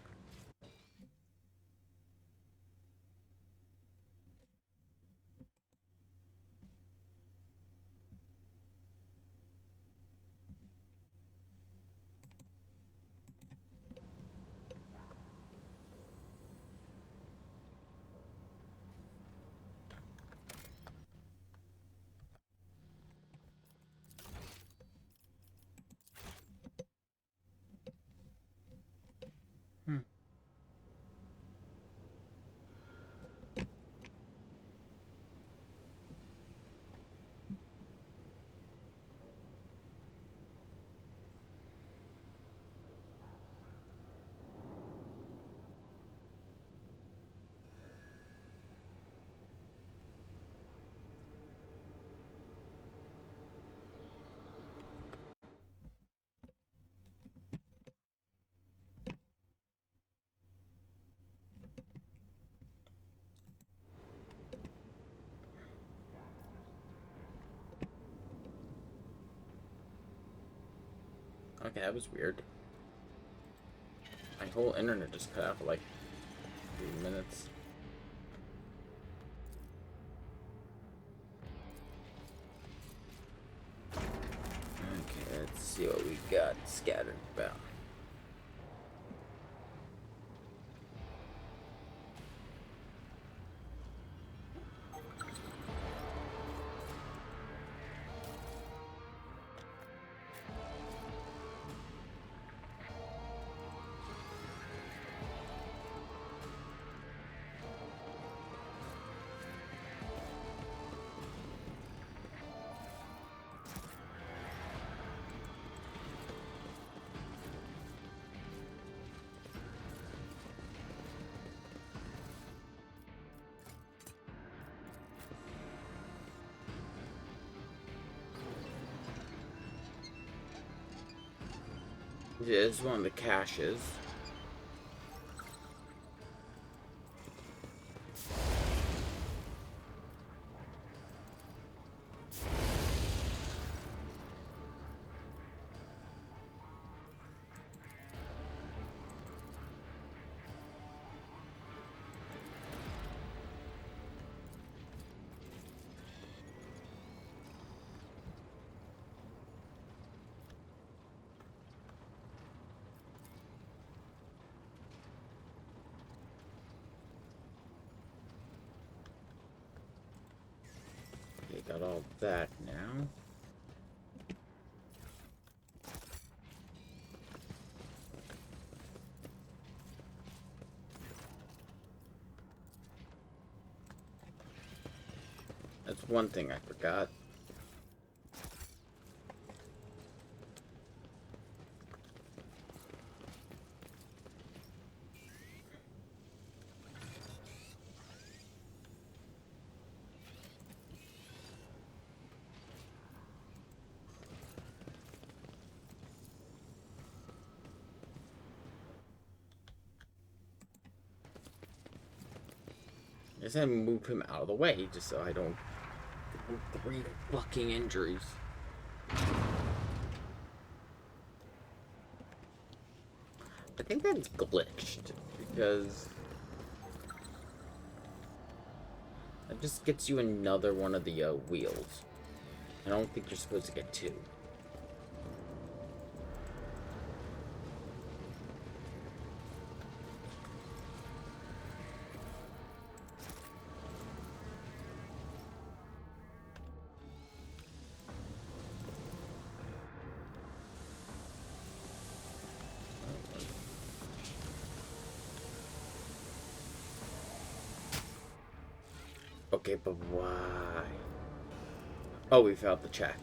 Hmm. Okay, that was weird. My whole internet just cut out for like 3 minutes. Okay, let's see what we got scattered about. This is one of the caches. Got all that now. That's one thing I forgot. I just had to move him out of the way just so I don't get 3 fucking injuries. I think that's glitched because that just gets you another one of the wheels. I don't think you're supposed to get 2. Okay, but why? Oh, we found the check.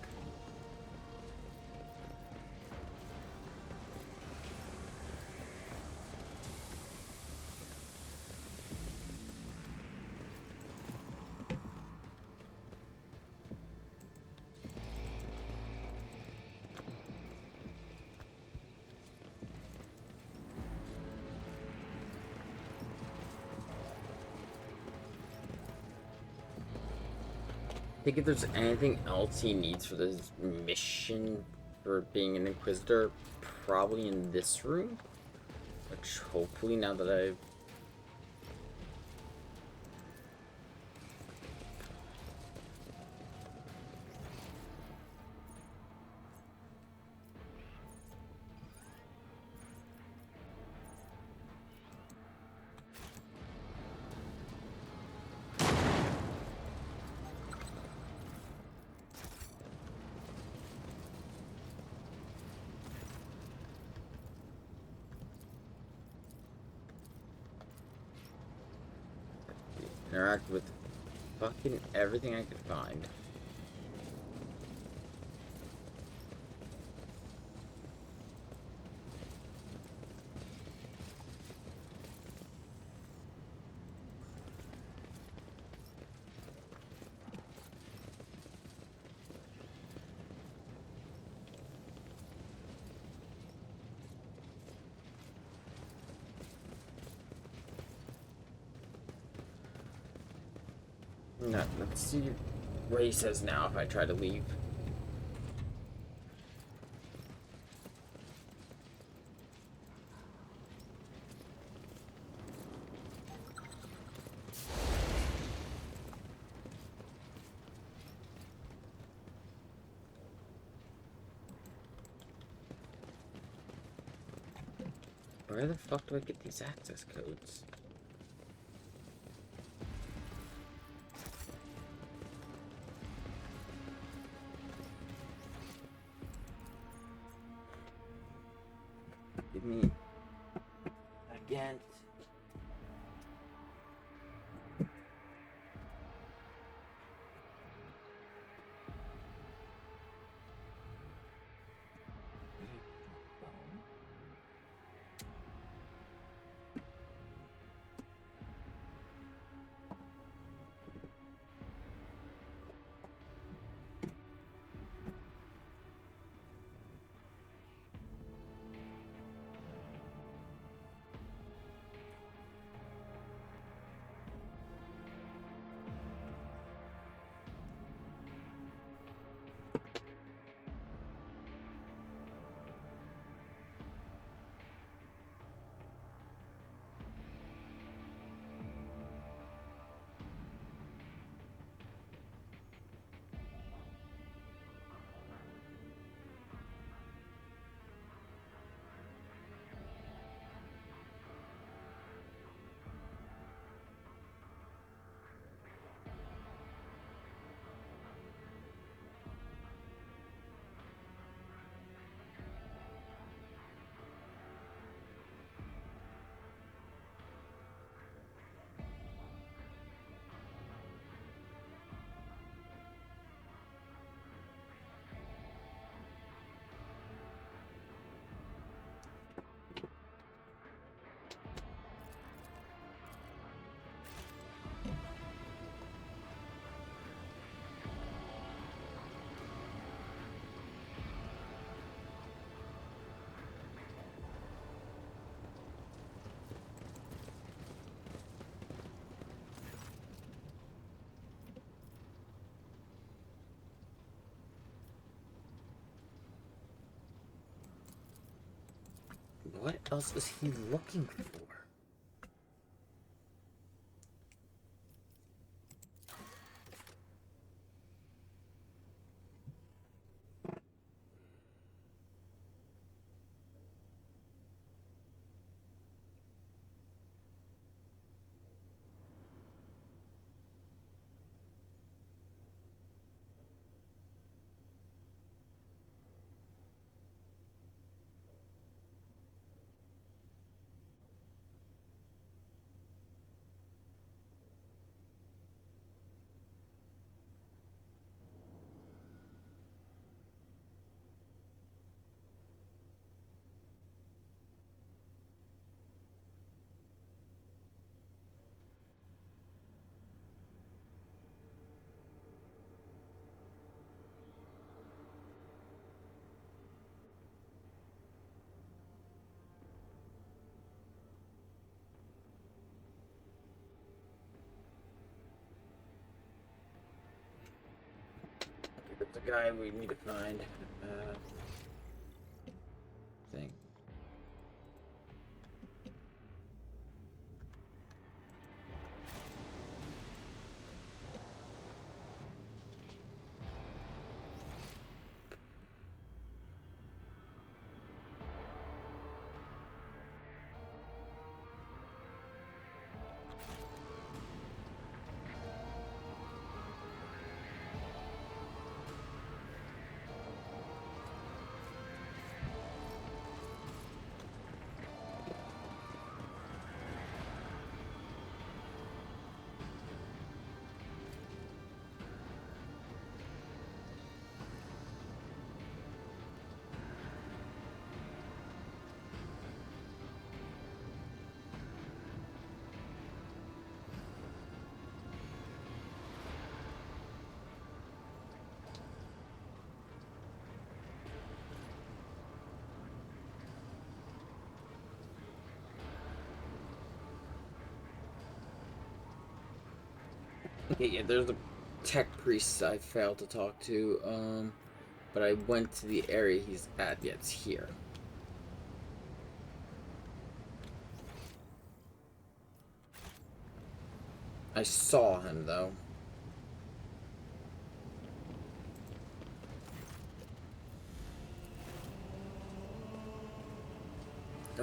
I think if there's anything else he needs for this mission for being an Inquisitor, probably in this room. Which hopefully now that I've... interact with fucking everything I could find. No, let's see what he says now if I try to leave. where the fuck do I get these access codes? Give me again. What else is he looking for? The guy we need to find. Thing. Yeah, there's a tech priest I failed to talk to, but I went to the area he's at. Yeah, it's here. I saw him, though.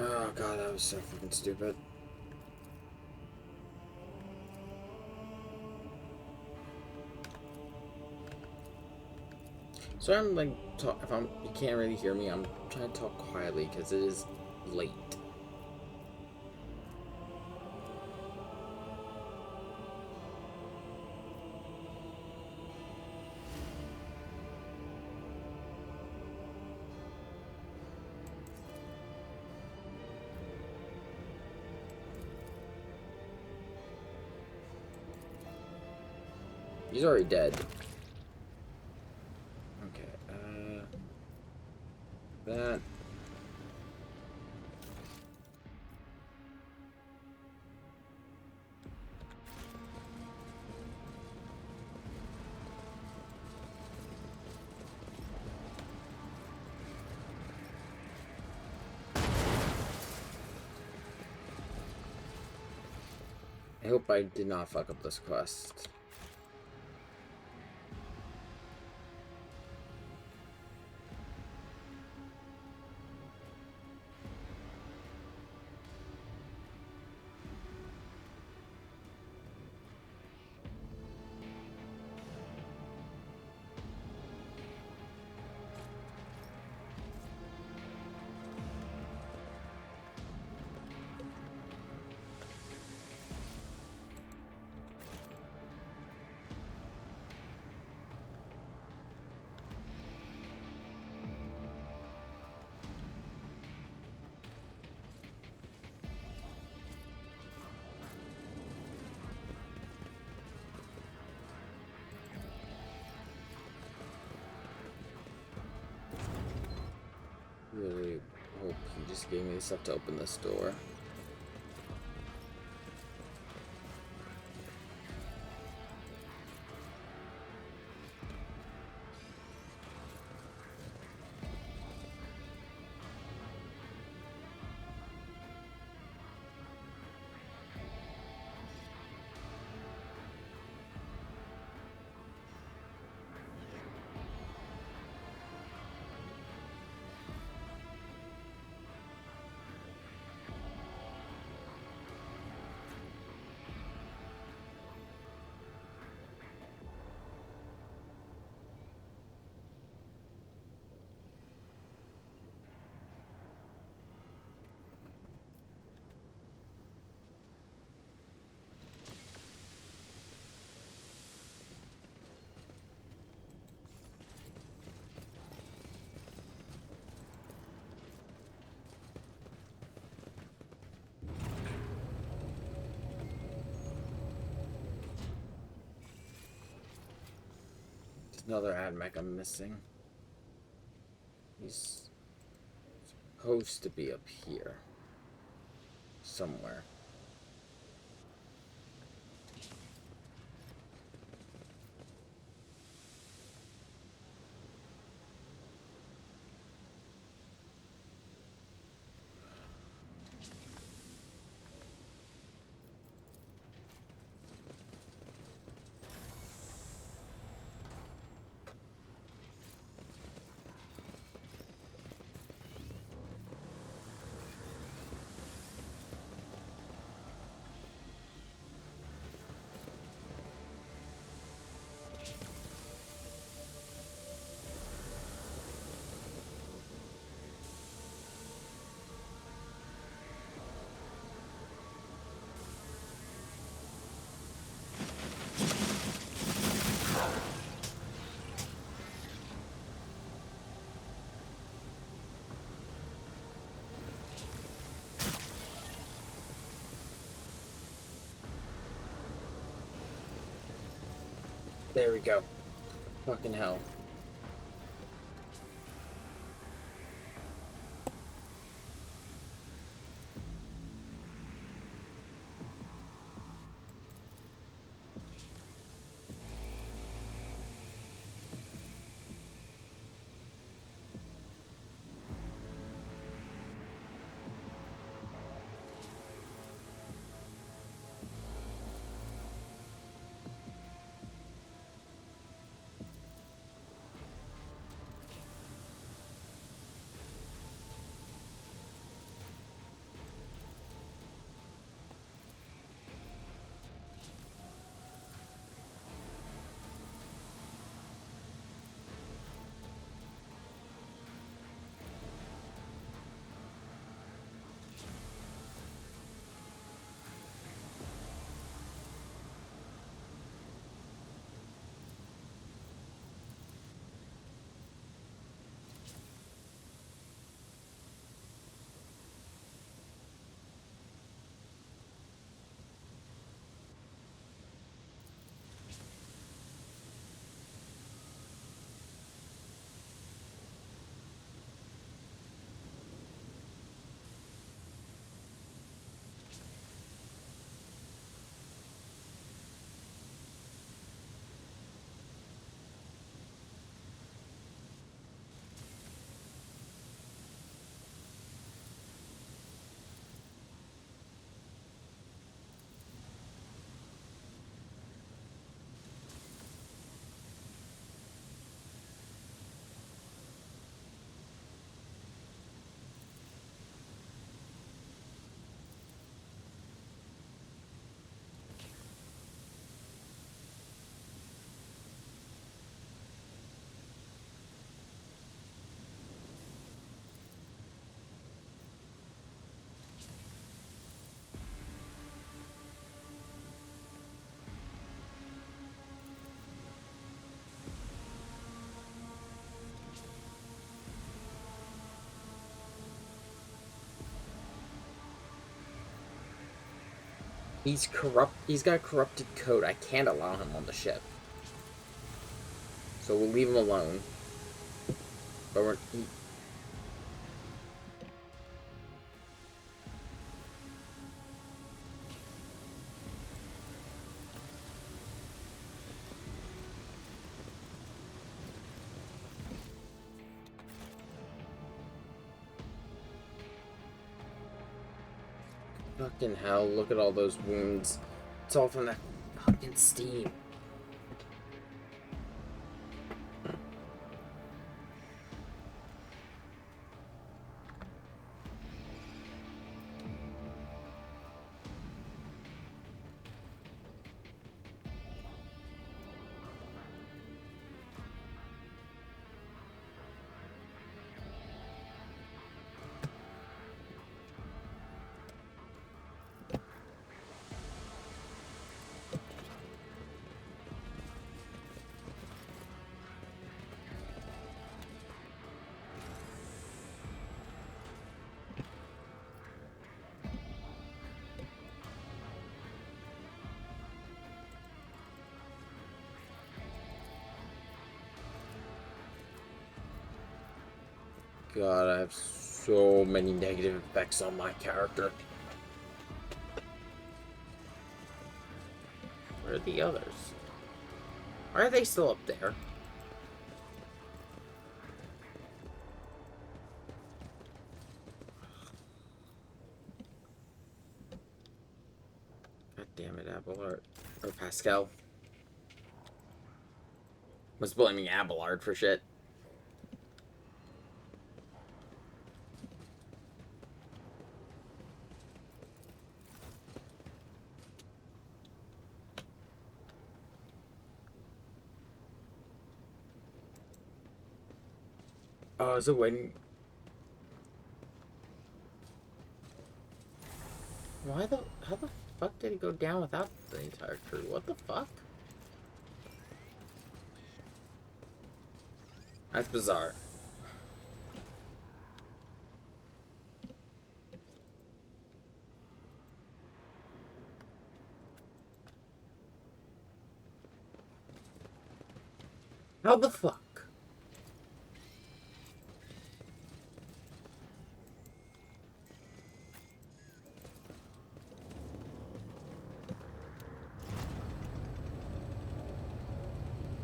Oh god, that was so freaking stupid. So I'm like, if you can't really hear me, I'm trying to talk quietly because it is late. He's already dead. Okay, that. I hope I did not fuck up this quest. Really hope he just gave me the stuff to open this door. Another admech I'm missing. He's supposed to be up here. Somewhere. There we go. Fucking hell. He's corrupt. He's got corrupted code. I can't allow him on the ship. So we'll leave him alone. But we're... Fucking hell, look at all those wounds. It's all from that fucking steam. God, I have so many negative effects on my character. Where are the others? Why are they still up there? God damn it, Abelard. Or Pascal. Was blaming Abelard for shit. Oh, is it waiting? How the fuck did he go down without the entire crew? What the fuck? That's bizarre. How the fuck?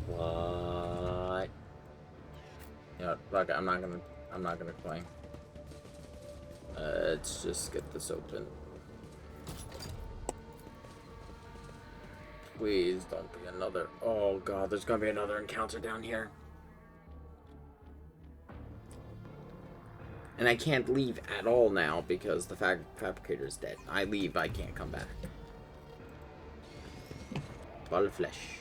What? You know, fuck it, I'm not gonna claim. Let's just get this open. Please don't be another. Oh god, there's gonna be another encounter down here. And I can't leave at all now because the fabricator is dead. I leave, I can't come back. Ball of flesh.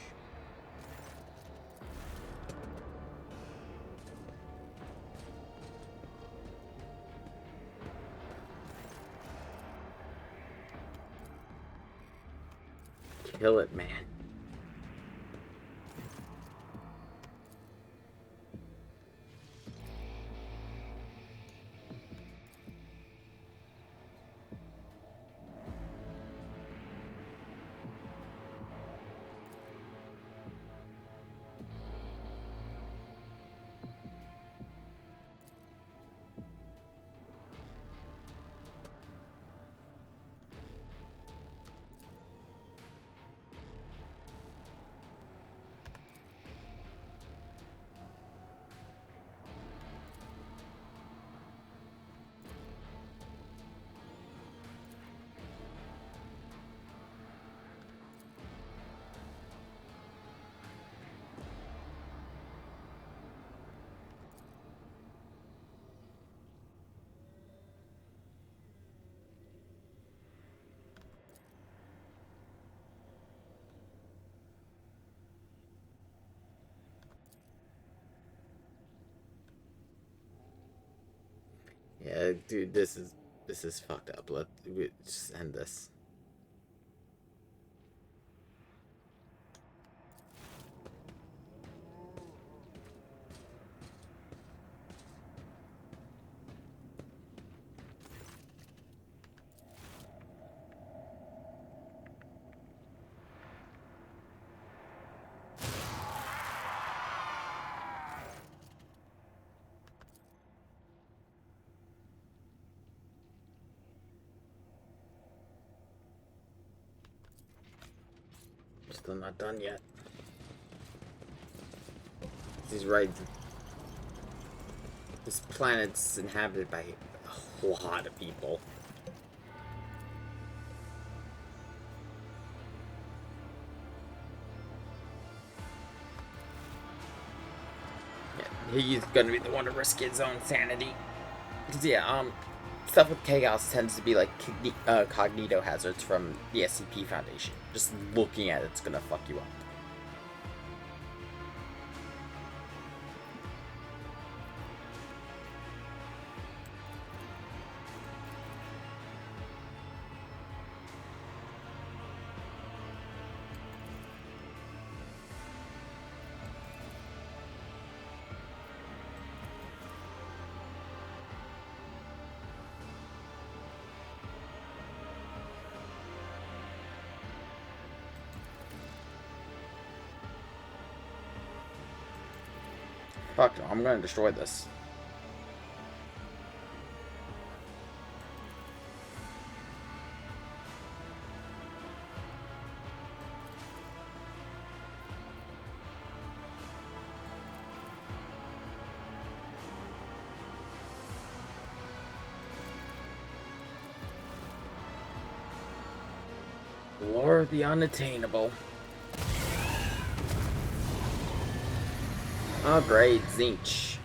Kill it, man. Yeah, dude, this is fucked up. Let's just end this. still not done yet. He's right. This planet's inhabited by a lot of people. Yeah, he's gonna be the one to risk his own sanity. Cause yeah, stuff with chaos tends to be like cognito hazards from the SCP Foundation. Just looking at it's gonna fuck you up. Fuck no, I'm gonna destroy this. Lure the unattainable. Oh great, Zinch.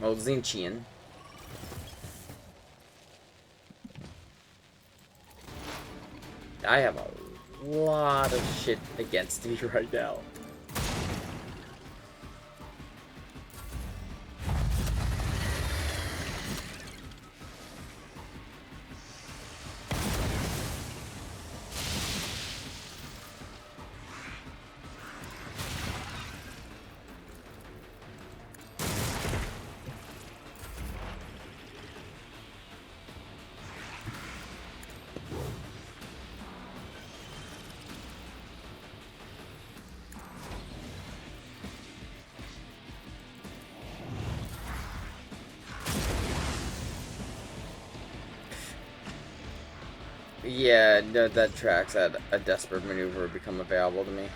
Well, Zinchian. I have a lot of shit against me right now. Yeah, no, that tracks. That a desperate maneuver become available to me.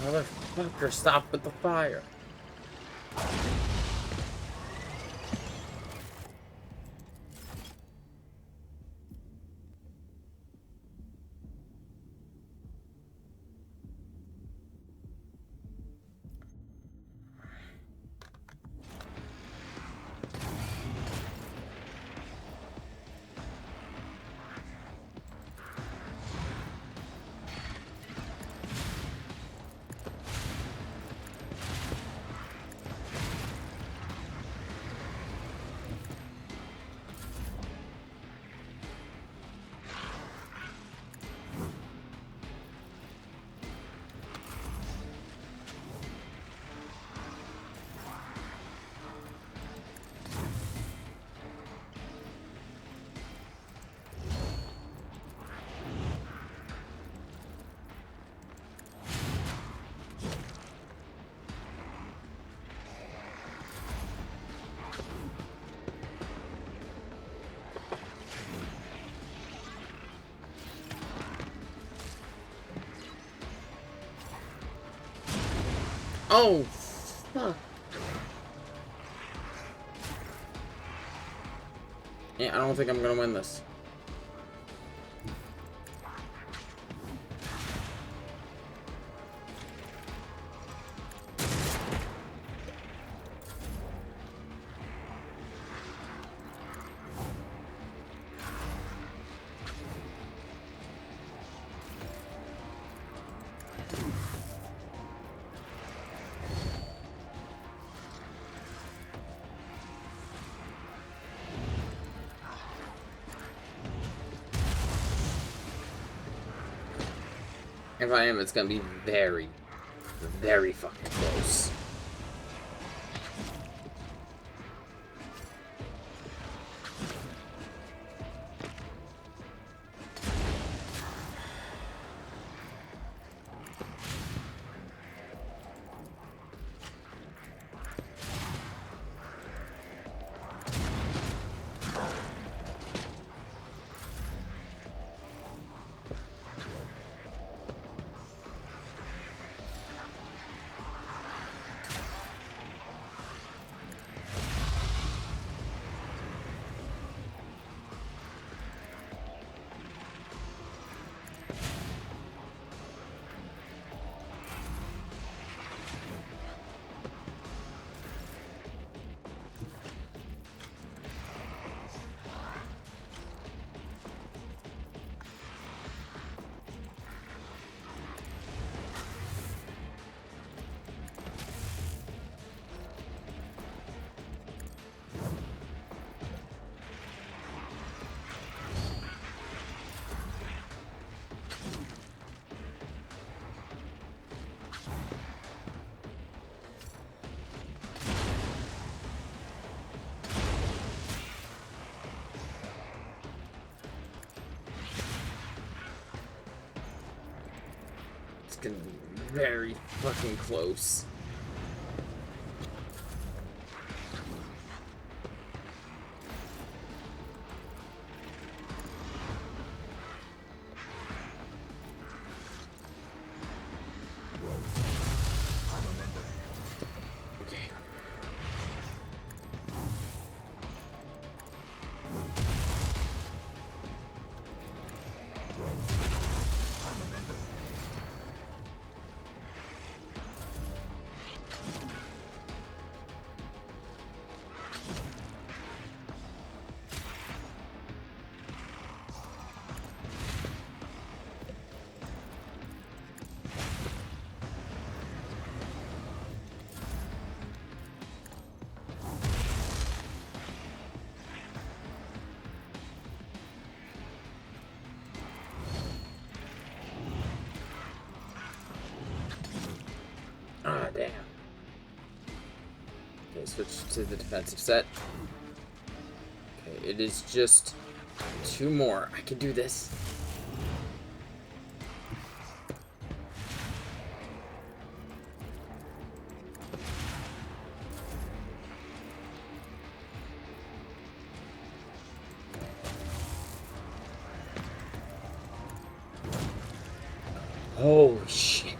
Motherfucker, stop with the fire. Oh, fuck. Yeah, I don't think I'm gonna win this. If I am, it's gonna be very, very fucking close. It's gonna be very fucking close. Okay. Ah, damn. Okay, switch to the defensive set. Okay, it is just 2 more. I can do this. Holy shit.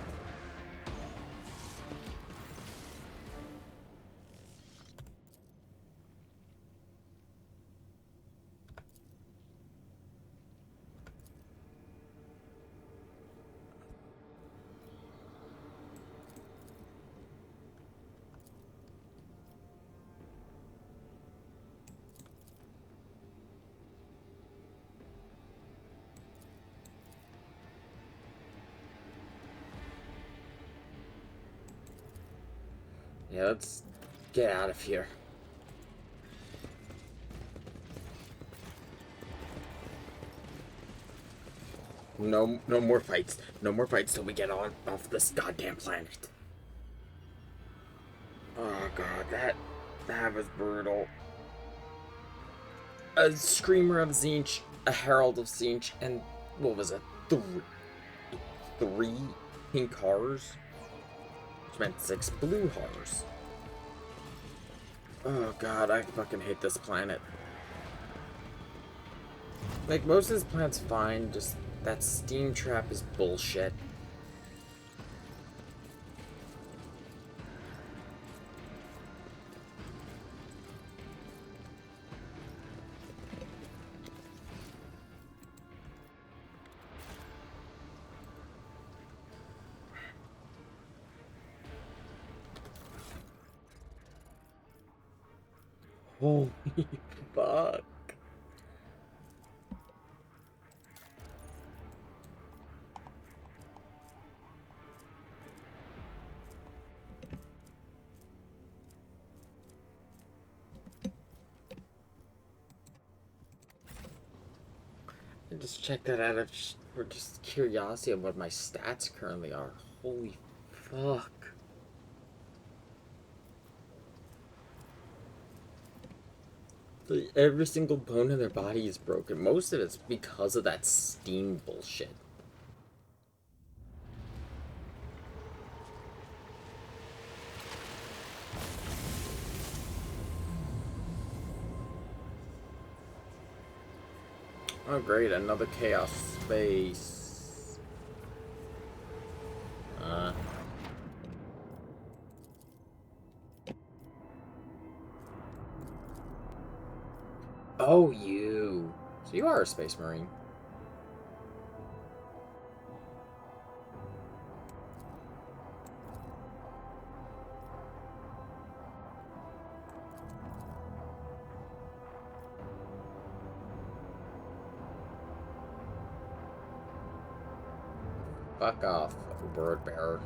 Yeah, let's get out of here. No more fights. No more fights till we get on off this goddamn planet. Oh god, that was brutal. A Screamer of Tzeentch, a Herald of Tzeentch, and what was it? Three pink horrors? Which meant 6 blue horrors. Oh god, I fucking hate this planet. Like, most of this planet's fine, just that steam trap is bullshit. Holy fuck. I just check that out for just curiosity of what my stats currently are. Holy fuck. Every single bone in their body is broken. Most of it's because of that steam bullshit. Oh great, another chaos space. Oh, you. So you are a space marine. Fuck off, word bearer.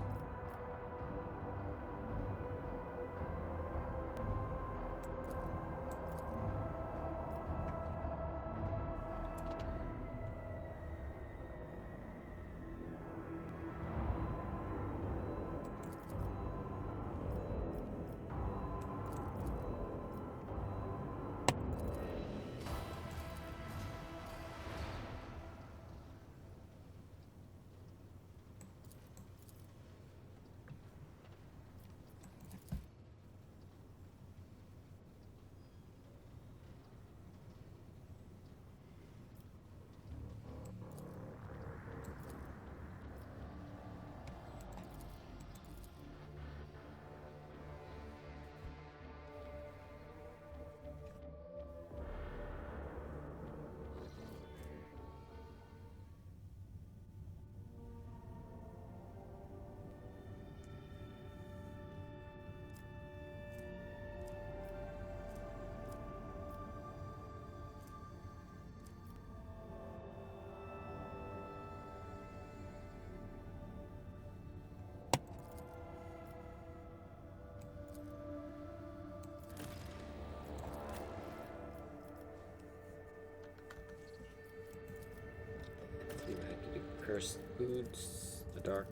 Cursed foods, the dark.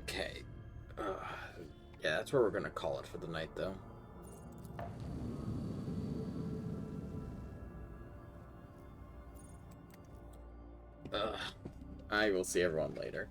Okay. Yeah, that's where we're gonna call it for the night, though. I will see everyone later.